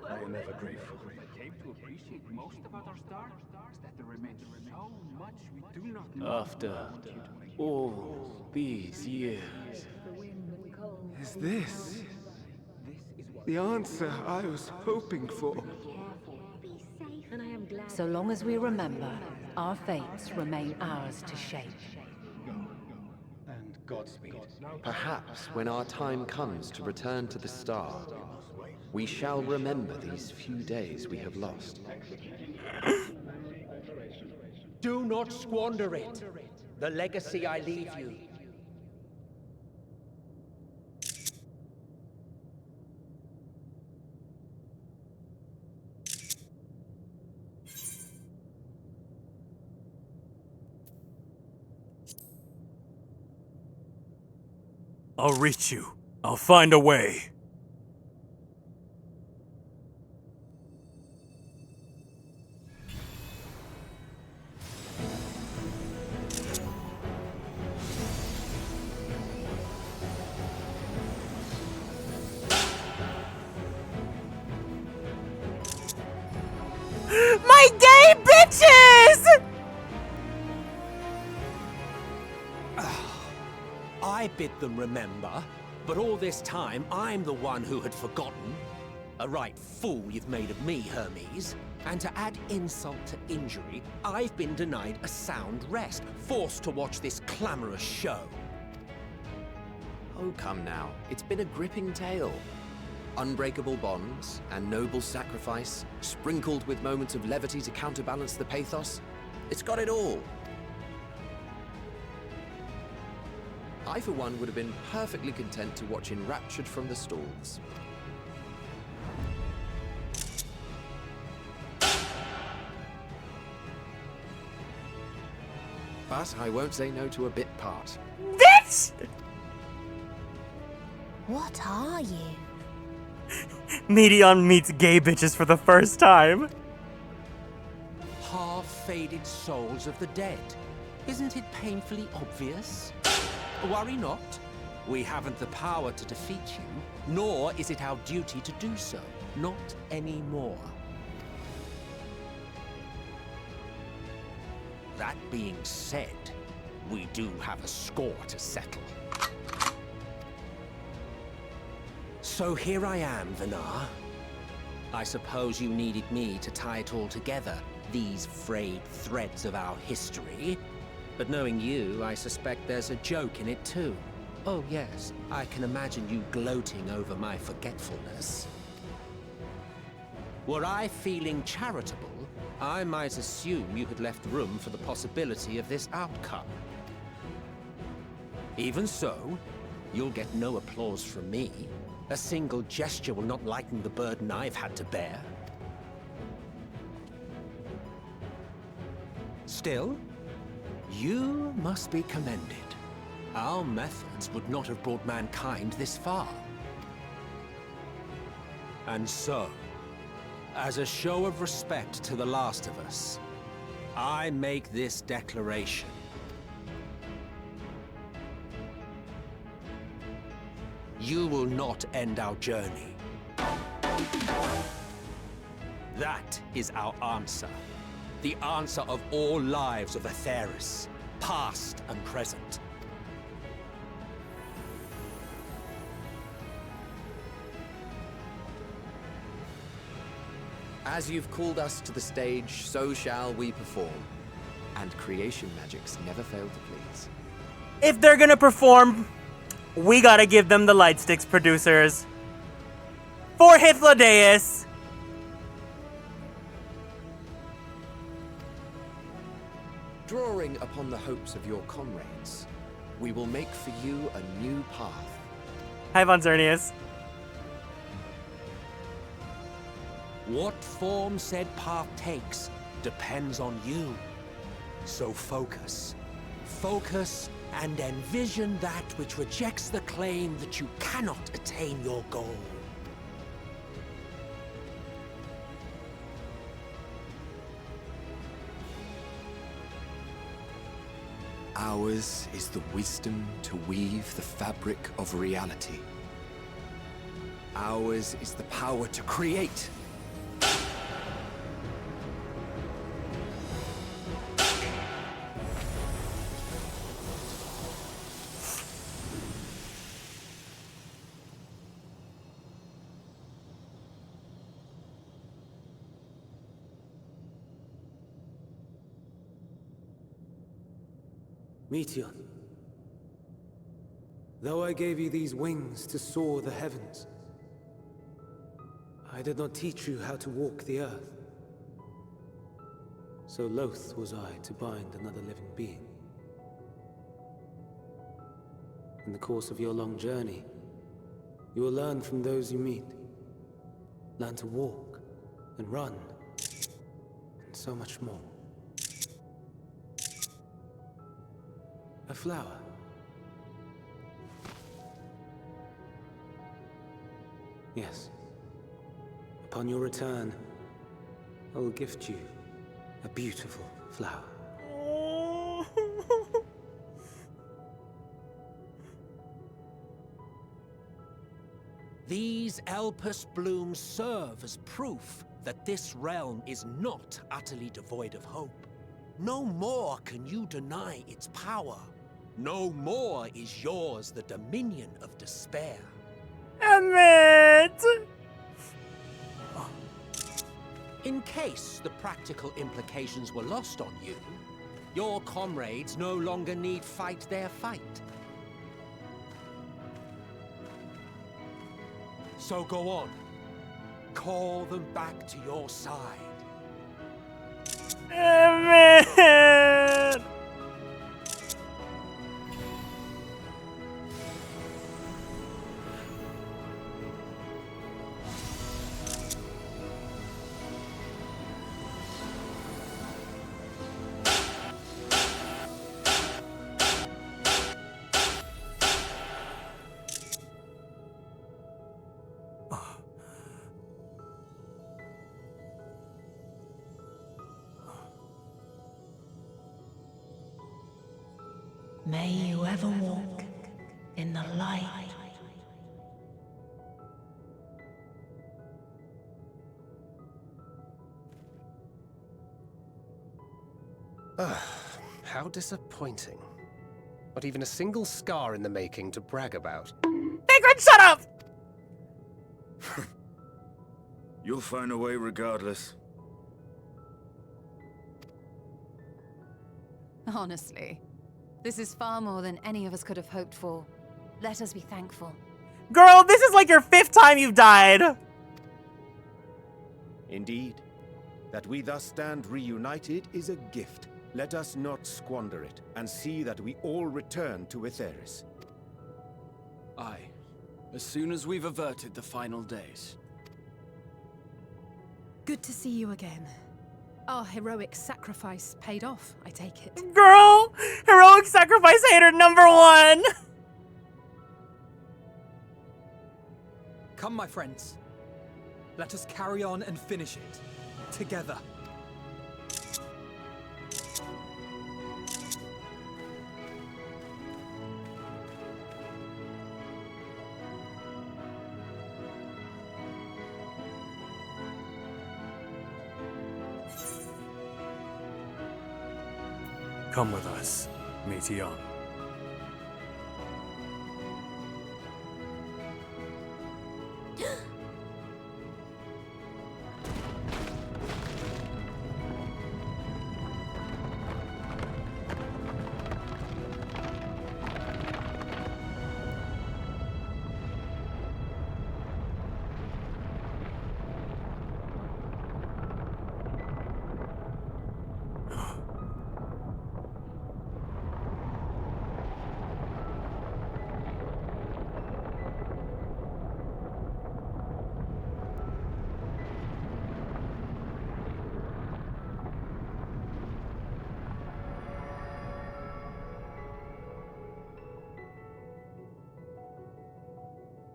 I am ever grateful. Came to appreciate most about our star is that there remains so much we do not know. After all these years, is this the answer I was hoping for? So long as we remember, our fates remain ours to shape. and Godspeed. Perhaps when our time comes to return to the star, we shall remember these few days we have lost. Do not squander it. The legacy I leave you. I'll reach you. I'll find a way. My gay bitches! I bid them remember, but all this time I'm the one who had forgotten. A right fool you've made of me, Hermes. And to add insult to injury, I've been denied a sound rest, forced to watch this clamorous show. Oh, come now. It's been a gripping tale. Unbreakable bonds and noble sacrifice, sprinkled with moments of levity to counterbalance the pathos. It's got it all. I, for one, would have been perfectly content to watch enraptured from the stalls. But I won't say no to a bit part. Bitch! What are you? Medion meets gay bitches for the first time. Half-faded souls of the dead. Isn't it painfully obvious? Worry not. We haven't the power to defeat you, nor is it our duty to do so. Not anymore. That being said, we do have a score to settle. So here I am, Vinar. I suppose you needed me to tie it all together, these frayed threads of our history. But knowing you, I suspect there's a joke in it too. Oh yes, I can imagine you gloating over my forgetfulness. Were I feeling charitable, I might assume you had left room for the possibility of this outcome. Even so, you'll get no applause from me. A single gesture will not lighten the burden I've had to bear. Still, you must be commended. Our methods would not have brought mankind this far. And so, as a show of respect to the last of us, I make this declaration. You will not end our journey. That is our answer. The answer of all lives of Aetheris, past and present. As you've called us to the stage, so shall we perform. And creation magics never fail to please. If they're gonna perform, we gotta give them the light sticks, producers. For Hythlodaeus! Drawing upon the hopes of your comrades, we will make for you a new path. Hi, Von Zernius. What form said path takes depends on you. So focus. Focus and envision that which rejects the claim that you cannot attain your goal. Ours is the wisdom to weave the fabric of reality. Ours is the power to create. Meteor, though I gave you these wings to soar the heavens, I did not teach you how to walk the earth. So loath was I to bind another living being. In the course of your long journey, you will learn from those you meet. Learn to walk and run, and so much more. A flower. Yes. Upon your return, I will gift you a beautiful flower. These Elpis blooms serve as proof that this realm is not utterly devoid of hope. No more can you deny its power. No more is yours the dominion of despair. Emmett! In case the practical implications were lost on you, your comrades no longer need fight their fight. So go on. Call them back to your side. Emmett! May you ever walk in the light. How disappointing. Not even a single scar in the making to brag about. Figrin, shut up! You'll find a way regardless. Honestly, this is far more than any of us could have hoped for. Let us be thankful. Girl, this is like your 5th time you've died. Indeed. That we thus stand reunited is a gift. Let us not squander it, and see that we all return to Etheris. Aye. As soon as we've averted the final days. Good to see you again. Our heroic sacrifice paid off, I take it. Girl, heroic sacrifice hater #1. Come, my friends. Let us carry on and finish it. Together. Come with us, Meteon.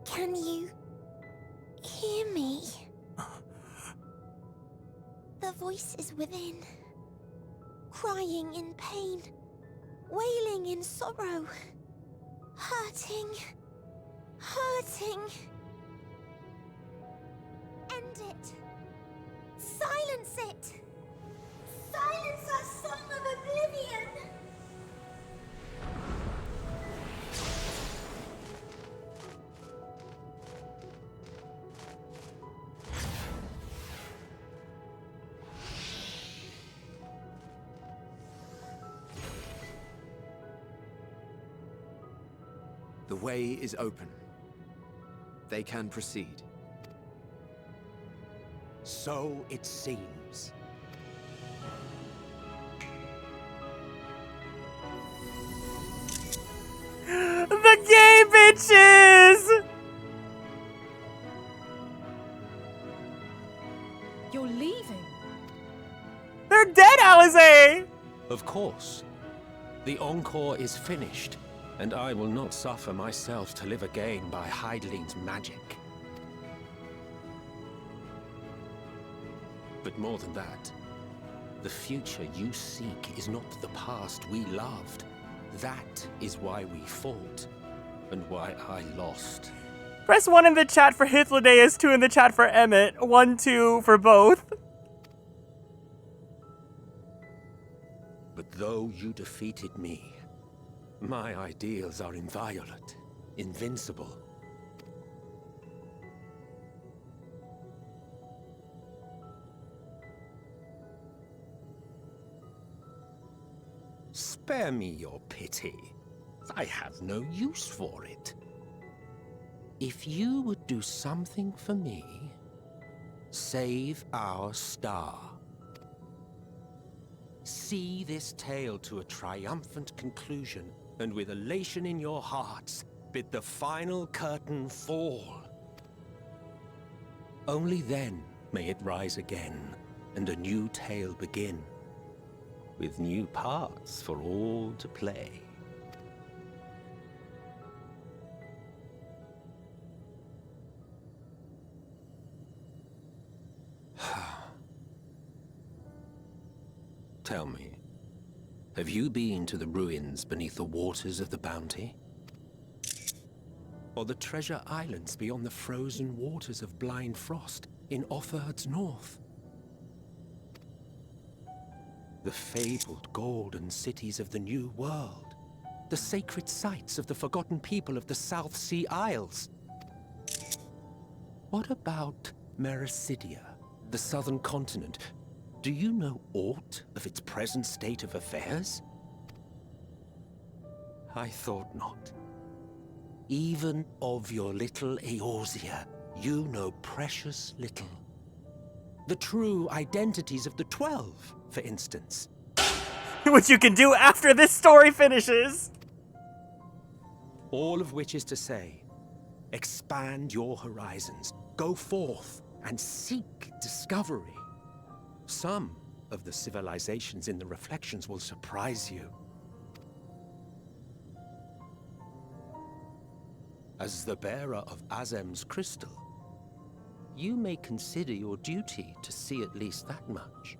Can you hear me? The voice is within, crying in pain, wailing in sorrow, hurting, hurting. End it. Silence it. Silence our song of oblivion. The way is open. They can proceed. So it seems. The gay bitches! You're leaving? They're dead, Alize! Of course. The encore is finished, and I will not suffer myself to live again by Hydeline's magic. But more than that, the future you seek is not the past we loved. That is why we fought, and why I lost. Press 1 in the chat for Hythlodaeus, 2 in the chat for Emmett, 1, 2 for both. But though you defeated me, my ideals are inviolate, invincible. Spare me your pity. I have no use for it. If you would do something for me, save our star. See this tale to a triumphant conclusion, and with elation in your hearts, bid the final curtain fall. Only then may it rise again, and a new tale begin, with new parts for all to play. Tell me, have you been to the ruins beneath the waters of the Bounty? Or the treasure islands beyond the frozen waters of Blind Frost in Offerd's north? The fabled golden cities of the New World. The sacred sites of the forgotten people of the South Sea Isles. What about Mericidia, the southern continent? Do you know aught of its present state of affairs? I thought not. Even of your little Eorzea, you know precious little. The true identities of the 12, for instance. Which you can do after this story finishes! All of which is to say, expand your horizons, go forth and seek discovery. Some of the civilizations in the reflections will surprise you. As the bearer of Azem's crystal, you may consider your duty to see at least that much.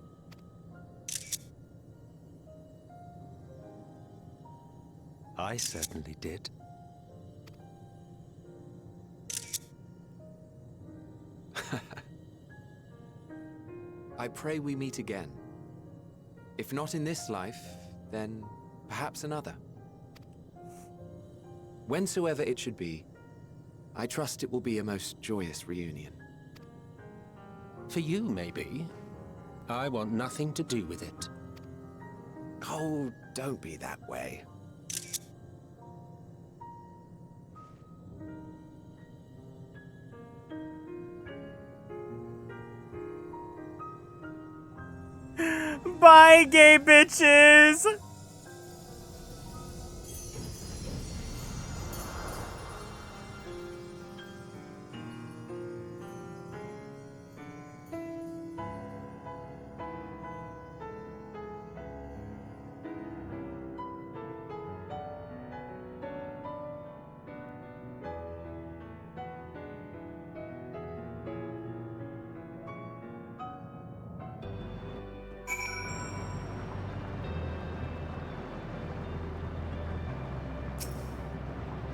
I certainly did. I pray we meet again. If not in this life, then perhaps another. Whensoever it should be, I trust it will be a most joyous reunion. For you, maybe. I want nothing to do with it. Oh, don't be that way. Bye, gay bitches!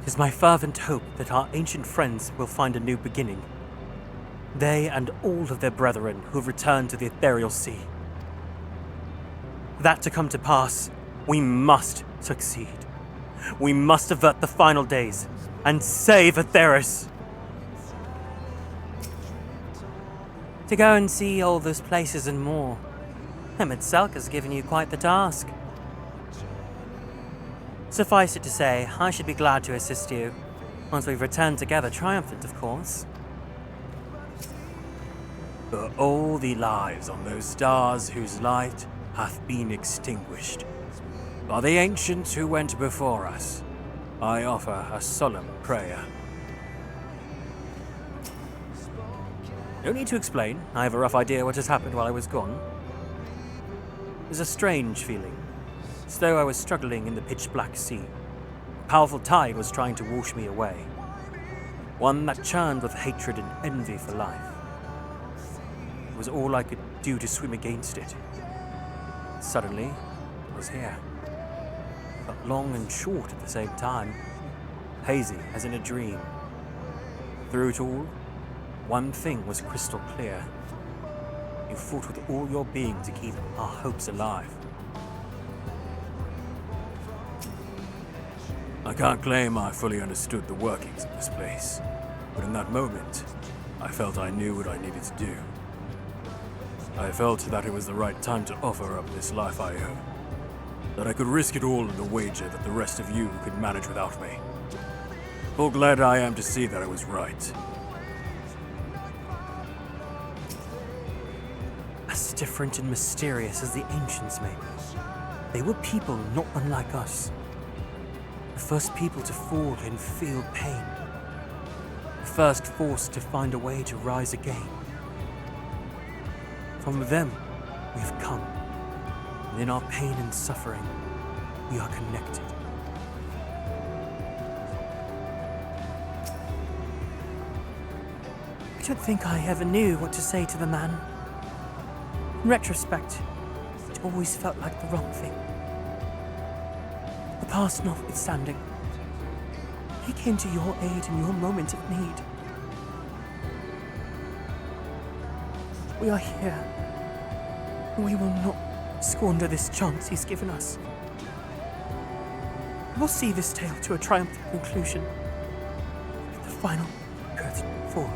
It is my fervent hope that our ancient friends will find a new beginning. They and all of their brethren who have returned to the ethereal sea. For that to come to pass, we must succeed. We must avert the final days and save Atheris. To go and see all those places and more, Selk has given you quite the task. Suffice it to say, I should be glad to assist you, once we've returned together triumphant, of course. For all the lives on those stars whose light hath been extinguished, by the ancients who went before us, I offer a solemn prayer. No need to explain, I have a rough idea what has happened while I was gone. It was a strange feeling. As though I was struggling in the pitch-black sea. A powerful tide was trying to wash me away. One that churned with hatred and envy for life. It was all I could do to swim against it. Suddenly, it was here. But long and short at the same time. Hazy as in a dream. Through it all, one thing was crystal clear. You fought with all your being to keep our hopes alive. I can't claim I fully understood the workings of this place, but in that moment, I felt I knew what I needed to do. I felt that it was the right time to offer up this life I owe, that I could risk it all in the wager that the rest of you could manage without me. Full glad I am to see that I was right. As different and mysterious as the ancients may be, they were people not unlike us. The first people to fall and feel pain. The first forced to find a way to rise again. From them, we have come. And in our pain and suffering, we are connected. I don't think I ever knew what to say to the man. In retrospect, it always felt like the wrong thing. The past notwithstanding, he came to your aid in your moment of need. We are here, and we will not squander this chance he's given us. We'll see this tale to a triumphant conclusion with the final curtain fall.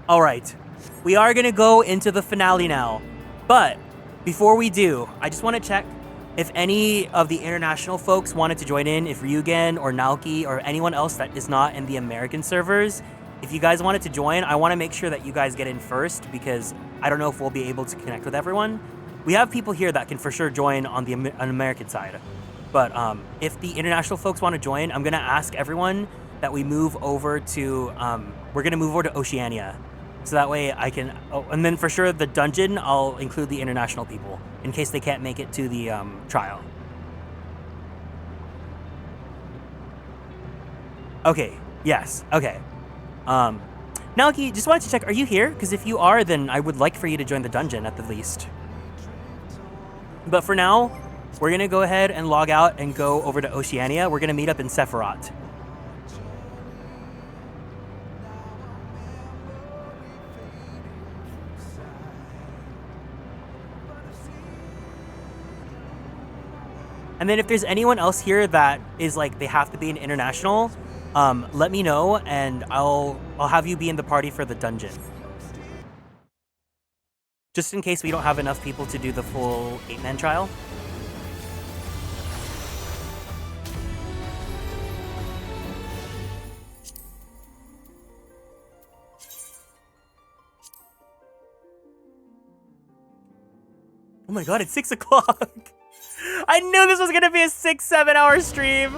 Alright, we are going to go into the finale now, but before we do, I just want to check if any of the international folks wanted to join in, if Ryugen or Naoki or anyone else that is not in the American servers, if you guys wanted to join, I want to make sure that you guys get in first because I don't know if we'll be able to connect with everyone. We have people here that can for sure join on the American side, but if the international folks want to join, I'm going to ask everyone that we move over to, we're going to move over to Oceania. So that way I can, and then for sure the dungeon, I'll include the international people in case they can't make it to the trial. Okay, yes, okay. Naoki, just wanted to check, are you here? Because if you are, then I would like for you to join the dungeon at the least. But for now, we're going to go ahead and log out and go over to Oceania. We're going to meet up in Sephiroth. And then if there's anyone else here that is like they have to be an international, let me know and I'll have you be in the party for the dungeon. Just in case we don't have enough people to do the full 8-man trial. Oh my god, it's 6 o'clock. I knew this was gonna be a 6-7 hour stream.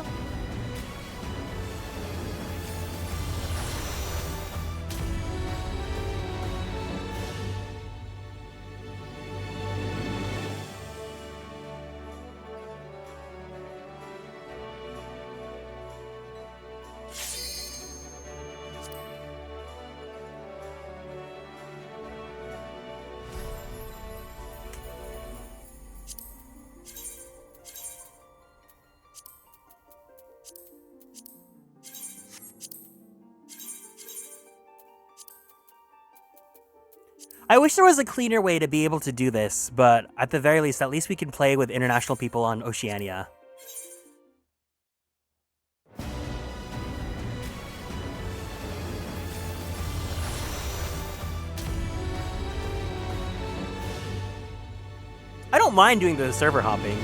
I wish there was a cleaner way to be able to do this, but at the very least, at least we can play with international people on Oceania. I don't mind doing the server hopping.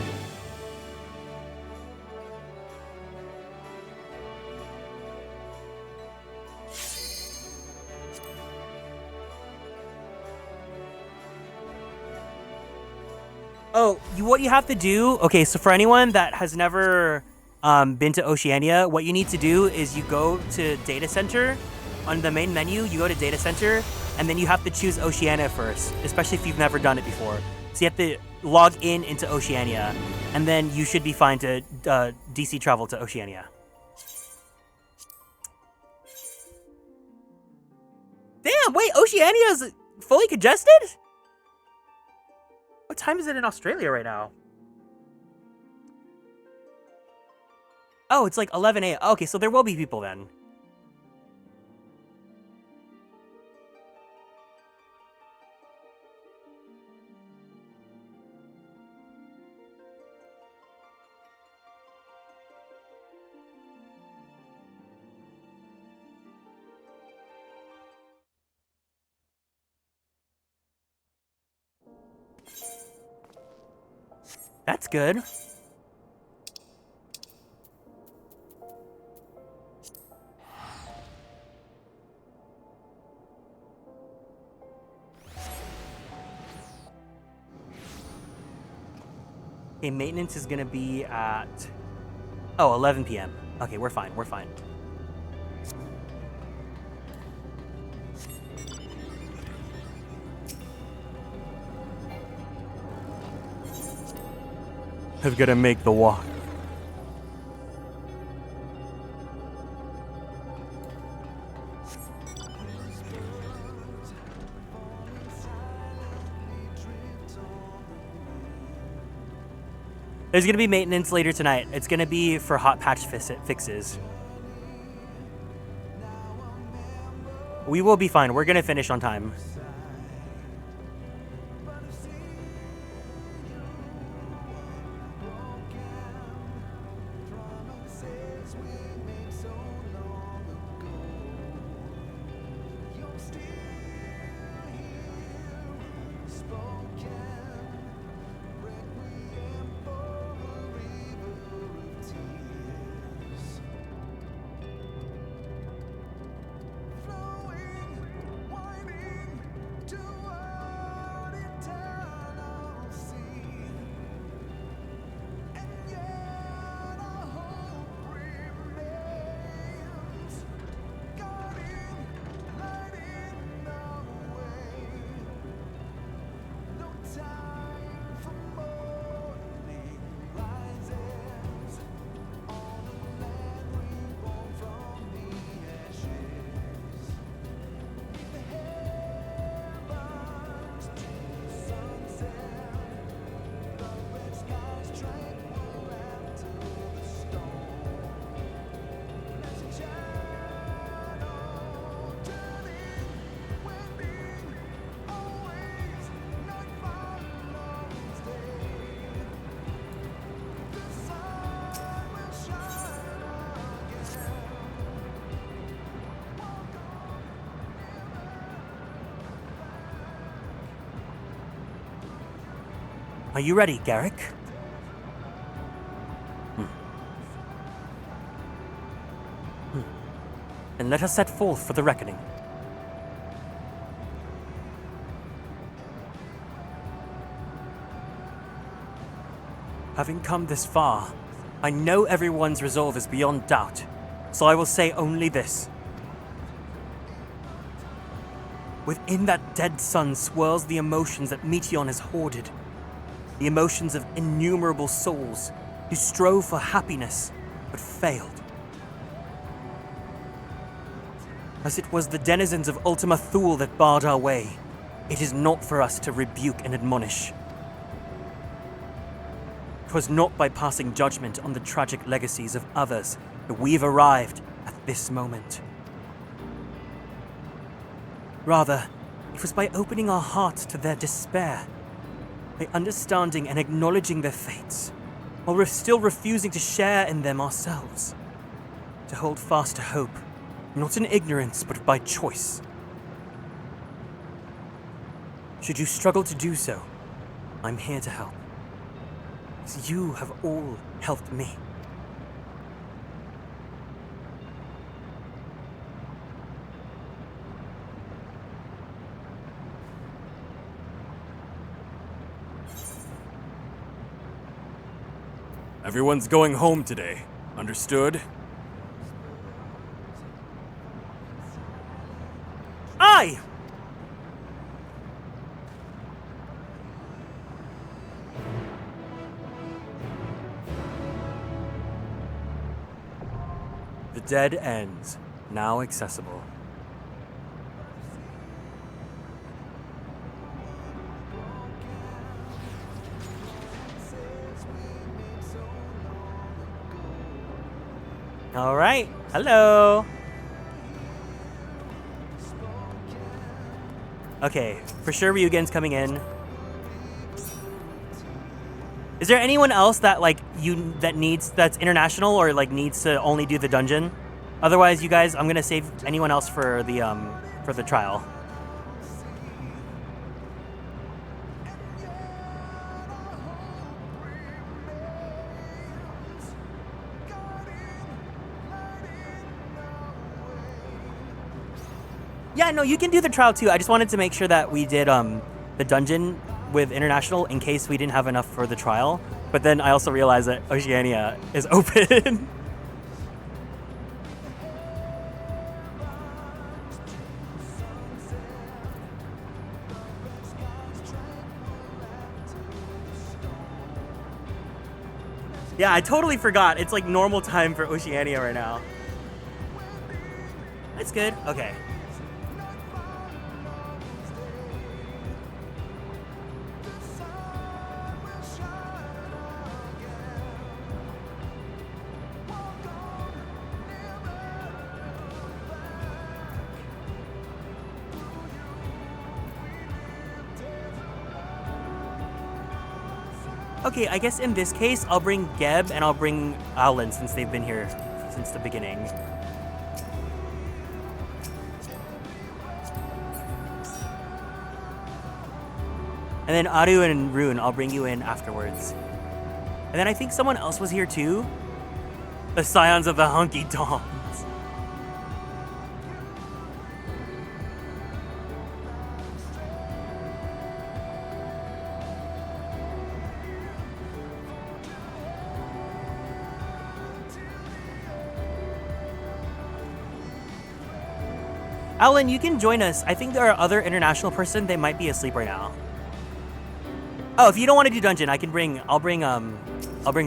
Oh, what you have to do, okay, so for anyone that has never been to Oceania, what you need to do is you go to Data Center. On the main menu, you go to Data Center, and then you have to choose Oceania first, especially if you've never done it before. So you have to log into Oceania, and then you should be fine to DC travel to Oceania. Damn, wait, Oceania is fully congested? What time is it in Australia right now? Oh, it's like 11 a.m. Okay, so there will be people then. That's good. Okay, maintenance is gonna be at 11 p.m. Okay, we're fine, we're fine. I've got to make the walk. There's going to be maintenance later tonight. It's going to be for hot patch fixes. We will be fine. We're gonna finish on time. Are you ready, Garrick? Then let us set forth for the reckoning. Having come this far, I know everyone's resolve is beyond doubt, so I will say only this. Within that dead sun swirls the emotions that Meteion has hoarded. The emotions of innumerable souls who strove for happiness, but failed. As it was the denizens of Ultima Thule that barred our way, it is not for us to rebuke and admonish. 'Twas not by passing judgment on the tragic legacies of others that we've arrived at this moment. Rather, it was by opening our hearts to their despair, by understanding and acknowledging their fates, while we're still refusing to share in them ourselves, to hold fast to hope, not in ignorance, but by choice. Should you struggle to do so, I'm here to help. Because you have all helped me. Everyone's going home today. Understood? Aye! The dead ends, now accessible. All right. Hello. Okay, for sure Ryugen's coming in. Is there anyone else that that's international or like needs to only do the dungeon? Otherwise, you guys, I'm gonna save anyone else for the trial. Yeah, no, you can do the trial too. I just wanted to make sure that we did the dungeon with international in case we didn't have enough for the trial. But then I also realized that Oceania is open. Yeah, I totally forgot. It's like normal time for Oceania right now. That's good. Okay. Okay, I guess in this case, I'll bring Geb and I'll bring Alan since they've been here since the beginning. And then Aru and Rune, I'll bring you in afterwards. And then I think someone else was here too. The Scions of the Hunky Dons. Alan, you can join us. I think there are other international person. They might be asleep right now. Oh, if you don't want to do dungeon, I can bring. I'll bring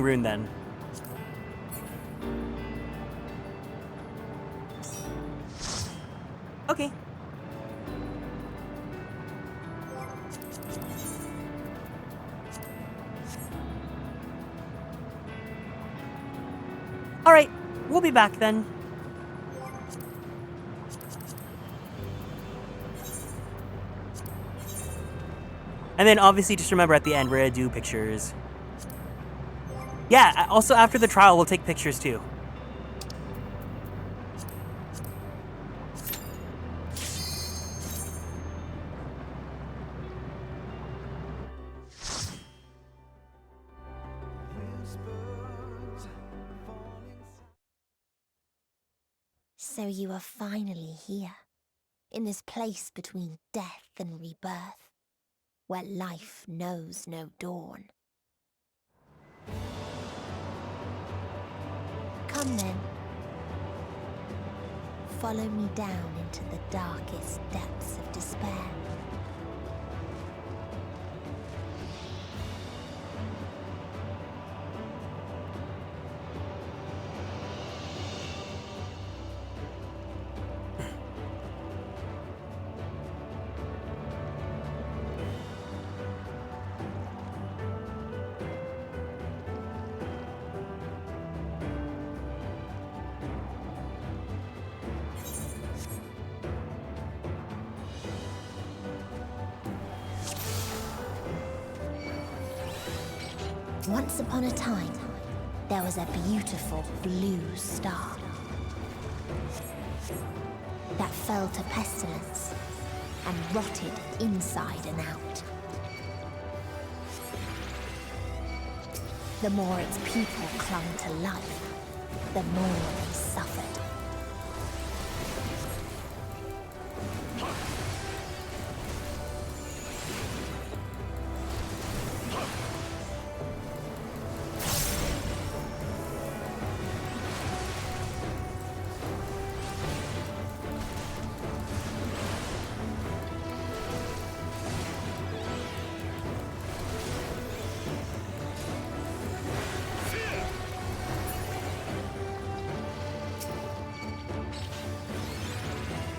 Rune then. Okay. All right, we'll be back then. And then obviously just remember at the end, we're gonna do pictures. Yeah, also after the trial, we'll take pictures too. So you are finally here, in this place between death and rebirth, where life knows no dawn. Come then. Follow me down into the darkest depths of despair. Once upon a time, there was a beautiful blue star that fell to pestilence and rotted inside and out. The more its people clung to life, the more they suffered.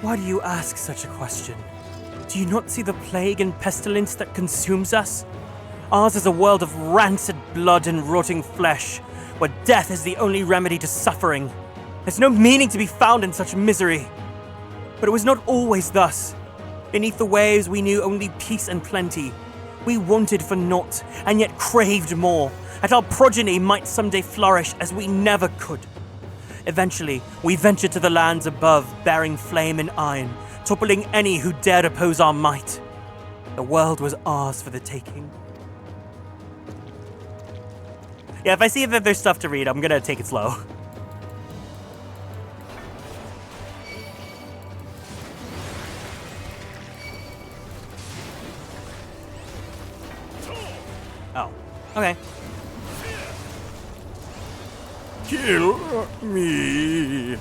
Why do you ask such a question? Do you not see the plague and pestilence that consumes us? Ours is a world of rancid blood and rotting flesh, where death is the only remedy to suffering. There's no meaning to be found in such misery. But it was not always thus. Beneath the waves we knew only peace and plenty. We wanted for naught, and yet craved more, that our progeny might someday flourish as we never could. Eventually, we ventured to the lands above, bearing flame and iron, toppling any who dared oppose our might. The world was ours for the taking. Yeah, if I see that there's stuff to read, I'm gonna take it slow. Oh, okay. Kill me.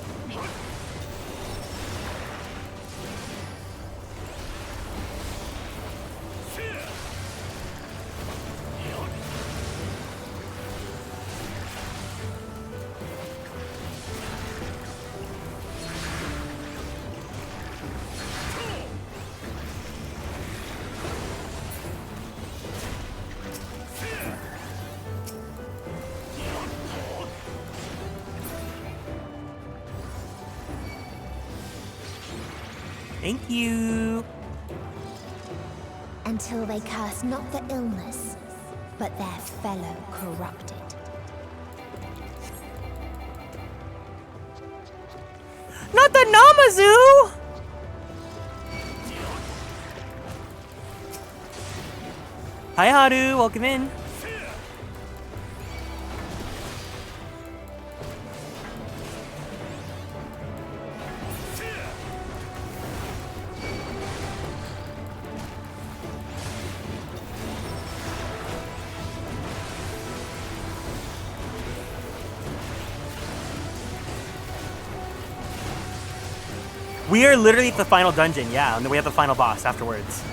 Thank you. Until they curse not the illness, but their fellow corrupted. Not the Namazu! Hi Haru, welcome in. We are literally at the final dungeon, yeah, and then we have the final boss afterwards.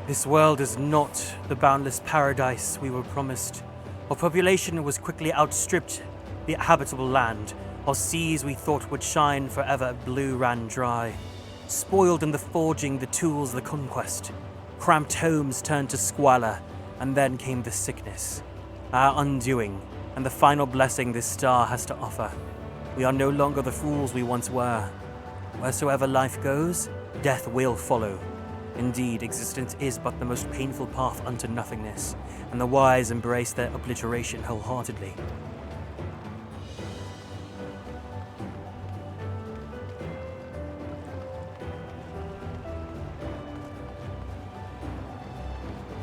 This world is not the boundless paradise we were promised. Our population was quickly outstripped the habitable land. Our seas we thought would shine forever blue ran dry. Spoiled in the forging the tools of the conquest. Cramped homes turned to squalor, and then came the sickness. Our undoing, and the final blessing this star has to offer. We are no longer the fools we once were. Wheresoever life goes, death will follow. Indeed, existence is but the most painful path unto nothingness, and the wise embrace their obliteration wholeheartedly.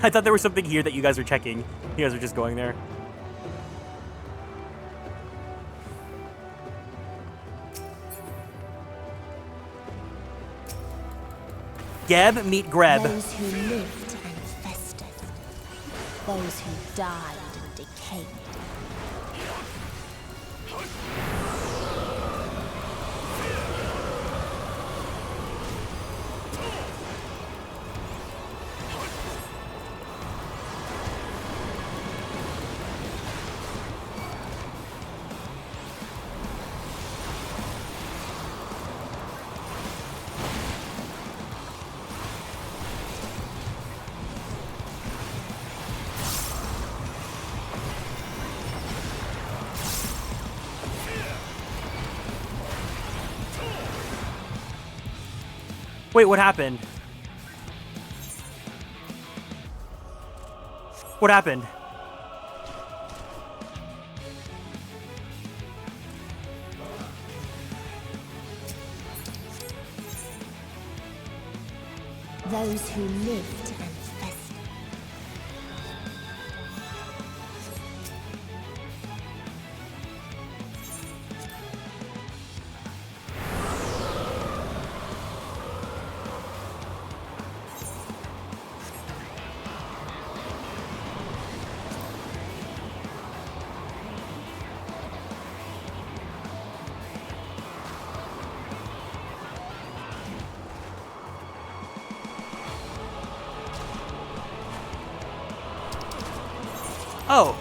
I thought there was something here that you guys were checking. You guys are just going there. Geb, meet Greb. Those who lived and festered. Those who died and decayed. Wait, what happened? What happened? Those who lived and festered. Oh.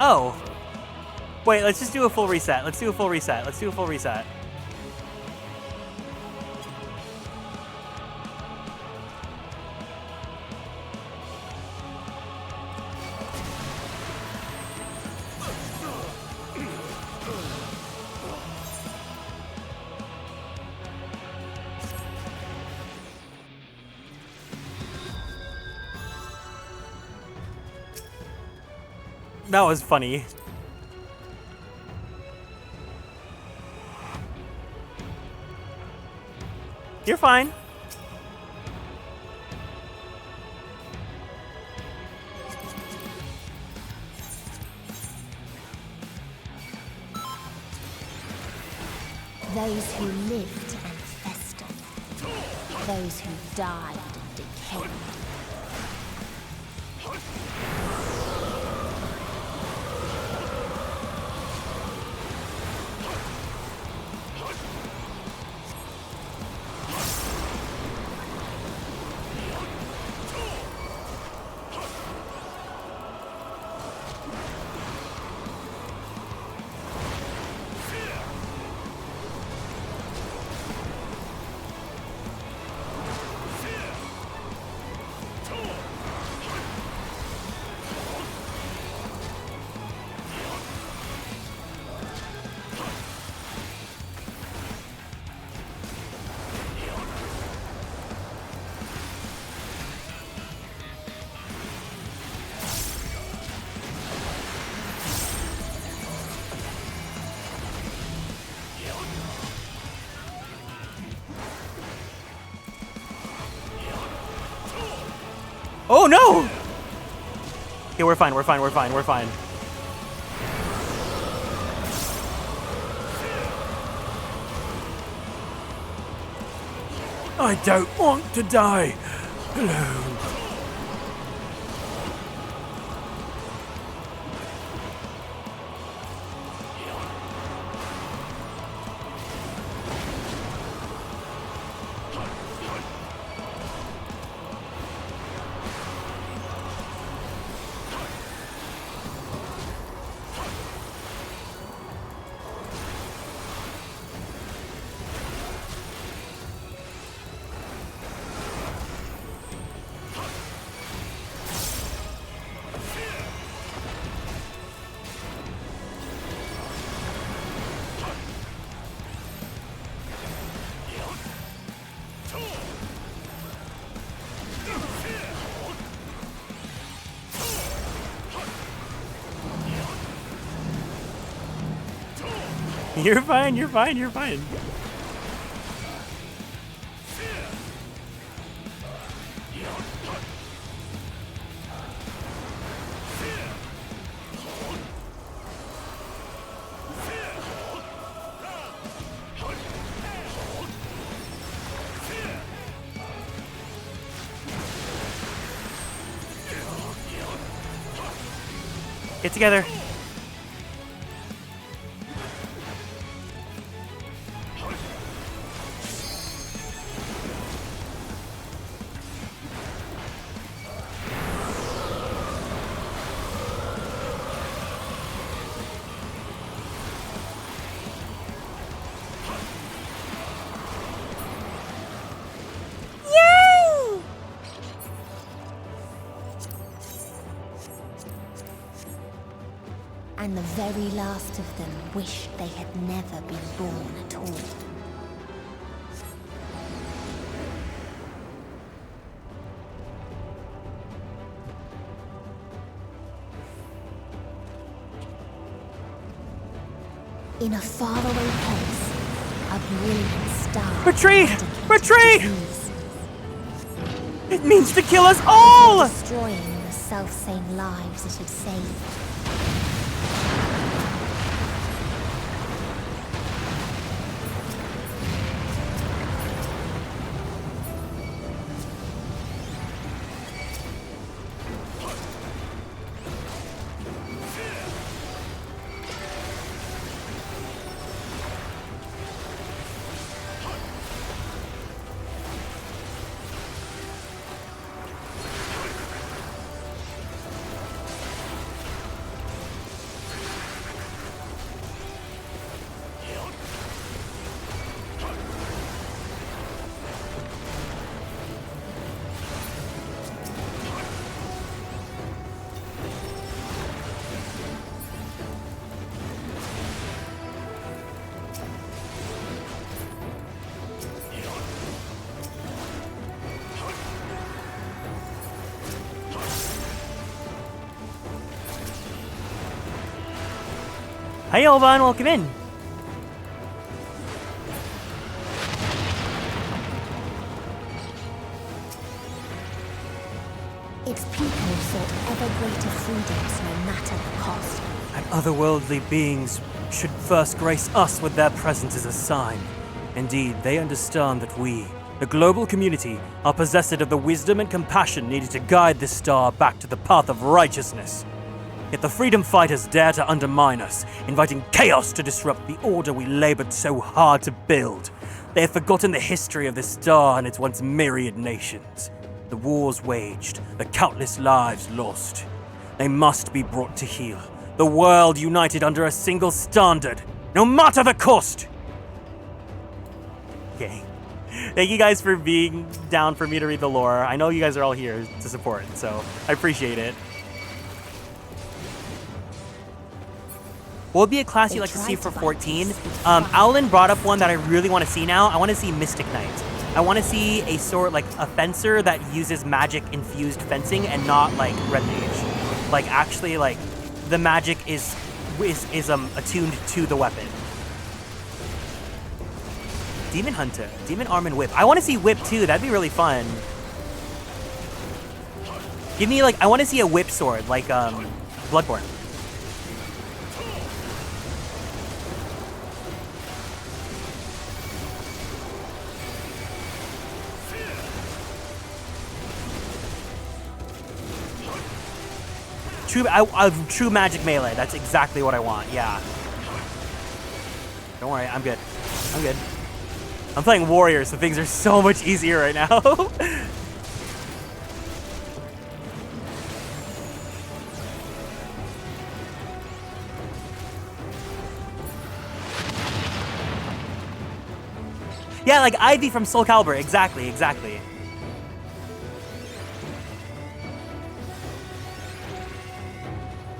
Oh. Wait, let's just do a full reset. Let's do a full reset. Let's do a full reset. That was funny. You're fine. Those who lived and festered. Those who died and decay. Oh no! Okay, we're fine, we're fine, we're fine, we're fine. I don't want to die alone. You're fine, you're fine, you're fine. Get together. And the very last of them wished they had never been born at all. In a faraway place, a brilliant star. Retreat! Retreat! It means to kill us all! Destroying the self-same lives it had saved. Hi, Elvan, welcome in. Its people sought ever greater freedoms no matter the cost. And otherworldly beings should first grace us with their presence as a sign. Indeed, they understand that we The global community are possessed of the wisdom and compassion needed to guide this star back to the path of righteousness. Yet the freedom fighters dare to undermine us, inviting chaos to disrupt the order we labored so hard to build. They have forgotten the history of this star and its once myriad nations. The wars waged, the countless lives lost. They must be brought to heel. The world united under a single standard, no matter the cost! Okay. Thank you guys for being down for me to read the lore. I know you guys are all here to support, so I appreciate it. What would be a class you'd like to see for 14? Owlin brought up one that I really want to see now. I want to see Mystic Knight. I want to see a sword, like a fencer that uses magic-infused fencing and not like Red Mage. Like actually, like the magic is attuned to the weapon. Demon Hunter, Demon Arm and Whip. I want to see Whip too. That'd be really fun. Give me like, I want to see a whip sword like Bloodborne. True magic melee. That's exactly what I want. Yeah. Don't worry, I'm good. I'm good. I'm playing warrior, so things are so much easier right now. Yeah, like Ivy from Soul Calibur. Exactly, exactly.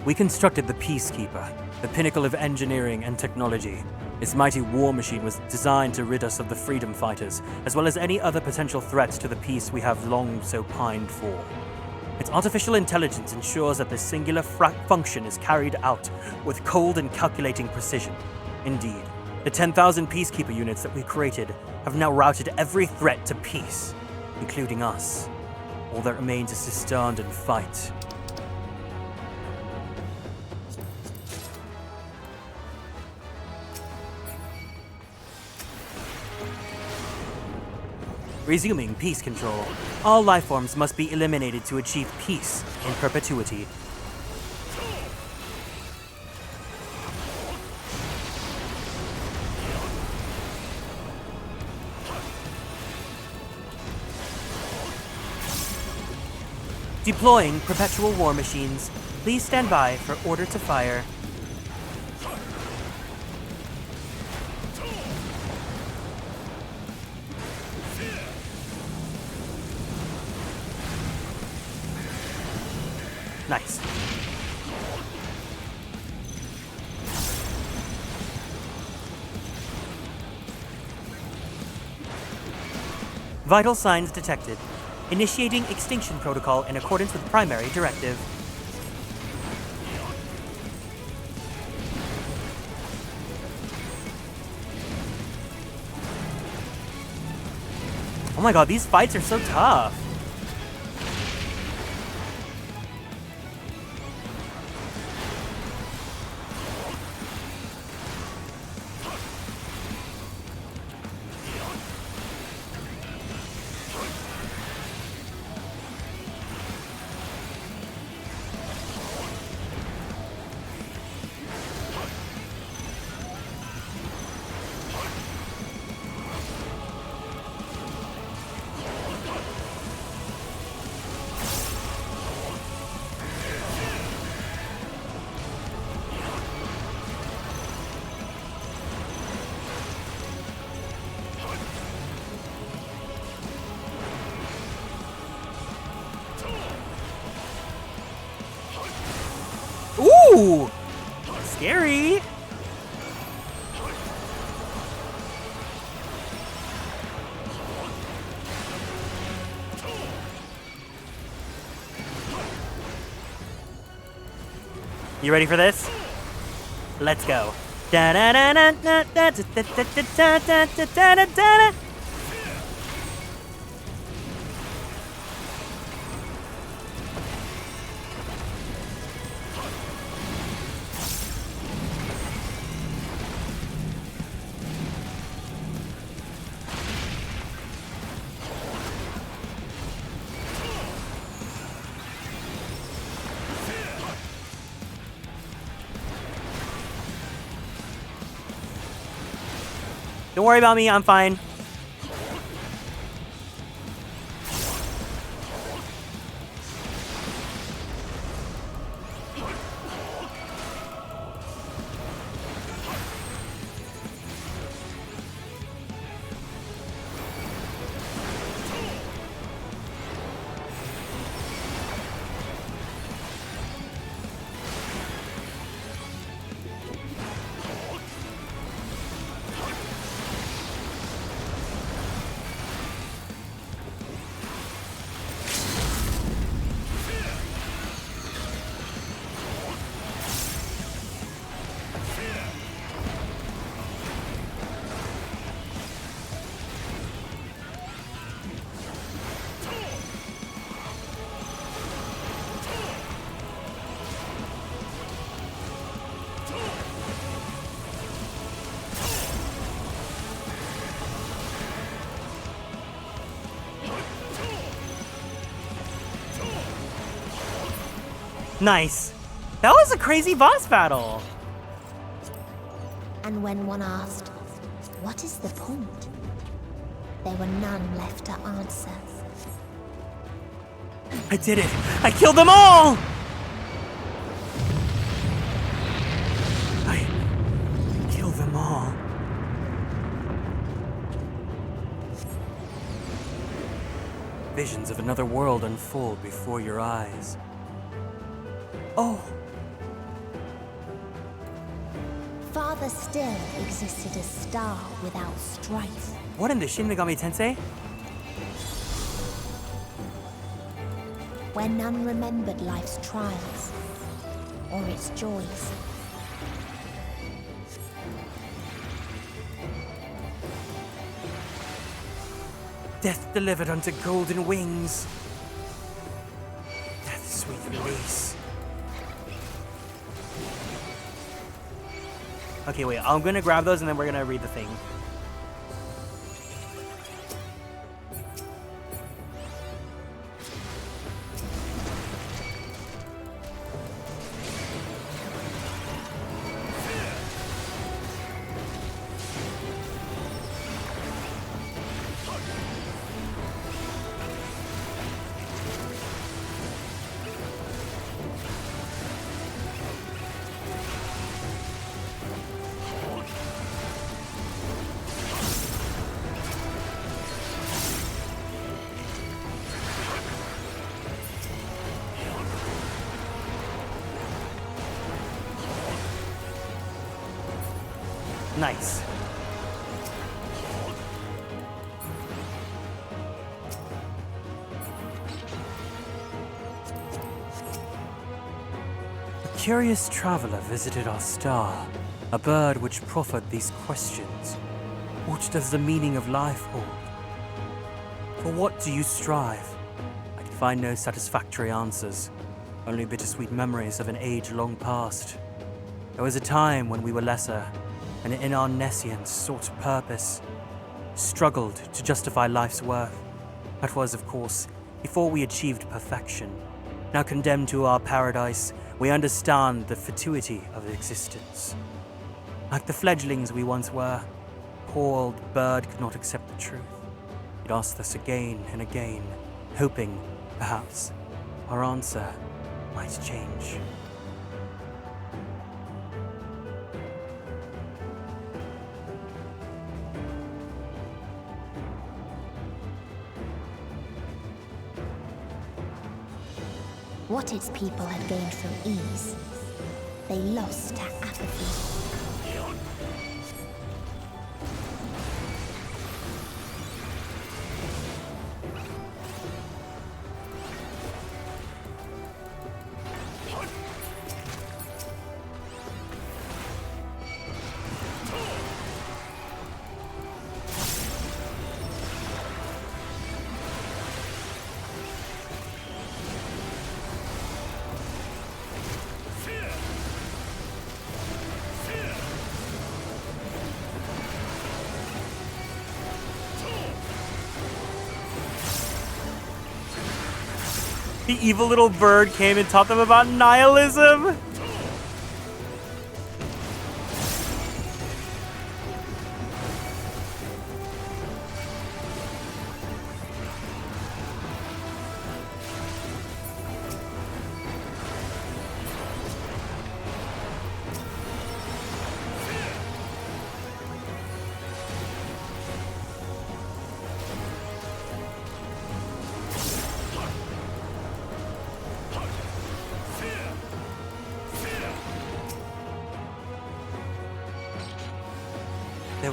We constructed the Peacekeeper, the pinnacle of engineering and technology. Its mighty war machine was designed to rid us of the freedom fighters, as well as any other potential threats to the peace we have long so pined for. Its artificial intelligence ensures that this singular function is carried out with cold and calculating precision. Indeed, the 10,000 Peacekeeper units that we created have now routed every threat to peace, including us. All that remains is to stand and fight. Resuming peace control. All lifeforms must be eliminated to achieve peace in perpetuity. Deploying perpetual war machines. Please stand by for order to fire. Nice. Vital signs detected. Initiating extinction protocol in accordance with primary directive. Oh my god, these fights are so tough. Ooh! Scary! You ready for this? Let's go. Don't worry about me, I'm fine. Nice. That was a crazy boss battle. And when one asked, what is the point? There were none left to answer. I did it. I killed them all. I killed them all. Visions of another world unfold before your eyes. Oh. Father still existed a star without strife. What in the Shin Megami Tensei? Where none remembered life's trials or its joys. Death delivered unto golden wings. Death's sweet release. Okay, wait, I'm gonna grab those and then we're gonna read the thing. Nice. A curious traveler visited our star, a bird which proffered these questions. What does the meaning of life hold? For what do you strive? I could find no satisfactory answers, only bittersweet memories of an age long past. There was a time when we were lesser, and in our nescience sought purpose, struggled to justify life's worth. That was, of course, before we achieved perfection. Now condemned to our paradise, we understand the fatuity of existence. Like the fledglings we once were, poor old bird could not accept the truth. It asked us again and again, hoping, perhaps, our answer might change. What its people had gained from ease, they lost to apathy. The evil little bird came and taught them about nihilism.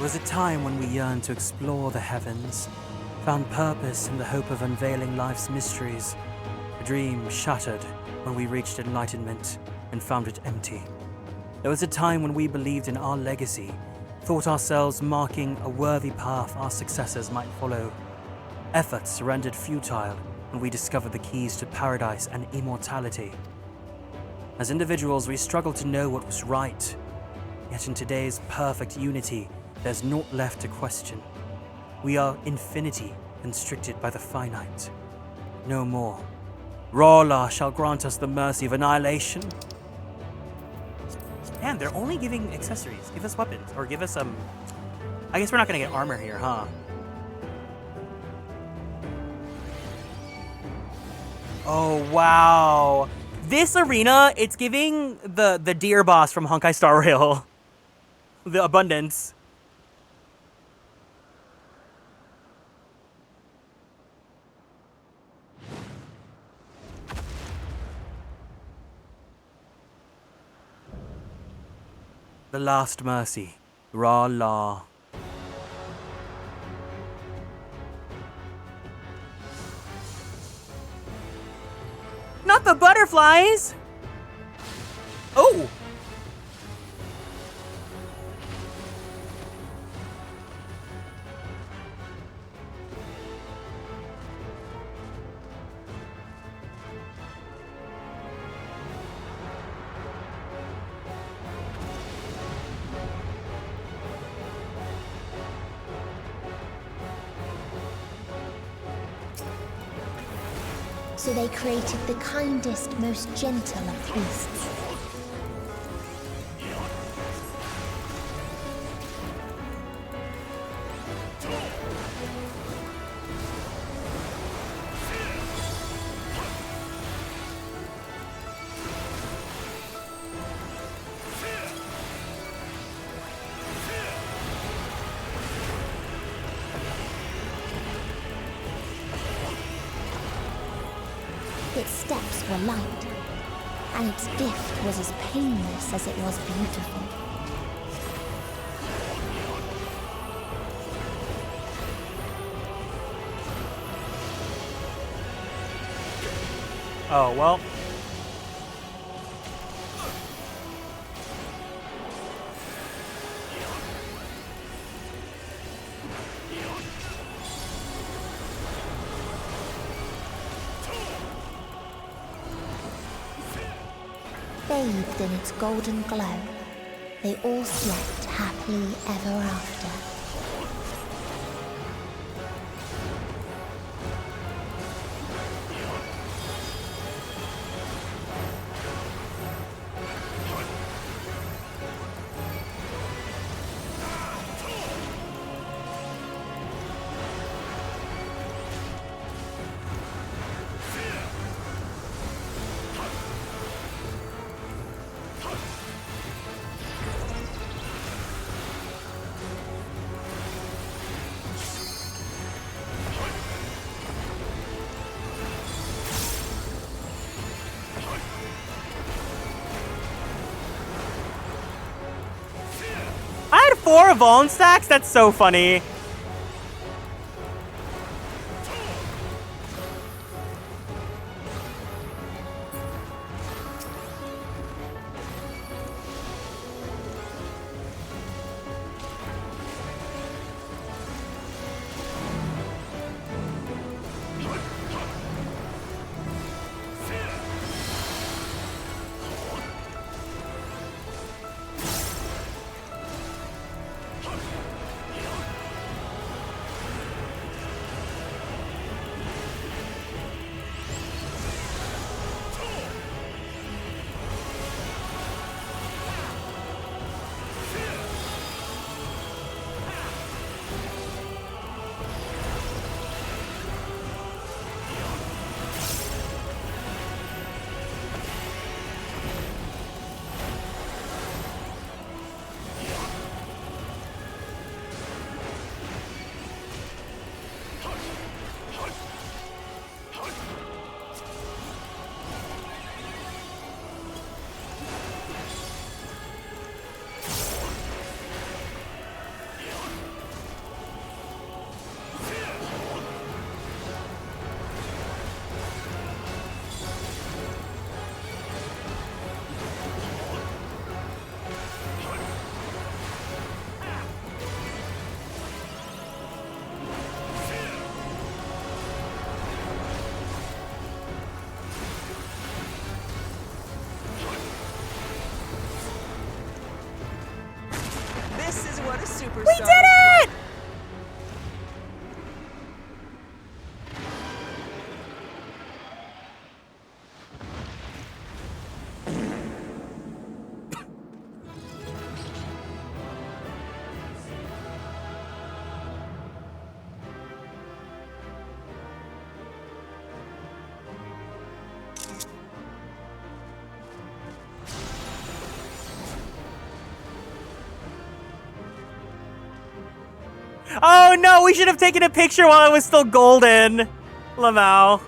was a time when we yearned to explore the heavens, found purpose in the hope of unveiling life's mysteries. A dream shattered when we reached enlightenment and found it empty. There was a time when we believed in our legacy, thought ourselves marking a worthy path our successors might follow. Efforts rendered futile when we discovered the keys to paradise and immortality. As individuals, we struggled to know what was right. Yet in today's perfect unity, there's naught left to question. We are infinity, constricted by the finite. No more. Rawla shall grant us the mercy of annihilation. Man, they're only giving accessories. Give us weapons, or give us some... I guess we're not gonna get armor here, huh? Oh, wow. This arena, it's giving the deer boss from Honkai Star Rail. The abundance. The Last Mercy. Rawla. Not the butterflies! Oh! So they created the kindest, most gentle of beasts. Its steps were light, and its gift was as painless as it was beautiful. Oh, well. Bathed in its golden glow, they all slept happily ever after. I had 4 Avon stacks? That's so funny. We did it! Oh no, we should have taken a picture while it was still golden. Lamau.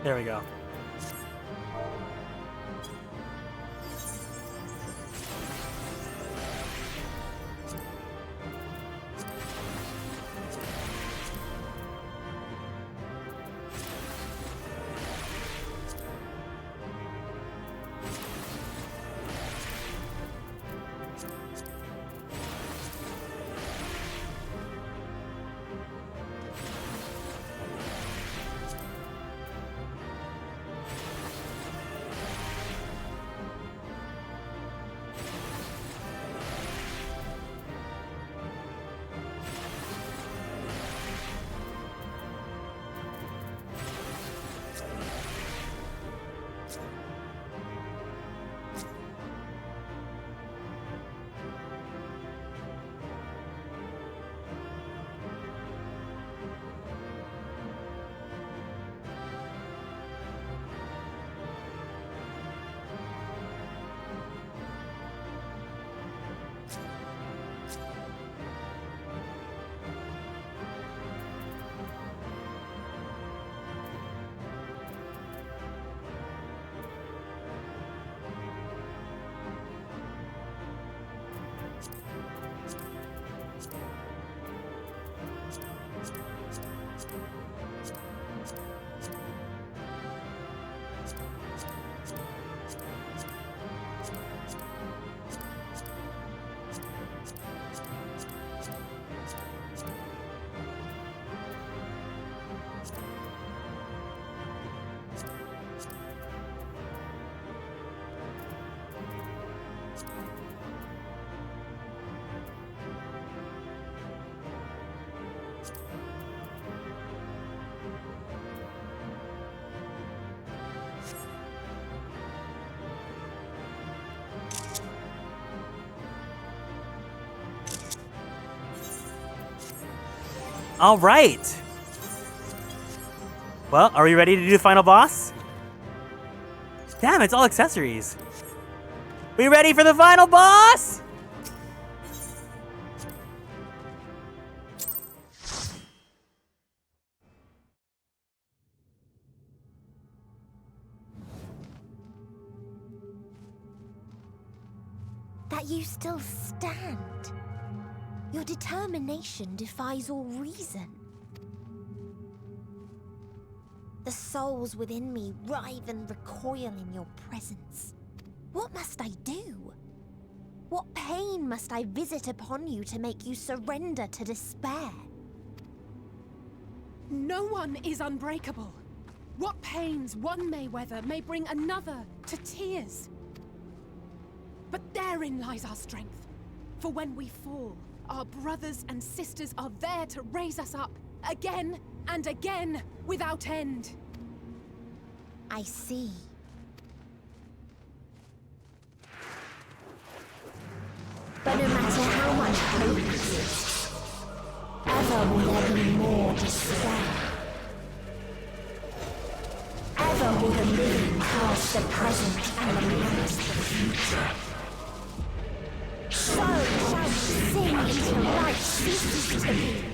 There we go. All right. Well, are we ready to do the final boss? Damn, it's all accessories. We ready for the final boss? That you still stand. Your determination defies all reason. The souls within me writhe and recoil in your presence. What must I do? What pain must I visit upon you to make you surrender to despair? No one is unbreakable. What pains one may weather may bring another to tears. But therein lies our strength. For when we fall, our brothers and sisters are there to raise us up, again and again, without end. I see. But no matter how much hope exists, ever will there be more despair. Ever will the living cast the present and lament the future. So shall we sing until life ceases to be.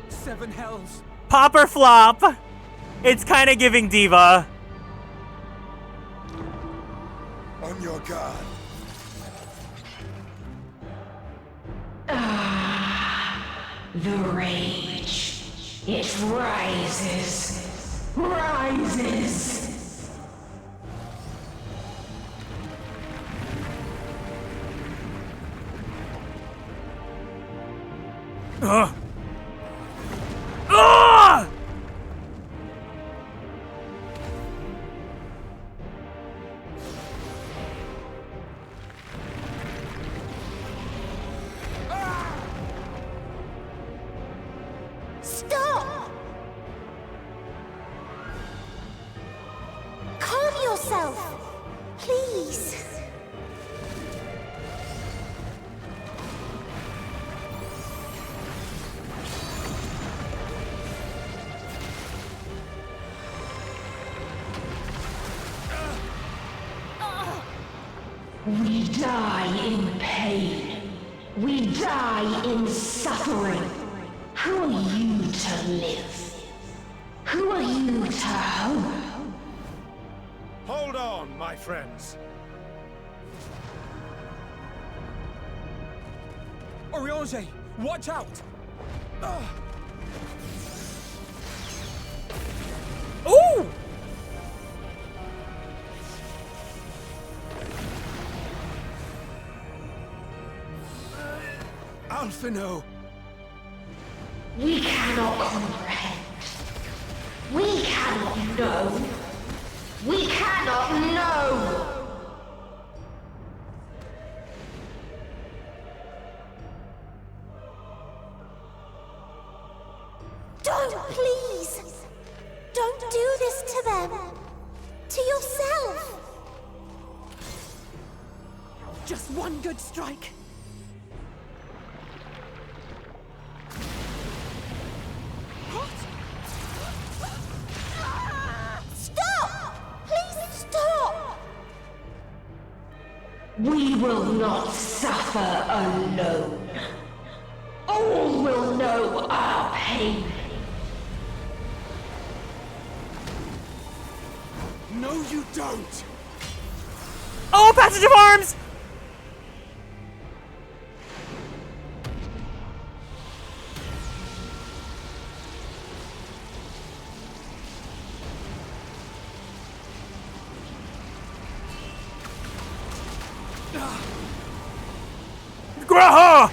Seven hells. Pop or flop? It's kind of giving diva. On your guard. The rage. It rises. Rises. Ugh. Ah! Stop! Calm yourself, please. We die in pain. We die in suffering. Who are you to live? Who are you to hope? Hold on, my friends. Oriange, watch out! Ooh! Alphino! We cannot comprehend. We cannot know. We cannot know! Don't, please! Don't do this to them! To yourself! Just one good strike. Stop! Please stop! We will not suffer alone. All will know our pain. No, you don't! Oh, passage of arms! Graha!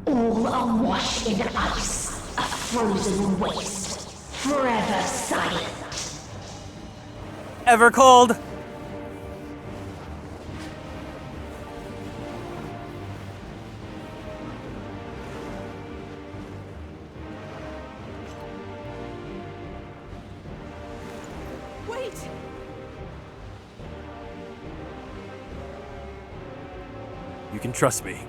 All are washed in ice, a frozen waste, forever silent. Ever cold. Wait! You can trust me.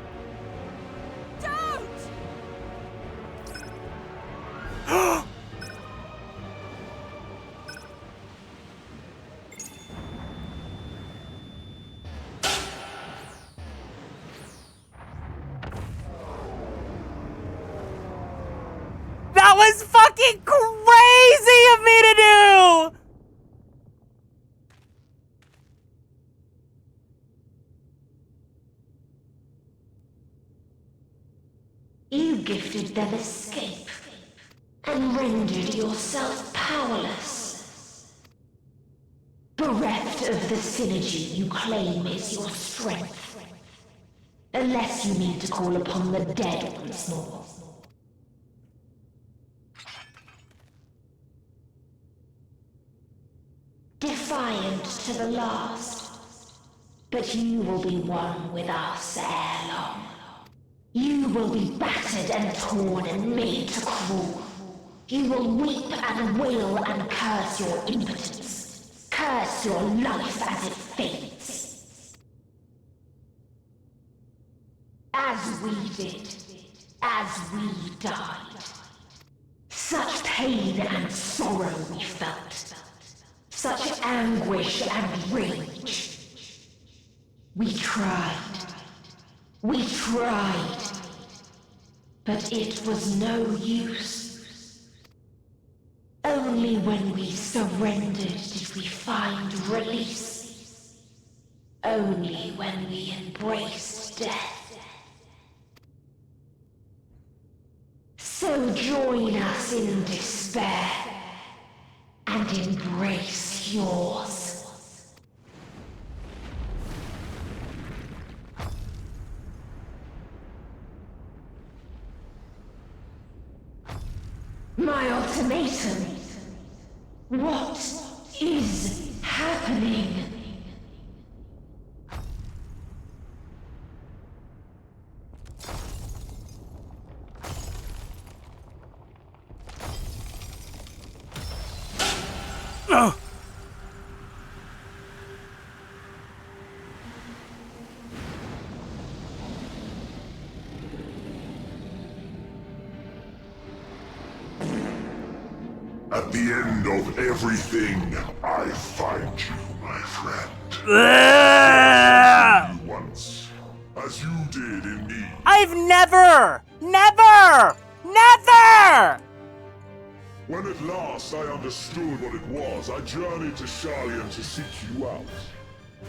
fucking crazy of me to do! You gifted them escape and rendered yourself powerless. Bereft of the synergy you claim is your strength. Unless you need to call upon the dead once more. Defiant to the last, but you will be one with us ere long. You will be battered and torn and made to crawl. You will weep and wail and curse your impotence. Curse your life as it fades. As we did. As we died. Such pain and sorrow we felt. Such anguish and rage. We tried. We tried, but it was no use. Only when we surrendered did we find release. Only when we embraced death. So join us in despair and embrace yours. My ultimatum. What is happening? No. At the end of everything, I find you, my friend. You once, as you did in me. I've never! When at last I understood what it was, I journeyed to Sharlayan to seek you out.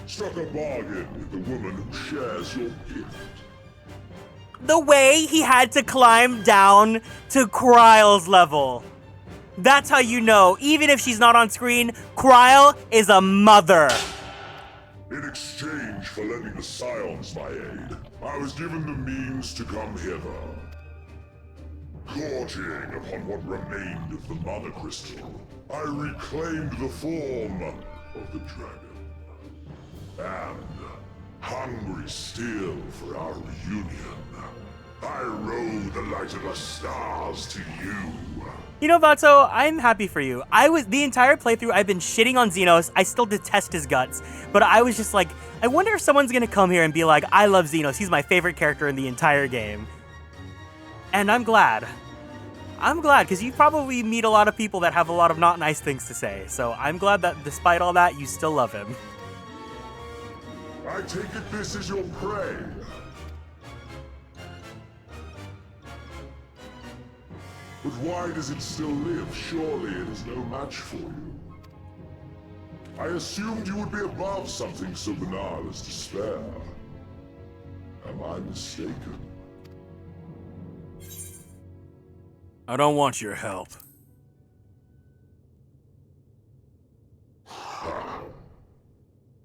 Struck a bargain with the woman who shares your gift. The way he had to climb down to Kryle's level. That's how you know, even if she's not on screen, Kryle is a mother. In exchange for lending the Scions my aid, I was given the means to come hither. Gorging upon what remained of the Mother Crystal, I reclaimed the form of the dragon. And, hungry still for our reunion, I rode the light of the stars to you. You know, Vato, I'm happy for you. The entire playthrough, I've been shitting on Xenos. I still detest his guts. But I was just like, I wonder if someone's gonna come here and be like, I love Xenos. He's my favorite character in the entire game. And I'm glad. I'm glad, because you probably meet a lot of people that have a lot of not nice things to say. So I'm glad that despite all that, you still love him. I take it this is your prey. But why does it still live? Surely it is no match for you. I assumed you would be above something so banal as despair. Am I mistaken? I don't want your help.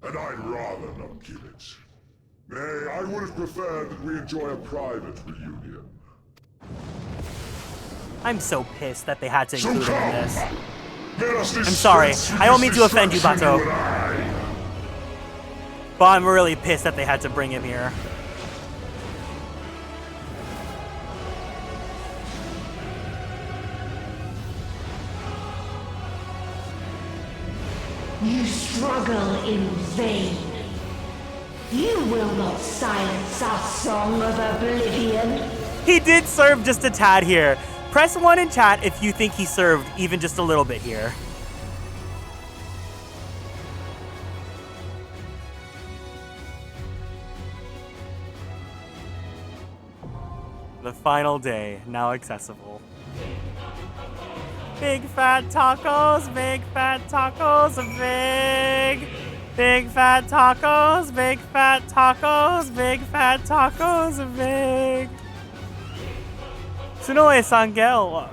And I'd rather not give it. Nay, I would have preferred that we enjoy a private reunion. I'm so pissed that they had to include him in this. I'm I'm sorry. I don't mean to offend you, Bato. But I'm really pissed that they had to bring him here. You struggle in vain. You will not silence our song of oblivion. He did serve just a tad here. Press 1 in chat if you think he served even just a little bit here. The final day, now accessible. Big fat tacos, big fat tacos, big fat tacos, big fat tacos, big fat tacos, big. Sunoe Sangel,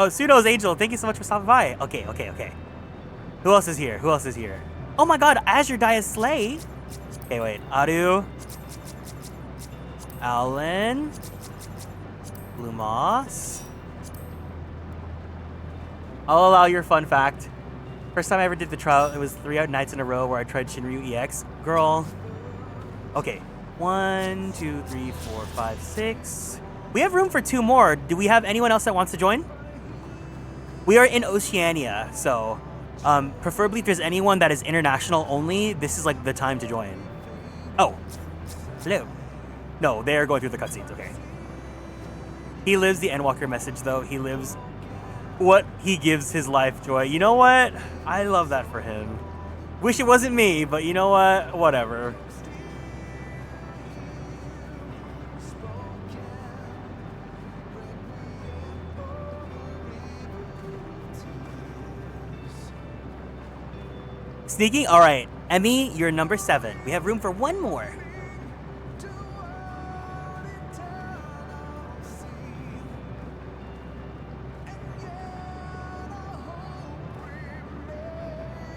Suno's Angel, thank you so much for stopping by. Okay. Who else is here? Oh my god, Azure Dia Slay. Okay, wait. Aru. Alan. Blue Moss. I'll allow your fun fact. First time I ever did the trial, it was 3 nights in a row where I tried Shinryu EX. Girl. Okay. 1, 2, 3, 4, 5, 6. We have room for 2 more. Do we have anyone else that wants to join? We are in Oceania, so preferably if there's anyone that is international only, this is like the time to join. Oh. Hello. No, they are going through the cutscenes, okay. He lives the Endwalker message though. He lives what he gives his life joy. You know what? I love that for him. Wish it wasn't me, but you know what? Whatever. Sneaking? Alright. Emmy, you're number 7. We have room for 1 more.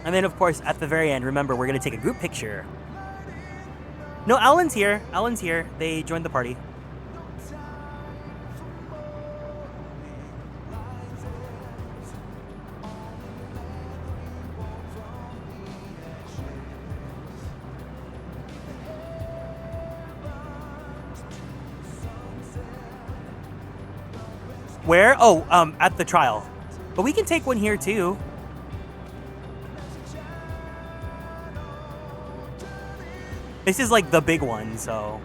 And then, of course, at the very end, remember, we're going to take a group picture. No, Alan's here. They joined the party. Where? Oh, at the trial. But we can take one here, too. This is like the big one, so.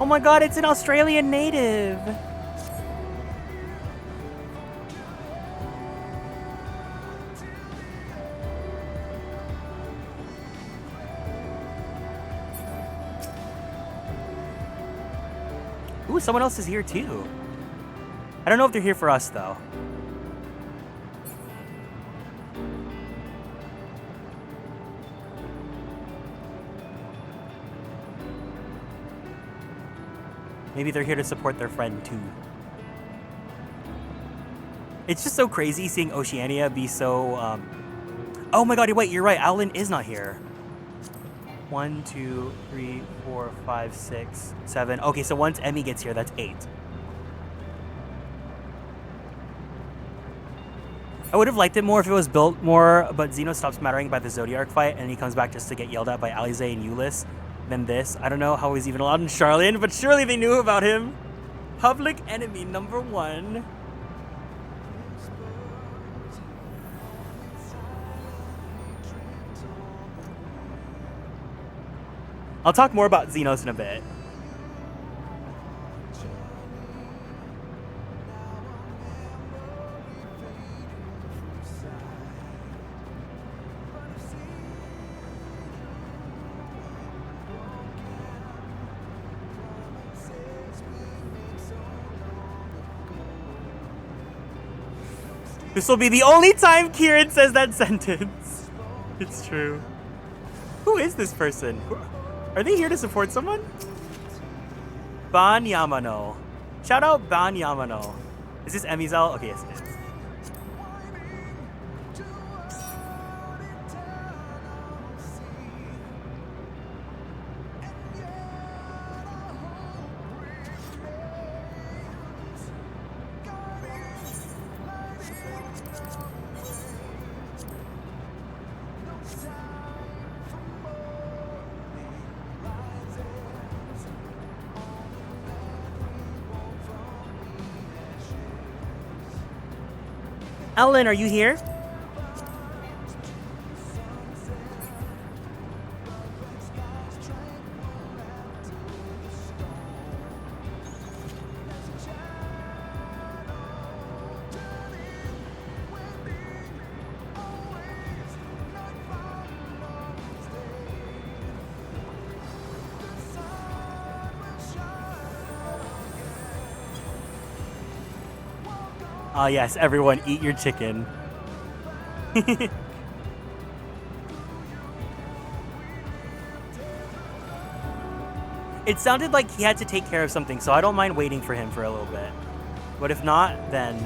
Oh my god, it's an Australian native! Ooh, someone else is here too. I don't know if they're here for us though. Maybe they're here to support their friend too. It's just so crazy seeing Oceania be so, Oh my god, wait, you're right, Alan is not here. 1, 2, 3, 4, 5, 6, 7. Okay, so once Emmy gets here, that's 8. I would have liked it more if it was built more, but Zeno stops mattering by the Zodiac fight and he comes back just to get yelled at by Alize and Euless. Than this. I don't know how he's even allowed in Charlotte, but surely they knew about him. Public enemy number 1. I'll talk more about Xenos in a bit. This will be the only time Kieran says that sentence. It's true. Who is this person? Are they here to support someone? Ban Yamano. Shout out Ban Yamano. Is this Emizel? Okay, yes it is. Ellen, are you here? Ah, yes, everyone, eat your chicken. It sounded like he had to take care of something, so I don't mind waiting for him for a little bit. But if not, then...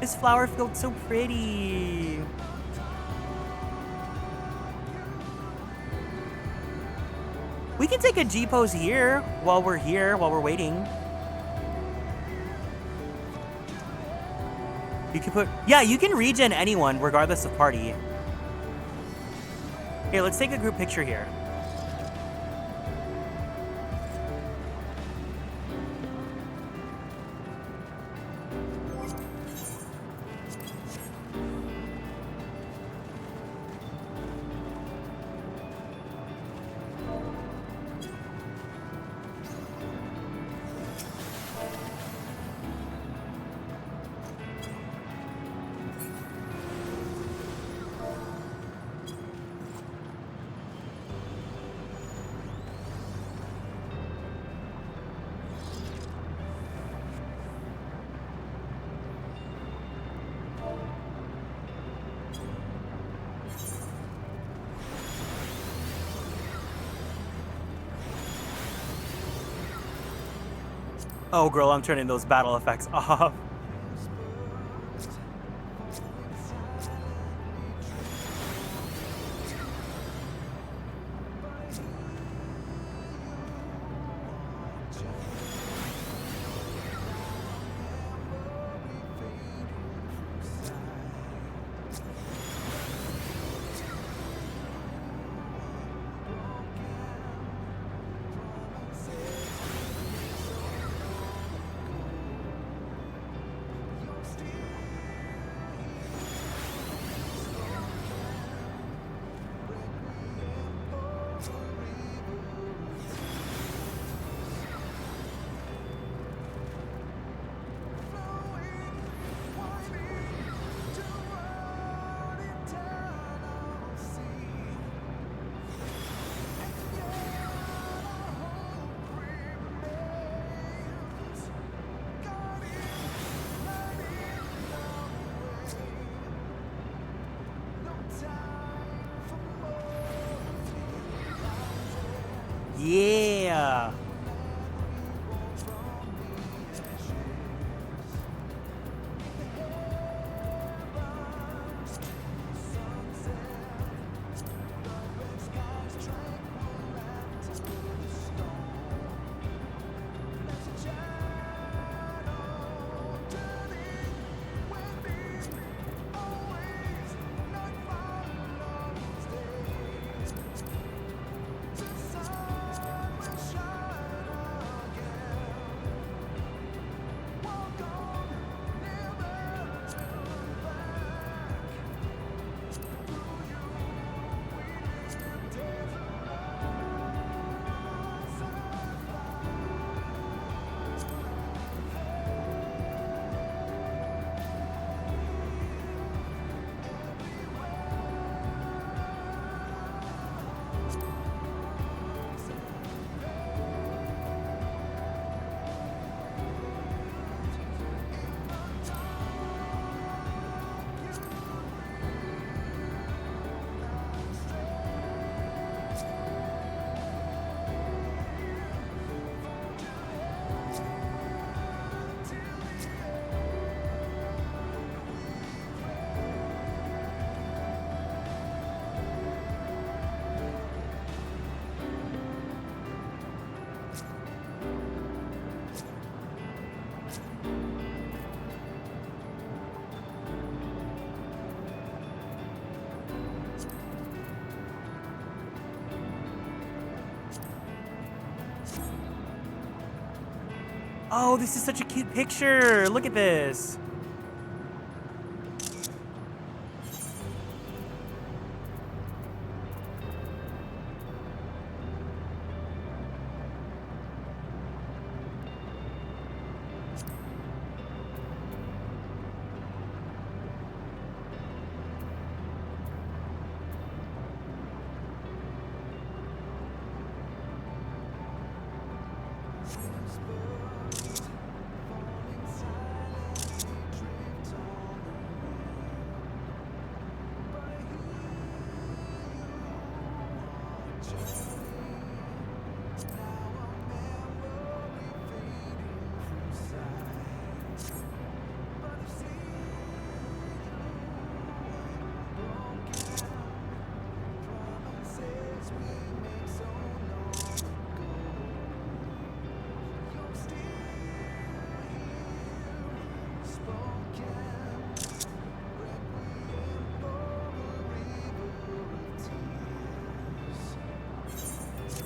This flower field's so pretty. We can take a G pose here, while we're waiting. You can put, yeah, you can regen anyone regardless of party. Here, let's take a group picture here. Oh, girl, I'm turning those battle effects off. Yeah. Oh, this is such a cute picture. Look at this.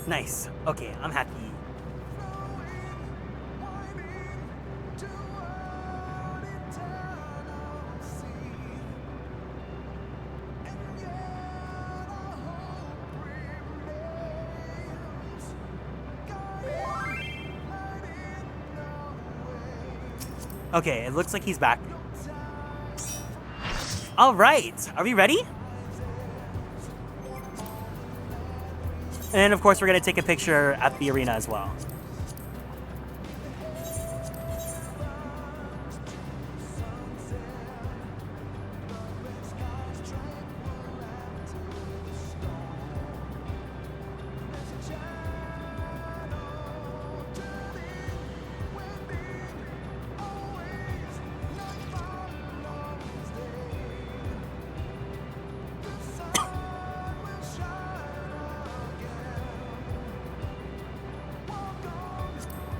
Nice. Okay, I'm happy. Okay, it looks like he's back. All right, are we ready? And then, of course, we're going to take a picture at the arena as well.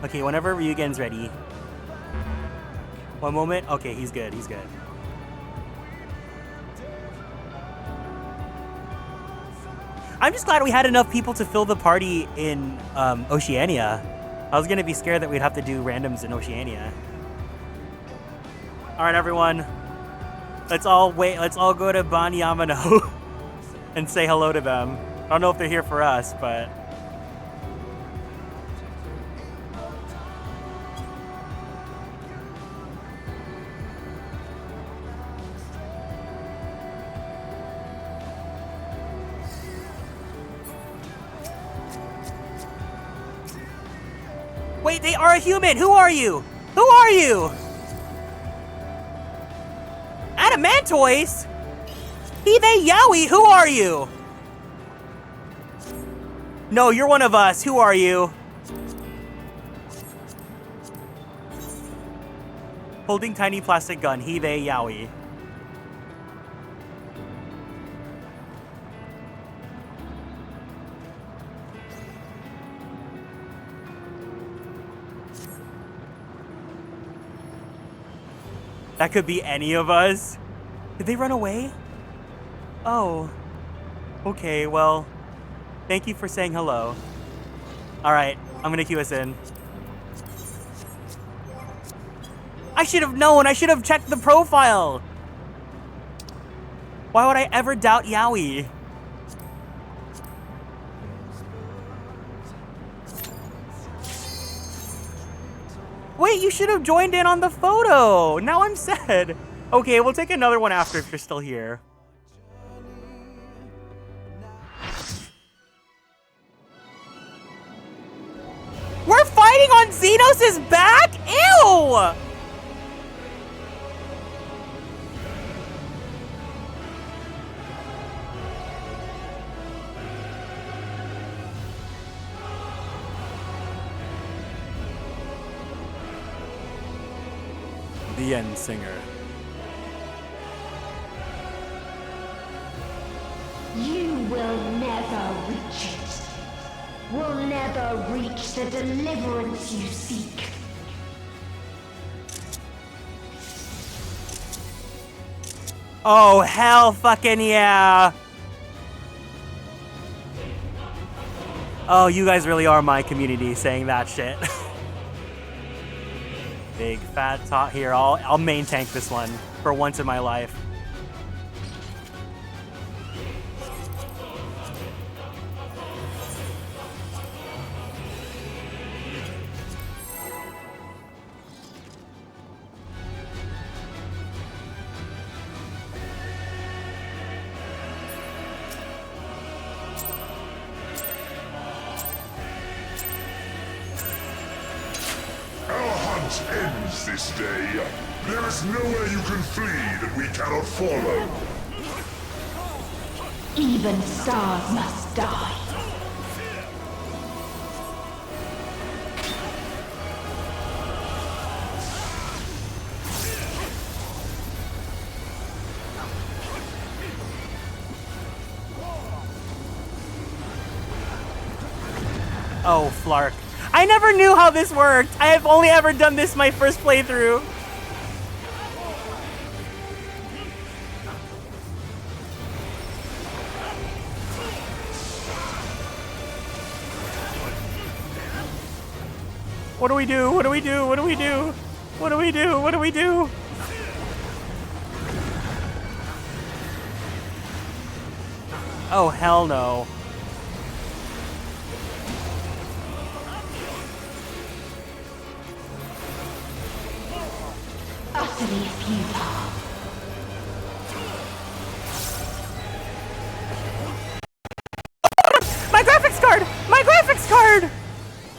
Okay, whenever Ryugen's ready. One moment. Okay, he's good. He's good. I'm just glad we had enough people to fill the party in Oceania. I was gonna be scared that we'd have to do randoms in Oceania. All right, everyone. Let's all wait. Let's all go to Ban Yamano and say hello to them. I don't know if they're here for us, but. Wait, they are a human! Who are you? Who are you? Adamantoise? He, they, yowie, who are you? No, you're one of us. Who are you? Holding tiny plastic gun. He, they, yowie. That could be any of us. Did they run away? Oh. Okay, well, thank you for saying hello. All right, I'm gonna cue us in. I should have known. I should have checked the profile. Why would I ever doubt Yaoi? Wait, you should have joined in on the photo. Now I'm sad. Okay, we'll take another one after if you're still here. We're fighting on Xenos' back? Ew! The End Singer. You will never reach it. Will never reach the deliverance you seek. Oh, hell fucking yeah. Oh, you guys really are my community saying that shit. Big fat tot here. I'll main tank this one for once in my life. Ends this day. There is nowhere you can flee that we cannot follow. Even stars must die. Oh, Flark. I never knew how this worked. I have only ever done this my first playthrough. What do we do? What do we do? What do we do? What do we do? What do we do? Oh, hell no. Utterly futile. My graphics card! My graphics card!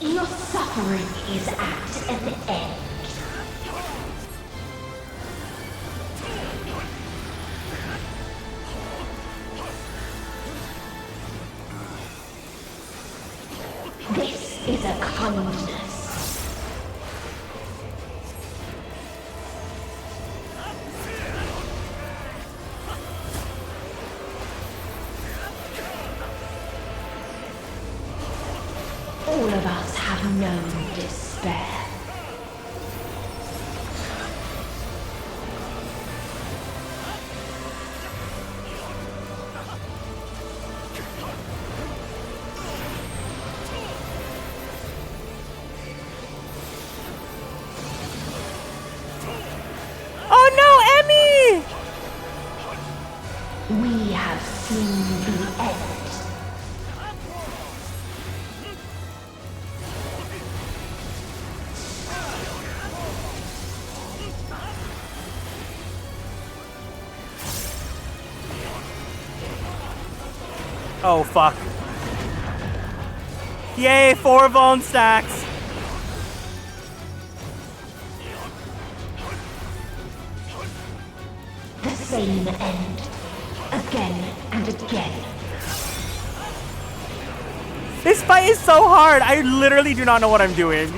Your suffering is at an end. This is a kindness. All of us have known despair. Oh no, Emmy! We have seen the end. Oh, fuck. Yay, 4 bone stacks. The same end. Again and again. This fight is so hard. I literally do not know what I'm doing.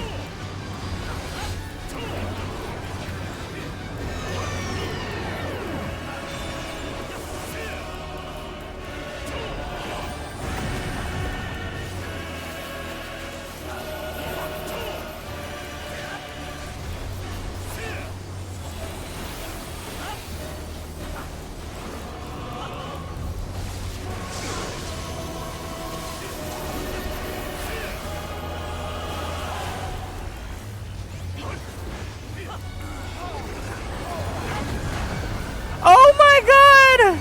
Oh my god!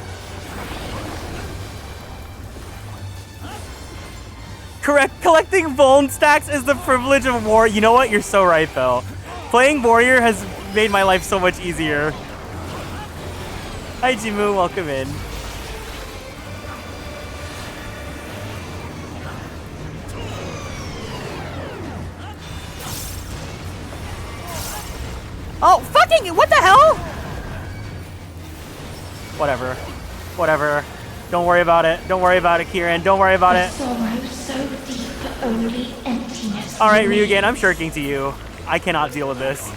Collecting Vuln stacks is the privilege of war. You know what? You're so right, though. Playing Warrior has made my life so much easier. Hi, Jimu. Welcome in. Oh, fucking, what the hell? Whatever. Whatever. Don't worry about it. Don't worry about it, Kieran. Don't worry about it. Sorrow so deep, only emptiness. Alright, Ryugen, I'm shirking to you. I cannot deal with this.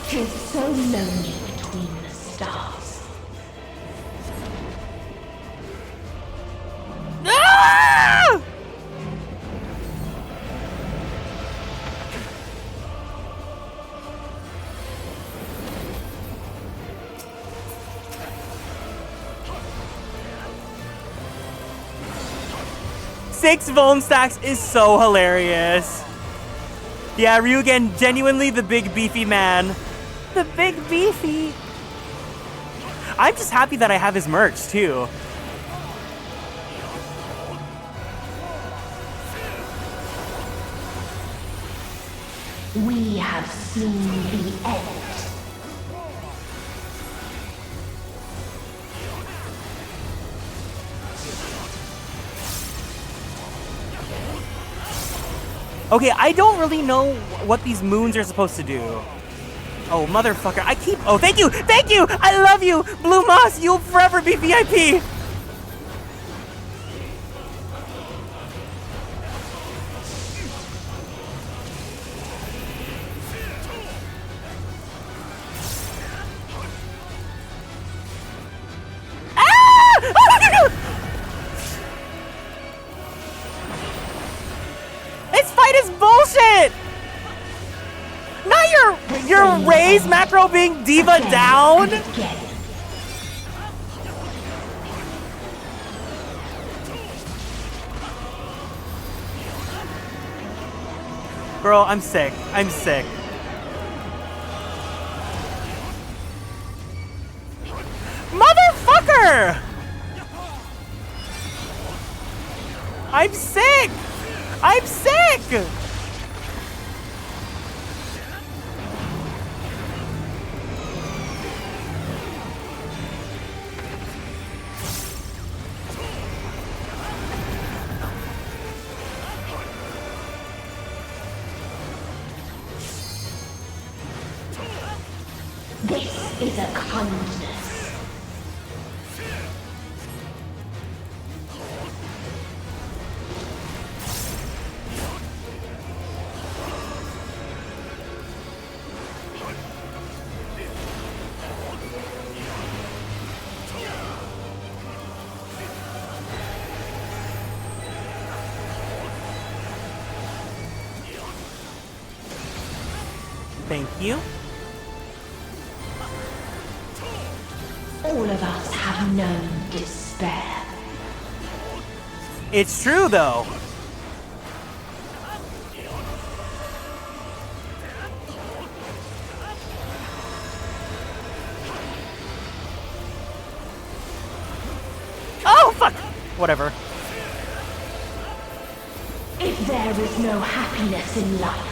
Tis so lonely between the stars. 6 vuln stacks is so hilarious. Yeah, Ryugen, genuinely the big beefy man. The big beefy. I'm just happy that I have his merch too. We have seen the end. Okay, I don't really know what these moons are supposed to do. Oh, motherfucker. Oh, thank you! Thank you! I love you! Blue Moss, you'll forever be VIP! Bullshit! Not your raise macro being diva down. Bro, I'm sick. I'm sick. Motherfucker! I'm sick! I'm sick! This is a kindness. Thank you. All of us have known despair. It's true, though. Oh, fuck! Whatever. If there is no happiness in life,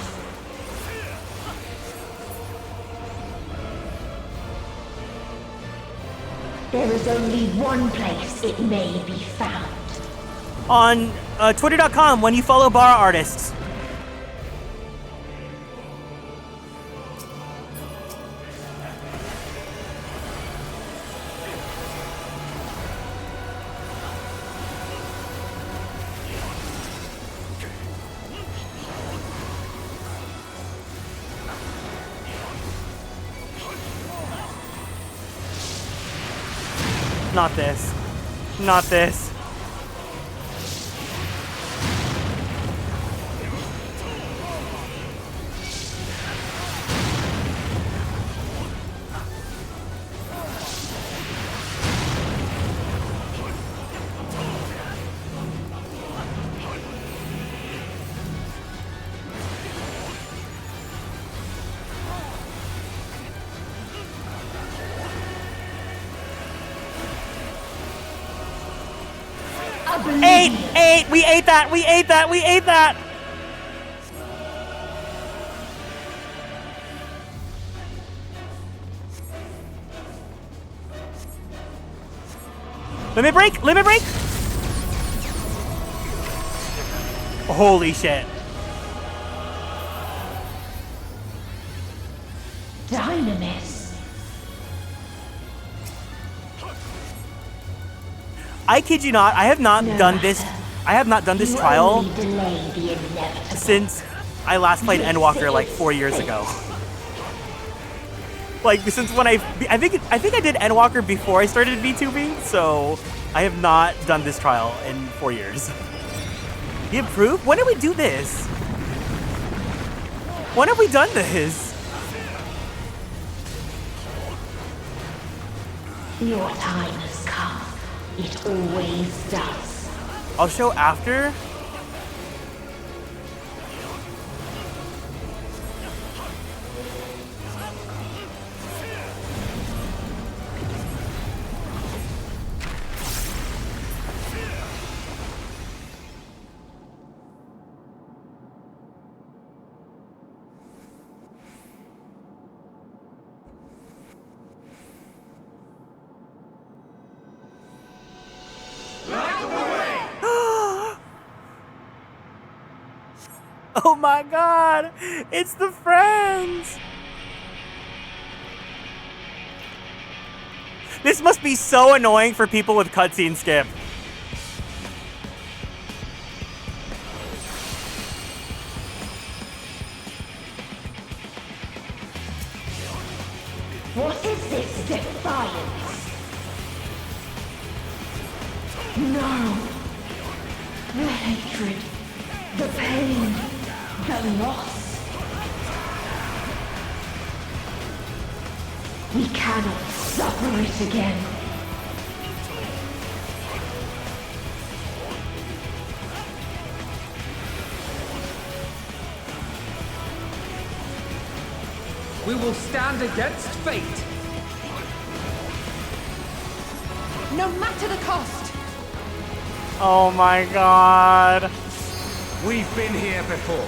there is only one place it may be found. On Twitter.com when you follow bar artists. Not this. Not this. Eight! We ate that! We ate that! We ate that! Limit break! Limit break! Holy shit. Dynamis. I kid you not, I have not done this. I have not done this trial since I last played Endwalker like 4 years ago. Like since when I think I did Endwalker before I started VTubing, so I have not done this trial in 4 years. The improved? When did we do this? When have we done this? Your time has come. It always does. I'll show after. Oh my god! It's the friends! This must be so annoying for people with cutscene skip. What is this defiance? No. The hatred, the pain, the loss. We cannot suffer it again. We will stand against fate. No matter the cost. Oh my god. We've been here before.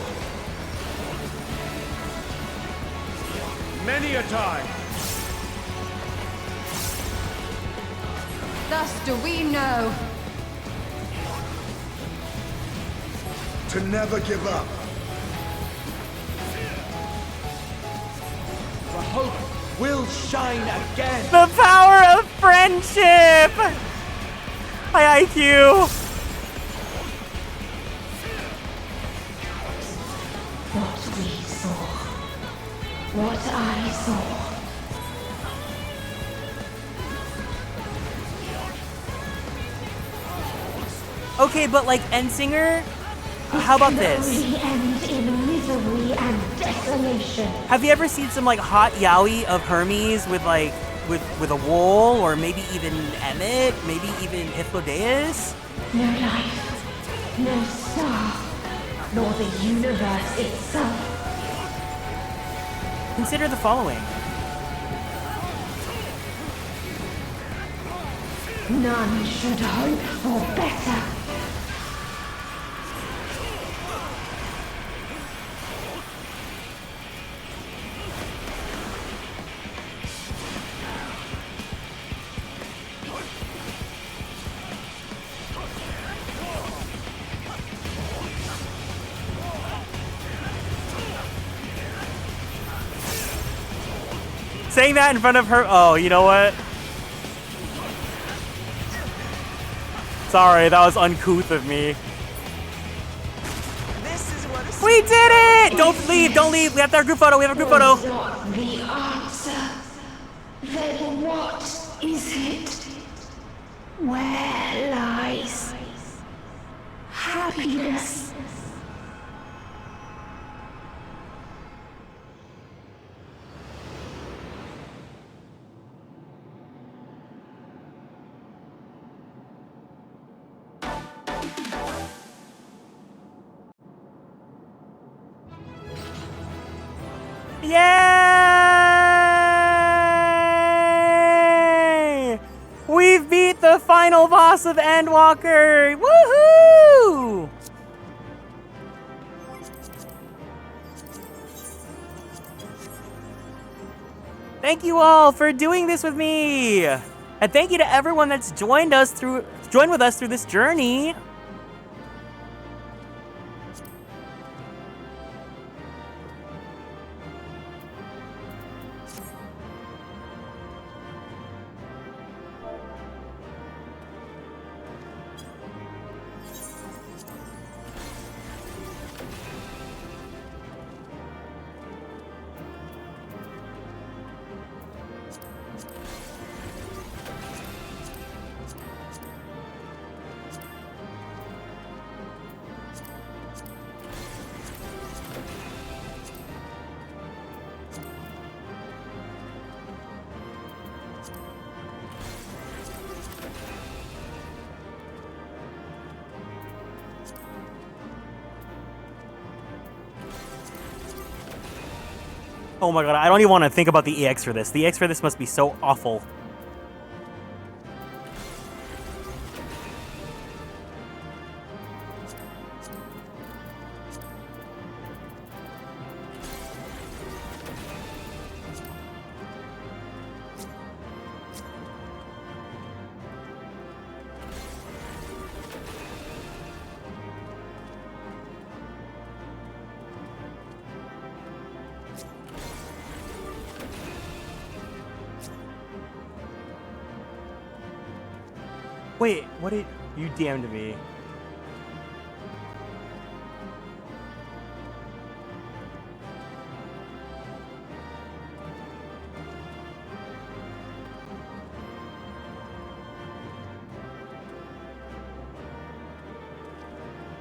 Many a time. Thus do we know. To never give up. The hope will shine again. The power of friendship! Hi, IQ! What we saw. What I saw. Okay, but like Endsinger? How about this? Only end in misery and desolation. Have you ever seen some like hot yaoi of Hermes with like with a wool, or maybe even Emmet, maybe even Hippodeus? No life, no star, nor the universe itself. Consider the following. None should hope for better. Saying that in front of her. Oh, you know what? Sorry, that was uncouth of me. We did it! Don't leave, don't leave. We have our group photo, we have a group photo. Was not the answer. Then what is it? Where lies happiness? Yay! We've beat the final boss of Endwalker! Woohoo! Thank you all for doing this with me! And thank you to everyone that's joined with us through this journey. Oh my god, I don't even want to think about the EX for this. The EX for this must be so awful. Wait, what did you DM'd me?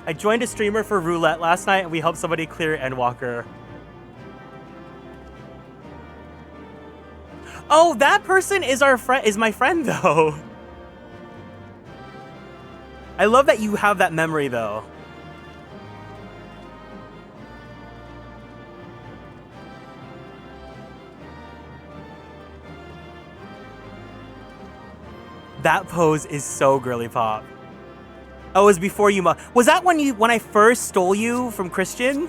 I joined a streamer for roulette last night and we helped somebody clear Endwalker. Oh, that person is our friend, is my friend though. I love that you have that memory though. That pose is so girly pop. Oh, it was before you. Was that when I first stole you from Christian?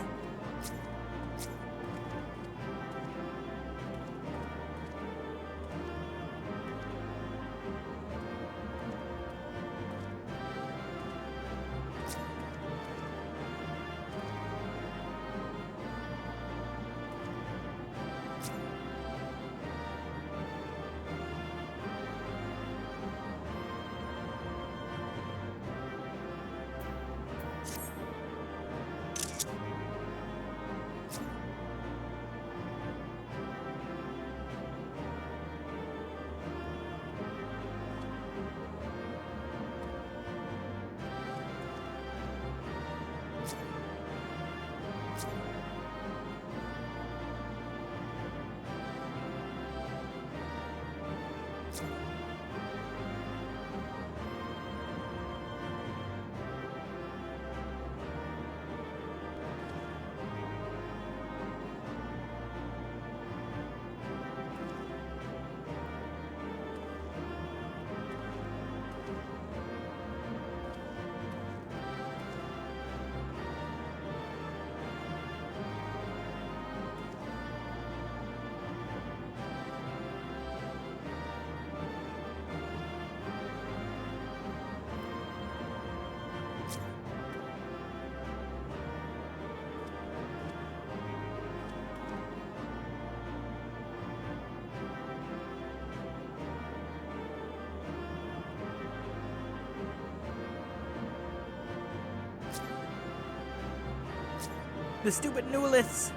The stupid Newliths.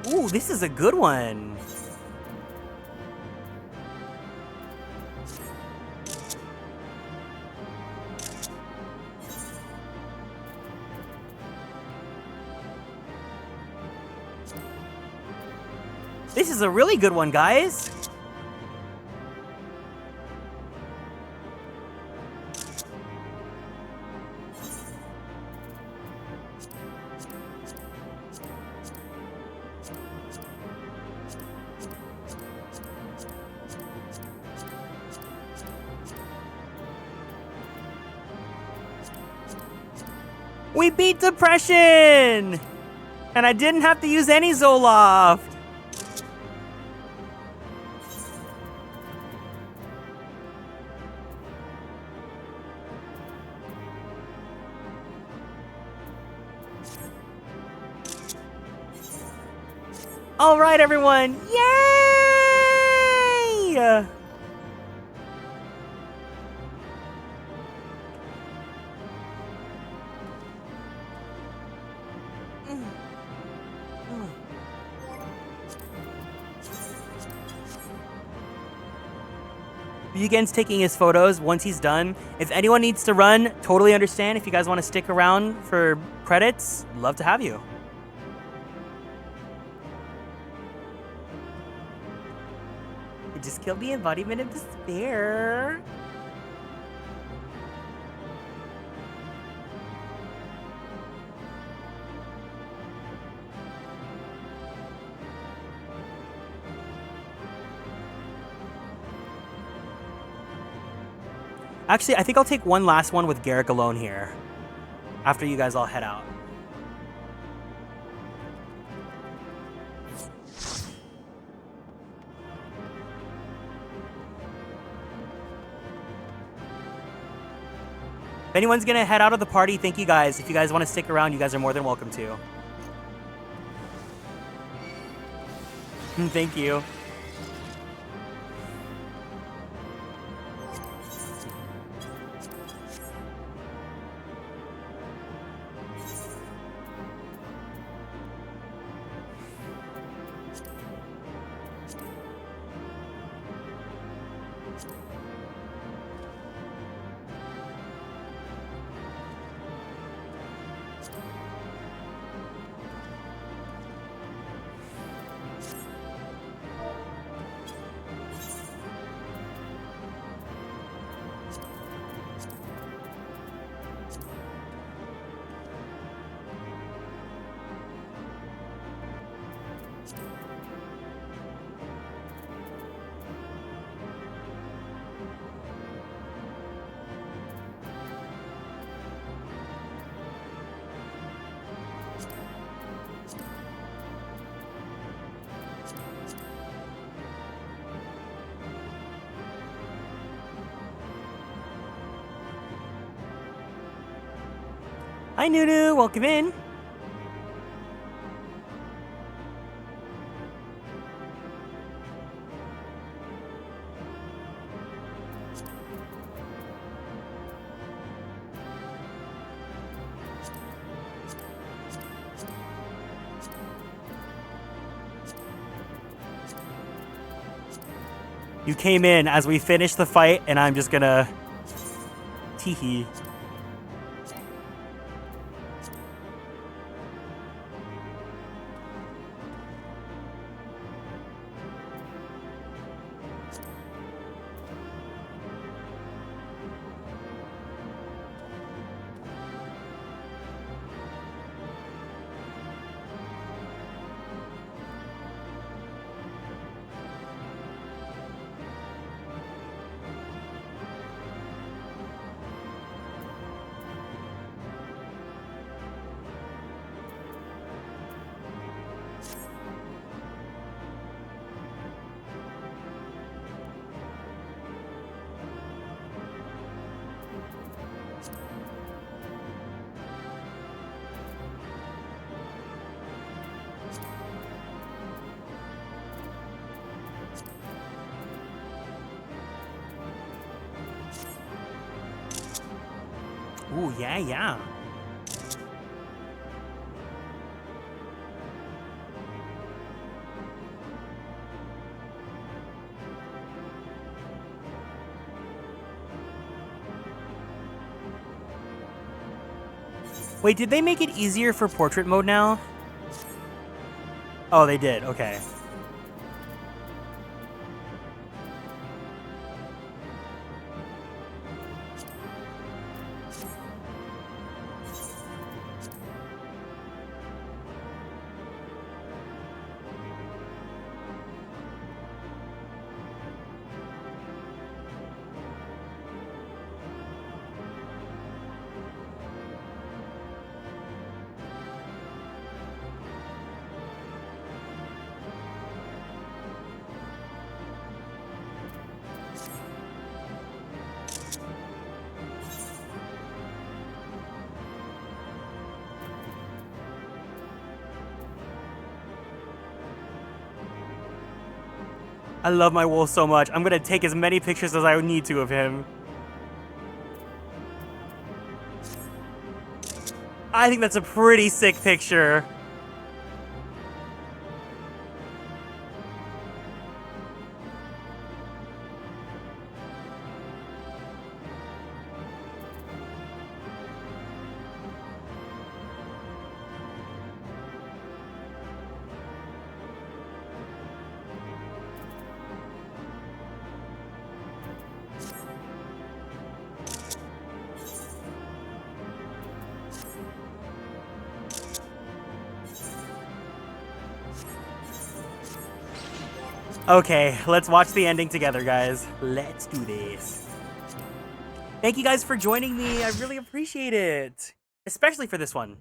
Ooh, this is a good one. This is a really good one, guys. We beat depression! And I didn't have to use any Zoloft. All right, everyone. Yay! Yugen's taking his photos once he's done. If anyone needs to run, totally understand. If you guys want to stick around for credits, love to have you. You just killed the embodiment of despair. Actually, I think I'll take one last one with Garrick alone here, after you guys all head out. If anyone's gonna head out of the party, thank you guys. If you guys want to stick around, you guys are more than welcome to. Thank you. Hi, Nunu. Welcome in. You came in as we finished the fight, and I'm just gonna... Teehee. Ooh, yeah, yeah. Wait, did they make it easier for portrait mode now? Oh, they did. Okay. I love my wolf so much. I'm gonna take as many pictures as I need to of him. I think that's a pretty sick picture. Okay, let's watch the ending together, guys. Let's do this. Thank you guys for joining me. I really appreciate it. Especially for this one.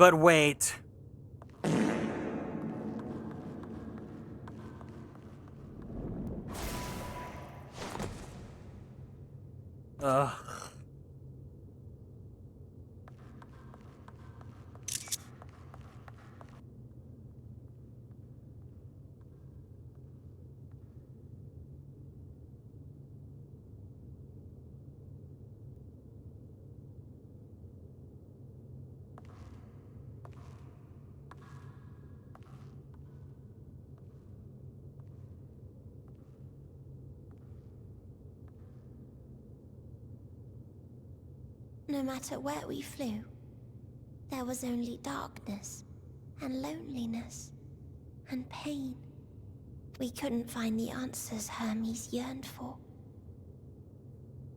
But wait. Ugh. No matter where we flew, there was only darkness and loneliness and pain. We couldn't find the answers Hermes yearned for.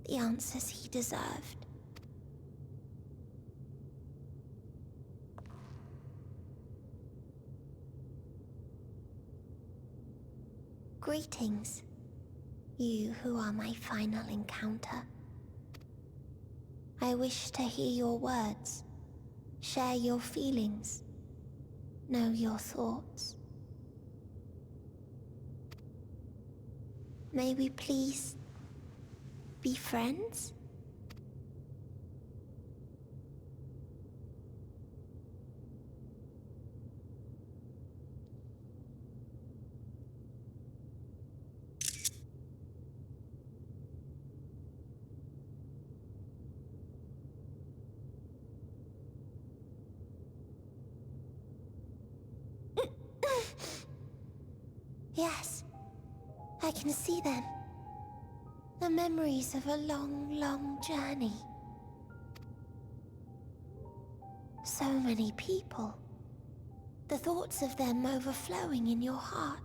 The answers he deserved. Greetings, you who are my final encounter. I wish to hear your words, share your feelings, know your thoughts. May we please be friends? Yes, I can see them. The memories of a long, long journey. So many people. The thoughts of them overflowing in your heart.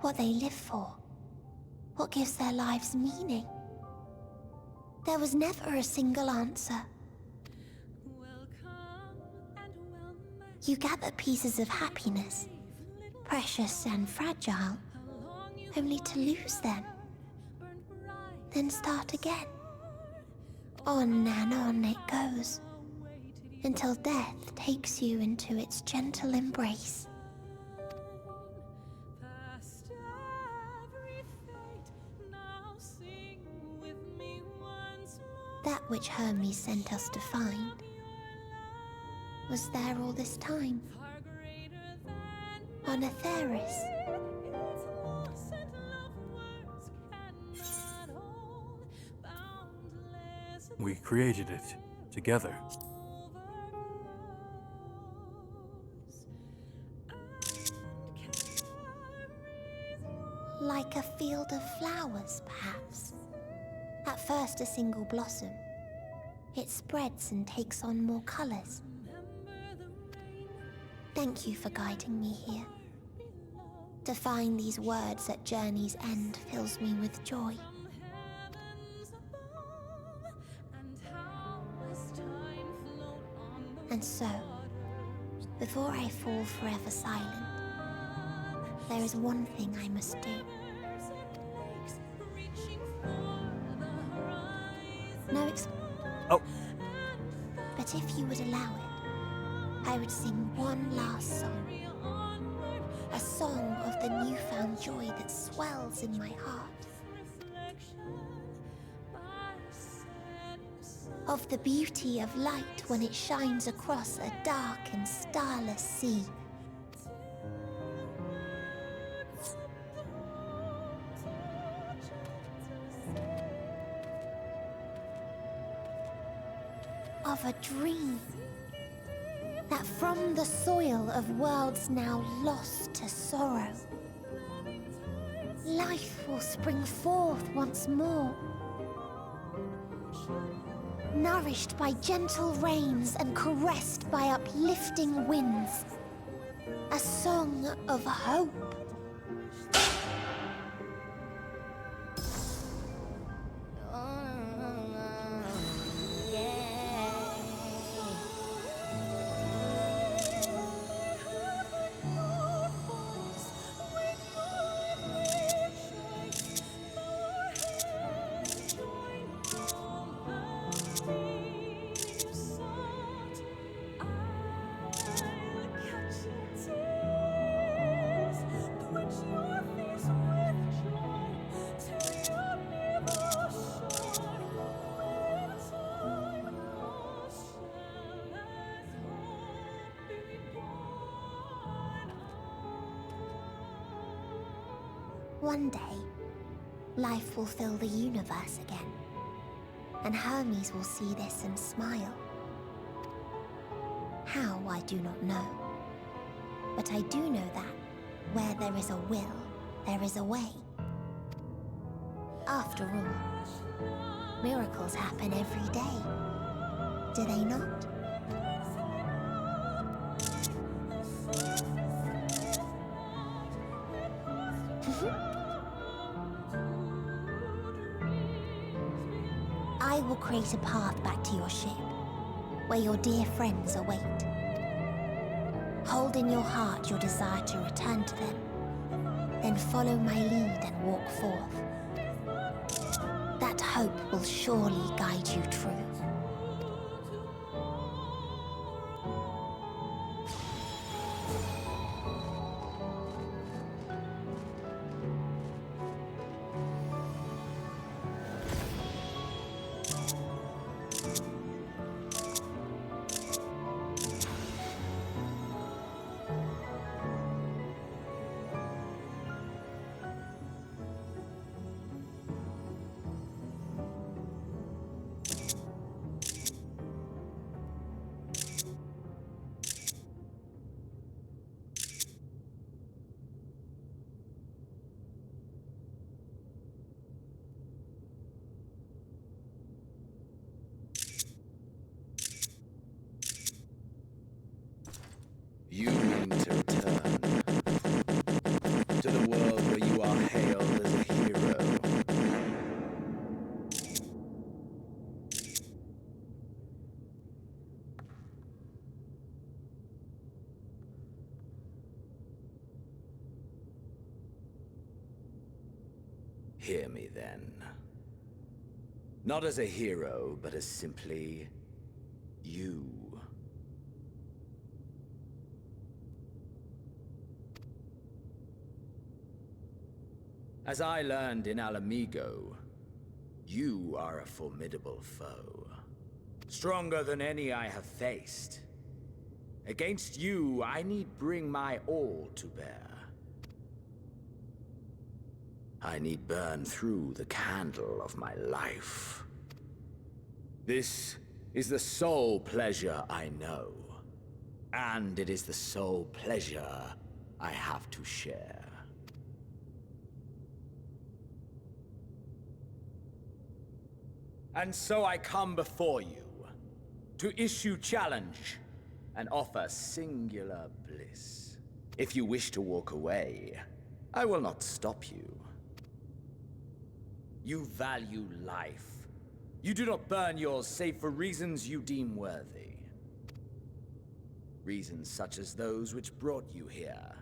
What they live for. What gives their lives meaning. There was never a single answer. You gather pieces of happiness, precious and fragile, only to lose them. Then start again. On and on it goes, until death takes you into its gentle embrace. That which Hermes sent us to find was there all this time, on Etheris. We created it together. Like a field of flowers, perhaps. At first a single blossom. It spreads and takes on more colors. Thank you for guiding me here. To find these words at journey's end fills me with joy. And so, before I fall forever silent, there is one thing I must do. No Oh. But if you would allow it, I would sing one last song. A song of the newfound joy that swells in my heart. Of the beauty of light when it shines across a dark and starless sea. Of a dream that from the soil of worlds now lost to sorrow, life will spring forth once more. Nourished by gentle rains and caressed by uplifting winds. A song of hope. One day, life will fill the universe again, and Hermes will see this and smile. How, I do not know. But I do know that where there is a will, there is a way. After all, miracles happen every day, do they not? I will create a path back to your ship, where your dear friends await. Hold in your heart your desire to return to them, then follow my lead and walk forth. That hope will surely guide you true. You mean to return to the world where you are hailed as a hero. Hear me then. Not as a hero, but as simply you. As I learned in Alamigo, you are a formidable foe. Stronger than any I have faced. Against you, I need bring my all to bear. I need burn through the candle of my life. This is the sole pleasure I know. And it is the sole pleasure I have to share. And so I come before you, to issue challenge, and offer singular bliss. If you wish to walk away, I will not stop you. You value life. You do not burn yours save for reasons you deem worthy. Reasons such as those which brought you here.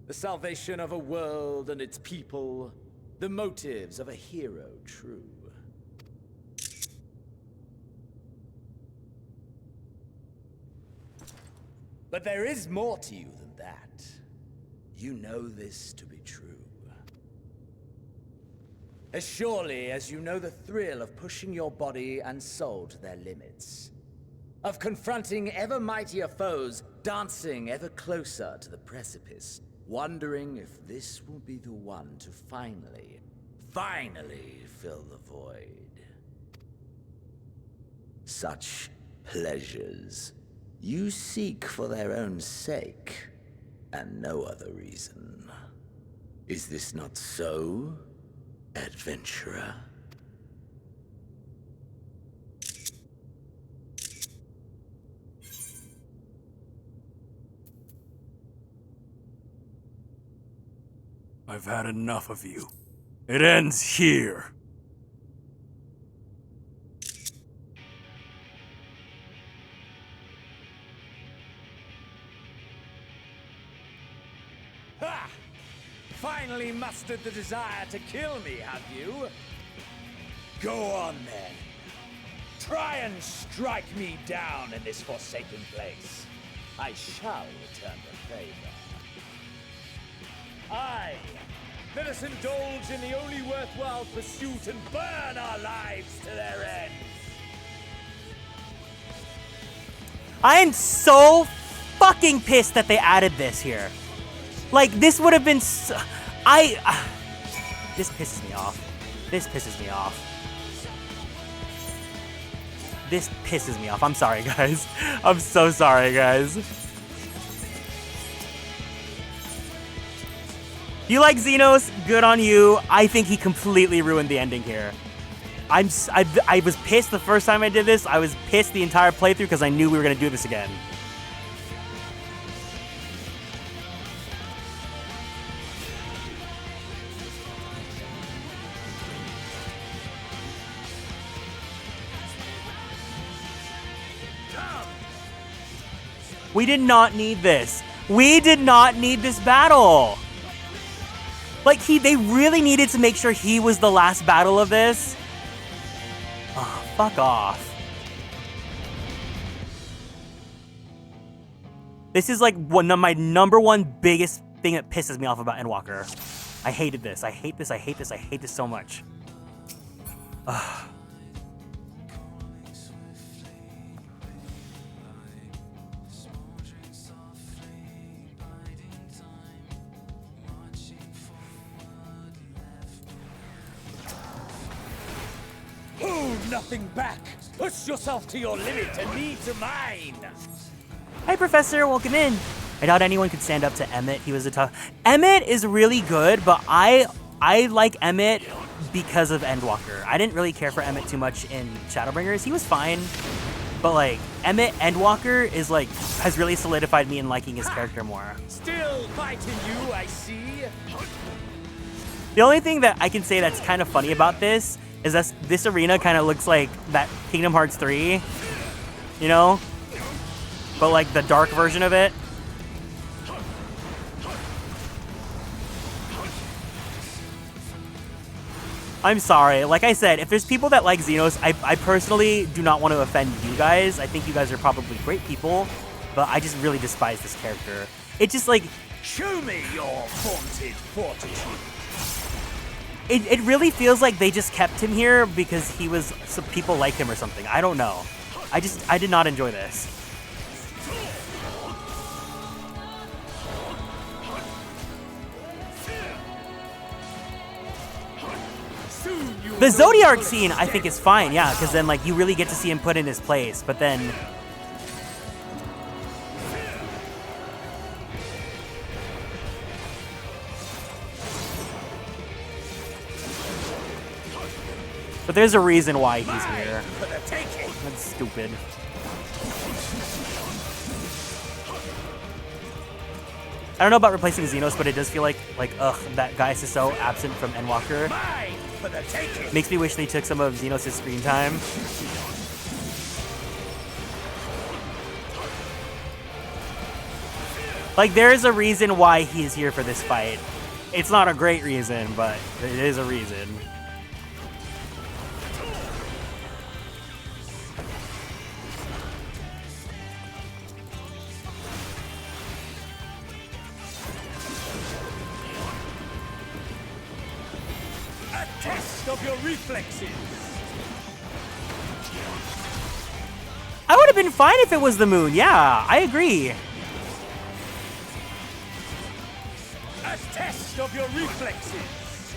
The salvation of a world and its people. The motives of a hero true. But there is more to you than that. You know this to be true. As surely as you know the thrill of pushing your body and soul to their limits. Of confronting ever mightier foes, dancing ever closer to the precipice, wondering if this will be the one to finally fill the void. Such pleasures you seek for their own sake, and no other reason. Is this not so, adventurer? I've had enough of you. It ends here. Ha! Finally mustered the desire to kill me, have you? Go on then. Try and strike me down in this forsaken place. I shall return the favor. Aye, let us indulge in the only worthwhile pursuit and burn our lives to their ends. I am so fucking pissed that they added this here. Like, this would have been This pisses me off. This pisses me off. This pisses me off. I'm sorry, guys. I'm so sorry, guys. You like Xenos? Good on you. I think he completely ruined the ending here. I was pissed the first time I did this. I was pissed the entire playthrough because I knew we were going to do this again. We did not need this. We did not need this battle. Like, they really needed to make sure he was the last battle of this. Oh, fuck off. This is like one of my #1 biggest thing that pisses me off about Endwalker. I hated this. I hate this. I hate this. I hate this so much. Ugh. Hold nothing back. Push yourself to your limit and me to mine. Hi, Professor. Welcome in. I doubt anyone could stand up to Emmett. He was a tough... Emmett is really good, but I like Emmett because of Endwalker. I didn't really care for Emmett too much in Shadowbringers. He was fine, but like Emmett Endwalker is like has really solidified me in liking his character more. Still fighting you, I see. The only thing that I can say that's kind of funny about this is that this arena kind of looks like that Kingdom Hearts 3, you know? But like the dark version of it. I'm sorry. Like I said, if there's people that like Xenos, I personally do not want to offend you guys. I think you guys are probably great people, but I just really despise this character. It just like... Show me your vaunted fortitude. It really feels like they just kept him here because some people like him or something. I don't know. I did not enjoy this. The Zodiac scene, I think, is fine, yeah, because then, like, you really get to see him put in his place, but then... But there's a reason why he's here. That's stupid. I don't know about replacing Xenos, but it does feel like ugh, that guy is so absent from Endwalker. Makes me wish they took some of Xenos' screen time. Like, there is a reason why he's here for this fight. It's not a great reason, but it is a reason. Of your reflexes. I would have been fine if it was the moon. Yeah, I agree. A test of your reflexes.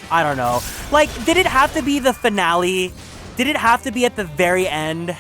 I don't know. Like, did it have to be the finale? Did it have to be at the very end?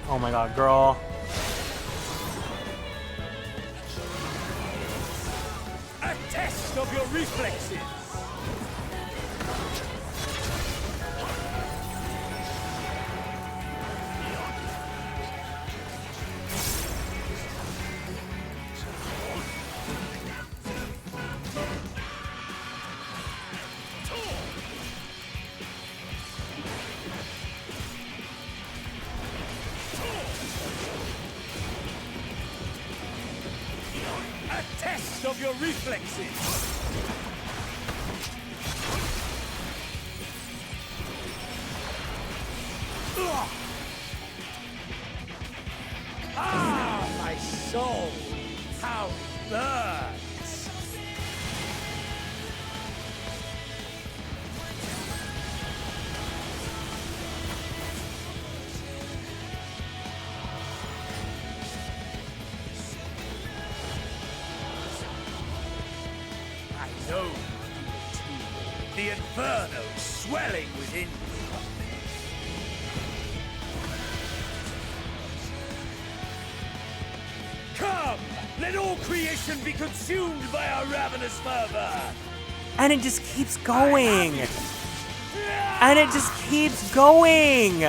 Oh my god, girl. A test of your reflexes. test of your reflexes! Ah, my soul! How it burns! I know you too. The inferno swelling within you. Come! Let all creation be consumed by our ravenous fervor! And it just keeps going. And it just keeps going.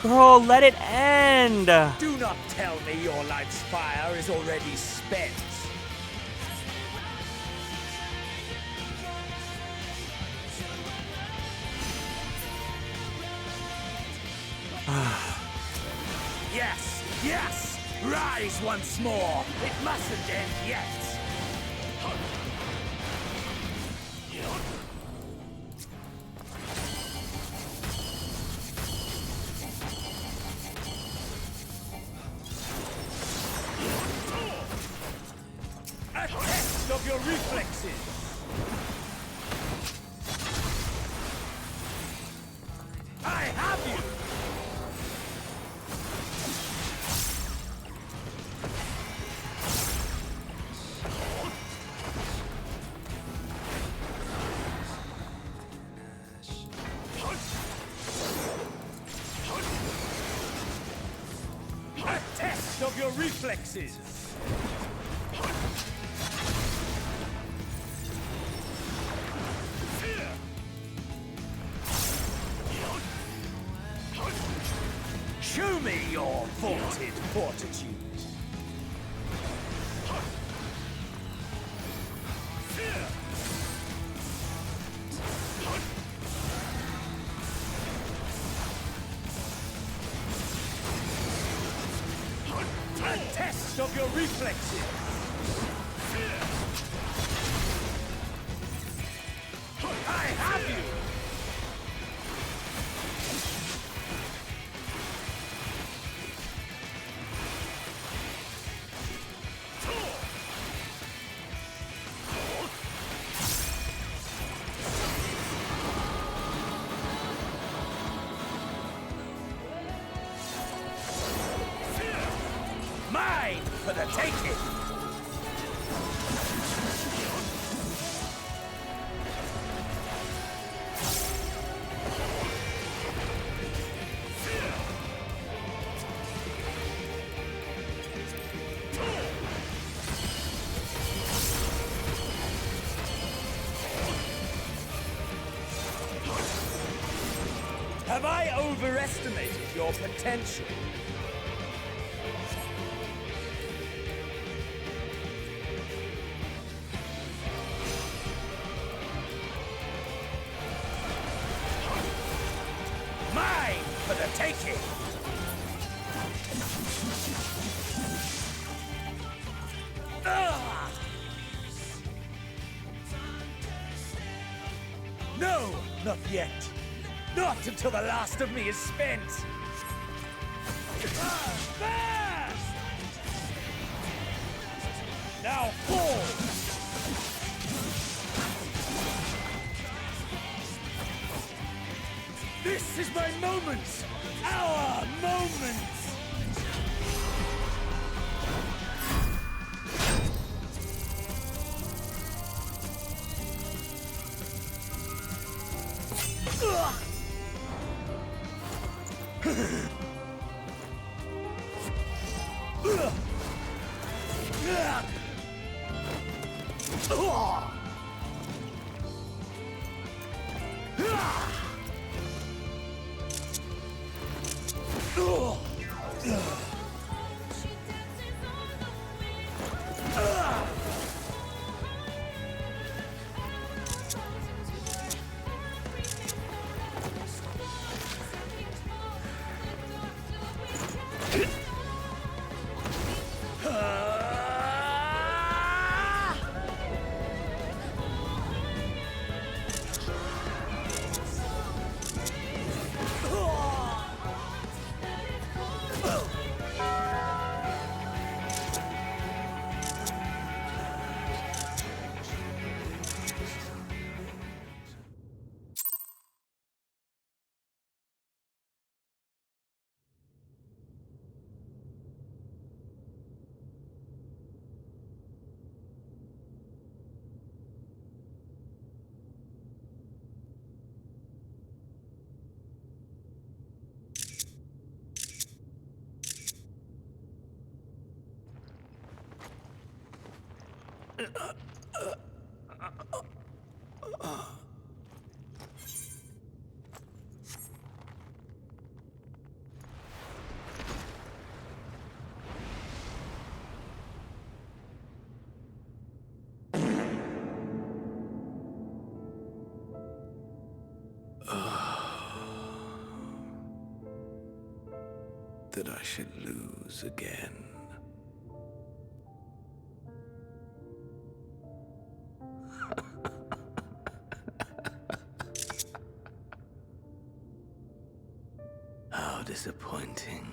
Girl, let it end. Do not tell me your life's fire is already spent. Yes, yes! Rise once more! It mustn't end yet! A test of your reflexes! I have you! A test of your reflexes! Show me your vaunted fortitude. A test of your reflexes. I have you. Mine for the taking! Have I overestimated your potential? Mine for the taking! Ah! No, not yet. Not until the last of me is spent. Fast! Now fall! This is my moment! Our moment! That I should lose again. How disappointing.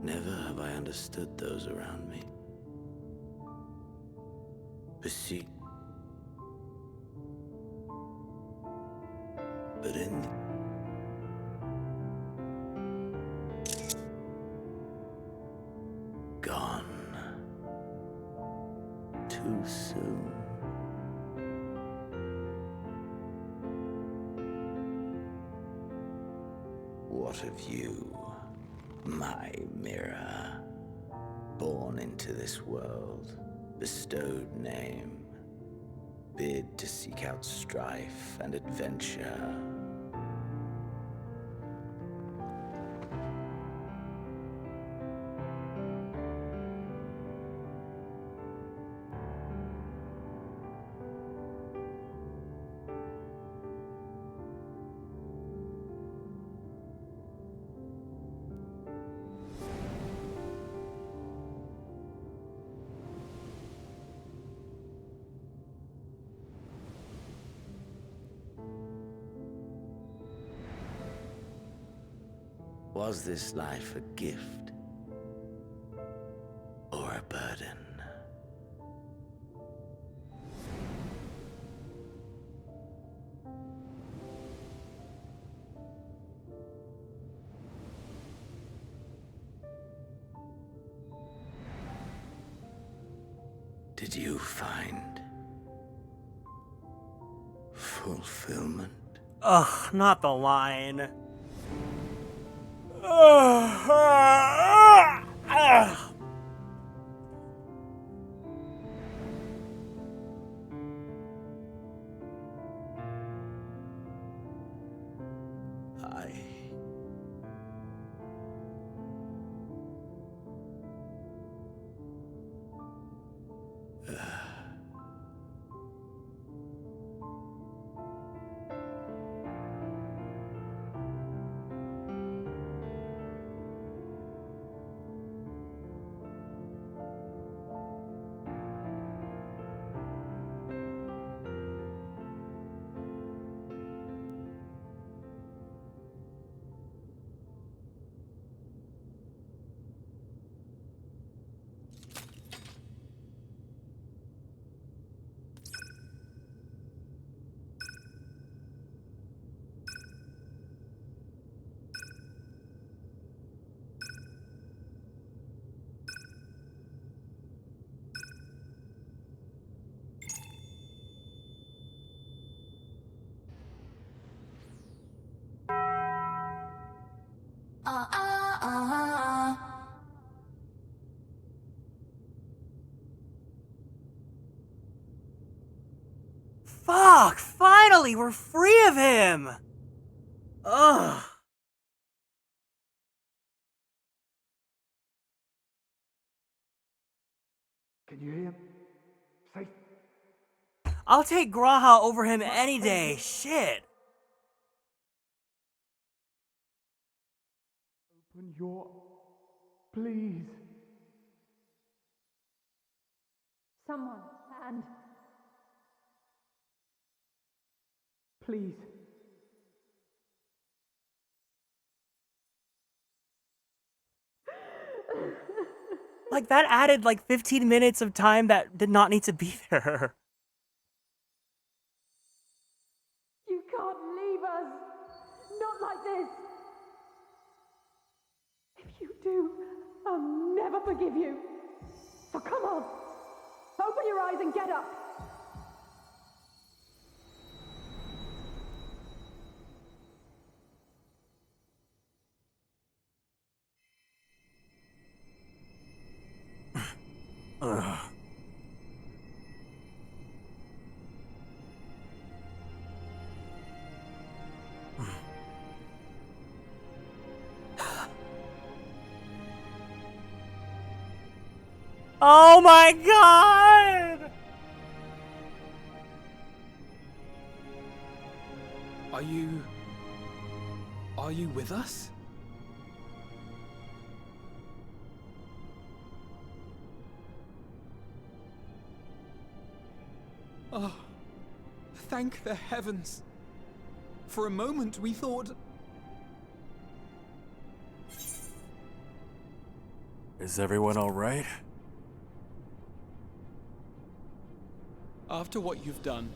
Never have I understood those around me. Pursuit. But in gone too soon. What of you? My mirror, born into this world, bestowed name, bid to seek out strife and adventure. Was this life a gift or a burden? Did you find fulfillment? Ugh, not the line. Fuck! Finally, we're free of him! Ugh. Can you hear him? Safe. I'll take Graha over him any day. Shit. Open your... Please. Someone, and... Please. Like, that added like 15 minutes of time that did not need to be there. can't leave us. Not like this. If you do, I'll never forgive you. So come on. Open your eyes and get up. Oh my god! Are you with us? Oh, thank the heavens. For a moment we thought... Is everyone alright? After what you've done,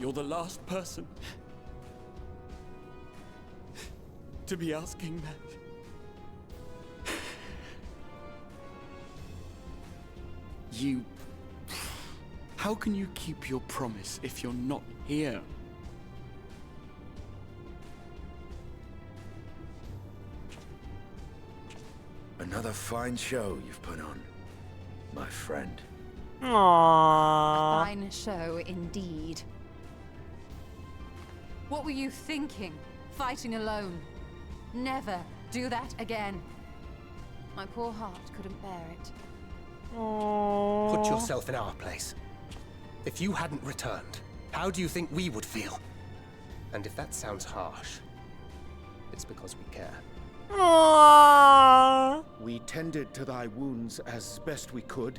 you're the last person to be asking that. You... How can you keep your promise if you're not here? Another fine show you've put on, my friend. Aww. A fine show indeed. What were you thinking? Fighting alone? Never do that again. My poor heart couldn't bear it. Put yourself in our place. If you hadn't returned, how do you think we would feel? And if that sounds harsh, it's because we care. Aww. We tended to thy wounds as best we could.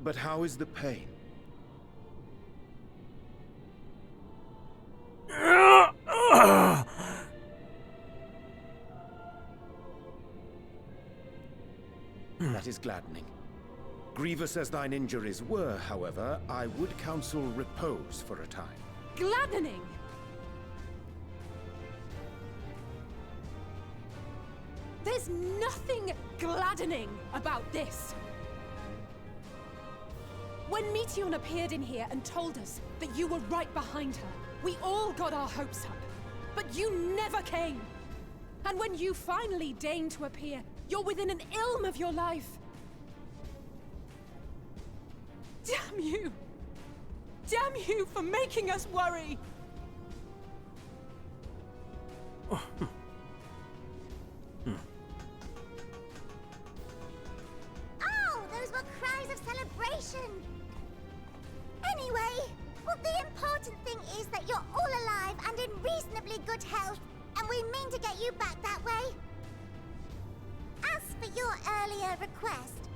But how is the pain? That is gladdening. Grievous as thine injuries were, however, I would counsel repose for a time. Gladdening! There's nothing gladdening about this. When Meteion appeared in here and told us that you were right behind her, we all got our hopes up. But you never came. And when you finally deigned to appear, you're within an ilm of your life. Damn you! Damn you for making us worry! Oh, those were cries of celebration! Anyway, well, the important thing is that you're all alive and in reasonably good health, and we mean to get you back that way. As for your earlier request,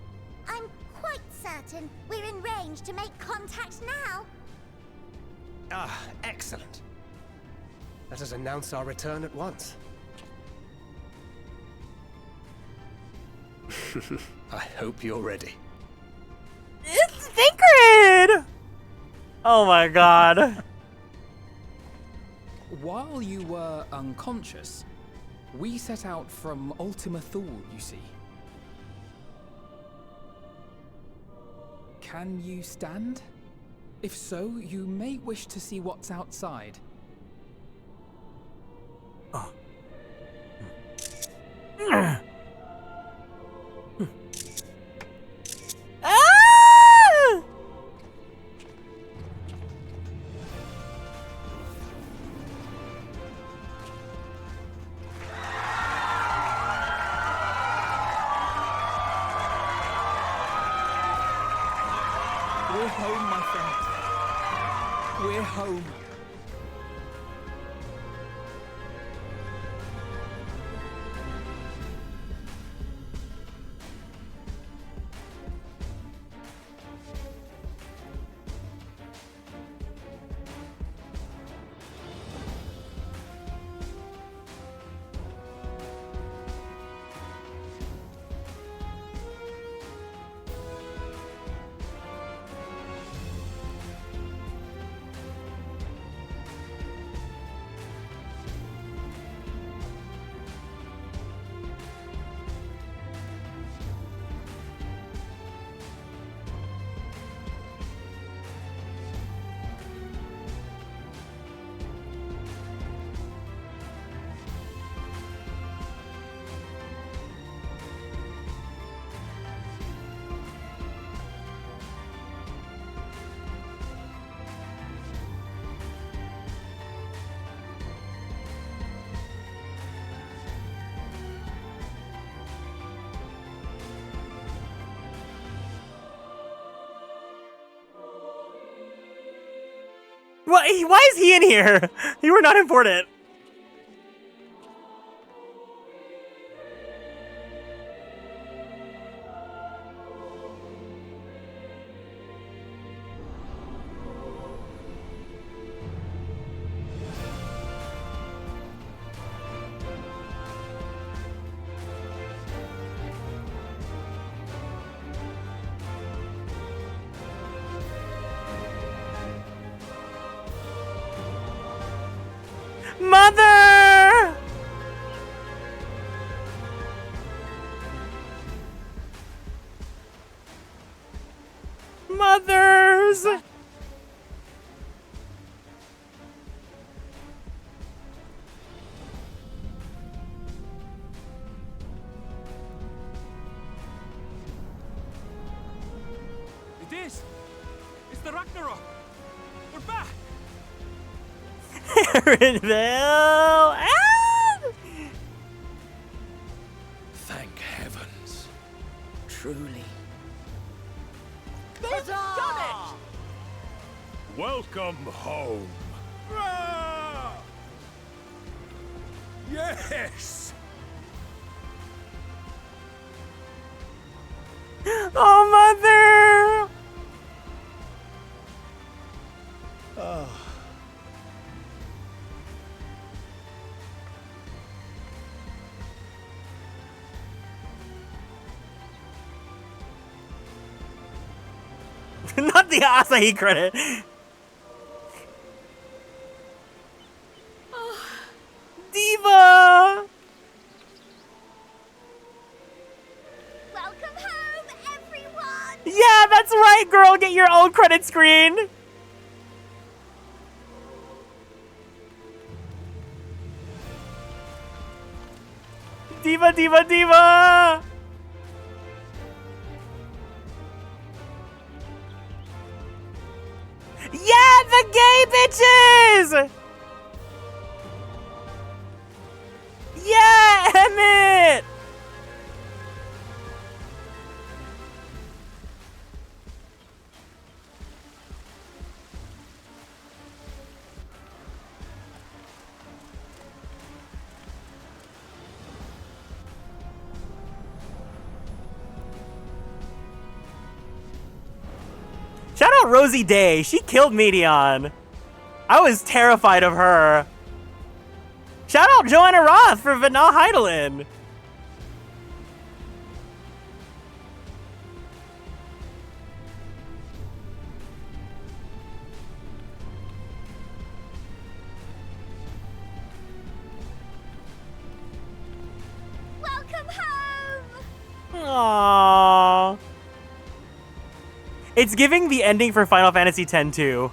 I'm quite certain we're in range to make contact now. Ah, excellent. Let us announce our return at once. I hope you're ready. It's sacred! Oh my god. While you were unconscious, we set out from Ultima Thule, you see. Can you stand? If so, you may wish to see what's outside. Oh. We're home, my friend. We're home. Why is he in here? You were not important. Mother! Mothers! It is! It's the Ragnarok! We're back! Aaronville! Ah! Thank heavens. Truly. They've done it! Welcome home. Yes! Oh, mother! Oh. Not the Asahi credit. Diva! Welcome home, everyone! Yeah, that's right, girl. Get your own credit screen. Diva, diva, diva! Yeah, the gay bitches! Yeah, Emmett! Shout out Rosie Day. She killed Medion. I was terrified of her. Shout out Joanna Roth for Vanna Heidelin. Welcome home! Aww. It's giving the ending for Final Fantasy X too.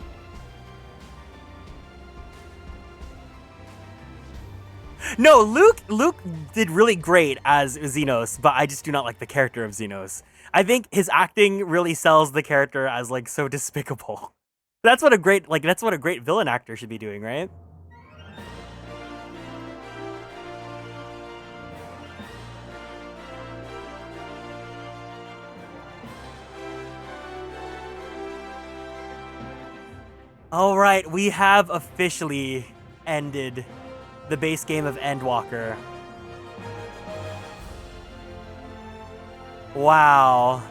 No, Luke did really great as Xenos, but I just do not like the character of Xenos. I think his acting really sells the character as like so despicable. That's what a great villain actor should be doing, right? All right, we have officially ended the base game of Endwalker. Wow.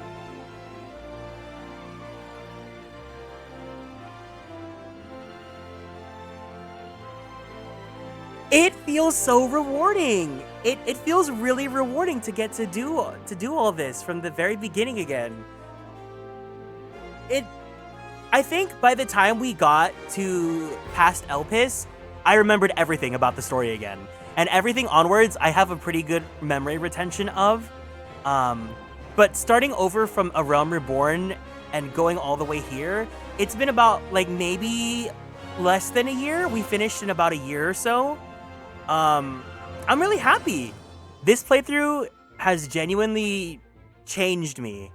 It feels so rewarding. It feels really rewarding to get to do all this from the very beginning again. I think by the time we got to past Elpis, I remembered everything about the story again. And everything onwards, I have a pretty good memory retention of. But starting over from A Realm Reborn and going all the way here, it's been about like maybe less than a year. We finished in about a year or so. I'm really happy. This playthrough has genuinely changed me.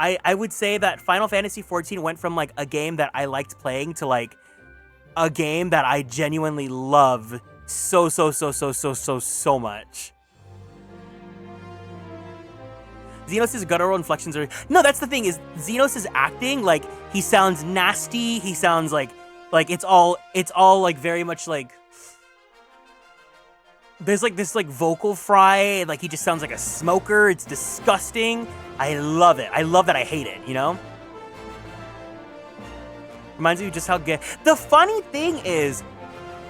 I would say that Final Fantasy XIV went from like a game that I liked playing to like a game that I genuinely love so much. Xenos' guttural inflections are... No, that's the thing, is Xenos' acting, like, he sounds nasty, he sounds like Like, it's all like very much like, there's like this like vocal fry, like he just sounds like a smoker. It's disgusting. I love it. I love that I hate it, you know? Reminds me just how good. The funny thing is,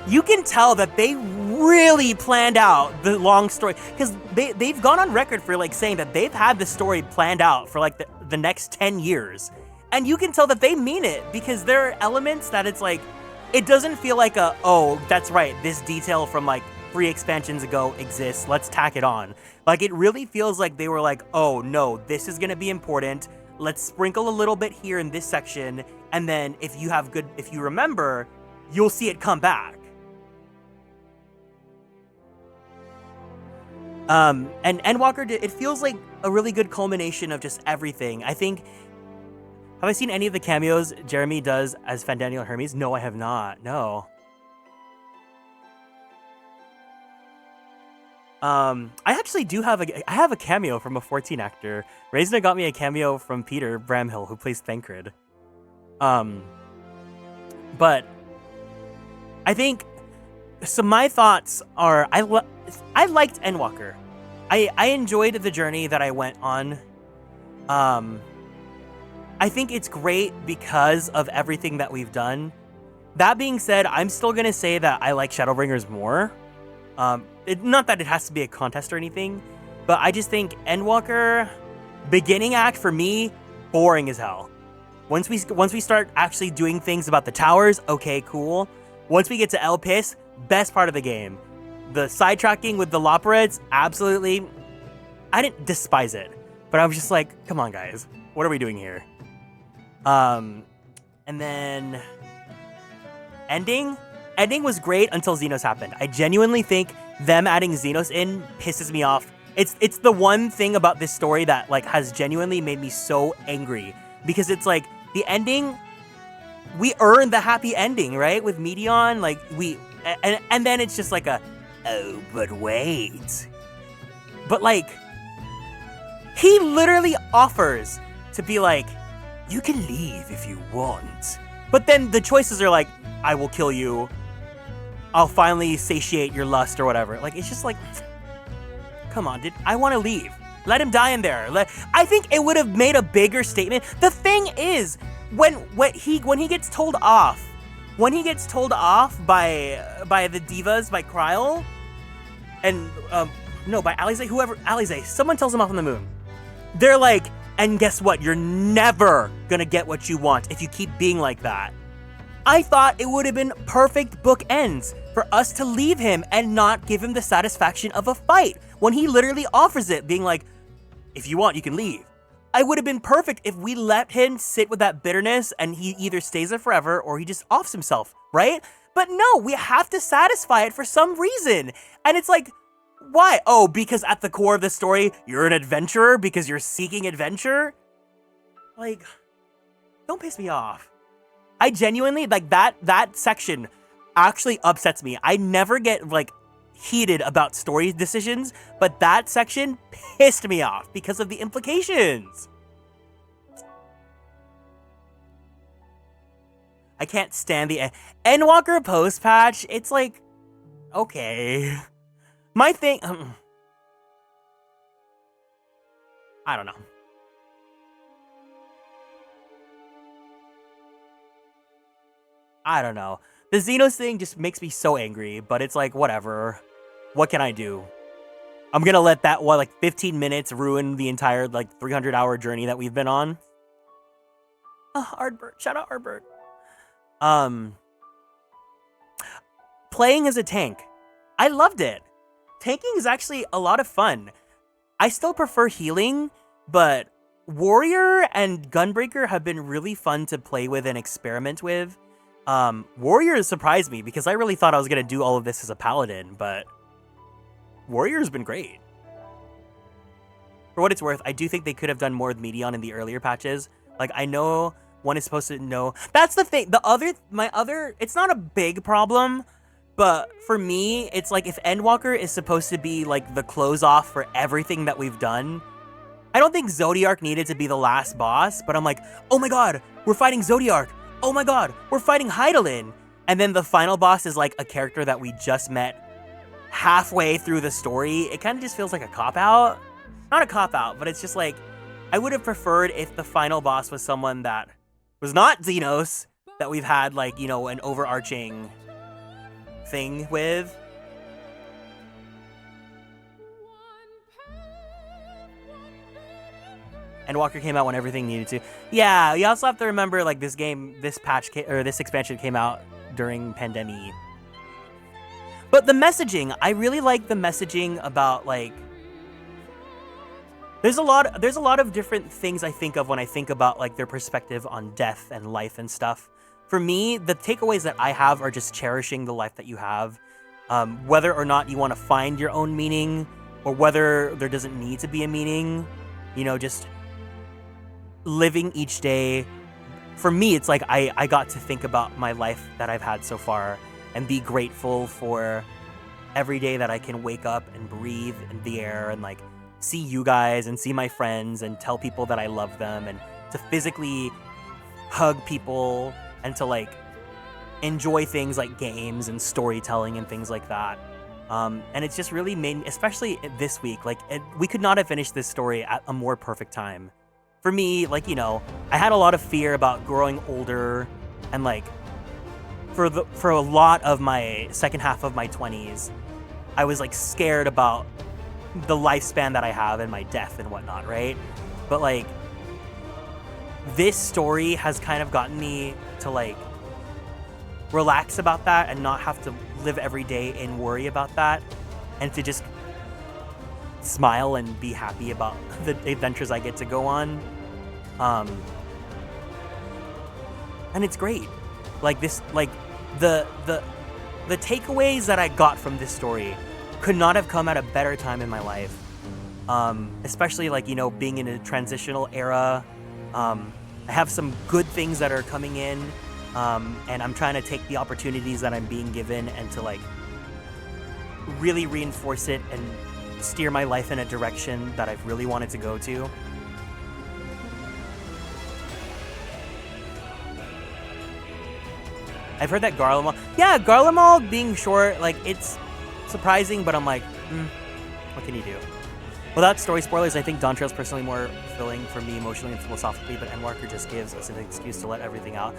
you can tell that they really planned out the long story, because they've gone on record for like saying that they've had the story planned out for like the next 10 years. And you can tell that they mean it, because there are elements that it's like, it doesn't feel like a, oh, that's right, this detail from like 3 expansions ago exists, let's tack it on. Like, it really feels like they were like, oh no, this is gonna be important, let's sprinkle a little bit here in this section, and then if you remember, you'll see it come back. And Endwalker, it feels like a really good culmination of just everything. I think, have I seen any of the cameos Jeremy does as Fandaniel Hermes? No, I have not, no. I actually do have I have a cameo from a 14 actor. Reisner got me a cameo from Peter Bramhill, who plays Thancred. But I think, so my thoughts are, I liked Endwalker. I enjoyed the journey that I went on. I think it's great because of everything that we've done. That being said, I'm still gonna say that I like Shadowbringers more. Not that it has to be a contest or anything, but I just think Endwalker, beginning act for me, boring as hell. Once we start actually doing things about the towers, okay, cool. Once we get to El Pis, best part of the game. The sidetracking with the Loporeds, absolutely. I didn't despise it, but I was just like, come on, guys, what are we doing here? And then ending was great until Xenos happened. I genuinely think them adding Xenos in pisses me off. It's the one thing about this story that like has genuinely made me so angry, because it's like the ending, we earned the happy ending, right? With Medion, like and then it's just like a, oh, but wait. But like, he literally offers to be like, you can leave if you want. But then the choices are like, I will kill you, I'll finally satiate your lust or whatever. Like, it's just like, come on, I want to leave. Let him die in there. I think it would have made a bigger statement. The thing is, when he gets told off, by the divas, by Kryl, and no, by Alize, someone tells him off on the moon. They're like, and guess what? You're never gonna get what you want if you keep being like that. I thought it would have been perfect bookends for us to leave him and not give him the satisfaction of a fight when he literally offers it, being like, if you want, you can leave. I would have been perfect if we let him sit with that bitterness and he either stays there forever or he just offs himself, right? But no, we have to satisfy it for some reason. And it's like, why? Oh, because at the core of the story, you're an adventurer because you're seeking adventure? Like, don't piss me off. I genuinely, like, that section actually upsets me. I never get, like, heated about story decisions, but that section pissed me off because of the implications. I can't stand the Endwalker post-patch. It's like, okay. My thing, I don't know. I don't know. The Xenos thing just makes me so angry, but it's like, whatever. What can I do? I'm gonna let that, 15 minutes ruin the entire, 300-hour journey that we've been on? Ardbert. Shout out Ardbert. Playing as a tank. I loved it. Tanking is actually a lot of fun. I still prefer healing, but Warrior and Gunbreaker have been really fun to play with and experiment with. Warrior surprised me because I really thought I was going to do all of this as a paladin, but Warrior's been great. For what it's worth, I do think they could have done more with Medion in the earlier patches. Like, I know one is supposed to know. That's the thing. It's not a big problem, but for me, it's like if Endwalker is supposed to be like the close off for everything that we've done, I don't think Zodiark needed to be the last boss, but I'm like, oh my god, we're fighting Zodiark. oh my god, we're fighting Heidelin. And then the final boss is like a character that we just met halfway through the story. It kind of just feels like a cop-out. Not a cop-out, but it's just like, I would have preferred if the final boss was someone that was not Xenos, that we've had like, you know, an overarching thing with. Endwalker came out when everything needed to. Yeah, you also have to remember like this expansion came out during pandemic. But the messaging, I really like the messaging about like there's a lot of different things I think of when I think about like their perspective on death and life and stuff. For me, the takeaways that I have are just cherishing the life that you have. Whether or not you want to find your own meaning or whether there doesn't need to be a meaning, you know, just living each day. For me, it's like I got to think about my life that I've had so far and be grateful for every day that I can wake up and breathe in the air and like see you guys and see my friends and tell people that I love them and to physically hug people and to like enjoy things like games and storytelling and things like that. And it's just really made, especially this week, like we could not have finished this story at a more perfect time. For me, like, you know, I had a lot of fear about growing older and like for a lot of my second half of my 20s, I was like scared about the lifespan that I have and my death and whatnot, right? But like this story has kind of gotten me to like relax about that and not have to live every day and worry about that and to just smile and be happy about the adventures I get to go on. And it's great. Like this, like the takeaways that I got from this story could not have come at a better time in my life. Especially like, you know, being in a transitional era. I have some good things that are coming in. And I'm trying to take the opportunities that I'm being given and to like really reinforce it and steer my life in a direction that I've really wanted to go to. I've heard that Garlemald being short, like it's surprising, but I'm like, what can you do? Without story spoilers, I think Dawn Trail's personally more fulfilling for me emotionally and philosophically, but Endwalker just gives us an excuse to let everything out.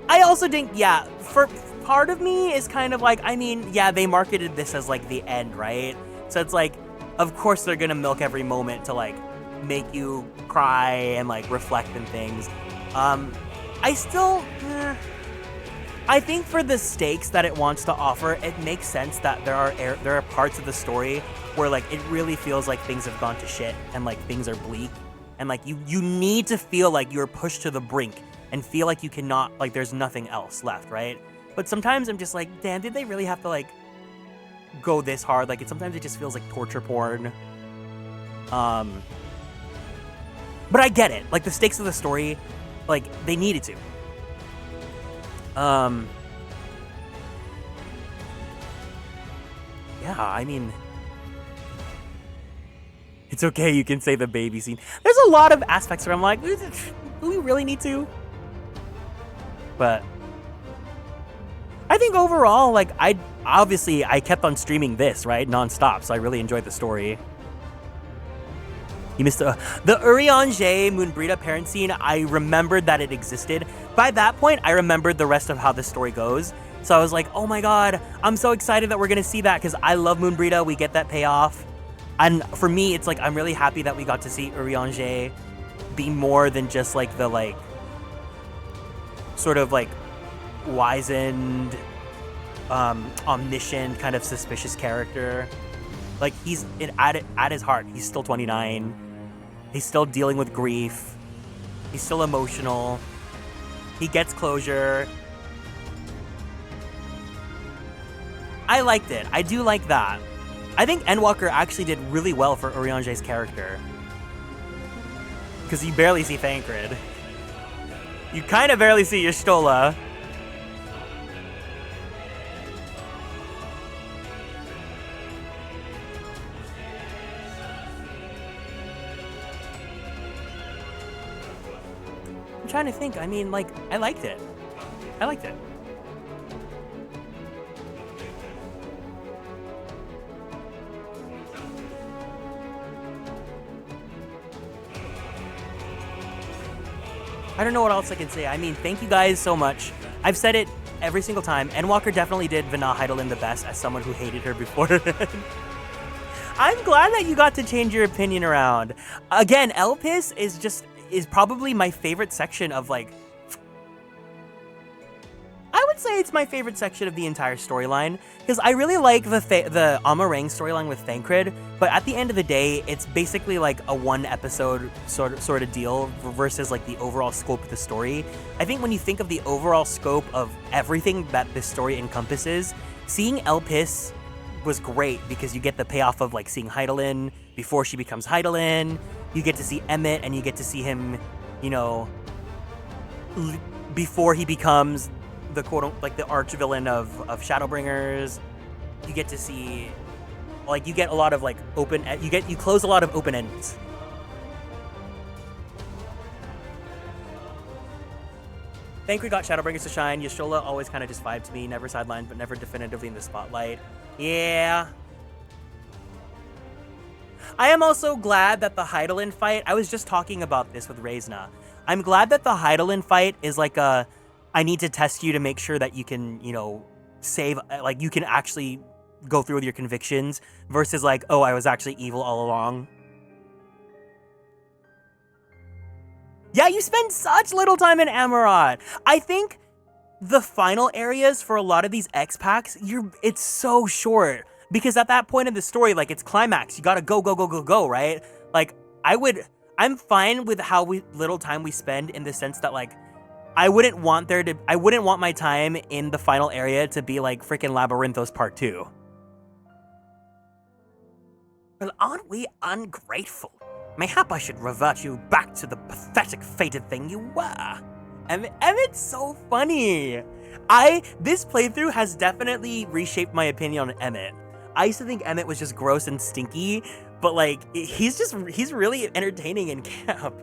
I also think, yeah, for part of me is kind of like, I mean, yeah, they marketed this as like the end, right? So it's like, of course they're gonna milk every moment to like make you cry and like reflect and things. I think for the stakes that it wants to offer, it makes sense that there are parts of the story where like it really feels like things have gone to shit and like things are bleak and like you need to feel like you're pushed to the brink and feel like you cannot, like there's nothing else left, right? But sometimes I'm just like, damn, did they really have to like go this hard? Like sometimes it just feels like torture porn. But I get it. Like the stakes of the story, like they needed to. Yeah, I mean, it's okay, you can say the baby scene. There's a lot of aspects where I'm like, do we really need to? But I think overall, like, I kept on streaming this, right, nonstop, so I really enjoyed the story. You missed the Urianger Moonbrita parent scene. I remembered that it existed. By that point, I remembered the rest of how the story goes. So I was like, oh my god, I'm so excited that we're going to see that because I love Moonbrita. We get that payoff. And for me, it's like, I'm really happy that we got to see Urianger be more than just like the like, sort of like wizened, omniscient, kind of suspicious character. Like he's at his heart, he's still 29. He's still dealing with grief. He's still emotional. He gets closure. I liked it. I do like that. I think Endwalker actually did really well for Urianger's character. Because you barely see Thancred. You kind of barely see Y'shtola. I'm trying to think. I mean, like, I liked it. I liked it. I don't know what else I can say. I mean, thank you guys so much. I've said it every single time. Endwalker definitely did Vana Heidelin the best as someone who hated her before. I'm glad that you got to change your opinion around. Again, Elpis is probably my favorite section of, like, I would say it's my favorite section of the entire storyline, because I really like the Amarang storyline with Thancred, but at the end of the day, it's basically like a one episode sort of deal versus like the overall scope of the story. I think when you think of the overall scope of everything that this story encompasses, seeing Elpis was great because you get the payoff of like seeing Heidelin before she becomes Heidelin. You get to see Emmett and you get to see him, you know, before he becomes the like the arch villain of Shadowbringers. You get to see, like, you get a lot of like you close a lot of open ends. Thancred got Shadowbringers to shine. Yashola always kind of just vibed to me, never sidelines, but never definitively in the spotlight. Yeah. I am also glad that the Heidelin fight, I was just talking about this with Reisna. I'm glad that the Heidelin fight is like a, I need to test you to make sure that you can, you know, save, like, you can actually go through with your convictions versus like, oh, I was actually evil all along. Yeah, you spend such little time in Amarat. I think the final areas for a lot of these X packs, it's so short because at that point in the story, like, it's climax. You gotta go, right? Like, I'm fine with how little time we spend in the sense that, like, I wouldn't want my time in the final area to be like freaking Labyrinthos Part 2. Well, aren't we ungrateful? Mayhap I should revert you back to the pathetic, fated thing you were. Emmett's so funny. This playthrough has definitely reshaped my opinion on Emmett. I used to think Emmett was just gross and stinky, but like, he's really entertaining in camp.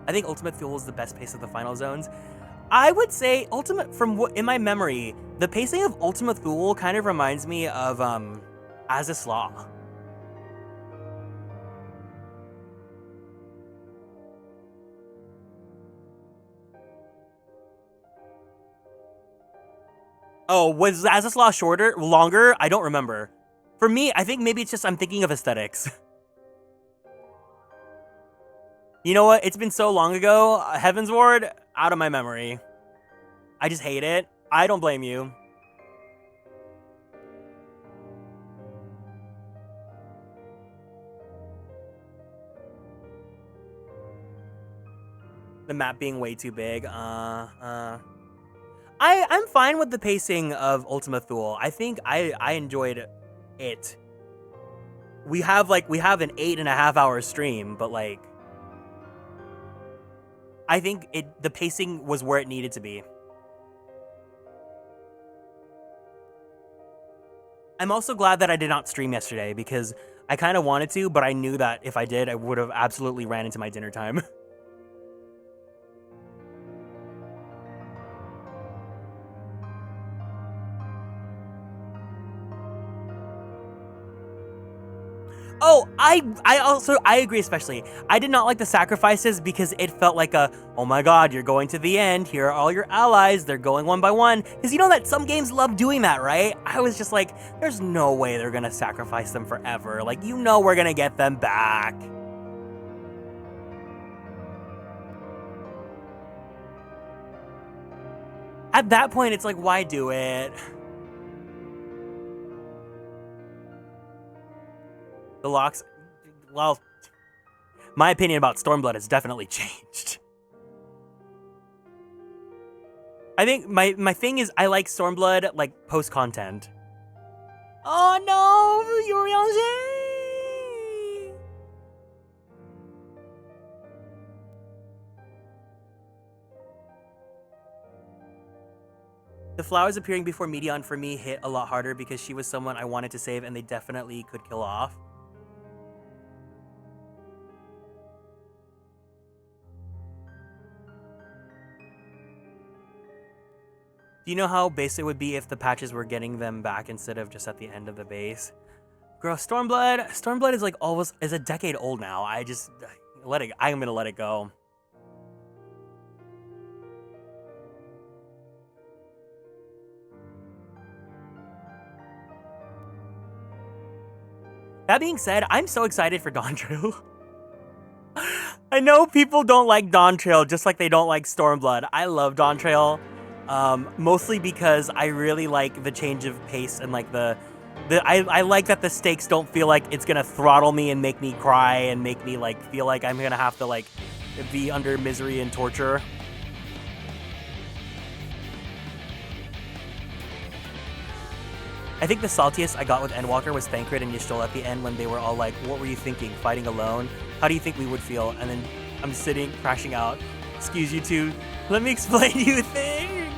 I think Ultimate Fuel is the best pace of the final zones. I would say in my memory, the pacing of Ultimate Thule kind of reminds me of Aziz Law. Oh, was Aziz Law longer? I don't remember. For me, I think maybe it's just I'm thinking of aesthetics. You know what? It's been so long ago. Heaven's Ward, out of my memory. I just hate it. I don't blame you. The map being way too big. I'm fine with the pacing of Ultima Thule. I think I enjoyed it. We have an 8.5 hour stream, but like, I think the pacing was where it needed to be. I'm also glad that I did not stream yesterday because I kind of wanted to, but I knew that if I did, I would have absolutely ran into my dinner time. Oh, I agree especially. I did not like the sacrifices because it felt like oh my god, you're going to the end, here are all your allies, they're going one by one. Because you know that some games love doing that, right? I was just like, there's no way they're gonna sacrifice them forever. Like, you know we're gonna get them back. At that point, it's like, why do it? The locks, well, my opinion about Stormblood has definitely changed. I think my thing is I like Stormblood, like, post-content. Oh no, Yurianji! The flowers appearing before Medion for me hit a lot harder because she was someone I wanted to save and they definitely could kill off. Do you know how base it would be if the patches were getting them back instead of just at the end of the base? Girl, Stormblood is like almost is a decade old now. I'm gonna let it go. That being said, I'm so excited for Dawn Trail. I know people don't like Dawn Trail just like they don't like Stormblood. I love Dawn Trail, mostly because I really like the change of pace and like I like that the stakes don't feel like it's gonna throttle me and make me cry and make me like feel like I'm gonna have to like be under misery and torture. I think the saltiest I got with Endwalker was Thancred and Y'shtola at the end when they were all like, what were you thinking, fighting alone? How do you think we would feel? And then I'm sitting, crashing out. Excuse you two, let me explain you a thing.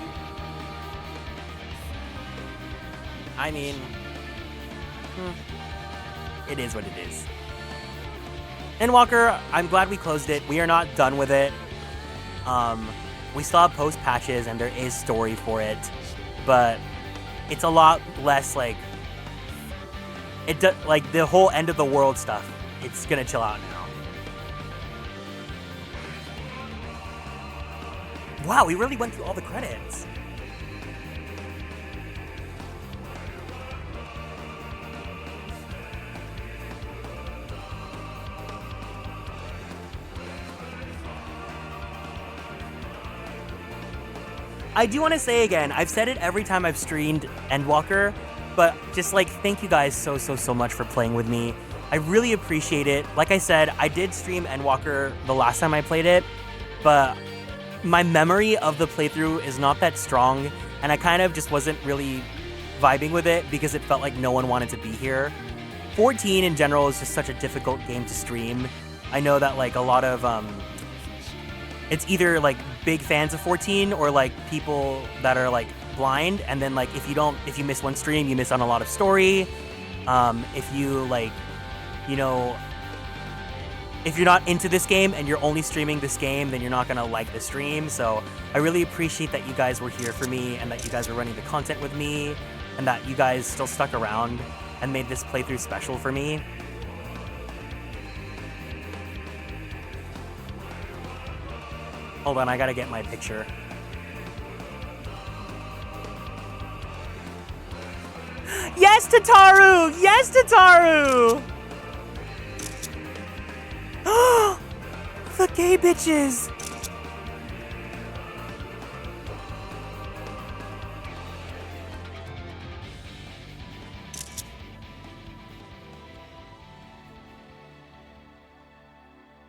I mean, it is what it is. Endwalker, I'm glad we closed it. We are not done with it. We still have post patches and there is story for it, but it's a lot less like like the whole end of the world stuff. It's gonna chill out now. Wow, we really went through all the credits. I do want to say again, I've said it every time I've streamed Endwalker, but just like, thank you guys so much for playing with me. I really appreciate it. Like I said, I did stream Endwalker the last time I played it, but my memory of the playthrough is not that strong, and I kind of just wasn't really vibing with it because it felt like no one wanted to be here. 14 in general is just such a difficult game to stream. I know that like a lot of, it's either like big fans of 14 or like people that are like blind, and then like if you miss one stream, you miss on a lot of story. If you like, you know, if you're not into this game and you're only streaming this game, then you're not gonna like the stream. So I really appreciate that you guys were here for me and that you guys were running the content with me and that you guys still stuck around and made this playthrough special for me. Hold on, I gotta get my picture. Yes, Tataru! Yes, Tataru! The gay bitches!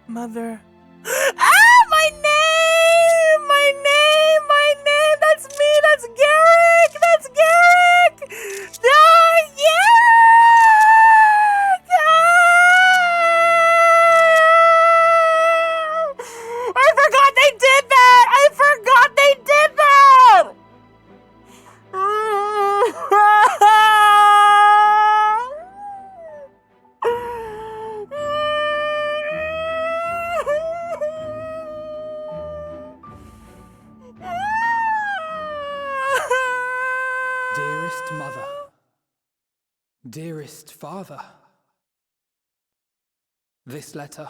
Mother. Ah, my name! My name! My name! That's me! That's Garrick! That's Garrick! Ah, Garrick! Ah! I forgot they did that! I forgot they did that! Dearest mother, dearest father, this letter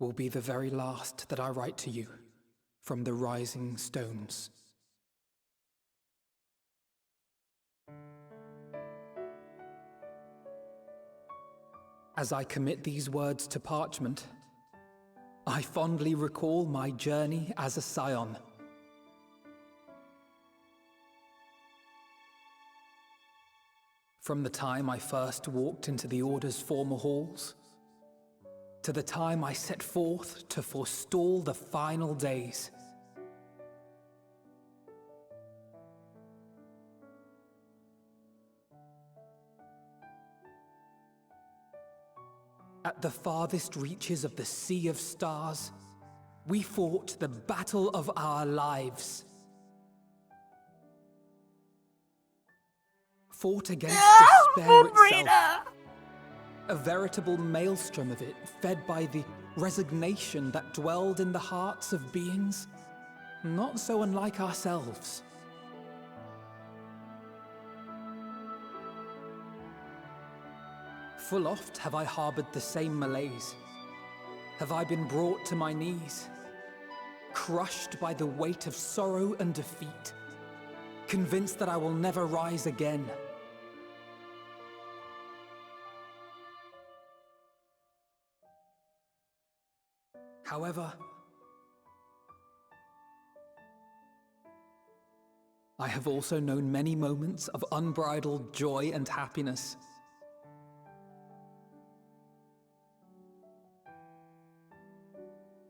will be the very last that I write to you from the rising stones. As I commit these words to parchment, I fondly recall my journey as a scion. From the time I first walked into the Order's former halls, to the time I set forth to forestall the final days. At the farthest reaches of the Sea of Stars, we fought the battle of our lives. Fought against despair itself. A veritable maelstrom of it, fed by the resignation that dwelled in the hearts of beings not so unlike ourselves. Full oft have I harbored the same malaise. Have I been brought to my knees, crushed by the weight of sorrow and defeat, convinced that I will never rise again. However, I have also known many moments of unbridled joy and happiness.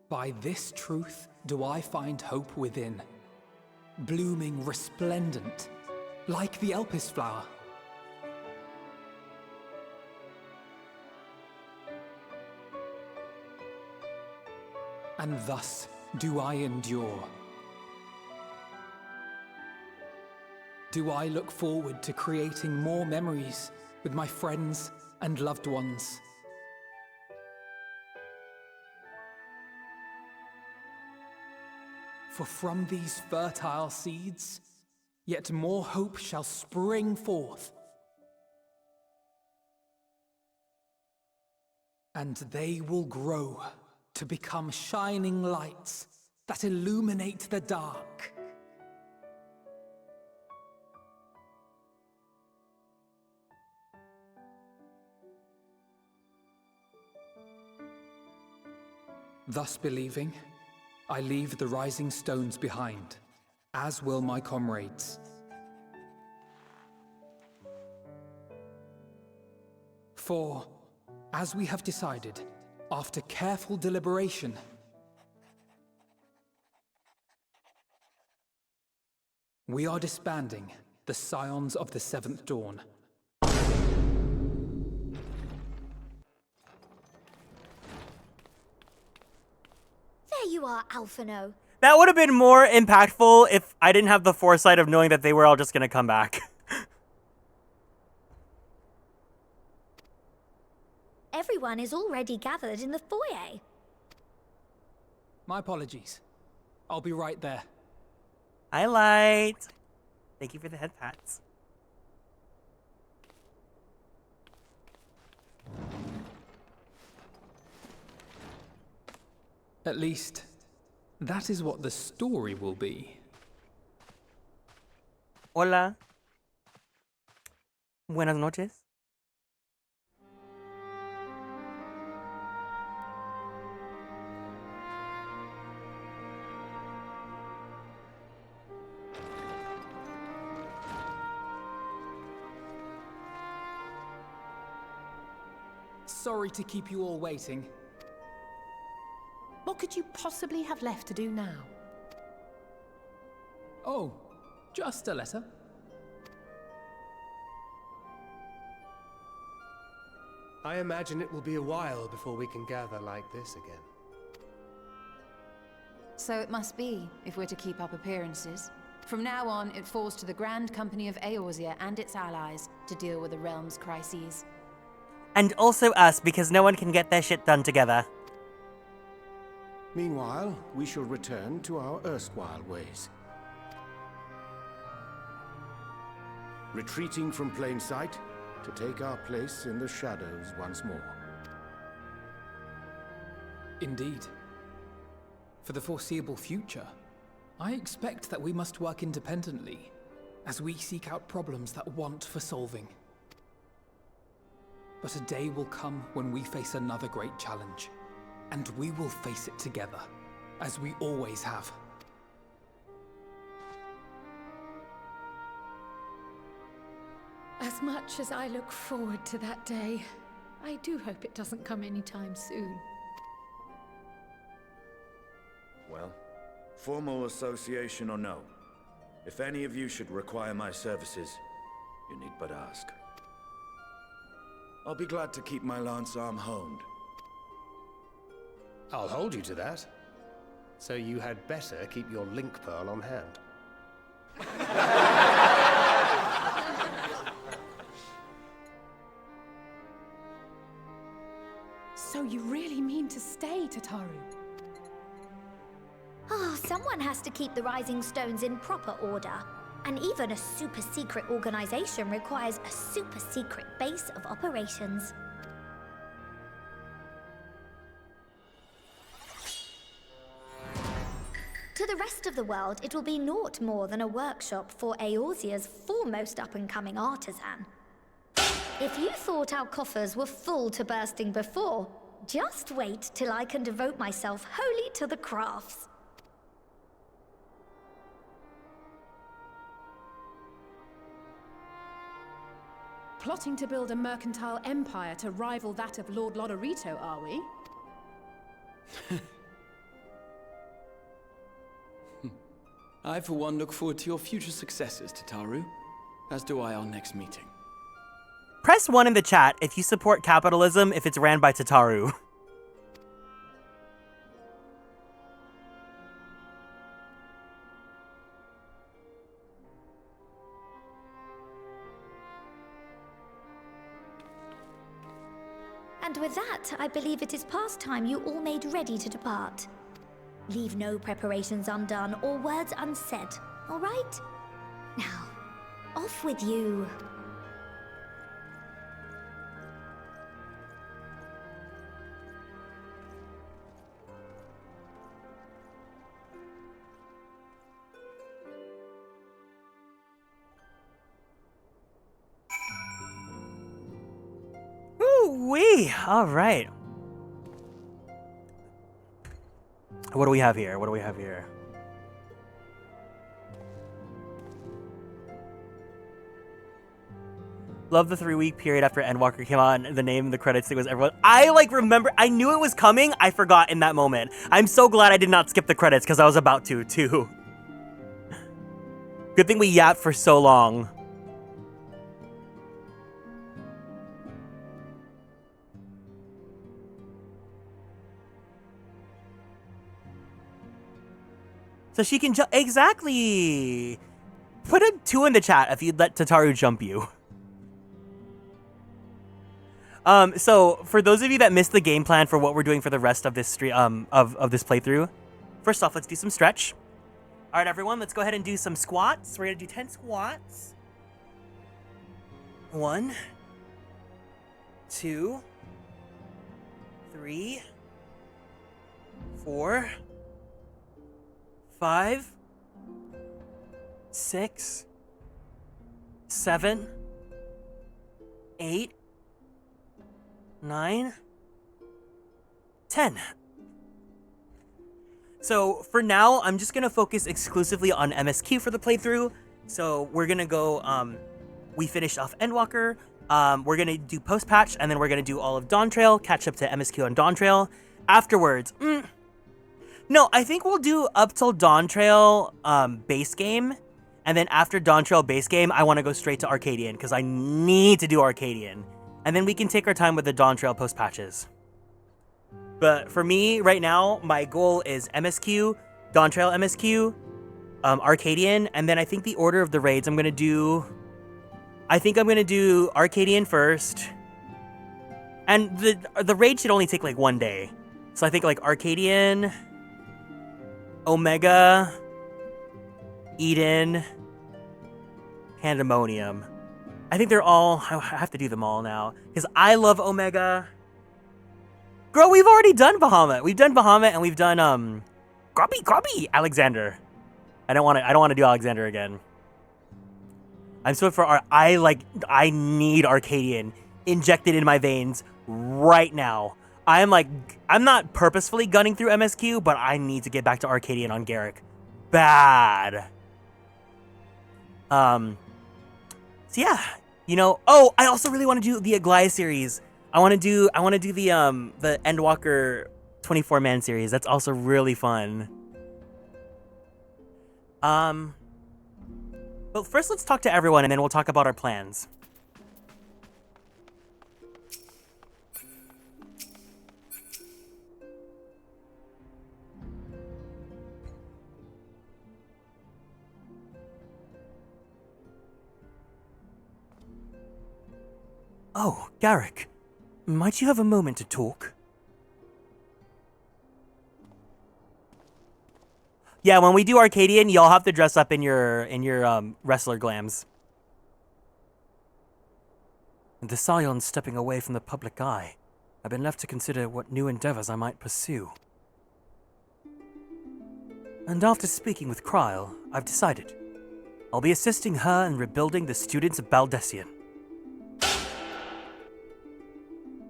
By this truth do I find hope within, blooming resplendent, like the Elpis flower. And thus do I endure. Do I look forward to creating more memories with my friends and loved ones. For from these fertile seeds, yet more hope shall spring forth. And they will grow to become shining lights that illuminate the dark. Thus believing, I leave the rising stones behind, as will my comrades. For, as we have decided, after careful deliberation, we are disbanding the Scions of the Seventh Dawn. There you are, Alphino. That would have been more impactful if I didn't have the foresight of knowing that they were all just gonna come back. Everyone is already gathered in the foyer. My apologies. I'll be right there. Highlight. Thank you for the head pats. At least, that is what the story will be. Hola. Buenas noches. Sorry to keep you all waiting. What could you possibly have left to do now? Oh, just a letter. I imagine it will be a while before we can gather like this again. So it must be, if we're to keep up appearances. From now on, it falls to the Grand Company of Eorzea and its allies to deal with the realm's crises. And also us, because no one can get their shit done together. Meanwhile, we shall return to our erstwhile ways. Retreating from plain sight to take our place in the shadows once more. Indeed. For the foreseeable future, I expect that we must work independently as we seek out problems that want for solving. But a day will come when we face another great challenge, and we will face it together, as we always have. As much as I look forward to that day, I do hope it doesn't come anytime soon. Well, formal association or no, if any of you should require my services, you need but ask. I'll be glad to keep my lance arm honed. I'll hold you to that. So you had better keep your link pearl on hand. So you really mean to stay, Tataru? Oh, someone has to keep the Rising Stones in proper order. And even a super-secret organization requires a super-secret base of operations. rest of the world, it will be naught more than a workshop for Eorzea's foremost up-and-coming artisan. If you thought our coffers were full to bursting before, just wait till I can devote myself wholly to the crafts. Plotting to build a mercantile empire to rival that of Lord Lodorito, are we? I, for one, look forward to your future successes, Tataru. As do I our next meeting. Press 1 in the chat if you support capitalism if it's ran by Tataru. And with that, I believe it is past time you all made ready to depart. Leave no preparations undone or words unsaid, all right? Now, off with you. Ooh-wee! All right. What do we have here? What do we have here? Love the 3-week period after Endwalker came on. The name of the credits thing was everyone. I remember. I knew it was coming. I forgot in that moment. I'm so glad I did not skip the credits because I was about to too. Good thing we yapped for so long. So she can jump. Exactly. Put a 2 in the chat if you'd let Tataru jump you. So for those of you that missed the game plan for what we're doing for the rest of this stream, of this playthrough, first off, let's do some stretch. All right, everyone, let's go ahead and do some squats. We're gonna do 10 squats. 1, 2, 3, 4, 5, 6, 7, 8, 9, 10. So for now, I'm just gonna focus exclusively on MSQ for the playthrough. So we're gonna go, we finished off Endwalker. We're gonna do post-patch, and then we're gonna do all of Dawn Trail, catch up to MSQ on Dawn Trail. Afterwards, no, I think we'll do up till Dawn Trail base game. And then after Dawn Trail base game, I want to go straight to Arcadian because I need to do Arcadian. And then we can take our time with the Dawn Trail post patches. But for me right now, my goal is MSQ, Dawn Trail MSQ, Arcadian, and then I think the order of the raids I'm going to do... I think I'm going to do Arcadian first. And the raid should only take like 1 day. So I think like Arcadian... Omega, Eden, Pandemonium. I think they're all... I have to do them all now. Because I love Omega. Girl, we've already done Bahamut. We've done Bahamut and we've done, Grubby, Alexander. I don't want to do Alexander again. I'm so for... I need Arcadian injected in my veins right now. I'm not purposefully gunning through MSQ, but I need to get back to Arcadian on Garrick. Bad. So yeah, oh, I also really want to do the Aglaia series. I want to do the Endwalker 24-man series. That's also really fun. But first let's talk to everyone and then we'll talk about our plans. Oh, Garrick, might you have a moment to talk? Yeah, when we do Arcadian, y'all have to dress up in your wrestler glams. The Scion's stepping away from the public eye. I've been left to consider what new endeavors I might pursue. And after speaking with Kryl, I've decided I'll be assisting her in rebuilding the students of Baldessian.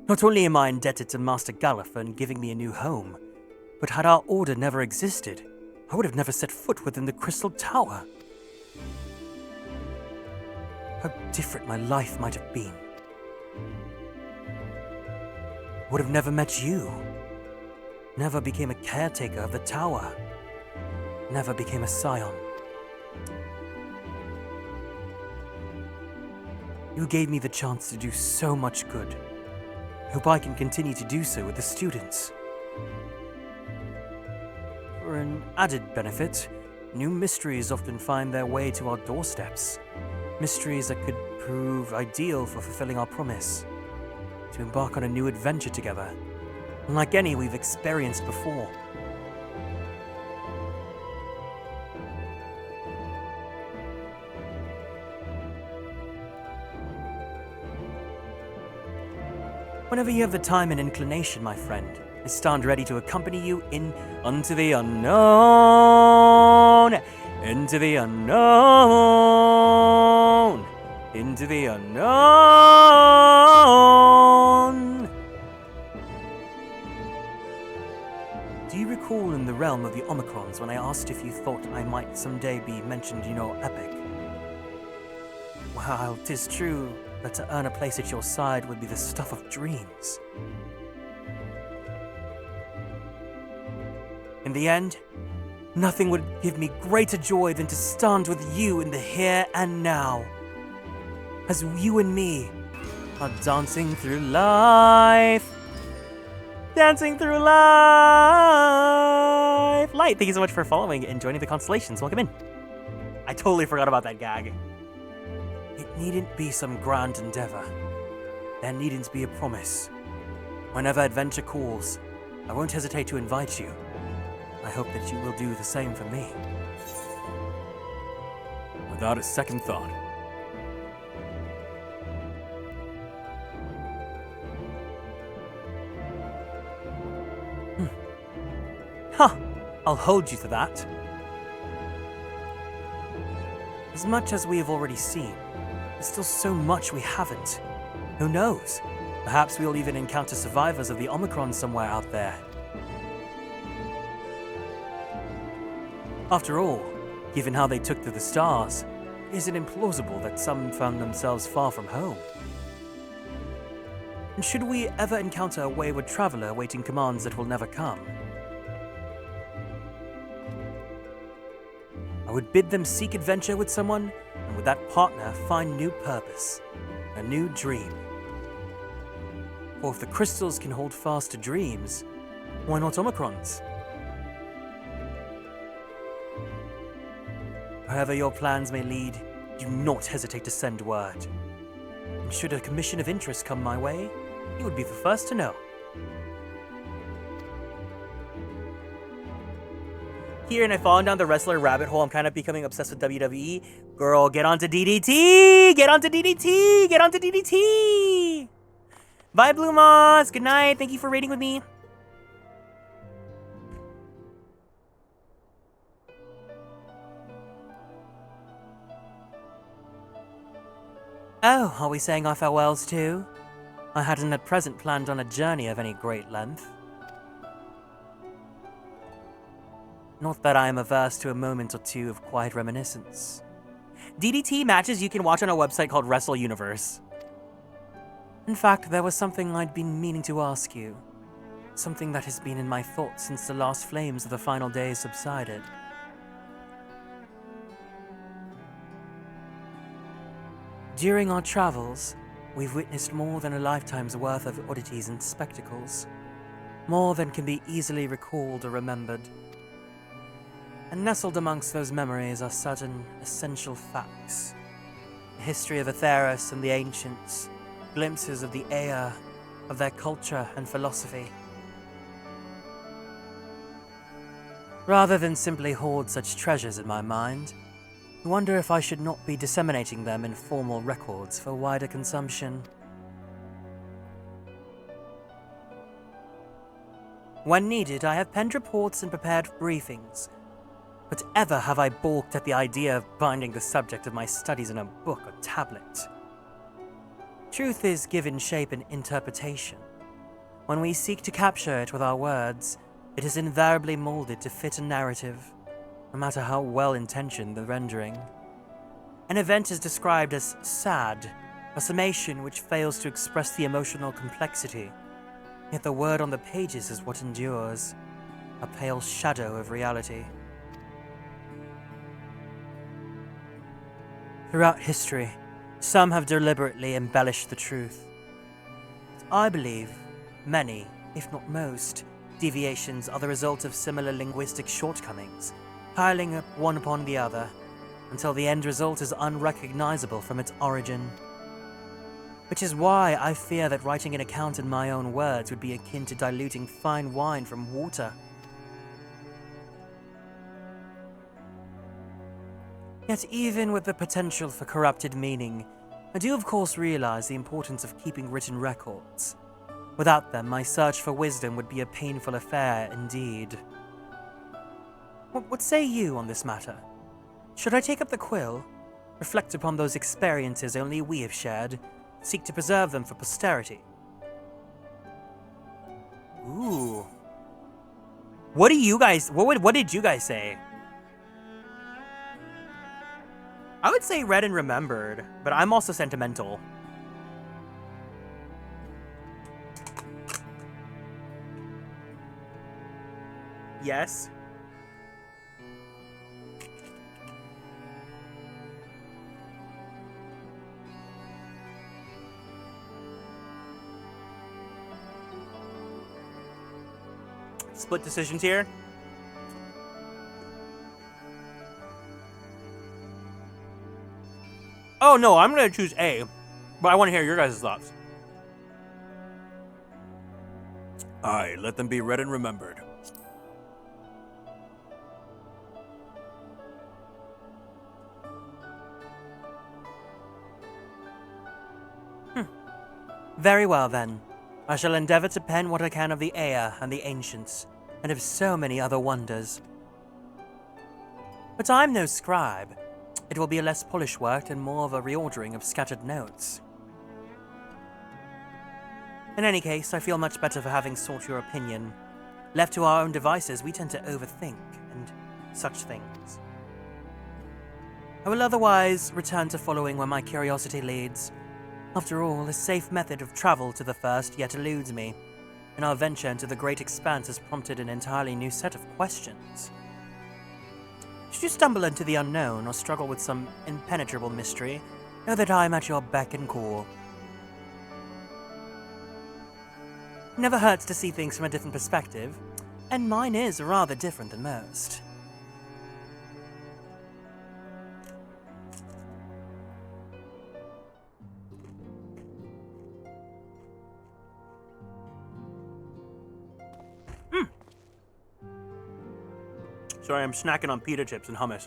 Not only am I indebted to Master Gallifer in giving me a new home, but had our order never existed, I would have never set foot within the Crystal Tower. How different my life might have been. Would have never met you. Never became a caretaker of the tower. Never became a scion. You gave me the chance to do so much good. Hope I can continue to do so with the students. For an added benefit, new mysteries often find their way to our doorsteps. Mysteries that could prove ideal for fulfilling our promise. To embark on a new adventure together, unlike any we've experienced before. Whenever you have the time and inclination, my friend, I stand ready to accompany you unto the unknown, into the unknown, into the unknown. Do you recall in the realm of the Omicrons when I asked if you thought I might someday be mentioned in your epic? Well, 'tis true that to earn a place at your side would be the stuff of dreams. In the end, nothing would give me greater joy than to stand with you in the here and now. As you and me are dancing through life. Dancing through life. Light, thank you so much for following and joining the Konstellations. Welcome in. I totally forgot about that gag. It needn't be some grand endeavor. There needn't be a promise. Whenever adventure calls, I won't hesitate to invite you. I hope that you will do the same for me. Without a second thought. Huh, I'll hold you to that. As much as we have already seen, there's still so much we haven't. Who knows? Perhaps we'll even encounter survivors of the Omicron somewhere out there. After all, given how they took to the stars, is it implausible that some found themselves far from home? And should we ever encounter a wayward traveler awaiting commands that will never come, I would bid them seek adventure with someone, and with that partner find new purpose, a new dream. For if the crystals can hold fast to dreams, why not Omicrons? Wherever your plans may lead, do not hesitate to send word. And should a commission of interest come my way, you would be the first to know. Kieran, I've fallen down the wrestler rabbit hole. I'm kind of becoming obsessed with WWE. Girl, get onto DDT! Get onto DDT! Get onto DDT! Bye, Blue Moss. Good night. Thank you for raiding with me. Oh, are we saying our farewells too? I hadn't at present planned on a journey of any great length. Not that I am averse to a moment or two of quiet reminiscence. DDT matches you can watch on a website called Wrestle Universe. In fact, there was something I'd been meaning to ask you. Something that has been in my thoughts since the last flames of the final days subsided. During our travels, we've witnessed more than a lifetime's worth of oddities and spectacles. More than can be easily recalled or remembered. And nestled amongst those memories are certain essential facts. The history of Atheros and the ancients, glimpses of the Ea, of their culture and philosophy. Rather than simply hoard such treasures in my mind, I wonder if I should not be disseminating them in formal records for wider consumption. When needed, I have penned reports and prepared briefings, but ever have I balked at the idea of binding the subject of my studies in a book or tablet. Truth is given shape and interpretation. When we seek to capture it with our words, it is invariably molded to fit a narrative, no matter how well-intentioned the rendering. An event is described as sad, a summation which fails to express the emotional complexity, yet the word on the pages is what endures, a pale shadow of reality. Throughout history, some have deliberately embellished the truth. But I believe many, if not most, deviations are the result of similar linguistic shortcomings, piling up one upon the other, until the end result is unrecognizable from its origin. Which is why I fear that writing an account in my own words would be akin to diluting fine wine from water. Yet even with the potential for corrupted meaning, I do of course realize the importance of keeping written records. Without them, my search for wisdom would be a painful affair indeed. What say you on this matter? Should I take up the quill, reflect upon those experiences only we have shared, seek to preserve them for posterity? Ooh. What did you guys say? I would say read and remembered, but I'm also sentimental. Yes. Split decisions here. Oh no, I'm gonna choose A, but I want to hear your guys' thoughts. Aye, let them be read and remembered. Very well then. I shall endeavor to pen what I can of the Ea and the Ancients, and of so many other wonders. But I'm no scribe. It will be a less polished work and more of a reordering of scattered notes. In any case, I feel much better for having sought your opinion. Left to our own devices, we tend to overthink and such things. I will otherwise return to following where my curiosity leads. After all, a safe method of travel to the first yet eludes me, and our venture into the great expanse has prompted an entirely new set of questions. Should you stumble into the unknown or struggle with some impenetrable mystery, know that I am at your beck and call. It never hurts to see things from a different perspective, and mine is rather different than most. Sorry, I'm snacking on pita chips and hummus.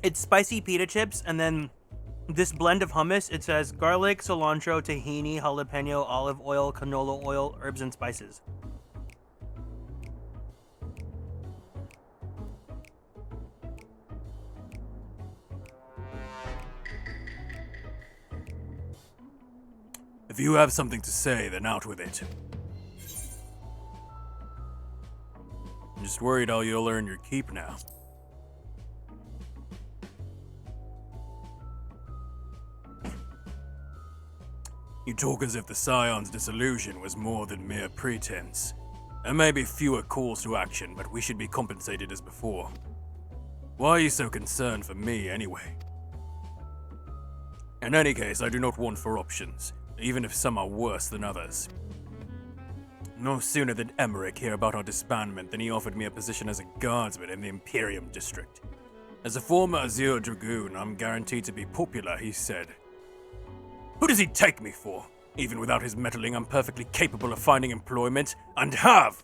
It's spicy pita chips, and then this blend of hummus, it says garlic, cilantro, tahini, jalapeno, olive oil, canola oil, herbs, and spices. If you have something to say, then out with it. I'm just worried how you'll earn your keep now. You talk as if the Scion's disillusion was more than mere pretense. There may be fewer calls to action, but we should be compensated as before. Why are you so concerned for me, anyway? In any case, I do not want for options, even if some are worse than others. No sooner did Emmerich hear about our disbandment than he offered me a position as a guardsman in the Imperium district. As a former Azure Dragoon, I'm guaranteed to be popular, he said. Who does he take me for? Even without his meddling, I'm perfectly capable of finding employment, and have!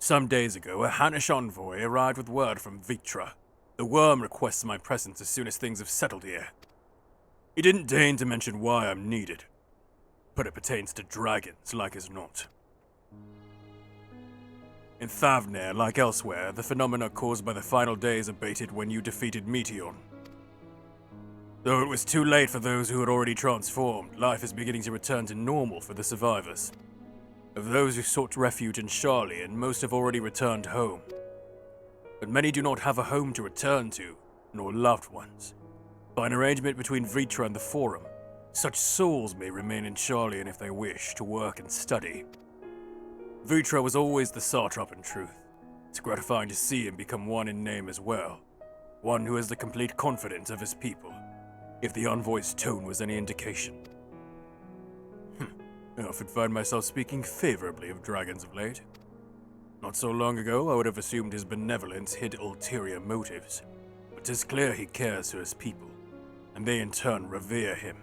Some days ago, a Hannish envoy arrived with word from Vitra. The worm requests my presence as soon as things have settled here. He didn't deign to mention why I'm needed, but it pertains to dragons, like as not. In Thavnair, like elsewhere, the phenomena caused by the final days abated when you defeated Meteion. Though it was too late for those who had already transformed, life is beginning to return to normal for the survivors. Of those who sought refuge in Charlian, most have already returned home. But many do not have a home to return to, nor loved ones. By an arrangement between Vitra and the Forum, such souls may remain in Charlian if they wish to work and study. Vitra was always the satrap in truth. It's gratifying to see him become one in name as well. One who has the complete confidence of his people, if the envoy's tone was any indication. I often find myself speaking favorably of dragons of late. Not so long ago, I would have assumed his benevolence hid ulterior motives. But 'tis clear he cares for his people, and they in turn revere him.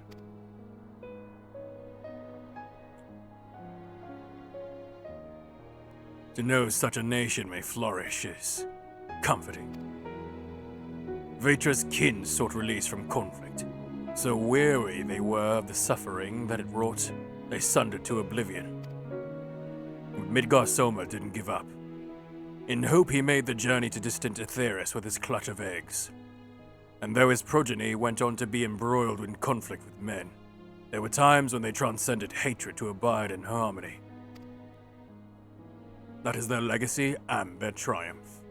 To know such a nation may flourish is comforting. Vitra's kin sought release from conflict. So weary they were of the suffering that it wrought, they sundered to oblivion. But Midgar Soma didn't give up. In hope he made the journey to distant Aetheris with his clutch of eggs. And though his progeny went on to be embroiled in conflict with men, there were times when they transcended hatred to abide in harmony. That is their legacy and their triumph.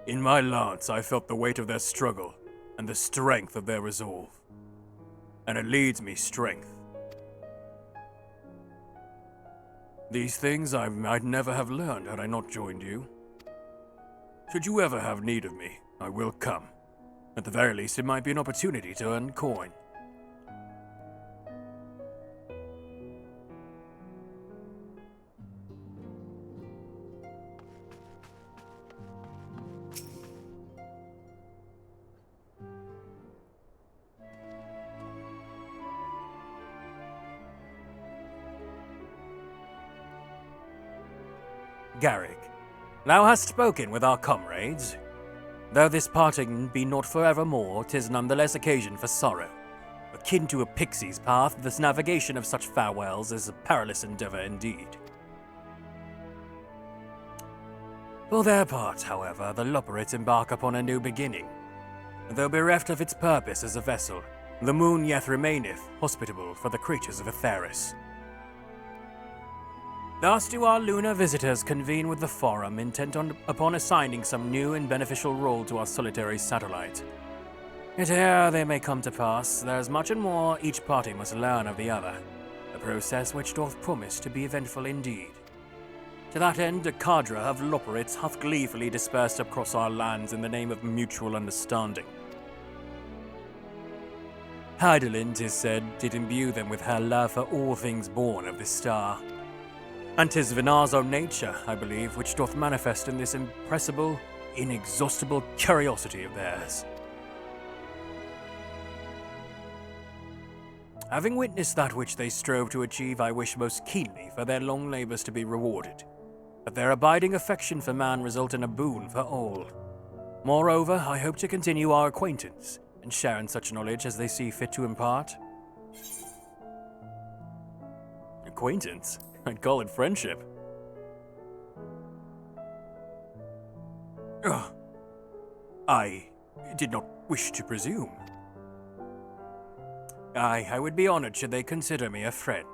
In my lance, I felt the weight of their struggle and the strength of their resolve. And it leads me strength. These things I might never have learned had I not joined you. Should you ever have need of me, I will come. At the very least, it might be an opportunity to earn coin. Garrick, thou hast spoken with our comrades. Though this parting be not forevermore, 'tis nonetheless occasion for sorrow. Akin to a pixie's path, this navigation of such farewells is a perilous endeavor indeed. For their part, however, the Loperites embark upon a new beginning. Though bereft of its purpose as a vessel, the moon yet remaineth hospitable for the creatures of Aetheris. Thus do our lunar visitors convene with the Forum, intent upon assigning some new and beneficial role to our solitary satellite. Yet ere they may come to pass, there is much and more each party must learn of the other, a process which doth promise to be eventful indeed. To that end, a cadre of Loperites hath gleefully dispersed across our lands in the name of mutual understanding. Hydaelyn, 'tis said, did imbue them with her love for all things born of this star. And 'tis Vinar's own nature, I believe, which doth manifest in this impressible, inexhaustible curiosity of theirs. Having witnessed that which they strove to achieve, I wish most keenly for their long labors to be rewarded, that their abiding affection for man result in a boon for all. Moreover, I hope to continue our acquaintance, and share in such knowledge as they see fit to impart. Acquaintance? I'd call it friendship. I did not wish to presume. I would be honored should they consider me a friend.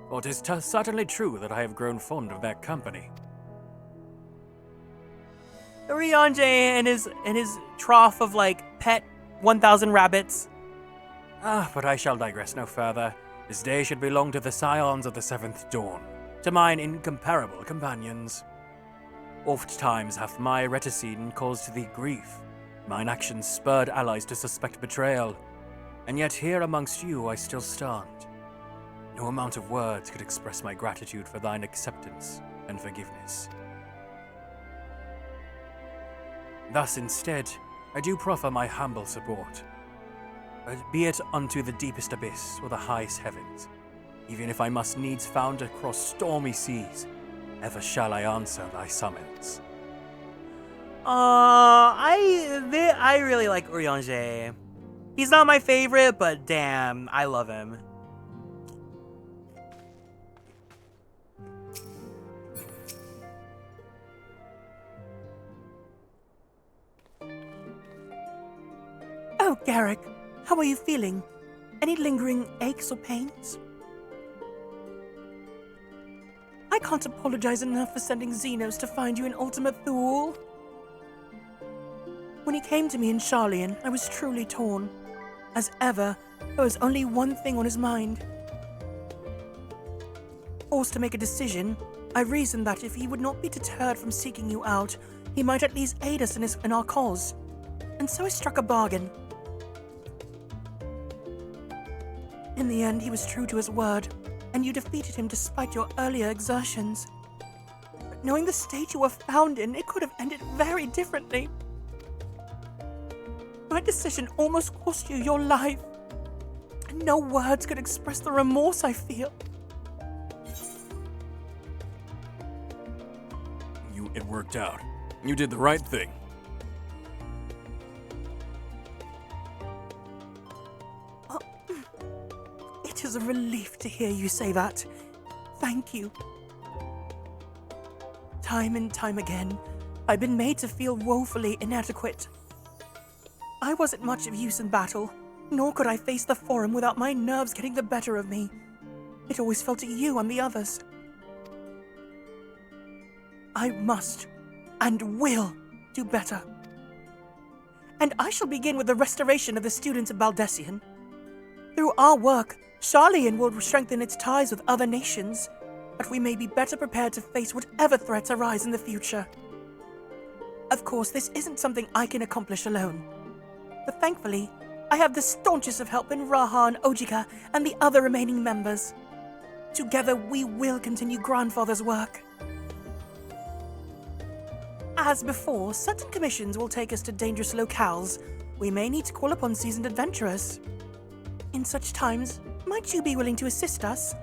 For 'tis certainly true that I have grown fond of their company. Ryanje and his trough of, pet 1,000 rabbits. But I shall digress no further. This day should belong to the scions of the Seventh Dawn, to mine incomparable companions. Oft times hath my reticence caused thee grief, mine actions spurred allies to suspect betrayal, and yet here amongst you I still stand. No amount of words could express my gratitude for thine acceptance and forgiveness. Thus instead, I do proffer my humble support. Be it unto the deepest abyss or the highest heavens, even if I must needs found across stormy seas, ever shall I answer thy summons. I really like Urianger. He's not my favorite, but damn, I love him. Oh, Garrick, how are you feeling? Any lingering aches or pains? I can't apologize enough for sending Xenos to find you in Ultima Thule. When he came to me in Charlian, I was truly torn. As ever, there was only one thing on his mind. Forced to make a decision, I reasoned that if he would not be deterred from seeking you out, he might at least aid us in our cause. And so I struck a bargain. In the end, he was true to his word, and you defeated him despite your earlier exertions. But knowing the state you were found in, it could have ended very differently. My decision almost cost you your life, and no words could express the remorse I feel. It worked out. You did the right thing. It is a relief to hear you say that. Thank you. Time and time again, I've been made to feel woefully inadequate. I wasn't much of use in battle, nor could I face the Forum without my nerves getting the better of me. It always fell to you and the others. I must and will do better. And I shall begin with the restoration of the students of Baldessian. Through our work, Charlian will strengthen its ties with other nations, that we may be better prepared to face whatever threats arise in the future. Of course, this isn't something I can accomplish alone. But thankfully, I have the staunchest of help in Raha and Ojika and the other remaining members. Together, we will continue Grandfather's work. As before, certain commissions will take us to dangerous locales. We may need to call upon seasoned adventurers. In such times, might you be willing to assist us?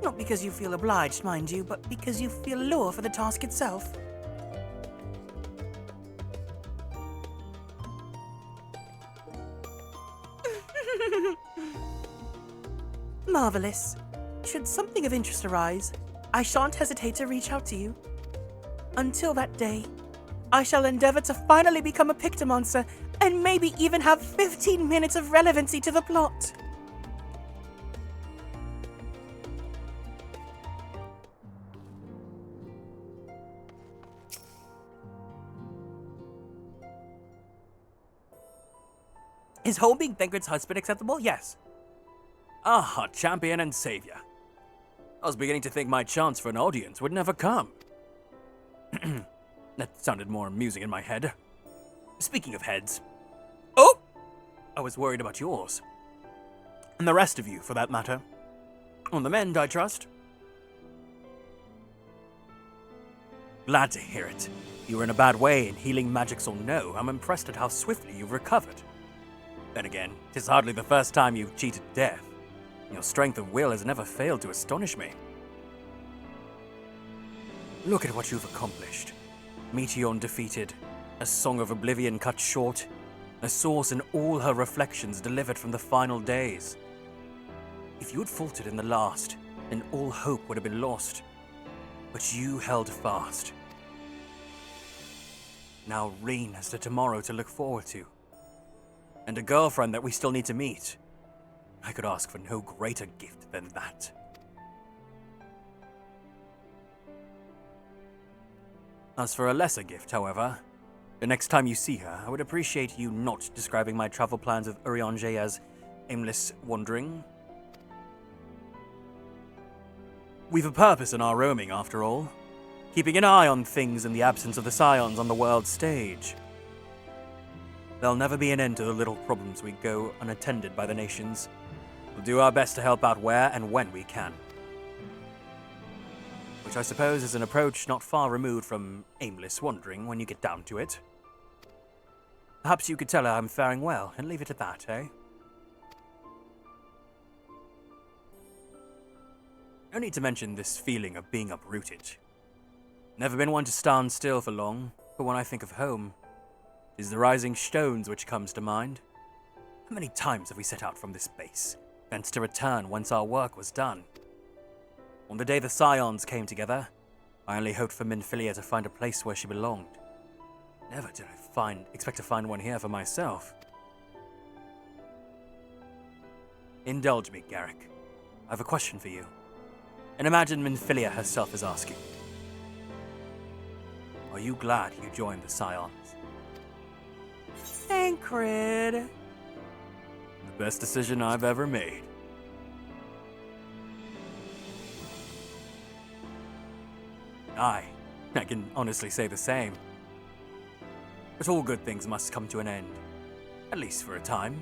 Not because you feel obliged, mind you, but because you feel lure for the task itself. Marvelous. Should something of interest arise, I shan't hesitate to reach out to you. Until that day, I shall endeavor to finally become a Pictomonster and maybe even have 15 minutes of relevancy to the plot. Is holding Thancred's husband acceptable? Yes. Ah, champion and savior. I was beginning to think my chance for an audience would never come. That sounded more amusing in my head. Speaking of heads. Oh! I was worried about yours. And the rest of you, for that matter. On the mend, I trust. Glad to hear it. You were in a bad way, and healing magics or no, I'm impressed at how swiftly you've recovered. Then again, 'tis hardly the first time you've cheated death. Your strength of will has never failed to astonish me. Look at what you've accomplished. Meteon defeated, a Song of Oblivion cut short, a source in all her reflections delivered from the final days. If you had faltered in the last, then all hope would have been lost. But you held fast. Now Reen has the tomorrow to look forward to. And a girlfriend that we still need to meet. I could ask for no greater gift than that. As for a lesser gift, however, the next time you see her, I would appreciate you not describing my travel plans with Urianger as aimless wandering. We've a purpose in our roaming, after all. Keeping an eye on things in the absence of the Scions on the world stage. There'll never be an end to the little problems we go unattended by the nations. We'll do our best to help out where and when we can. Which I suppose is an approach not far removed from aimless wandering when you get down to it. Perhaps you could tell her I'm faring well and leave it at that, eh? No need to mention this feeling of being uprooted. Never been one to stand still for long, but when I think of home, it is the rising stones which comes to mind. How many times have we set out from this base, thence to return whence our work was done? On the day the Scions came together, I only hoped for Minfilia to find a place where she belonged. Never did I expect to find one here for myself. Indulge me, Garrick. I have a question for you. And imagine Minfilia herself is asking. Are you glad you joined the Scions? Tancred. The best decision I've ever made. I can honestly say the same. But all good things must come to an end. At least for a time.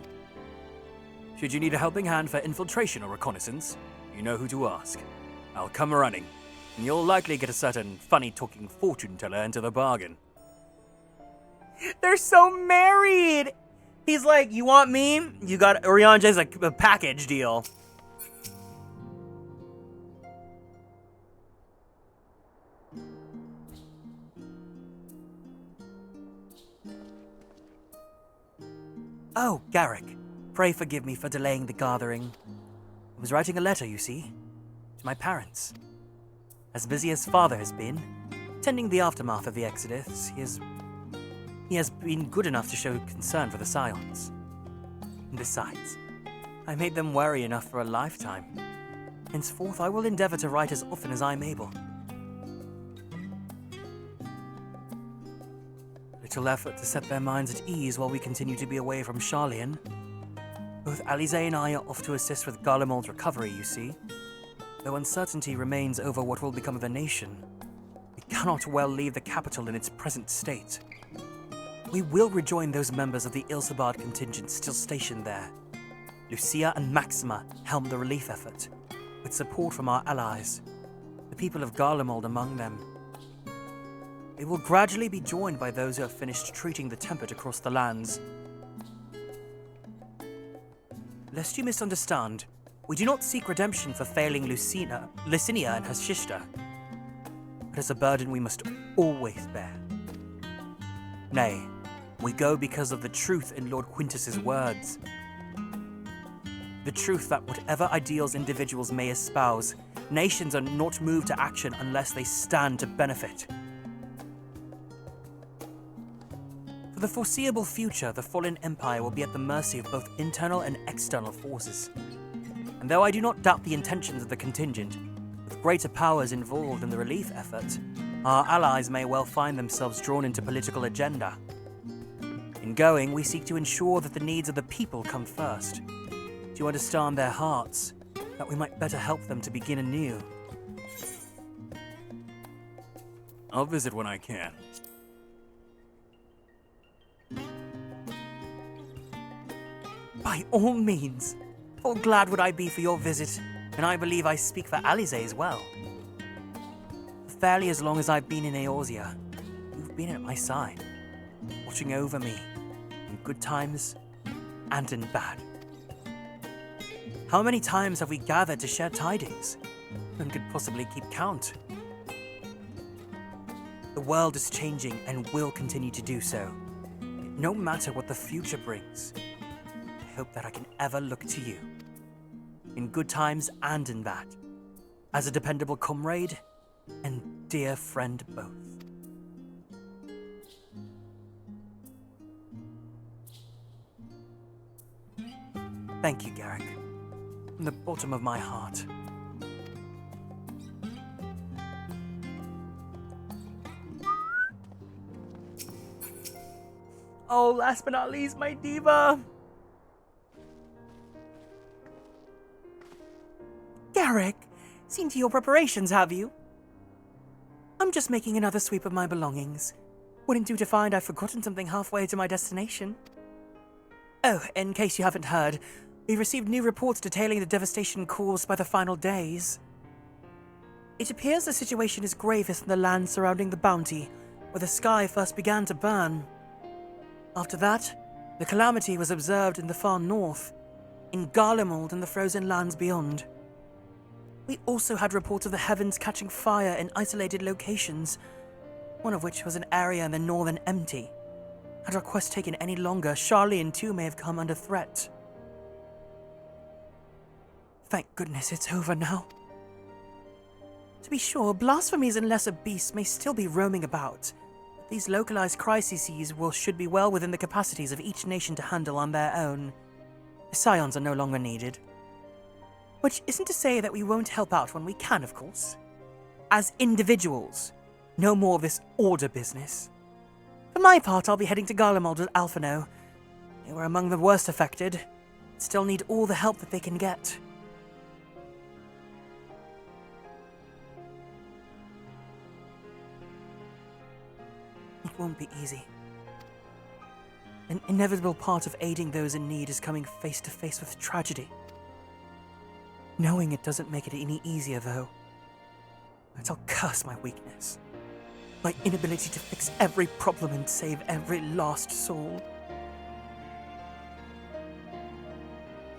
Should you need a helping hand for infiltration or reconnaissance, you know who to ask. I'll come running, and you'll likely get a certain funny-talking fortune teller into the bargain. They're so married! He's like, you want me? You got Orianja's a package deal. Oh, Garrick, pray forgive me for delaying the gathering. I was writing a letter, you see, to my parents. As busy as father has been, tending the aftermath of the Exodus, he has been good enough to show concern for the Scions. And besides, I made them worry enough for a lifetime. Henceforth, I will endeavor to write as often as I'm able. Little effort to set their minds at ease while we continue to be away from Sharlayan. Both Alize and I are off to assist with Garlemald's recovery, you see. Though uncertainty remains over what will become of the nation, we cannot well leave the capital in its present state. We will rejoin those members of the Ilsabard contingent still stationed there. Lucia and Maxima helm the relief effort, with support from our allies, the people of Garlemald among them. They will gradually be joined by those who have finished treating the Tempest across the lands. Lest you misunderstand, we do not seek redemption for failing Licinia and her sister, but as a burden we must always bear. Nay, we go because of the truth in Lord Quintus's words. The truth that whatever ideals individuals may espouse, nations are not moved to action unless they stand to benefit. For the foreseeable future, the fallen empire will be at the mercy of both internal and external forces. And though I do not doubt the intentions of the contingent, with greater powers involved in the relief effort, our allies may well find themselves drawn into political agenda. In going, we seek to ensure that the needs of the people come first, to understand their hearts, that we might better help them to begin anew. I'll visit when I can. By all means. Full glad would I be for your visit, and I believe I speak for Alize as well. Fairly as long as I've been in Eorzea, you've been at my side, watching over me, in good times and in bad. How many times have we gathered to share tidings? None could possibly keep count. The world is changing and will continue to do so, no matter what the future brings. I hope that I can ever look to you, in good times and in bad, as a dependable comrade and dear friend both. Thank you, Garrick, from the bottom of my heart. Oh, last but not least, my diva! Garrick, seen to your preparations, have you? I'm just making another sweep of my belongings. Wouldn't do to find I've forgotten something halfway to my destination. Oh, in case you haven't heard, we've received new reports detailing the devastation caused by the final days. It appears the situation is gravest in the land surrounding the Bounty, where the sky first began to burn. After that, the calamity was observed in the far north, in Garlemald and the frozen lands beyond. We also had reports of the heavens catching fire in isolated locations, one of which was an area in the northern empty. Had our quest taken any longer, Charlene too may have come under threat. Thank goodness it's over now. To be sure, blasphemies and lesser beasts may still be roaming about, but these localized crises should be well within the capacities of each nation to handle on their own. The scions are no longer needed. Which isn't to say that we won't help out when we can, of course. As individuals, no more of this order business. For my part, I'll be heading to Garlemald with Alphino. They were among the worst affected, but still need all the help that they can get. It won't be easy. An inevitable part of aiding those in need is coming face to face with tragedy. Knowing it doesn't make it any easier, though. But I'll curse my weakness. My inability to fix every problem and save every lost soul.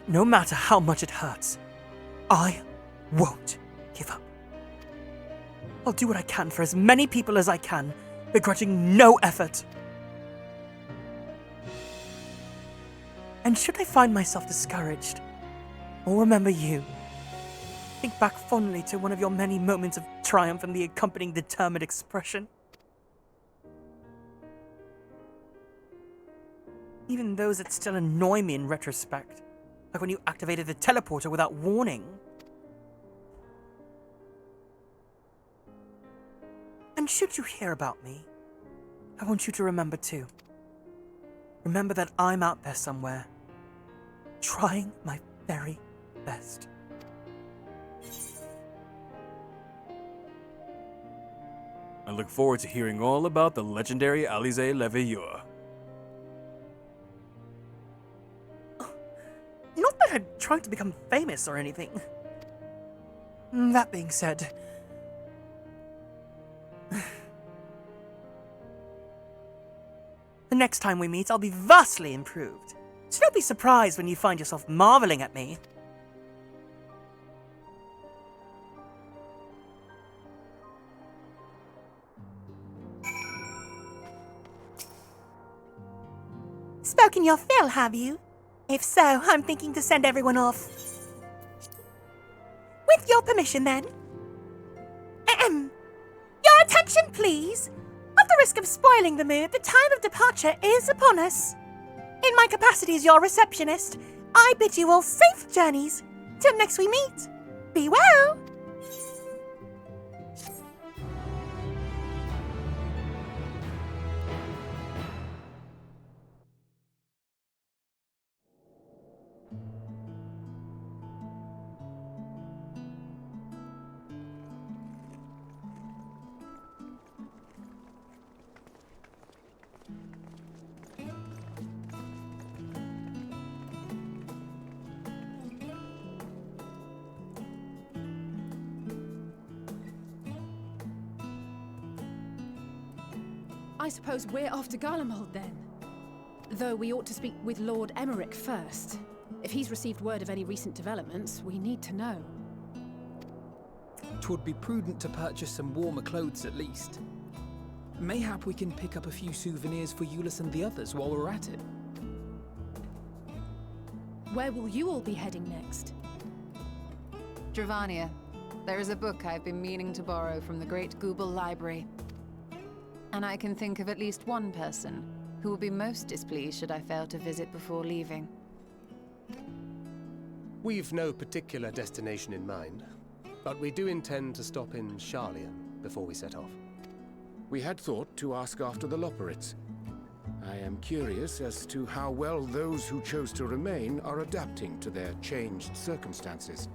No matter how much it hurts, I won't give up. I'll do what I can for as many people as I can, begrudging no effort. And should I find myself discouraged, I'll remember you. Think back fondly to one of your many moments of triumph and the accompanying determined expression. Even those that still annoy me in retrospect, like when you activated the teleporter without warning. And should you hear about me, I want you to remember too. Remember that I'm out there somewhere, trying my very best. I look forward to hearing all about the legendary Alize Leveilleur. Not that I'm trying to become famous or anything. That being said, the next time we meet, I'll be vastly improved. So don't be surprised when you find yourself marveling at me. Spoken your fill, have you? If so, I'm thinking to send everyone off. With your permission, then. Your attention, please. At the risk of spoiling the mood, the time of departure is upon us. In my capacity as your receptionist, I bid you all safe journeys. Till next we meet. Be well. I suppose we're off to Garlemald then. Though we ought to speak with Lord Emmerich first. If he's received word of any recent developments, we need to know. 'Twould be prudent to purchase some warmer clothes at least. Mayhap we can pick up a few souvenirs for Euless and the others while we're at it. Where will you all be heading next? Dravania. There is a book I've been meaning to borrow from the Great Google Library. And I can think of at least one person who will be most displeased should I fail to visit before leaving. We've no particular destination in mind, but we do intend to stop in Charlian before we set off. We had thought to ask after the Loporrits. I am curious as to how well those who chose to remain are adapting to their changed circumstances.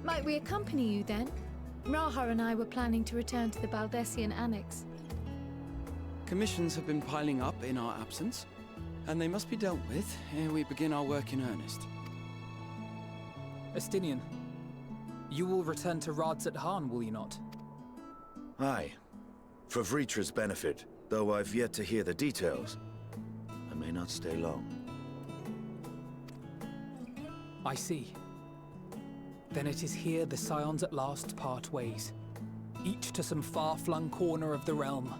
Might we accompany you then? Raha and I were planning to return to the Baldessian Annex. Commissions have been piling up in our absence, and they must be dealt with ere we begin our work in earnest. Estinian, you will return to Radzat Han, will you not? Aye. For Vritra's benefit, though I've yet to hear the details. I may not stay long. I see. Then it is here the Scions at last part ways, each to some far-flung corner of the realm.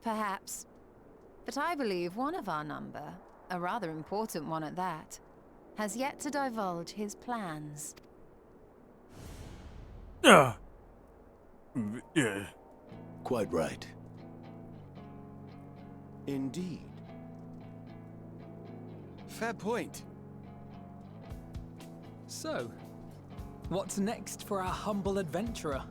Perhaps. But I believe one of our number, a rather important one at that, has yet to divulge his plans. Yeah. Quite right. Indeed. Fair point. So, what's next for our humble adventurer?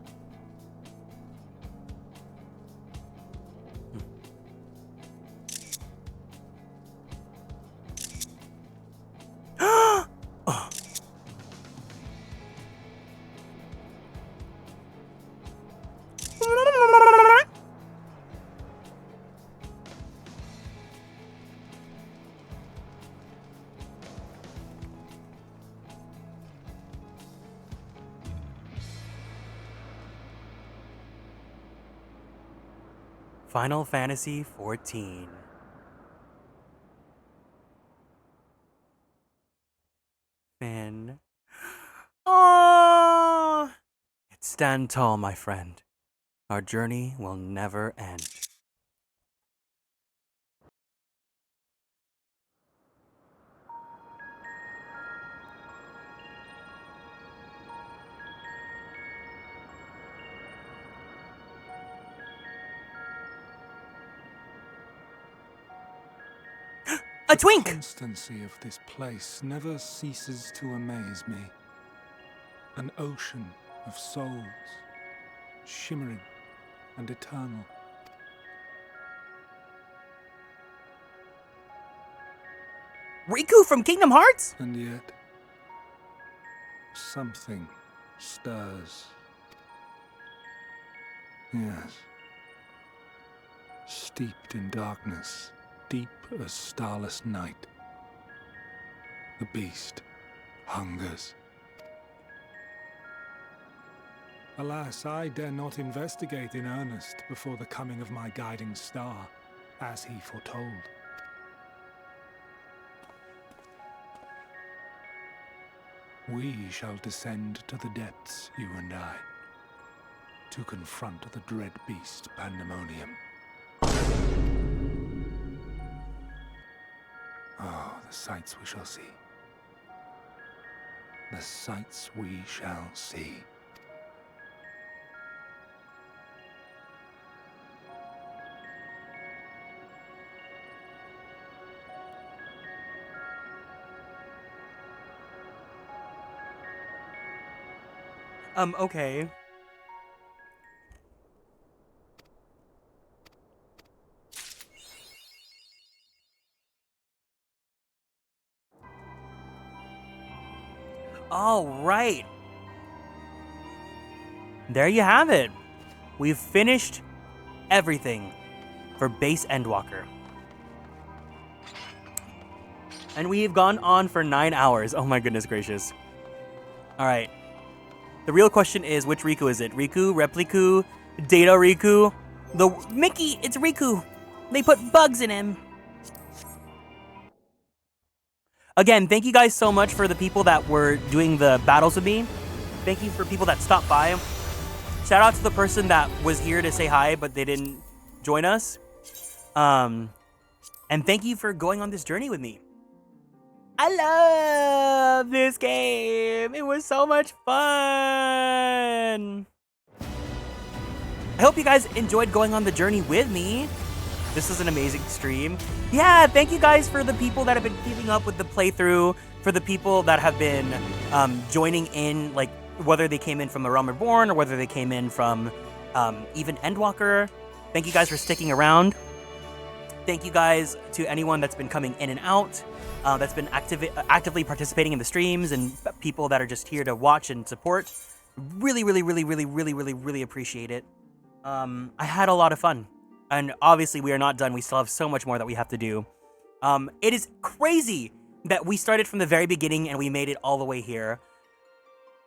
Final Fantasy XIV. Finn. Aww! Stand tall, my friend. Our journey will never end. A twink! The constancy of this place never ceases to amaze me. An ocean of souls, shimmering and eternal. Riku from Kingdom Hearts? And yet, something stirs. Yes. Steeped in darkness, deep as starless night. The beast hungers. Alas, I dare not investigate in earnest before the coming of my guiding star, as he foretold. We shall descend to the depths, you and I, to confront the dread beast Pandemonium. Oh, the sights we shall see. The sights we shall see. Okay. All right. There you have it. We've finished everything for base Endwalker. And we've gone on for 9 hours. Oh my goodness gracious. All right. The real question is, which Riku is it? Riku, Repliku, Data Riku? Mickey, it's Riku. They put bugs in him. Again, thank you guys so much for the people that were doing the battles with me. Thank you for people that stopped by. Shout out to the person that was here to say hi, but they didn't join us. And thank you for going on this journey with me. I love this game. It was so much fun. I hope you guys enjoyed going on the journey with me. This was an amazing stream. Yeah, thank you guys for the people that have been keeping up with the playthrough, for the people that have been joining in, like whether they came in from The Realm Reborn or whether they came in from even Endwalker. Thank you guys for sticking around. Thank you guys to anyone that's been coming in and out, that's been actively participating in the streams, and people that are just here to watch and support. Really, really, really, really, really, really, really appreciate it. I had a lot of fun. And obviously we are not done. We still have so much more that we have to do. It is crazy that we started from the very beginning and we made it all the way here.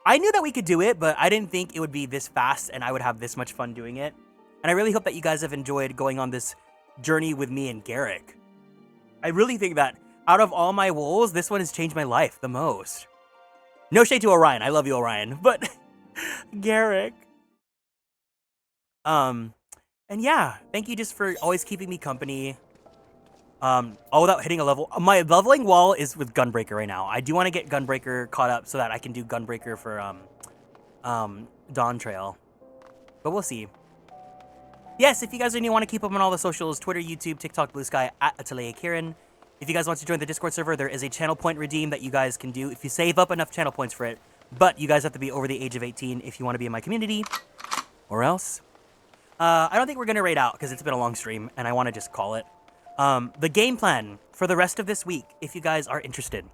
I knew that we could do it, but I didn't think it would be this fast and I would have this much fun doing it. And I really hope that you guys have enjoyed going on this journey with me and Garrick. I really think that out of all my wolves, this one has changed my life the most. No shade to Orion. I love you, Orion. But Garrick. And yeah, thank you just for always keeping me company. All without hitting a level. My leveling wall is with Gunbreaker right now. I do want to get Gunbreaker caught up so that I can do Gunbreaker for Dawn Trail. But we'll see. Yes, if you guys really want to keep up on all the socials, Twitter, YouTube, TikTok, Blue Sky, at Atelier Kieran. If you guys want to join the Discord server, there is a channel point redeem that you guys can do if you save up enough channel points for it. But you guys have to be over the age of 18 if you want to be in my community. Or else. I don't think we're going to raid out because it's been a long stream and I want to just call it. The game plan for the rest of this week, if you guys are interested.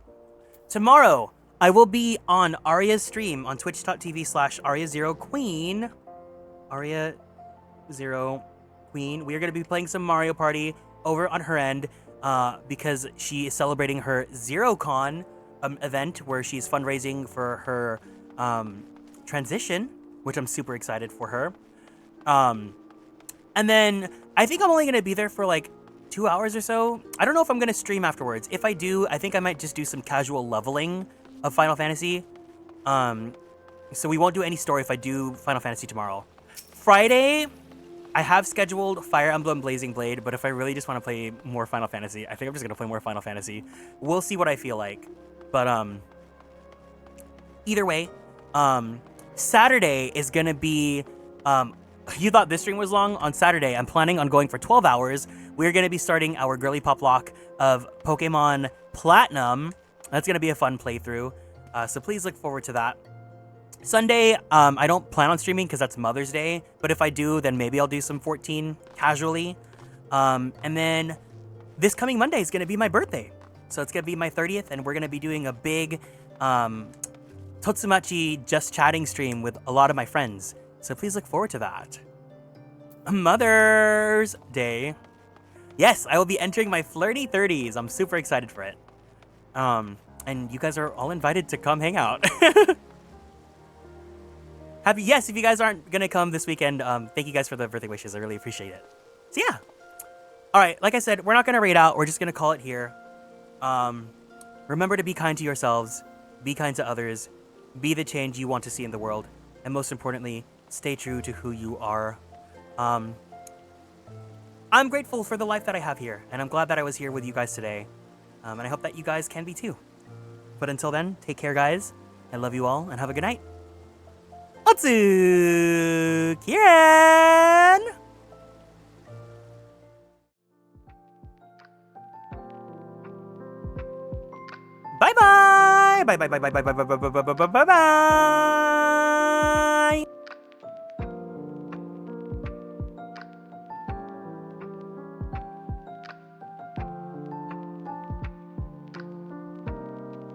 Tomorrow, I will be on Arya's stream on twitch.tv/Arya0Queen. Arya0Queen. We are going to be playing some Mario Party over on her end because she is celebrating her ZeroCon event where she's fundraising for her transition, which I'm super excited for her. And then I think I'm only going to be there for like 2 hours or so. I don't know if I'm going to stream afterwards. If I do, I think I might just do some casual leveling of Final Fantasy. So we won't do any story if I do Final Fantasy tomorrow. Friday, I have scheduled Fire Emblem Blazing Blade, but if I really just want to play more Final Fantasy, I think I'm just going to play more Final Fantasy. We'll see what I feel like. But either way, Saturday is going to be... you thought this stream was long? On Saturday, I'm planning on going for 12 hours. We're going to be starting our girly pop lock of Pokemon Platinum. That's going to be a fun playthrough. So please look forward to that. Sunday, I don't plan on streaming because that's Mother's Day. But if I do, then maybe I'll do some 14 casually. And then this coming Monday is going to be my birthday. So it's going to be my 30th. And we're going to be doing a big Totsumachi just chatting stream with a lot of my friends. So please look forward to that. Mother's Day. Yes, I will be entering my flirty 30s. I'm super excited for it. And you guys are all invited to come hang out. Yes, if you guys aren't going to come this weekend, thank you guys for the birthday wishes. I really appreciate it. So yeah. All right, like I said, we're not going to raid out. We're just going to call it here. Remember to be kind to yourselves. Be kind to others. Be the change you want to see in the world. And most importantly, stay true to who you are. I'm grateful for the life that I have here, and I'm glad that I was here with you guys today. And I hope that you guys can be too. But until then, take care, guys. I love you all, and have a good night. Otsu Kieran! Bye-bye! Bye-bye, bye-bye, bye-bye, bye-bye, bye-bye, bye-bye, bye-bye!